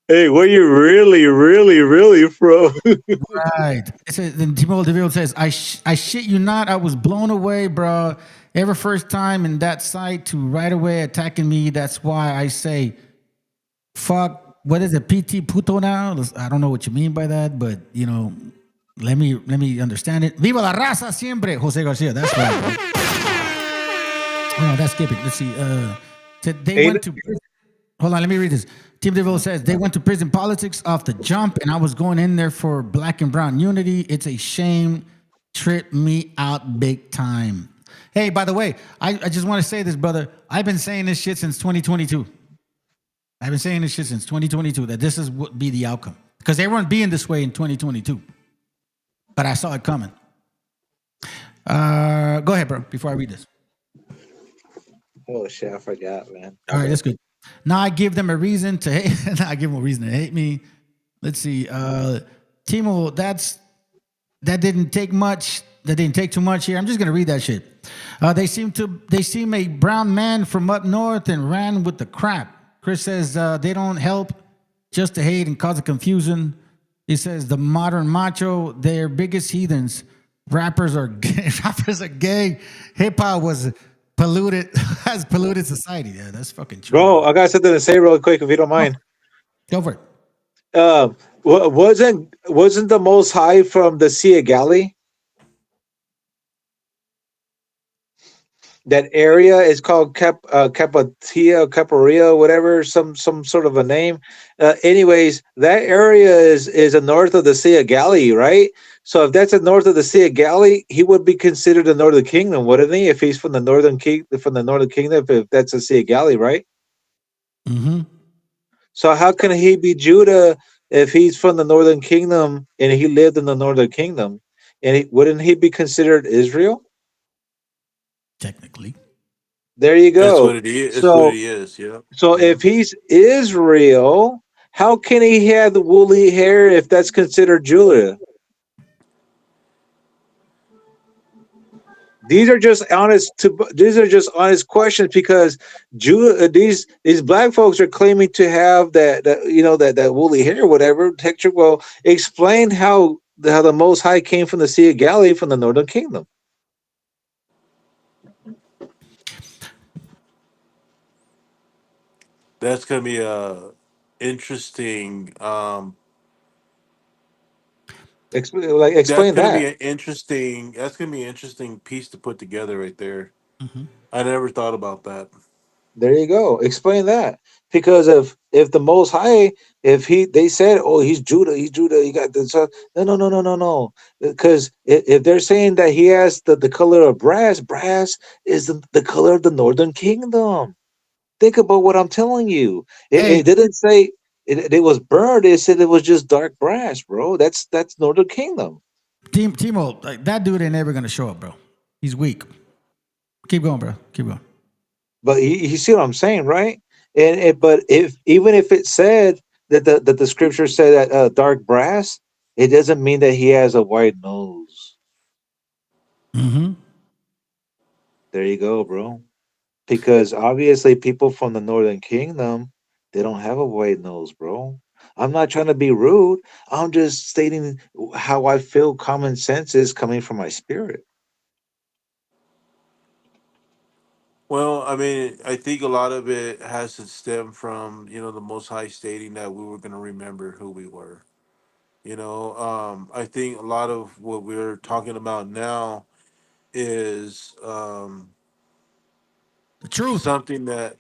Hey, where you really from? Right. Then Timo DeVille says, I shit you not. I was blown away, bro. Ever first time in that site to right away attacking me. That's why I say, fuck. What is it, PT puto now? I don't know what you mean by that, but you know, let me understand it. Viva la raza siempre, Jose Garcia. That's right. Oh, that's skipping. Let's see. They went to prison. Hold on, let me read this. Tim DeVille says they went to prison politics off the jump, and I was going in there for black and brown unity. It's a shame. Trip me out big time. Hey, by the way, I just want to say this, brother. I've been saying this shit since 2022. I've been saying this shit since 2022 that this is what be the outcome because they weren't being this way in 2022, but I saw it coming. Go ahead, bro. Before I read this. Oh shit, I forgot, man. All right, that's good. Now I give them a reason to hate. Now I give them a reason to hate me. Let's see. Timo, that didn't take much. That didn't take too much here. I'm just gonna read that shit. They seem a brown man from up north and ran with the crap. Chris says they don't help just to hate and cause a confusion. He says the modern macho, their biggest heathens. Rappers are gay. Rappers are gay. Hip hop was polluted, has polluted society. Yeah, that's fucking true. Bro, I got something to say real quick if you don't mind. Go for it. Wasn't the Most High from the Sea of Galilee? That area is called Capatia, Caparia, whatever, some sort of a name. Anyways, that area is the north of the Sea of Galilee, right? So if that's the north of the Sea of Galilee, he would be considered the Northern Kingdom, wouldn't he? If he's from the Northern Kingdom, if that's the Sea of Galilee, right? Mm-hmm. So how can he be Judah if he's from the Northern Kingdom and he lived in the Northern Kingdom? And wouldn't he be considered Israel? Technically. There you go. That's what it is. That's what he is. Yeah. So if he's Israel, how can he have the woolly hair if that's considered Judah? These are just honest questions because these black folks are claiming to have that woolly hair or whatever texture. Well, explain how the Most High came from the Sea of Galilee from the Northern Kingdom. That's gonna be interesting. Explain gonna that. be an interesting. That's gonna be an interesting piece to put together right there. Mhm. I never thought about that. There you go. Explain that. Because if the Most High, if they said, oh, he's Judah, he got this. No. Because if they're saying that he has the color of brass, brass is the color of the Northern Kingdom. Think about what I'm telling you. It Hey, didn't say it was burned. It said it was just dark brass, bro. That's Northern Kingdom. Timo, like, that dude ain't ever gonna show up, bro. He's weak. Keep going, bro. Keep going. But you see what I'm saying, right? But if even if it said that the scripture said that dark brass, it doesn't mean that he has a white nose. Mm-hmm. There you go, bro. Because obviously people from the Northern Kingdom, they don't have a white nose, bro. I'm not trying to be rude. I'm just stating how I feel common sense is coming from my spirit. Well, I mean, I think a lot of it has to stem from the Most High stating that we were gonna remember who we were. I think a lot of what we're talking about now is The truth. something that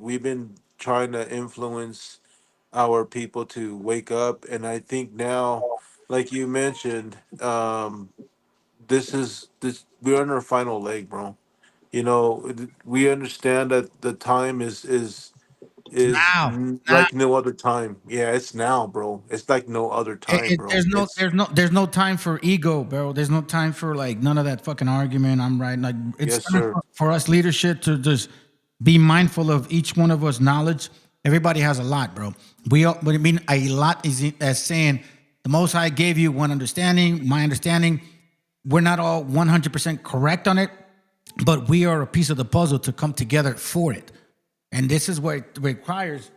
we've been trying to influence our people to wake up, and I think now, like you mentioned, this we're on our final leg, bro. We understand that the time is Now, like no other time. Yeah, it's now, bro. It's like no other time, bro. It's there's no time for ego, bro. There's no time for like none of that fucking argument. I'm right. Like it's yes, time sir. for us leadership to just be mindful of each one of us knowledge. Everybody has a lot, bro. What I mean, a lot is as saying the Most High gave you one understanding. My understanding, we're not all 100% correct on it, but we are a piece of the puzzle to come together for it. And this is what it requires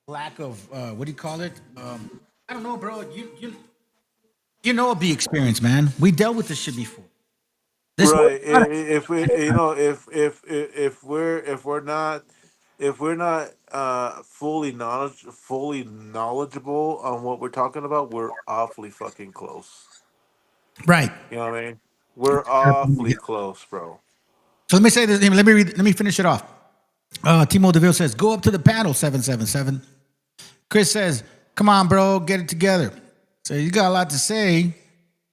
lack of what do you call it? I don't know, bro. You know the experience, man. We dealt with this shit before. This Right. If we, if we're not fully knowledgeable on what we're talking about, we're awfully fucking close. right. You know what I mean? We're awfully close, bro. So let me say this. Let me finish it off. Timo DeVille says, "Go up to the panel 777." Chris says, "Come on, bro, get it together." So you got a lot to say.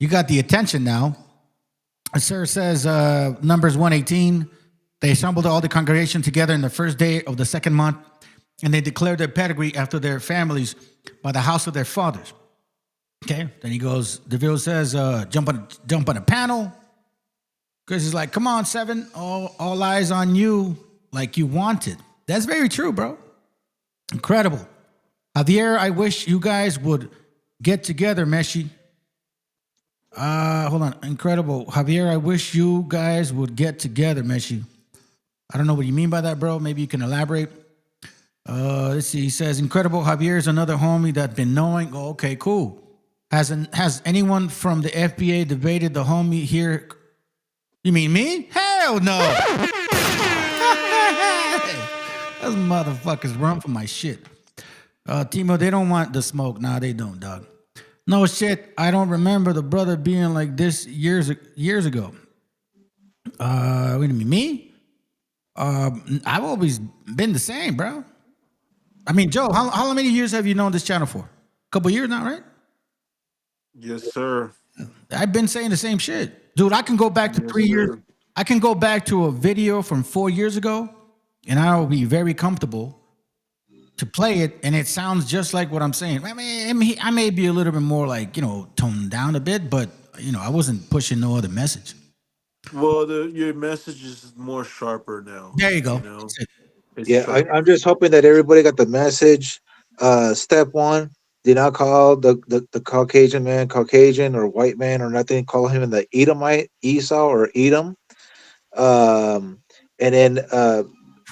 You got the attention now. Sir says, Numbers 118. They assembled all the congregation together in the first day of the second month, and they declared their pedigree after their families by the house of their fathers. Okay. Then he goes, DeVille says, jump on a panel. Chris is like, come on, 7, all eyes on you like you wanted. That's very true, bro. Incredible. Javier, I wish you guys would get together, Meshi. Hold on. Incredible. Javier, I wish you guys would get together, Meshi. I don't know what you mean by that, bro. Maybe you can elaborate. Let's see. He says, incredible. Javier is another homie that's been knowing. Oh, okay, cool. Has anyone from the FBA debated the homie here? You mean me? Hell no. Those motherfuckers run for my shit. Timo, they don't want the smoke. Nah, they don't, dog. No shit. I don't remember the brother being like this years ago. Wait a minute, me? I've always been the same, bro. I mean, Joe, how many years have you known this channel for? A couple years now, right? Yes, sir. I've been saying the same shit. Dude, I can go back to Yes, 3 years. sir. I can go back to a video from 4 years ago, and I will be very comfortable to play it, and it sounds just like what I'm saying. I mean, I may be a little bit more like, toned down a bit, but, I wasn't pushing no other message. Well, your message is more sharper now. There you go. It's Yeah, sharper. I'm just hoping that everybody got the message. Step one, do not call the Caucasian man Caucasian or white man or nothing. Call him the Edomite, Esau or Edom. And then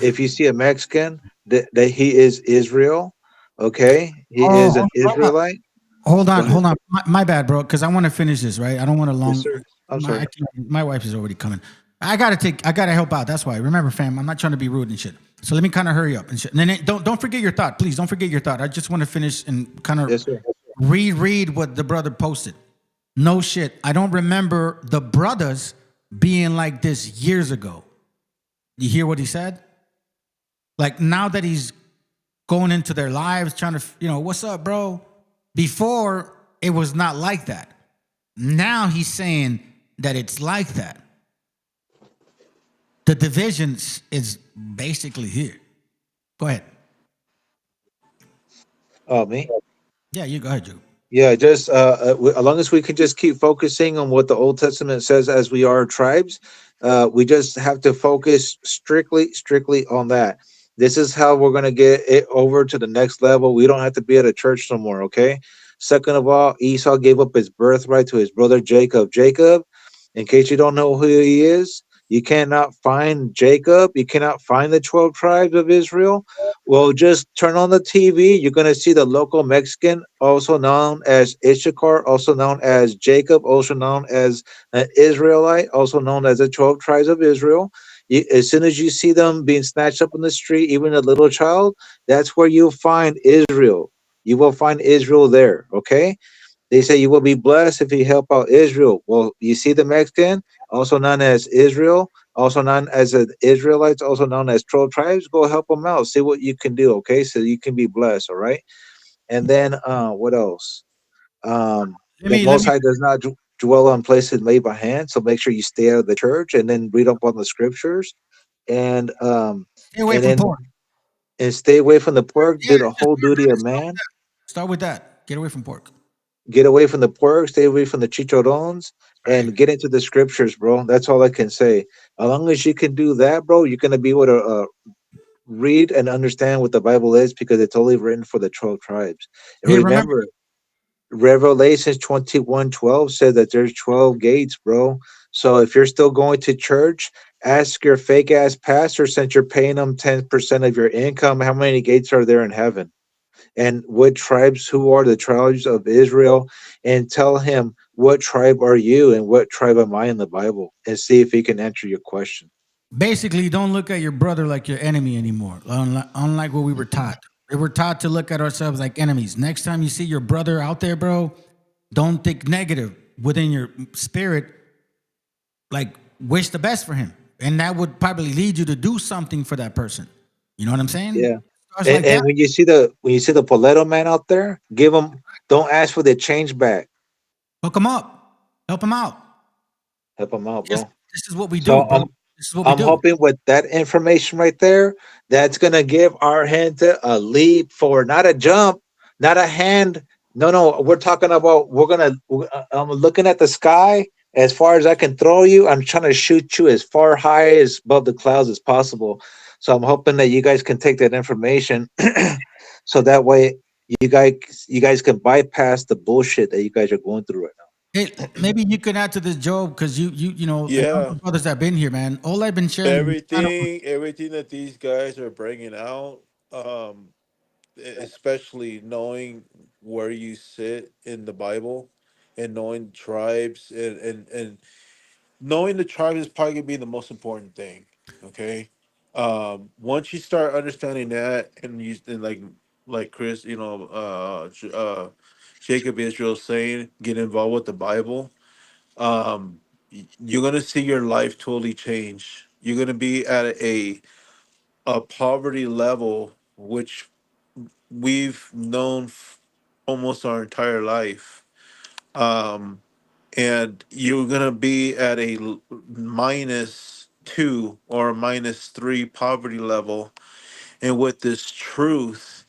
if you see a Mexican, that he is Israel. Okay, he is an Israelite. Hold on. My bad, bro, because I want to finish this, right? I don't want to long. Yes, sir. I'm sorry. My wife is already coming. I gotta help out. That's why. Remember, fam, I'm not trying to be rude and shit. So let me kind of hurry up and shit. And then don't forget your thought, please. Don't forget your thought. I just want to finish and kind of reread what the brother posted. No shit. I don't remember the brothers being like this years ago. You hear what he said? Like now that he's going into their lives, trying to, what's up, bro? Before, it was not like that. Now he's saying that it's like that. The divisions is basically here. Go ahead. Oh, me? Yeah, you go ahead, Joe. Yeah, just as long as we can just keep focusing on what the Old Testament says, as we are tribes, we just have to focus strictly on that. This is how we're gonna get it over to the next level. We don't have to be at a church no more. Okay. Second of all, Esau gave up his birthright to his brother Jacob. Jacob, in case you don't know who he is, you cannot find Jacob. You cannot find the 12 tribes of Israel. Well, just turn on the TV. You're going to see the local Mexican, also known as Issachar, also known as Jacob, also known as an Israelite, also known as the 12 tribes of Israel. As soon as you see them being snatched up in the street, even a little child, that's where you'll find Israel. You will find Israel there, okay? They say you will be blessed if you help out Israel. Well, you see the Mexican, also known as Israel, also known as the Israelites, also known as 12 tribes. Go help them out. See what you can do, okay? So you can be blessed, all right? And then what else? The Most High does not dwell on places made by hand, so make sure you stay out of the church and then read up on the scriptures. And Stay away from pork. And stay away from the pork. Do the whole duty of man. Start with that. Get away from pork. Get away from the pork, stay away from the chicharrones, and get into the scriptures, bro. That's all I can say. As long as you can do that, bro, you're gonna be able to read and understand what the Bible is, because it's only written for the 12 tribes. And Hey, remember, Revelations 21:12 said that there's 12 gates, bro. So if you're still going to church, ask your fake ass pastor, since you're paying them 10% of your income, how many gates are there in heaven? And what tribes, who are the tribes of Israel, and tell him, what tribe are you and what tribe am I in the Bible, and see if he can answer your question. Basically, don't look at your brother like your enemy anymore, unlike what we were taught. We were taught to look at ourselves like enemies. Next time you see your brother out there, bro, don't think negative within your spirit. Like, wish the best for him. And that would probably lead you to do something for that person. You know what I'm saying? Yeah. Like And when you see the Poleto man out there, don't ask for the change back. Hook him up. Help him out. Help him out, bro. This is what we do, So bro. This is what we I'm do. hoping with that information right there, that's gonna give our gente a leap forward, not a jump, not a hand. No. We're talking about I'm looking at the sky. As far as I can throw you, I'm trying to shoot you as far high as above the clouds as possible. So I'm hoping that you guys can take that information, so that way you guys can bypass the bullshit that you guys are going through right now. Hey, maybe you can add to this, Joe, because you know, Yeah. the brothers that have been here, man. All I've been sharing. Everything that these guys are bringing out, especially knowing where you sit in the Bible, and knowing tribes, and knowing the tribes is probably gonna be the most important thing. Okay, once you start understanding that, and like Chris, Jacob Israel saying, get involved with the Bible. You're gonna see your life totally change. You're gonna be at a poverty level which we've known almost our entire life. And you're gonna be at a -2 or -3 poverty level, and with this truth,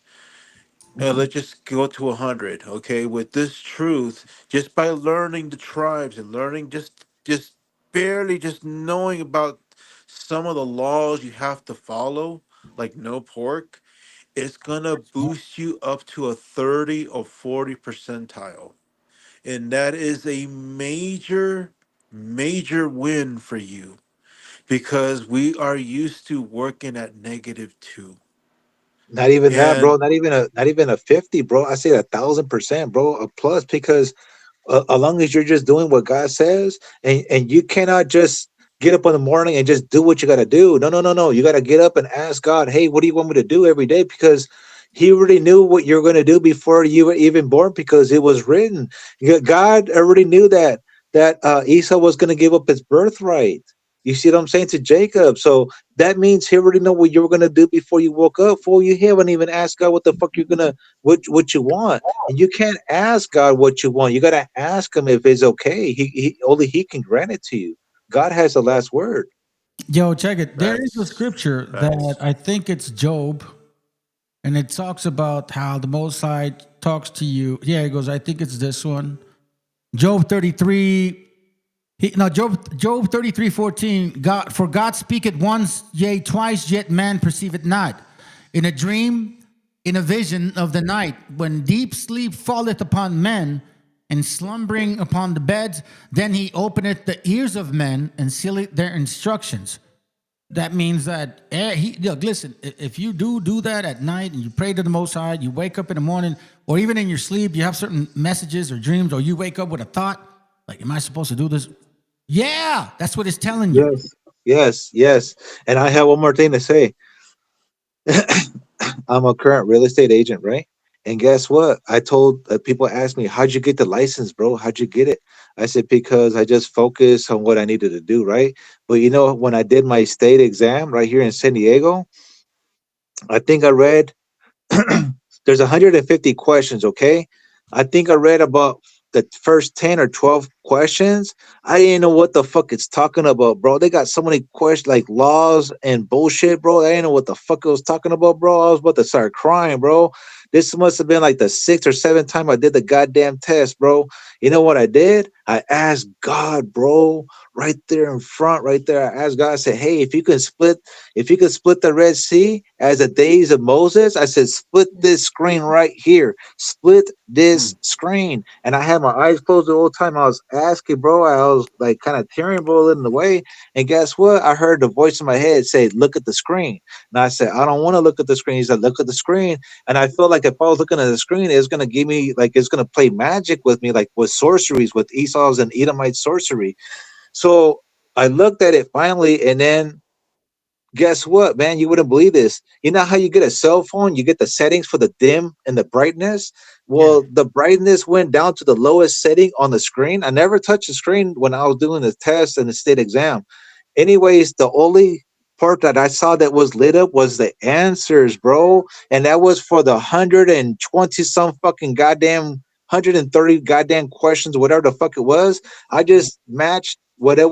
let's just go to 100. Okay, with this truth, just by learning the tribes and learning just barely just knowing about some of the laws you have to follow, like no pork, it's gonna boost you up to a 30 or 40 percentile. And that is a major win for you, because we are used to working at -2. Not even that, bro. And Not even a 50, bro. I say 1,000%, bro. A plus, because as long as you're just doing what God says, and you cannot just get up in the morning and just do what you got to do. No. You got to get up and ask God, hey, what do you want me to do every day? Because He already knew what you're going to do before you were even born because it was written. God already knew that Esau was going to give up his birthright. You see what I'm saying to Jacob? So that means he already know what you were going to do before you woke up. Fool, you haven't even asked God what the fuck you're gonna what you want, and you can't ask God what you want. You got to ask Him if it's okay. He only He can grant it to you. God has the last word. Yo, check it. There is a Facts. scripture Facts. that I think it's Job, and it talks about how the Most High talks to you. Yeah, it goes, I think it's this one. Job 33. Job 33:14. God, for God speaketh once, yea, twice, yet man perceiveth not. In a dream, in a vision of the night, when deep sleep falleth upon men, and slumbering upon the beds, then he openeth the ears of men and sealeth their instructions. That means that look, listen, if you do that at night and you pray to the Most High, you wake up in the morning, or even in your sleep, you have certain messages or dreams, or you wake up with a thought, like, am I supposed to do this? Yeah, that's what it's telling you. Yes. And I have one more thing to say. I'm a current real estate agent, right? And guess what? I told people ask me, how'd you get the license, bro? How'd you get it? I said, because I just focused on what I needed to do, right? But you know, when I did my state exam right here in San Diego, I think I read there's 150 questions, okay? I think I read about the first 10 or 12 questions. I didn't know what the fuck it's talking about, bro. They got so many questions like laws and bullshit, bro. I didn't know what the fuck it was talking about, bro. I was about to start crying, bro. This must have been like the sixth or seventh time I did the goddamn test, bro. You know what I did? I asked God, bro, right there in front, right there. I asked God, I said, hey, if you could split the Red Sea as the days of Moses, I said, split this screen right here. Split this screen. And I had my eyes closed the whole time I was asking, bro. I was like kind of tearing, bro, in the way. And guess what? I heard the voice in my head say, look at the screen. And I said, I don't want to look at the screen. He said, look at the screen. And I felt like if I was looking at the screen, it's going to give me, like, it's going to play magic with me, like with sorceries, with Esau's and Edomite sorcery. So I looked at it finally, and then guess what, man? You wouldn't believe this. You know how you get a cell phone? You get the settings for the dim and the brightness. Well, the brightness went down to the lowest setting on the screen. I never touched the screen when I was doing the test and the state exam. Anyways, the only part that I saw that was lit up was the answers, bro. And that was for the 120 some fucking goddamn 130 goddamn questions, whatever the fuck it was. I just matched whatever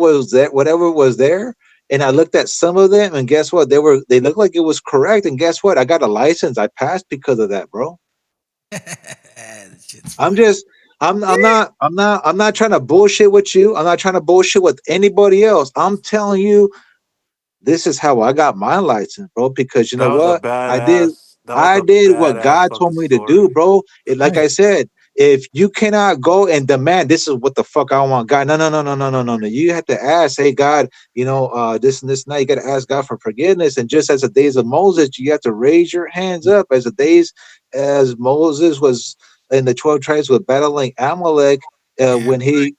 was there. And I looked at some of them, and guess what? They looked like it was correct. And guess what? I got a license. I passed because of that, bro. I'm not trying to bullshit with you. I'm not trying to bullshit with anybody else. I'm telling you, this is how I got my license, bro. Because you know That was a what? badass. That was I a did what badass God told fucking me to do, story. bro. Like I said, if you cannot go and demand this is what the fuck I want, God, no. You have to ask, hey God, this and this and that. You got to ask God for forgiveness. And just as the days of Moses, you have to raise your hands up as the days as Moses was and the 12 tribes were battling Amalek when he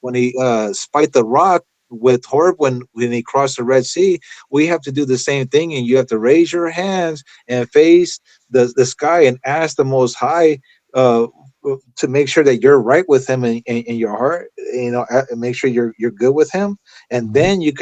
spiked the rock with Horeb when he crossed the Red Sea. We have to do the same thing, and you have to raise your hands and face the sky and ask the Most High to make sure that you're right with Him in your heart. And make sure you're good with Him, and then you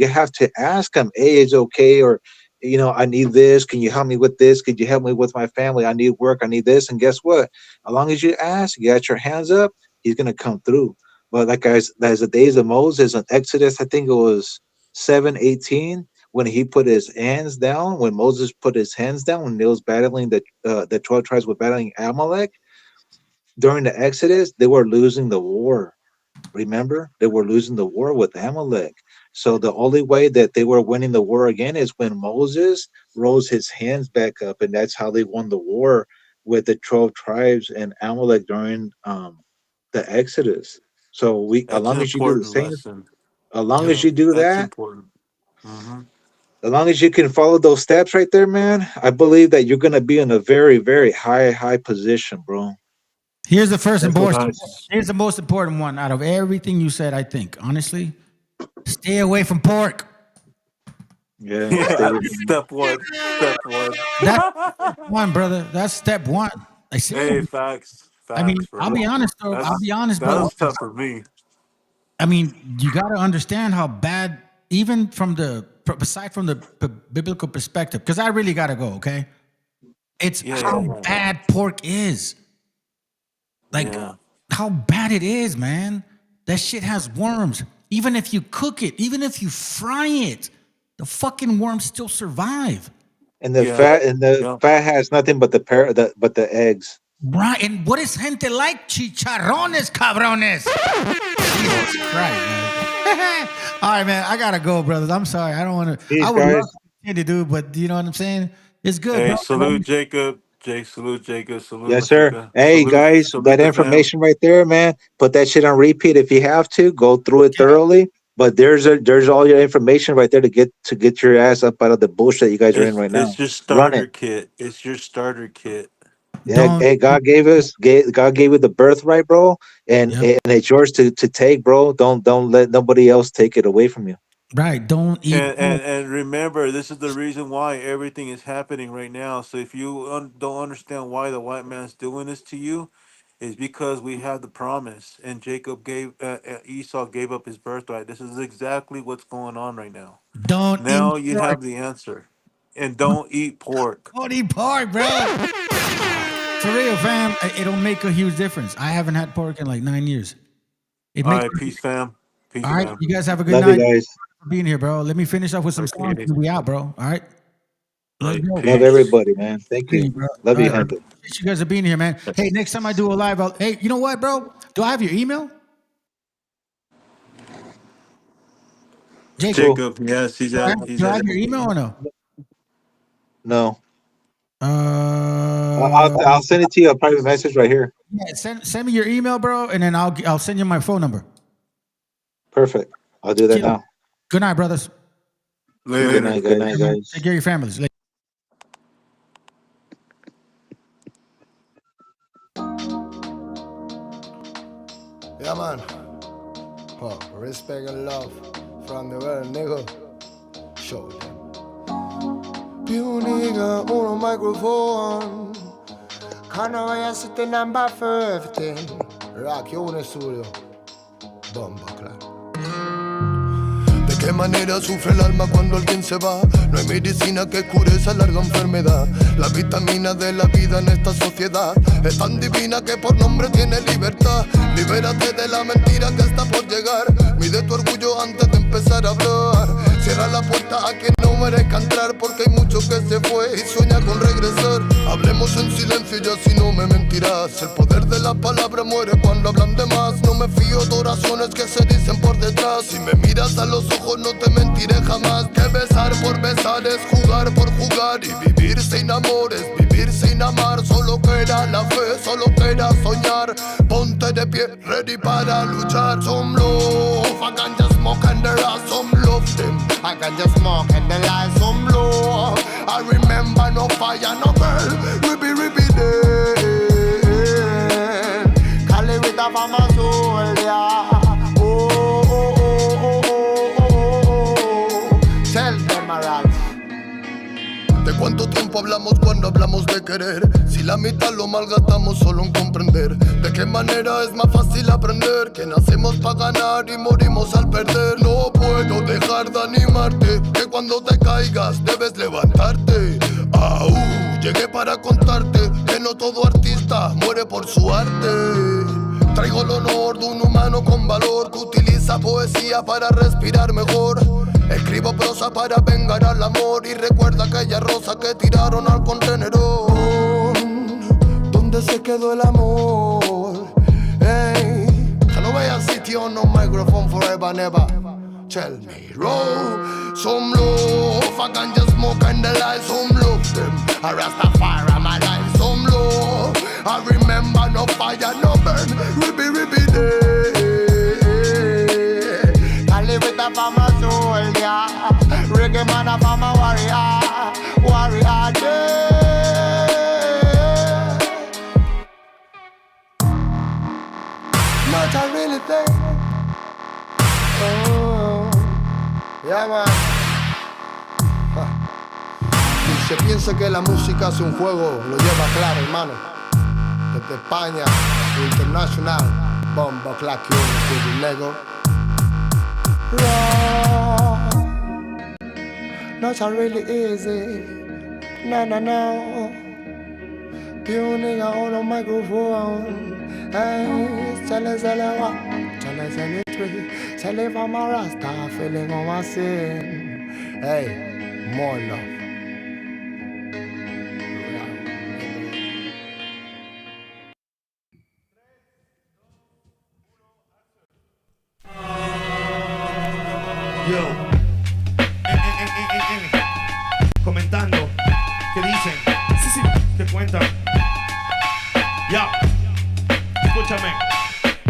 have to ask Him, "Hey, is it okay?" Or I need this. Can you help me with this? Could you help me with my family? I need work. I need this. And guess what? As long as you ask, you got your hands up, He's gonna come through. But like as the days of Moses in Exodus, I think it was 7:18, when he put his hands down, when Moses put his hands down, when they was battling the 12 tribes were battling Amalek during the Exodus, they were losing the war. Remember, they were losing the war with Amalek. So the only way that they were winning the war again is when Moses rose his hands back up, and that's how they won the war with the 12 tribes and Amalek during the Exodus. So as That's an long as you do the important same, lesson. as long as you do That's that, important. Hmm. as long as you can follow those steps right there, man, I believe that you're gonna be in a very, very high position, bro. Here's the first That's what important. Here's the most important one out of everything you said. I think honestly, stay away from pork. Yeah. Step one. Step one. That's one, brother. That's step one. Like Hey, seriously. facts. I mean, Facts, I'll bro. be honest though. I'll be honest, That brother. was tough for me. I mean, you got to understand how bad, even from aside from the biblical perspective, because I really got to go. Okay, it's how bad pork is. Like how bad it is, man. That shit has worms. Even if you cook it, even if you fry it, the fucking worms still survive. And the fat has nothing but the eggs. Right. And what is gente like? Chicharrones, cabrones. Jesus Christ, man. All right, man. I gotta go, brothers. I'm sorry. I don't want to. I would love to continue to do, but you know what I'm saying? It's good. Hey, bro. salute Jacob. Salute Jacob. Salute Yes, sir. Mexica. Hey, guys, Salute that the fam. information right there, man. Put that shit on repeat if you have to. Go through it thoroughly. But there's all your information right there to get your ass up out of the bullshit you guys are in right now. It's your Run starter it. kit. It's your starter kit. Yeah, hey, God gave you the birthright, bro, and it's yours to take, bro. Don't let nobody else take it away from you. Right. Don't eat. And remember, this is the reason why everything is happening right now. So if you don't understand why the white man's doing this to you, is because we have the promise, and Esau gave up his birthright. This is exactly what's going on right now. Don't Now eat you pork. have the answer, and don't eat pork. Don't eat pork, bro. For real, fam. It'll make a huge difference. I haven't had pork in like 9 years. All right, peace, fam. Peace, All right, fam. you guys have a good Love night. you guys. For being here, bro. Let me finish up with some songs and we out, bro. All right. Let's go. Love everybody, man. Thank you. Bro. Love you, All right. Hunter. Appreciate you guys for being here, man. Hey, next time I do a live, hey, you know what, bro? Do I have your email? Jacob, yes, he's Do I at. have your email or no? No. I'll send it to you a private message right here. Yeah, send me your email, bro, and then I'll send you my phone number. Perfect. I'll do that now. Good night, brothers. Good night, guys. Take care of your families. Later. Yeah, man. Respect and love from the world, nigga. Show them. You nigga on a microphone. Kan jag sitta number 15. Rock, yo, en studio. Bomba, claro. ¿De qué manera sufre el alma cuando alguien se va? No hay medicina que cure esa larga enfermedad. La vitamina de la vida en esta sociedad es tan divina que por nombre tiene libertad. Libérate de la mentira que está por llegar. Mide tu orgullo antes de empezar a hablar. Cierra la puerta a quien no merezca entrar, porque hay mucho que se fue y sueña con regresar. Hablemos en silencio y así no me mentirás. El poder de la palabra muere cuando hablan de más. No me fío de oraciones que se dicen por detrás. Si me miras a los ojos no te mentiré jamás. Que besar por besar es jugar por jugar. Y vivir sin amor es vivir sin amar. Solo queda la fe, solo queda soñar. Ponte de pie, ready para luchar. Some love, I can just smoke and there are some love them. I can just smoke and there are some love. I remember no fire, no girl. Ribby day. Cali with a farmer soul, yeah. ¿De cuánto tiempo hablamos cuando hablamos de querer? Si la mitad lo malgastamos solo en comprender. ¿De qué manera es más fácil aprender? Que nacemos para ganar y morimos al perder. No puedo dejar de animarte, que cuando te caigas debes levantarte. Llegué para contarte que no todo artista muere por su arte. Traigo el honor de un humano con valor que utiliza poesía para respirar mejor. Escribo prosa para vengar al amor y recuerda aquella rosa que tiraron al contenedor. ¿Dónde se quedó el amor? Hey, que no vaya sitio no microphone forever never. Tell me, roll some love. I can just smoke and the light. Some love them. I Rastafari my life. Some love. I remember no fire, no burn. Ribby day. Cali with a farmer soul, yeah. Reggae man a farmer warrior day. Much I really think. Oh, yeah man. que piense que la música es un juego, lo lleva claro, hermano. Desde España, international, bombo, clack, you, Lego. Not really easy, no. Pure nigga on a microphone. Hey, tell us what, tell us anything. Tell if I'm a rasta, feeling on my sin. Hey, more love. Yo, comentando, ¿qué dicen? Sí, ¿qué cuentan? Ya, escúchame,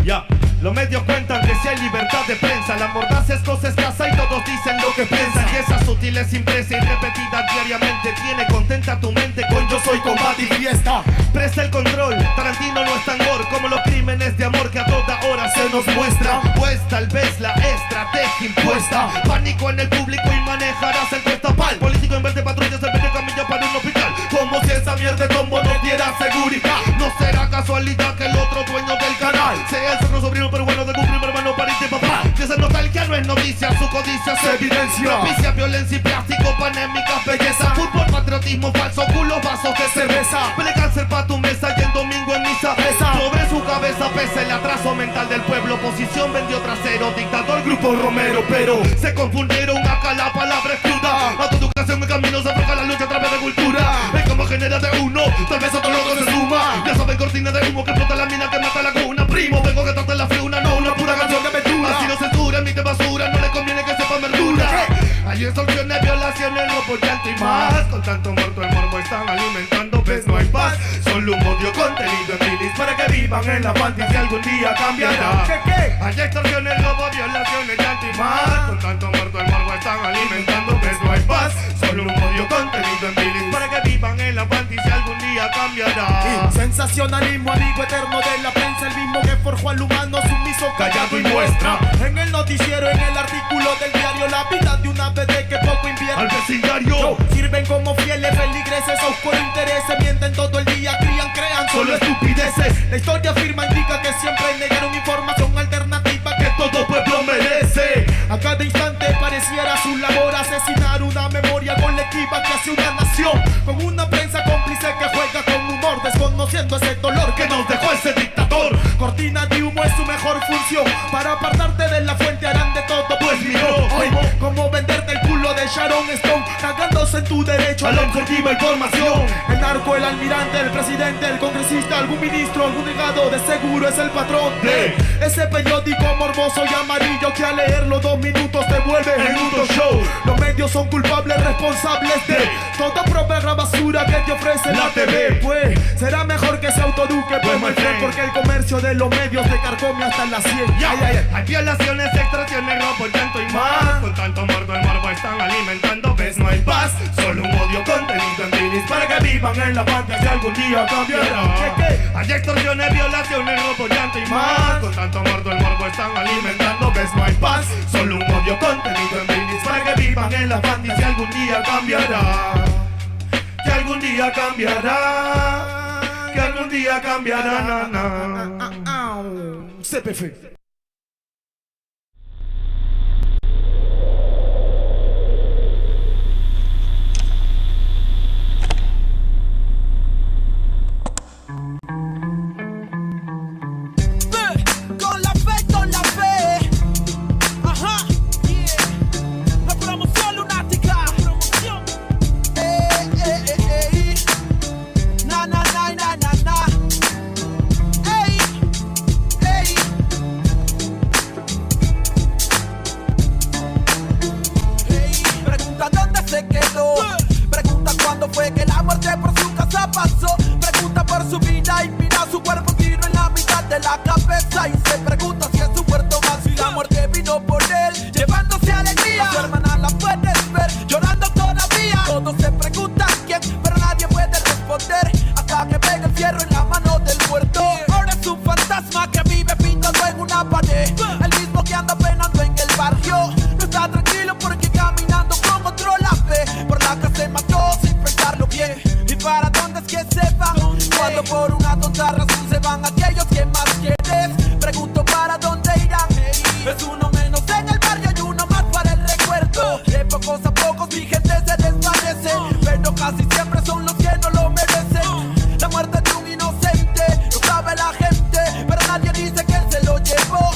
ya. Los medios cuentan que si hay libertad de prensa, la mordaz es cosa escasa y todos dicen lo que piensan. Y esa sutil es impresa y repetida diariamente tiene contenta tu mente con yo soy combate y fiesta. Presta el control, Tarantino no es tan gore como los crímenes de amor que a toda hora se nos muestra. Pues tal vez la estrategia impuesta, pánico en el público y manejarás el cuestapal. Político en vez de patrullas, el verde camilla para un hospital. Como si esa mierda de tombo no diera seguridad. No será casualidad que el otro dueño del canal sea el cerro sobrino pero bueno de tu primo hermano, pariente, papá. Que se nota el que no es noticia, su codicia se evidencia. Propicia violencia y plástico, panémicas, belleza. Fútbol, patriotismo, falso, culo, vasos de cerveza. Pele cáncer pa' tu mesa y el domingo en misa pesa. Sobre su cabeza pesa el atraso mental del pueblo. Oposición vendió trasero, dictador, grupo Romero. Pero se confundieron acá, la palabra es cruda. Autoeducación, mi camino se afloja la lucha a través de cultura. Es como genera de uno, tal vez otro loco se suma. Ya saben, cortina de humo que explota la mina que mata la cuna. Primo, vengo que trate la friuna, no una pura canción de aventura. Así no censura, emite basura, no le conviene que sepa verdura. Hay extorsiones, violaciones, robo, llanto y más. Con tanto muerto el morbo están alimentando, ves no hay paz. Solo un odio contenido en bilis para que vivan en la fantasía algún día cambiará. Hay extorsiones, robo, violaciones, llanto y más. Con tanto muerto el morbo están alimentando, ves no hay paz. Solo un odio contenido en bilis para que vivan en la fantasía algún día cambiará. Sensacionalismo, amigo eterno de la prensa, el mismo que forjó al humano sumiso, callado y muestra. En el noticiero, en el artículo del diario, la vida de una BD que poco invierte al vecindario. Sirven como fieles feligreses, a oscuro intereses, mienten todo el día, crean solo estupideces. La historia afirma, indica que siempre negaron información alternativa que todo pueblo merece. A cada instante pareciera su labor asesinar una memoria colectiva que hace una nación, con una prensa cómplice que juega con humor, desconociendo ese dolor que nos dejó ese dictador. Cortina de humo es su mejor función, para apartarte de la fuente harán de todo, pues miró hoy como venderte el culo de Sharon Stone, cagándose en tu derecho a la objetiva información. El narco, el almirante, el presidente, el congresista, algún ministro, algún legado, de seguro es el patrón de ese periódico morboso y amarillo que al leerlo 2 minutos te vuelve en un show. Los medios son culpables, responsables de toda propia basura que te ofrece la TV. Pues será mejor que se autoeduque, pues my friend, porque el comercio de los medios te carcome hasta las 100. Hay violaciones, extorsiones, robo, llanto y más. Con tanto muerto el morbo están alimentando, ves no hay paz. Solo un odio contenido en bilis para que vivan en la fantasía algún día cambiará. Hay extorsiones, violaciones, robo, llanto y más. Con tanto muerto el morbo están alimentando, ves no hay paz. Solo un odio contenido en bilis para que vivan en la fantasía algún día cambiará. Que algún día cambiará. Que algún día cambiará. CPF. Con la fe. Ajá. La promoción lunática. Na. Pregunta dónde se quedó. Pregunta cuándo fue que la muerte por su casa pasó. Pregunta por su vida y mira su cuerpo tiro en la mitad de la cabeza. Y se pregunta si es su muerto más. Si la muerte vino por él, llevándose alegría. A su hermana la puedes ver llorando todavía. Todos se preguntan quién, pero nadie puede responder hasta que pegue el fierro en la mano del muerto. Ahora es un fantasma que vive pintado en una pared. El mismo que anda penando en el barrio. No está tranquilo porque caminando con otro la ve. Por la que se mató sin pensarlo. casi siempre son los que no lo merecen. La muerte de un inocente, lo sabe la gente, pero nadie dice que él se lo llevó.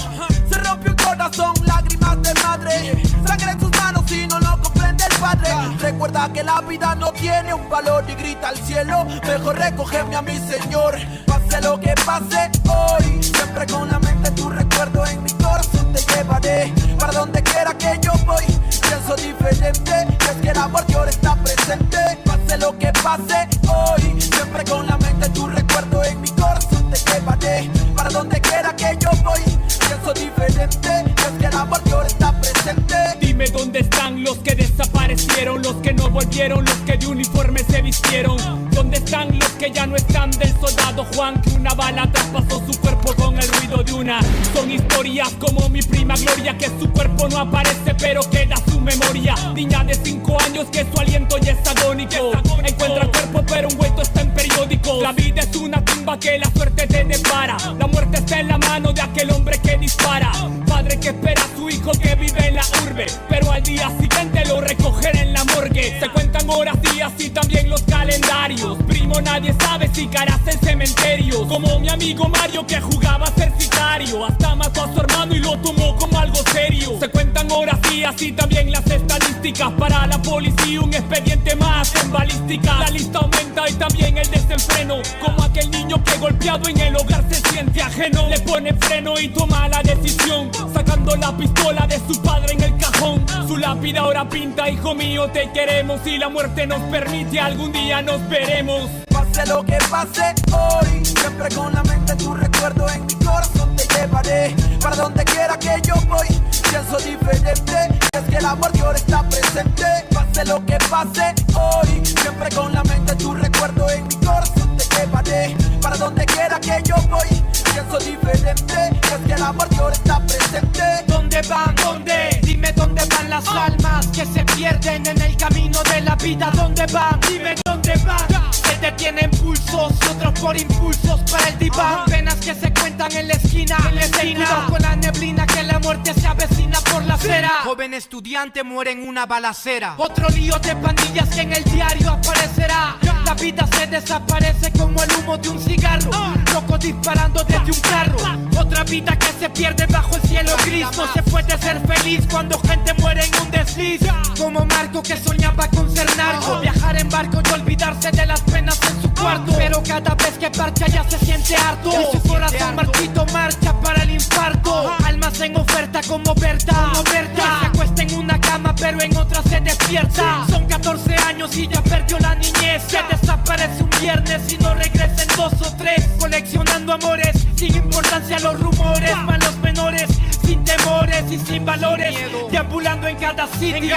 Se rompió un corazón, lágrimas de madre, sangre en sus manos y no lo comprende el padre. Recuerda que la vida no tiene un valor y grita al cielo, mejor recógeme a mi Señor. Pase lo que pase hoy, siempre con la mente tu recuerdo en mi corazón te llevaré. Para donde quiera que yo voy, pienso diferente, y es que el amor de ahora está presente. Pase lo que pase hoy, siempre con la mente tu recuerdo en mi corazón te llevaré. Para donde quiera que yo voy, pienso diferente, y es que el amor de ahora está presente. Dime dónde están los que desaparecieron, los que no volvieron, los que de uniforme se vistieron. ¿Dónde están los que ya no están del soldado Juan, que una bala traspasó su cuerpo con el ruido de una? Son historias como mi prima Gloria, que su cuerpo no aparece pero queda su memoria. Niña de 5 años que su aliento ya es agónico, encuentra cuerpo pero envuelto está en periódico. La vida es una tumba que la suerte te depara, la muerte está en la mano de aquel hombre que dispara. Padre que espera a su hijo que vive en la urbe, pero al día siguiente lo recogerá en la morgue. Se cuentan horas, días y también los calendarios. Primo, nadie sabe si caerás en cementerios, como mi amigo Mario que jugaba a ser sicario, hasta mató a su hermano y lo tomó como algo serio. Se cuentan horas, días y también las estadísticas. Para la policía un expediente más en balística. La lista aumenta y también el desenfreno, como aquel niño que golpeado en el hogar se siente ajeno. Le pone freno y toma la decisión, sacando la pistola de su padre en el cajón. Su lápida ahora pinta: hijo mío, te queremos, y la muerte nos permite, algún día nos veremos. Pase lo que pase hoy, siempre con la mente tu recuerdo en mi corazón te llevaré. Para donde quiera que yo voy, pienso diferente, es que el amor de ahora está presente. Pase lo que pase hoy, siempre con la mente tu recuerdo en mi corazón te llevaré. Para donde quiera que yo voy, pienso diferente, es que el amor de ahora está presente. ¿Dónde van? ¿Dónde? Dime dónde van las almas que se pierden en el camino de la vida. ¿Dónde van? Dime dónde van. Que te tienen pulsos y otros por impulsos para el diván. Penas que se cuentan en la esquina, cuidado con la neblina que la muerte se avecina por la acera. Joven estudiante muere en una balacera. Otro lío de pandillas que en el diario aparecerá. La vida se desaparece como el humo de un cigarro, loco disparando desde un carro. Otra vida que se pierde bajo el cielo gris. No se puede ser feliz cuando gente muere en un desliz. Como Marco que soñaba con ser narco, viajar en barco y olvidarse de las penas en su cuarto. Pero cada vez que parcha ya se siente harto, y su corazón marchito marcha para el infarto. Almas en oferta como Berta, que se acuesta en una cama pero en otra se despierta. Son 14 años y ya perdió la niñez, que desaparece un viernes y no regresa en 2 o 3. Coleccionando amores sin importancia a los rumores, malos menores sin temores y sin valores, deambulando en cada city,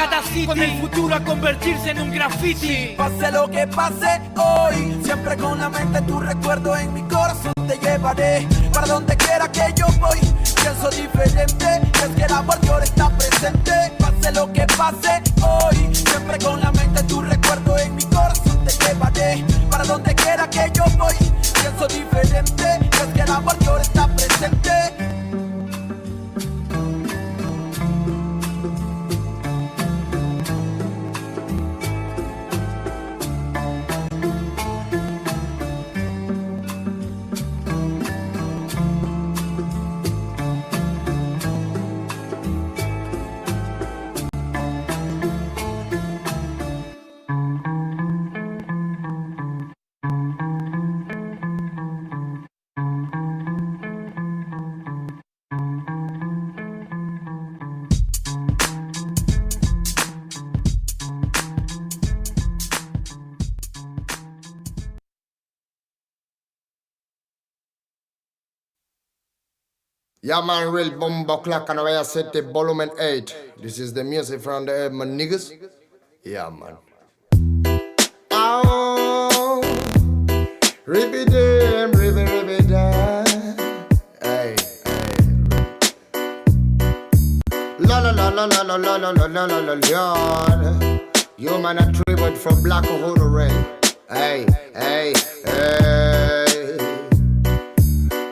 con el futuro a convertirse en un graffiti. Pase lo que pase hoy, siempre con la mente tu recuerdo en mi corazón te llevaré. Para donde quiera que yo voy, pienso diferente, es que el amor de ahora está presente. Pase lo que pase hoy, siempre con la mente tu recuerdo en mi corazón te llevaré. Para donde quiera que yo voy, pienso diferente, es que el amor de ahora está presente. Yeah, man, real bumbo clock and I set the volume 8. This is the music from the my niggas. Yeah, man. Oh, ribby damn, ribby damn. Hey, hey. La la la la la la la la la la la la la. You man a tribute from Black Uhuru Ray. Hey, hey, hey.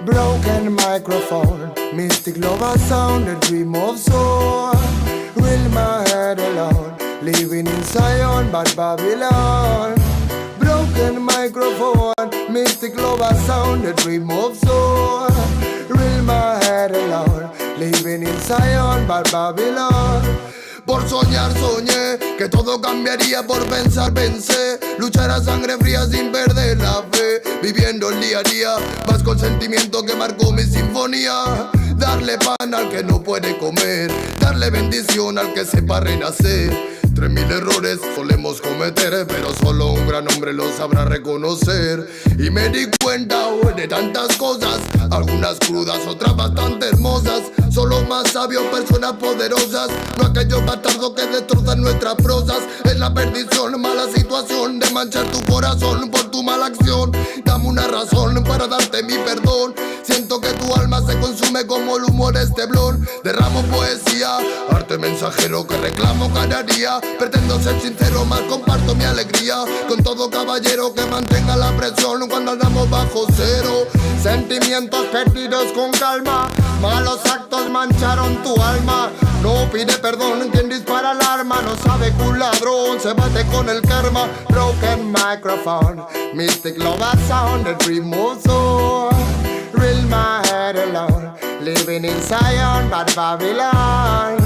Broken microphone, mystic lover sound, a dream of soul. Will my head alone, living in Zion, but Babylon. Broken microphone, mystic lover sound, the dream of soul. Real my head alone, living in Zion, but Babylon. Por soñar soñé que todo cambiaría, por pensar pensé. Luchar a sangre fría sin perder la fe. Viviendo el día a día, más con sentimiento que marcó mi sinfonía. Darle pan al que no puede comer, darle bendición al que sepa renacer. 3000 errores solemos cometer, pero solo un gran hombre lo sabrá reconocer. Y me di cuenta de tantas cosas, algunas crudas, otras bastante hermosas. Son los más sabios, personas poderosas, no aquellos bastardos que destrozan nuestras prosas. Es la perdición, mala situación de manchar tu corazón por tu mala acción. Dame una razón para darte mi perdón. Siento que tu alma se consume como el humor esteblón. Derramo poesía, arte mensajero que reclamo cada día. Pretendo ser sincero, más comparto mi alegría con todo caballero que mantenga la presión cuando andamos bajo cero. Sentimientos perdidos con calma, malos actos mancharon tu alma. No pide perdón quien dispara el arma, no sabe que un ladrón se bate con el karma. Broken microphone, mystic love sound, the dream of soul. Real my head alone, living in Zion, but Babylon.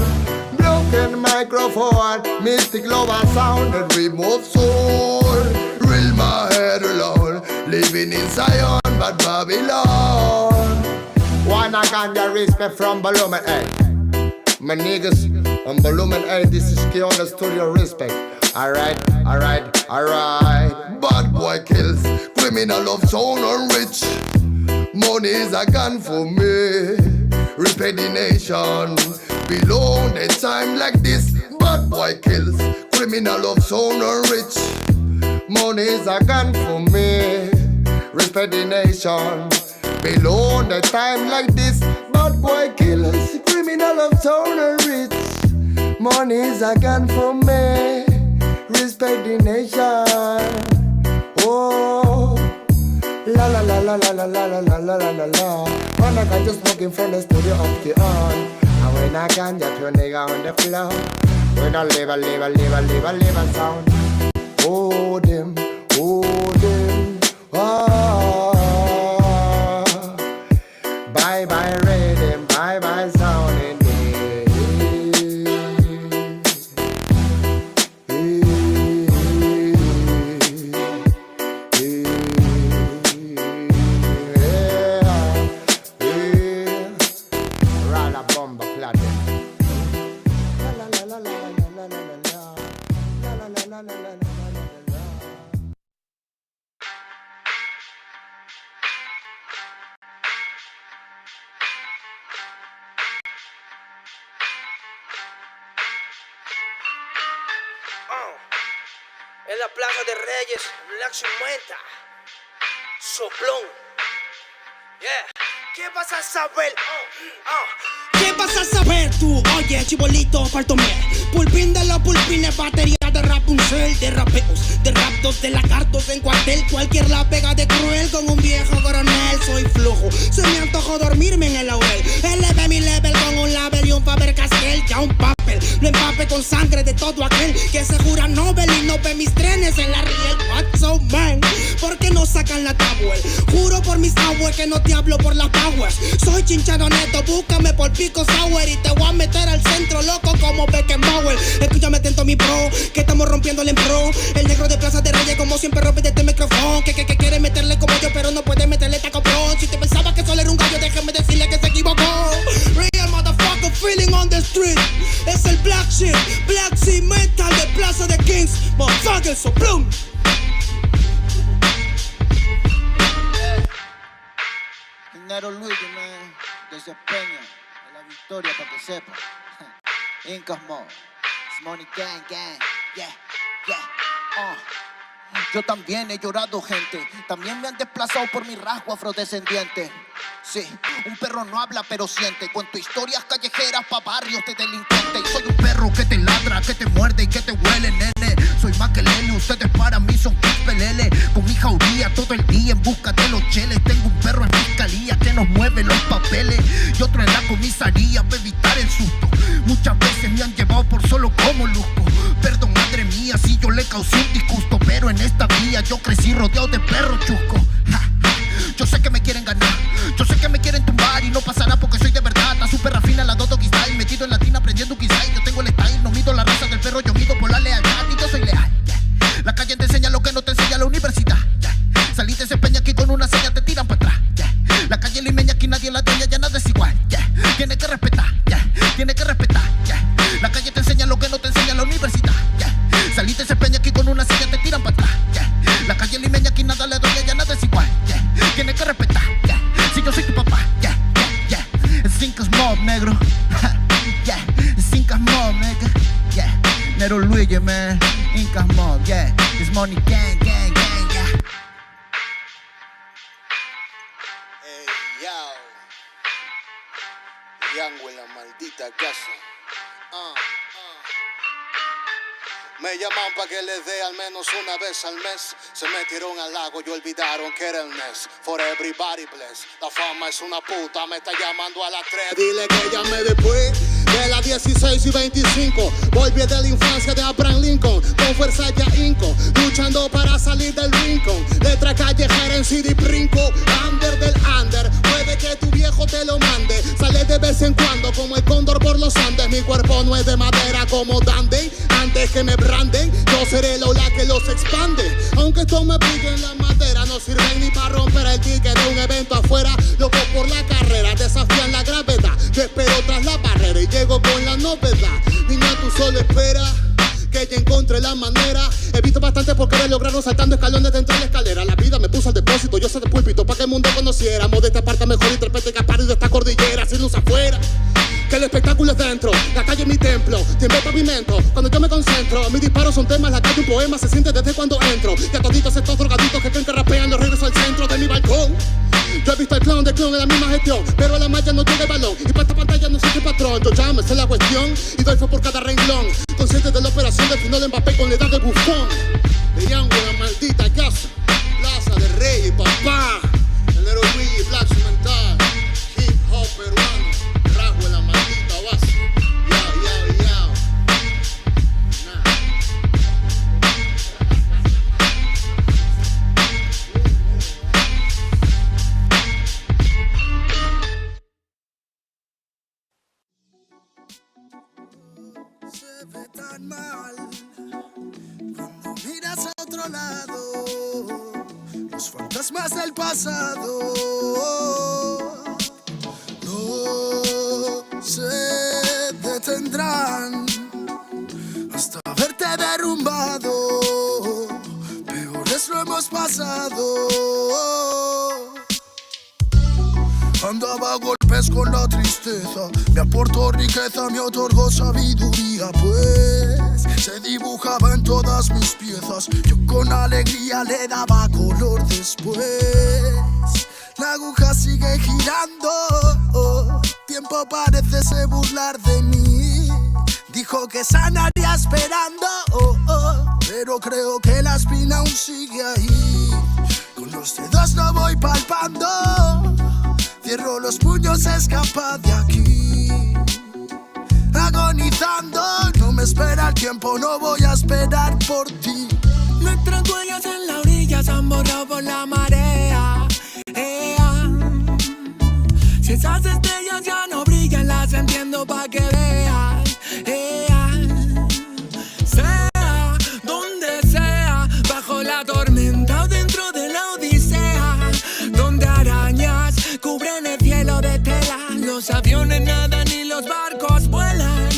Broken microphone, mystic lover sound, the dream of soul. Real my head alone, living in Zion, but Babylon. Wanna get the respect from Volumen 8. My niggas on Volumen 8, this is Key on the studio respect. Alright. Bad boy kills, criminal of sound and rich. Money is a gun for me. Respect the nation. Below the time like this, bad boy kills, criminal of sound and rich. Money is a gun for me. Respect the nation. Below the time like this, bad boy kills, criminal of sound and rich. Money is a gun for me. Respect the nation. Oh. La la la la la la la la la la la la. When I got just smoking from the studio of the on. And when I can just put a nigga on the floor. When I live a sound. Oh them, ah. Bye bye rhythm, bye bye sound in En la Plaza de Reyes, Black 50, Soplón. Yeah. ¿Qué vas a saber? ¿Qué vas a saber tú? Oye, chibolito, faltóme. Pulpín de los pulpines, batería de Rapunzel, de rapeos, de raptos, de lagartos en cuartel. Cualquier la pega de cruel con un viejo coronel. Soy flojo, se me antojó dormirme en el laurel. Eleve mi level con un label y un Faber-Castell. Ya un papel, lo empape con sangre de todo aquel que se jura Nobel y no ve mis trenes en la riel. What's so man? ¿Por qué no sacan la tablet? Juro por mis aguas que no te hablo por las powers. Soy chinchado neto, búscame por pico sour y te voy a meter al centro loco como Beckenbauer. Escúchame atento mi bro, que estamos rompiéndole en pro. El negro de Plaza de Reyes como siempre rompe de este micrófono. Que quiere meterle como yo pero no puede meterle taco pro. Si te pensaba que solo era un gallo, déjame decirle que se equivocó. Real motherfucker feeling on the street. Es el Black Sheep, Black Sea Metal de Plaza de Kings. Motherfucker, Soplón. Dinero Luigi, man, desempeña a la victoria para que sepa. Incas Mo, it's money gang, gang, yeah. Yo también he llorado, gente. También me han desplazado por mi rasgo afrodescendiente. Sí, un perro no habla pero siente. Cuento historias callejeras pa' barrios de delincuentes. Y soy un perro que te ladra, que te muerde y que te huele, nene. Soy más que Lele, ustedes para mí son pelele. Con mi jauría todo el día en busca de los cheles. Tengo un perro en fiscalía que nos mueve los papeles. Y otro en la comisaría para evitar el susto. Muchas veces me han llevado por solo como luzco. Perdón, madre mía. día sí yo le causé un disgusto, pero en esta vía yo crecí rodeado de perros chusco. Ja, ja. Yo sé que me quieren ganar, yo sé que me quieren tumbar y no pasará porque soy de verdad. Está súper refina la Dodo Style, metido en latina aprendiendo quizá. Yo tengo el style, no mido la raza del perro, yo mido por la lealtad y yo soy leal. Yeah. La calle te enseña lo que no te enseña la universidad. Yeah. Saliste ese peña aquí con una seña te tiran para atrás. Yeah. La calle limeña aquí nadie la tenía, ya nada es igual. Yeah. Tiene que respetar, yeah. Tiene que respetar. Yeah. La calle te enseña lo que no te enseña la universidad. Yeah. Saliste ese peña aquí con una seña te tiran para atrás. Yeah. La calle limeña aquí nada le doy, ya nada es igual. Yeah. Tiene que respetar, yeah. Si yo soy tu papá, yeah, yeah, yeah. Cinco mob, negro. Yeah, cinco mob, nigga. Yeah, Nero Luigi, man. Incas mob, yeah. This money gang, gang, gang, yeah. Hey, yo. Yango en la maldita casa. Me llaman pa' que les dé al menos una vez al mes. Se metieron al lago y olvidaron que era el mes. For everybody bless. La fama es una puta, me está llamando a las 3. Dile que llame después de las 16 y 25. Volví de la infancia de Abraham Lincoln. Con fuerza ya inco, luchando para salir del rincón. Letra callejera en CD brinco. Under del under, puede que tu viejo te lo mande. Sale de vez en cuando como el cóndor por los Andes. Mi cuerpo no es de madera como Dandy. Antes que me branden, yo seré la ola que los expande. Aunque esto me pique en la madera, no sirven ni para romper el ticket de un evento afuera. Loco por la carrera, desafían la gravedad. Yo espero tras la barrera y llego con la novedad. Niña, tú solo espera que ya encontré la manera. He visto bastante por querer lograrlo saltando escalones dentro de la escalera. La vida me puso al depósito, yo soy de púlpito pa' que el mundo conociéramos de esta parte mejor intérprete que parido de esta cordillera. Sin luz afuera, que el espectáculo es dentro. La calle es mi templo, tiembla el pavimento. Cuando yo me concentro, mis disparos son temas. La calle un poema, se siente desde cuando entro. Y a toditos estos drogaditos que creen que rapean, los regreso al centro de mi balcón. Yo he visto el clown de clown en la misma gestión, pero a la malla no llega el balón. Y para esta pantalla no existe patrón. Yo ya me sé la cuestión y doy fue por cada renglón. Consciente de la operación del final de Mbappé con la edad de bufón. De Yango en la maldita casa, Plaza de Rey y papá. El Nero Luigi, Black Mental, hip hop peruano. Rasgo en la maldita base. Yao, yao, yao. Se ve tan mal cuando miras a otro lado, los fantasmas del pasado no se detendrán hasta verte derrumbado. Peores lo hemos pasado. Andaba a golpes con la tristeza, me aportó riqueza, me otorgó sabiduría, pues se dibujaba en todas mis piezas. Yo con alegría le daba color después. La aguja sigue girando, tiempo parece burlar de mí. Dijo que sanaría esperando, pero creo que la espina aún sigue ahí. Con los dedos no voy palpando, cierro los puños, escapa de aquí. Agonizando, no me espera el tiempo, no voy a esperar por ti. Nuestras huellas en la orilla se han borrado por la marea. Si esas estrellas ya no brillan, las entiendo pa' que veas. Sea donde sea, bajo la tormenta o dentro de la odisea, donde arañas cubren el cielo de tela, los aviones nadan y los barcos vuelan.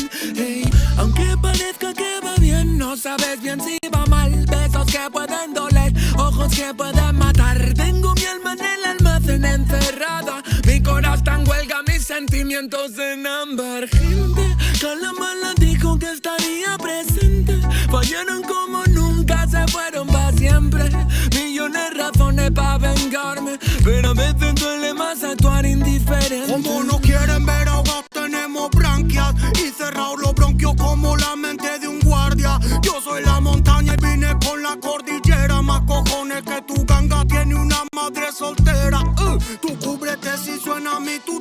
Aunque parezca que va bien, no sabes bien si va mal. Besos que pueden doler, ojos que pueden matar. Tengo mi alma en el almacén encerrada, mi corazón está en huelga, mis sentimientos en ámbar. Gente, Calamala dijo que estaría presente. Fallaron como nunca, se fueron para siempre. Millones de razones para vengarme, pero a veces duele más actuar indiferente. Como no quieren ver ahogados, tenemos branquias y cerrados los bronquios como la mente de un guardia. Yo soy la montaña y vine con la cordillera. Más cojones que tu ganga tiene una madre soltera. Tú cúbrete si suena mami, tú.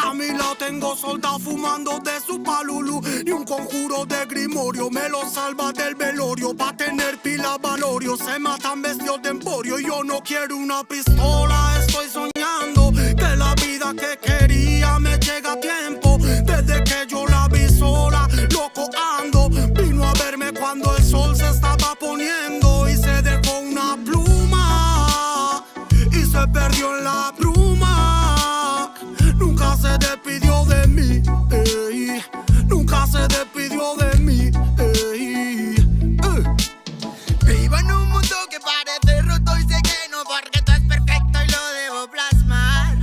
A mi lado tengo soldados fumando de su palulú. Ni un conjuro de grimorio me lo salva del velorio. Pa' tener pila valorio, se matan vestidos de emporio. Yo no quiero una pistola, estoy soñando que la vida que quería me llega a tiempo. Desde que yo la vi sola, loco ando. Vino a verme cuando el sol se estaba poniendo y se dejó una pluma y se perdió en la bruma. Nunca se despidió de mí, ey. Nunca se despidió de mí, ey. Vivo en un mundo que parece roto y sé que no, porque todo es perfecto y lo debo plasmar.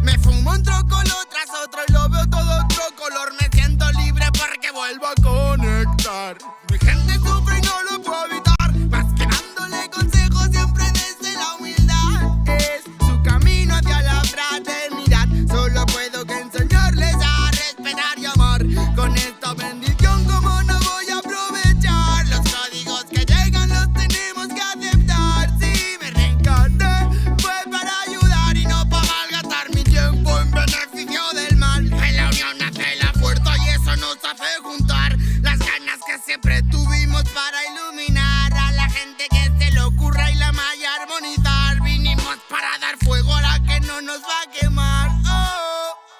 Me fumo un trocolor tras otro y lo veo todo otro color. Me siento libre porque vuelvo a conectar. Mi gente sufre y no lo puedo evitar, más que dándole consejos siempre desde la humildad. Es su camino hacia la fraternidad. Solo puedo que enseñarles a respetar y amar. Con esta bendición, como no voy a aprovechar los códigos que llegan, los tenemos que aceptar. Si me reencarné fue para ayudar y no para malgastar mi tiempo en beneficio del mal. En la unión nace la fuerza y eso nos hace juntar las ganas que siempre tuvimos para iluminar a la gente que se le ocurra y la malla armonizar. Vinimos para dar fuego a la que no nos va a quemar.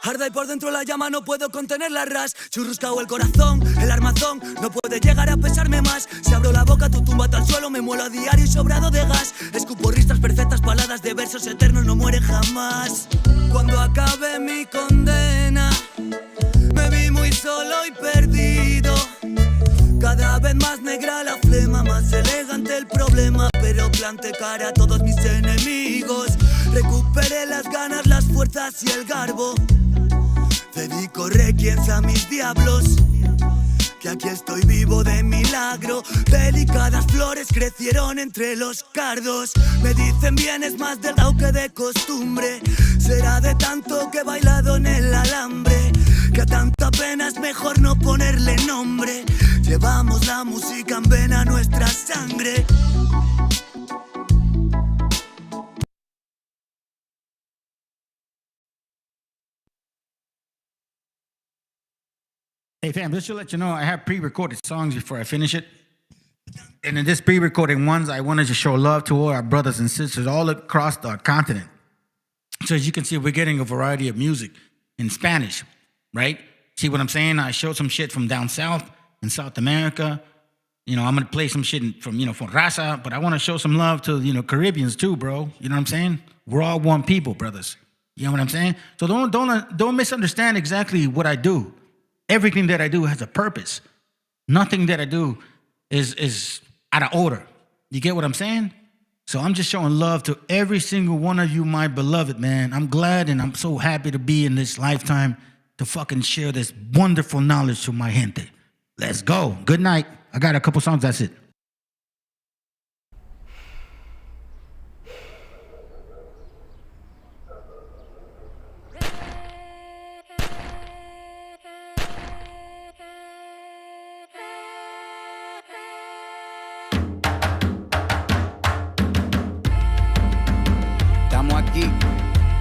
Arda y por dentro la llama, no puedo contener la ras. Churruscao el corazón, el armazón no puede llegar a pesarme más. Si abro la boca, tu tumba al suelo, me muelo a diario y sobrado de gas. Escupo ristas perfectas, baladas de versos eternos, no mueren jamás. Cuando acabe mi condena, me vi muy solo y perdido. Cada vez más negra la flema, más elegante el problema. Pero planté cara a todos mis enemigos. Recuperé las ganas, las fuerzas y el garbo. Dedico requiems a mis diablos, que aquí estoy vivo de milagro. Delicadas flores crecieron entre los cardos. Me dicen vienes más del lado que de costumbre. Será de tanto que he bailado en el alambre, que a tanta pena es mejor no ponerle nombre. Llevamos la música en vena, nuestra sangre. Hey fam, just to let you know, I have pre-recorded songs before I finish it. And in this pre-recorded ones, I wanted to show love to all our brothers and sisters all across the continent. So as you can see, we're getting a variety of music in Spanish, right? See what I'm saying? I showed some shit from down south in South America. You know, I'm gonna play some shit from, from Raza, but I wanna show some love to, Caribbeans too, bro. You know what I'm saying? We're all one people, brothers. You know what I'm saying? So don't misunderstand exactly what I do. Everything that I do has a purpose. Nothing that I do is out of order. You get what I'm saying? So I'm just showing love to every single one of you, my beloved, man. I'm glad and I'm so happy to be in this lifetime to fucking share this wonderful knowledge to my gente. Let's go. Good night. I got a couple songs, that's it.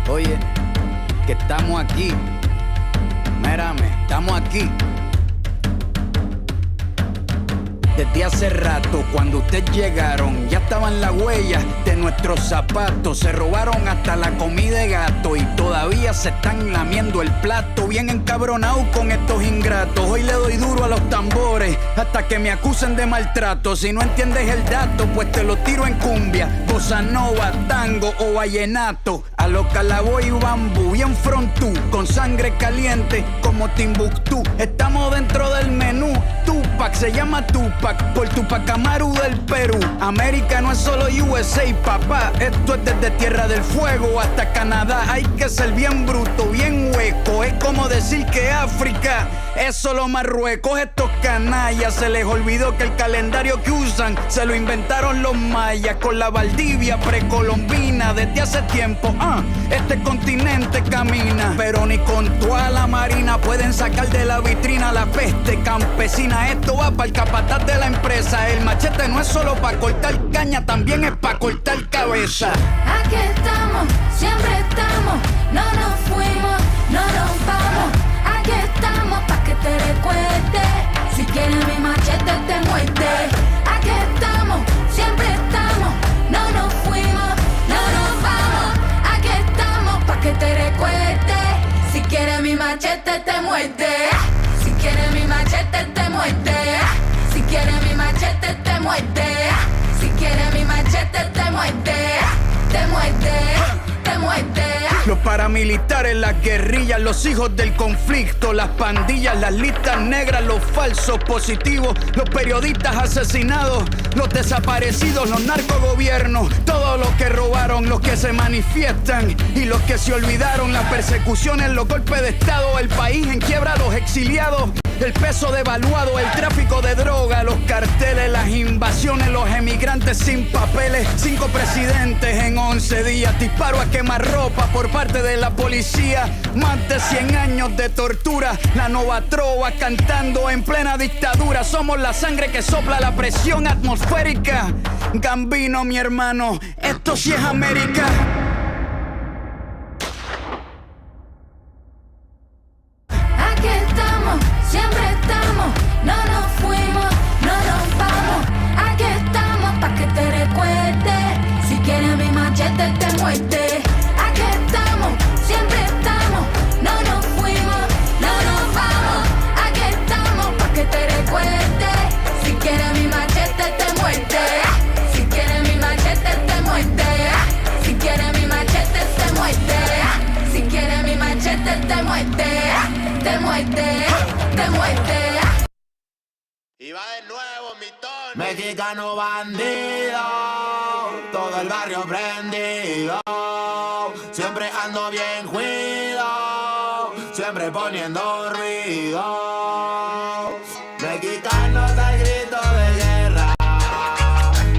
Oye, que estamos aquí. Mírame, estamos aquí. Desde hace rato, cuando ustedes llegaron, ya estaban las huellas de nuestros zapatos. Se robaron hasta la comida de gato y todavía se están lamiendo el plato. Bien encabronados con estos ingratos. Hoy le doy duro a los tambores hasta que me acusen de maltrato. Si no entiendes el dato, pues te lo tiro en cumbia, bossa nova, tango o vallenato. A los calaboy y bambú, bien frontú, con sangre caliente como Timbuktu. Estamos dentro del menú. Tupac se llama Tupac por Tupac Amaru del Perú. América no es solo USA, papá. Esto es desde Tierra del Fuego hasta Canadá. Hay que ser bien bruto, bien hueco. Es como decir que África es solo Marruecos. Estos canallas se les olvidó que el calendario que usan se lo inventaron los mayas con la Valdivia precolombina desde hace tiempo. Este continente camina, pero ni con toda la marina pueden sacar de la vitrina la peste campesina. Esto va para el capataz de la empresa. El machete no es solo para cortar caña, también es para cortar cabeza. Aquí estamos, siempre estamos, no nos fuimos, no nos vamos. Aquí estamos pa' que te recuerde. Si quieres mi machete te muerde. Aquí estamos, siempre estamos, no nos fuimos, no nos vamos. Aquí estamos pa' que te recuerde. Si quieres mi machete te muerde. Si quieres mi machete te muerde. Si quieres mi machete te muerde. Si quieres mi machete te muerde. Te muerde, te muerde. Los paramilitares, las guerrillas, los hijos del conflicto, las pandillas, las listas negras, los falsos positivos, los periodistas asesinados, los desaparecidos, los narcogobiernos, todos los que robaron, los que se manifiestan y los que se olvidaron, las persecuciones, los golpes de estado, el país en quiebra, los exiliados, el peso devaluado, el tráfico de droga, los carteles, las invasiones, los emigrantes sin papeles, 5 presidentes en 11 días, disparo a quemarropa por parte de la policía, más de 100 años de tortura, la nova trova cantando en plena dictadura, somos la sangre que sopla la presión atmosférica, Gambino mi hermano, esto sí es América. Aquí estamos, siempre estamos, no nos fuimos, no nos vamos. Aquí estamos pa' que te recuerde. Si quieres mi machete te muerde. Aquí estamos, siempre estamos, no nos fuimos, no nos vamos. Aquí estamos pa' que te recuerde. Si quieres mi machete te muerde. Si quieres mi machete te muerde. Si quieres mi machete te muerde. Si quieres mi machete te muerde. Te muerde, te muerde. Y va de nuevo mi Tony. Mexicano bandido, todo el barrio prendido. Siempre ando bien cuido, siempre poniendo ruido. Mexicanos al grito de guerra,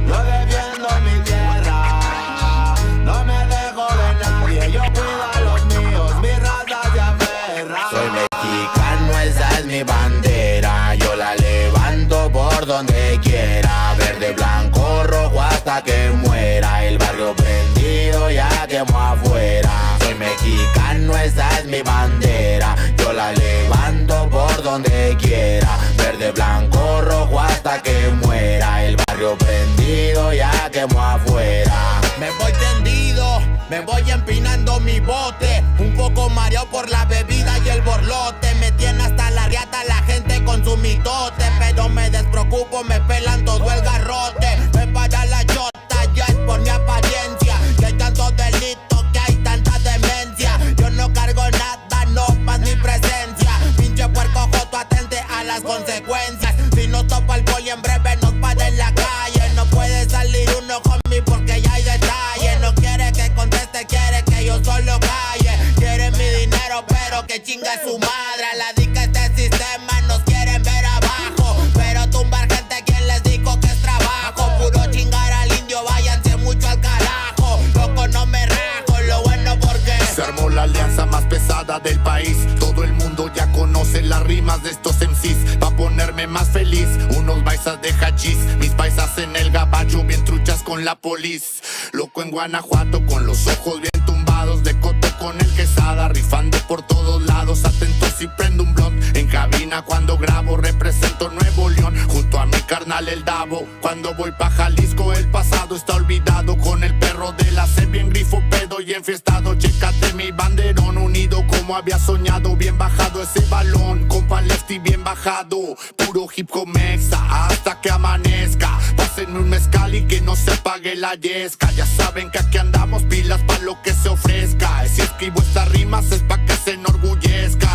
yo defiendo mi tierra. No me dejo de nadie, yo cuido a los míos, mi raza se aferra. Soy mexicano, esa es mi bandera, yo la levanto por donde quiera. Verde, blanco, rojo hasta que muera. El barrio prendido ya quemó afuera. Soy mexicano, esa es mi bandera, yo la levanto por donde quiera. Verde, blanco, rojo hasta que muera. El barrio prendido ya quemó afuera. Me voy tendido, me voy empinando mi bote, un poco mareado por la bebida y el borlote. Me tiene hasta la riata la gente con su mitote, pero me despreocupo, me pelan todo el garrote. Me para la chota, ya es por mi apariencia, que hay tantos delitos, que hay tanta demencia. Yo no cargo nada, no más mi presencia. Pinche puerco joto, atente a las consecuencias. Si no topa el boy en breve nos para en la calle. No puede salir uno homie porque ya hay detalle. No quiere que conteste, quiere que yo solo calle. Quiere mi dinero pero que chinga su madre. A la dica este sistema nos quieren ver abajo, pero tumbar gente quien les dijo que es trabajo. Puro chingar al indio, váyanse mucho al carajo. Loco no me rajo, lo bueno porque se armó la alianza más pesada del país. Todo el mundo ya conoce las rimas de estos MCs. Pa' ponerme más feliz, unos baisas de hachís, mis paisas en el gabacho bien truchas con la polis. Loco en Guanajuato con los ojos bien tumbados, de coto con el quesada, rifando por todos lados. Atento si prendo un blunt en cabina cuando grabo. Represento Nuevo León junto a mi carnal el Davo. Cuando voy pa' Jalisco el pasado está olvidado. Con el perro de la C bien grifo, pedo y enfiestado. Chécate mi banderón unido como había soñado. Bien bajado ese balón, compa lefty bien bajado. Puro hip hop mexa hasta que amanezca. Pásenme un mezcal y que no se apague la yesca. Ya saben que aquí andamos pilas pa' lo que se ofrezca. Si escribo estas rimas es pa' que se enorgullezca.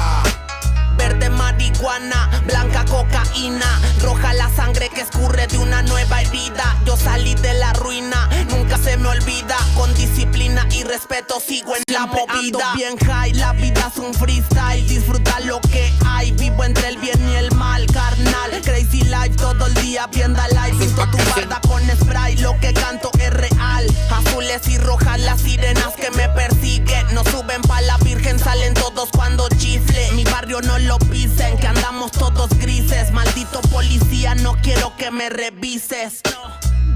Verde marihuana, blanca cocaína, roja la sangre que escurre de una nueva herida. Yo salí de la ruina, nunca se me olvida. Con disciplina y respeto sigo en la movida. Bien high, la vida es un freestyle. Disfruta lo que hay, vivo entre el bien y el mal, carnal. Crazy life todo el día viendo live. Pinto tu barda con spray, lo que canto es real. Azules y rojas las sirenas que me persiguen. pa' la virgen salen todos cuando chifle. Mi barrio no lo pisen, que andamos todos grises. Maldito policía, no quiero que me revises.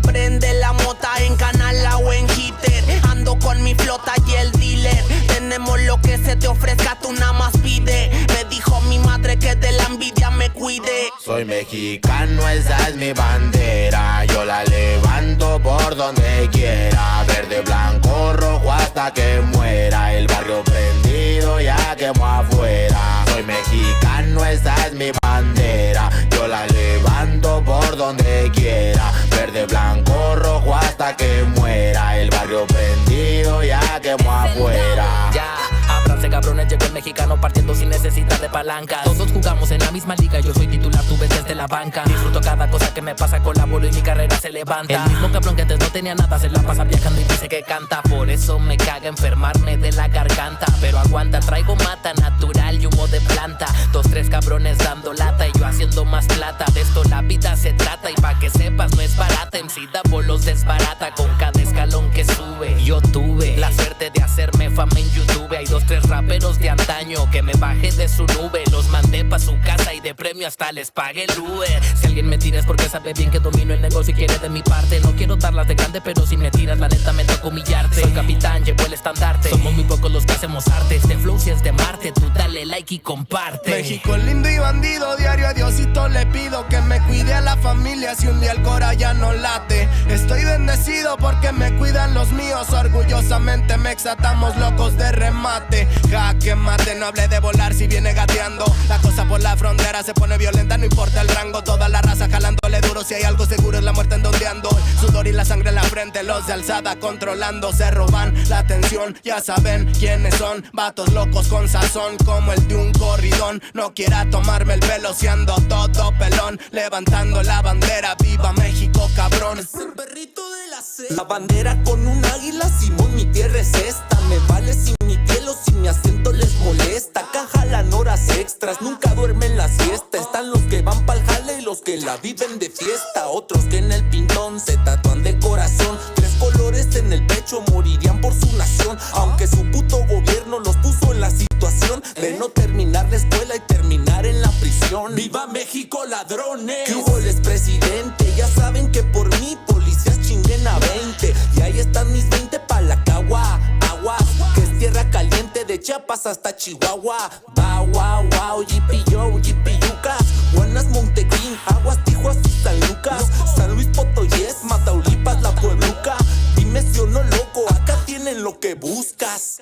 Prende la mota en Canala o en Hitter. Ando con mi flota y el dealer. Tenemos lo que se te ofrezca, tú nada más pide. Me dijo mi madre que de la envidia me cuide. Soy mexicano, esa es mi bandera. Yo la levanto por donde quiera. Verde, blanco, rojo hasta que muera. El barrio prendido ya quemó afuera. Soy mexicano, esa es mi bandera. Yo la levanto por donde quiera. Verde, blanco, rojo hasta que muera. El barrio prendido ya quemó afuera. Ya, ábranse cabrones, llegó el mexicano partiendo sin necesidad de palancas. Todos jugamos en la misma liga, yo soy titular, tú ves desde la banca. Disfruto cada cosa que me pasa, colaboro y mi carrera se levanta. El mismo cabrón que antes no tenía nada, se la pasa viajando y dice que canta. Por eso me caga enfermarme de la garganta. Pero aguanta, traigo mata natural y humo de planta. 2, 3 cabrones dando lata y yo haciendo más plata. De esto la vida se trata y pa' que sepas no es barata. MC da bolos desbarata con cada escalón que sube. Yo tuve la suerte de hacerme fama en YouTube. Hay 2, 3 raperos de antaño que me bajé de su nube. Los mandé pa' su casa y de premio hasta les pagué el Uber. Si alguien me tira es porque sabe bien que domino el negocio y quiere de mi parte. No quiero darlas de grande, pero si me tiras la neta me toca humillarte. Soy capitán, llevo el estandarte. Somos muy pocos los que hacemos arte. Este flow si es de Marte, tú dale like y comparte. México lindo y bandido, diario a Diosito le pido que me cuide a la familia si un día el cora ya no late. Estoy bendecido porque me cuidan los míos. Orgullosamente me exatamos locos de remate. Jaque mate, no hablé de volar si viene gateando. La cosa por la frontera se pone violenta, no importa el rango. Toda la raza jalándole duro, si hay algo seguro es la muerte en donde ando. El sudor y la sangre en la frente, los de alzada controlando. Se roban la atención, ya saben quiénes son. Vatos locos con sazón como el de un corridón. No quiera tomarme el pelo si ando todo pelón. Levantando la bandera, viva México cabrón. Es el perrito de la C. La bandera con un águila, Simón, mi tierra es esta. Me vale si mi piel o si mi acento les molesta. Acá jalan horas extras, nunca duermen la siesta. Están los que van pa'l jale y los que la viven de fiesta. Otros que en el pintón se tatúan de corazón. 3 colores en el pecho, morirían por su nación. Aunque su puto gobierno los puso en la situación de no terminar la escuela y terminar en la prisión. ¡Viva México, ladrones! ¿Qué hubo, les presidente? Ya saben que por mí policías chinguen a 20. Y ahí están mis 20 pa' la cagua. Aguas, que es tierra caliente de Chiapas hasta Chihuahua. Wow, wow, wow, yipi yo, yipi yucas. Buenas, Montequín, Aguas, Tijuas y San Lucas. San Luis Potoyes, Mataulipas, La Puebluca. Dime si o no, loco, acá tienen lo que buscas.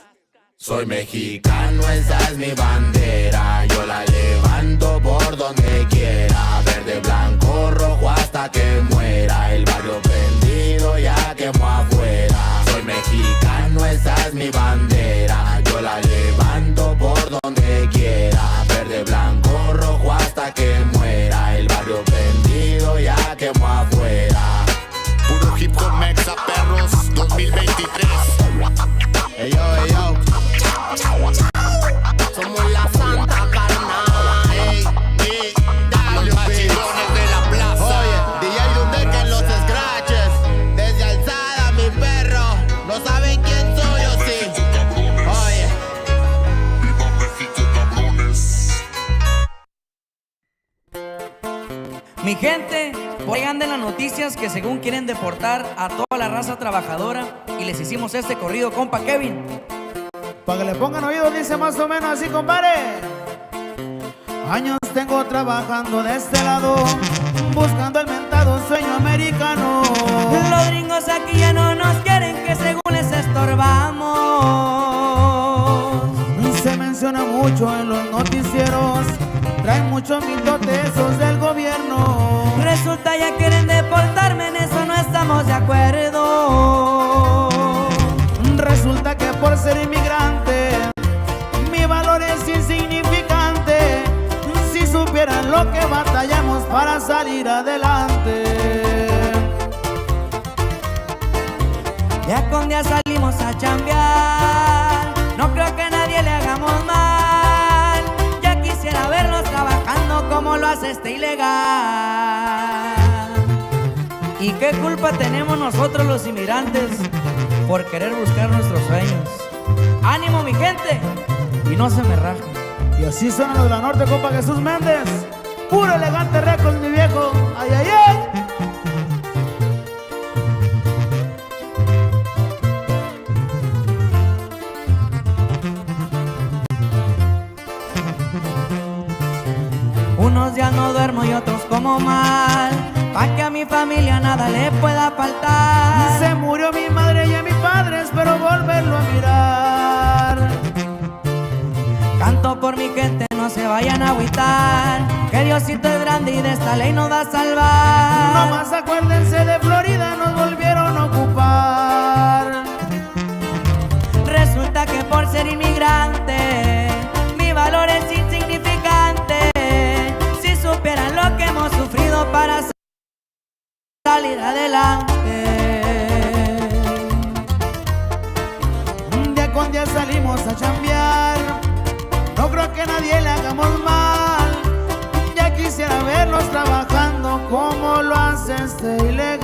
Soy mexicano, esa es mi bandera. Yo la levanto por donde quiera. Verde, blanco, rojo hasta que muera. El barrio prendido ya quemó afuera. Soy mexicano, esa es mi bandera. Yo la levanto por donde quiera. Verde, blanco, rojo hasta que muera. El barrio prendido ya quemó afuera. Puro hip hop mexa perros 2023. Ey yo, ey yo. Somos la santa carnal. Ey, los machidones de la plaza. Oye, DJ donde que en los scratches. Desde alzada mi perro. No saben quién soy o sí. Oye. Viva México, cabrones. Mi gente, oigan de las noticias que según quieren deportar a toda la raza trabajadora y les hicimos este corrido, compa Kevin. Para que le pongan oídos dice más o menos así, compadre. Años tengo trabajando de este lado, buscando el mentado sueño americano. Los gringos aquí ya no nos quieren, que según les estorbamos. Se menciona mucho en los noticieros, traen muchos mitotes esos del gobierno. Resulta ya quieren deportarme, en eso no estamos de acuerdo. Resulta que por ser inmigrante mi valor es insignificante. Si supieran lo que batallamos para salir adelante. Ya con día salimos a chambear, no creo que a nadie le hagamos mal. Ya quisiera verlos trabajando como lo hace este ilegal. ¿Y qué culpa tenemos nosotros los inmigrantes por querer buscar nuestros sueños? Ánimo mi gente, y no se me rajen. Y así suenan los de la norte, compa Jesús Méndez. Puro elegante récord, mi viejo. Ay, ay, ay. Unos días no duermo y otros como mal, pa' que a mi familia nada le pueda faltar. Se murió mi madre y a mi padre, espero volverlo a mirar. Canto por mi gente, no se vayan a agüitar, que Diosito es grande y de esta ley nos va a salvar. Nomás acuérdense de Florida, nos volvieron a ocupar. Resulta que por ser inmigrante, mi valor es insignificante. Si supieran lo que hemos sufrido para salir adelante. Día con día salimos a chambear, no creo que nadie le hagamos mal. Ya quisiera verlos trabajando como lo hace este ilegal.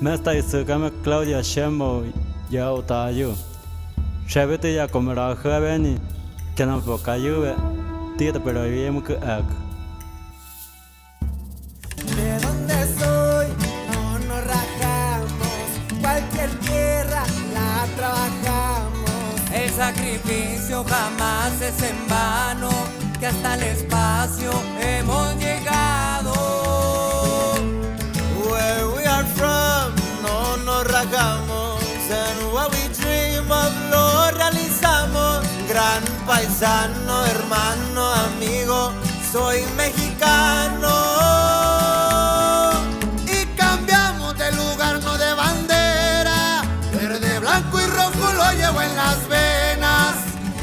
Mesta isukame Claudia Shemo ya utayu. Shabete ya komera javeni, kenam pokayube, tita pero yem que ak. De donde soy, no nos rajamos, cualquier tierra la trabajamos. El sacrificio jamás es en vano, que hasta el espacio hemos llegado. Where we are from, no nos rajamos, and what we dream of lo realizamos. Gran paisano, hermano, amigo, soy mexicano. Y cambiamos de lugar, no de bandera. Verde, blanco y rojo lo llevo en las venas.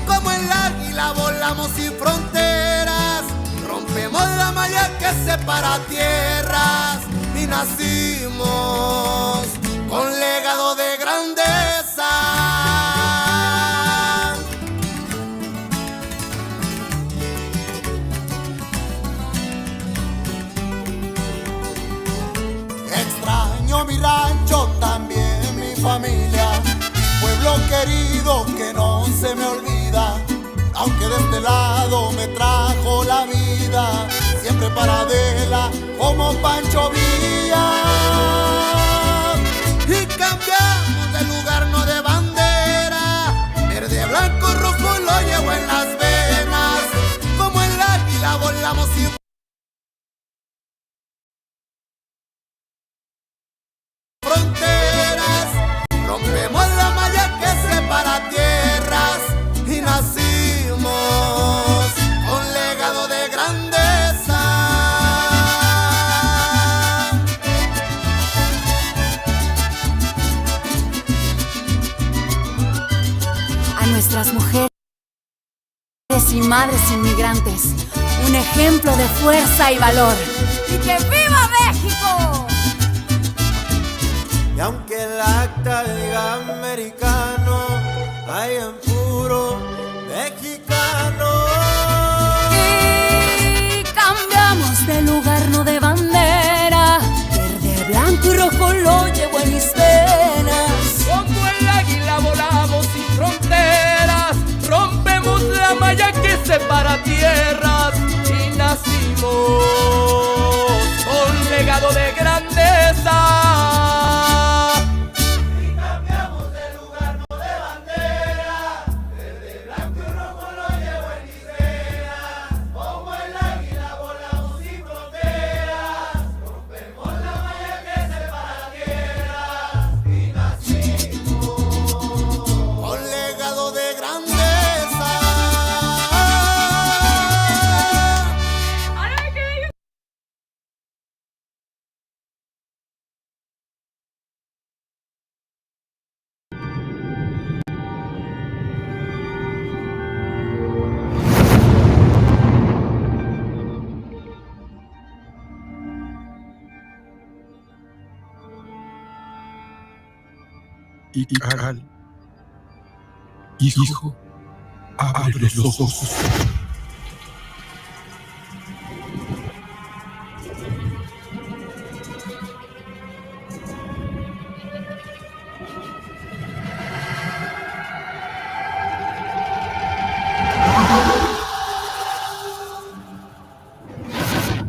Como el águila volamos sin fronteras. Rompemos la malla que separa tierras. Y nacimos con legado de grandeza. Extraño mi rancho, también mi familia, pueblo querido que no se me olvida. Aunque de este lado me trajo la vida, siempre paradela como Pancho Villa. Y cambiamos de lugar, no de bandera. Verde, blanco, rojo lo llevo en las venas. Como el águila volamos sin fronteras. Rompemos la malla que separa tierras. Y nacimos con legado de grandeza. A nuestras mujeres y madres inmigrantes, un ejemplo de fuerza y valor. ¡Y que viva México! Y aunque el acta diga americano, hay en puro mexicano. Y cambiamos de lugar, no de bandera. Verde, blanco y rojo lo llevo en mis venas. Como el águila volamos sin fronteras, rompemos la malla que separa tierras y nacimos con legado de grandeza. Ical, hijo, Abre los ojos.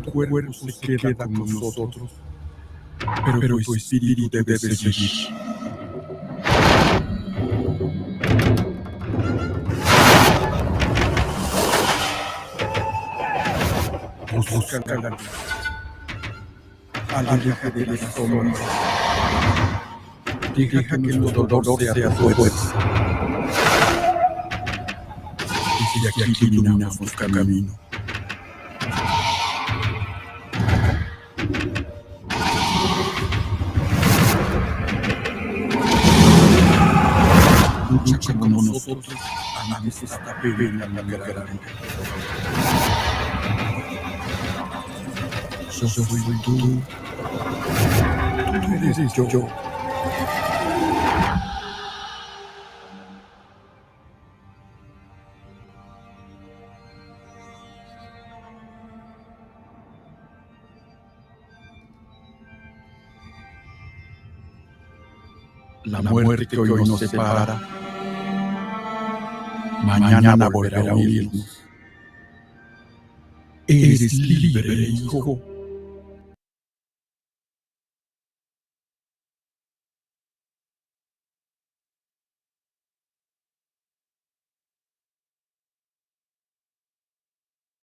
Tu cuerpo se queda con nosotros, pero tu espíritu debe seguir. Busca la luz. Aléjate de las sombras. Deja que nuestro dolor sea fuerza. Desde aquí iluminamos nuestro camino. Lucha con nosotros, a veces esta pena en la garganta. Yo soy tú eres yo. La muerte que hoy nos separa, mañana volverá a unirnos. Eres libre, hijo.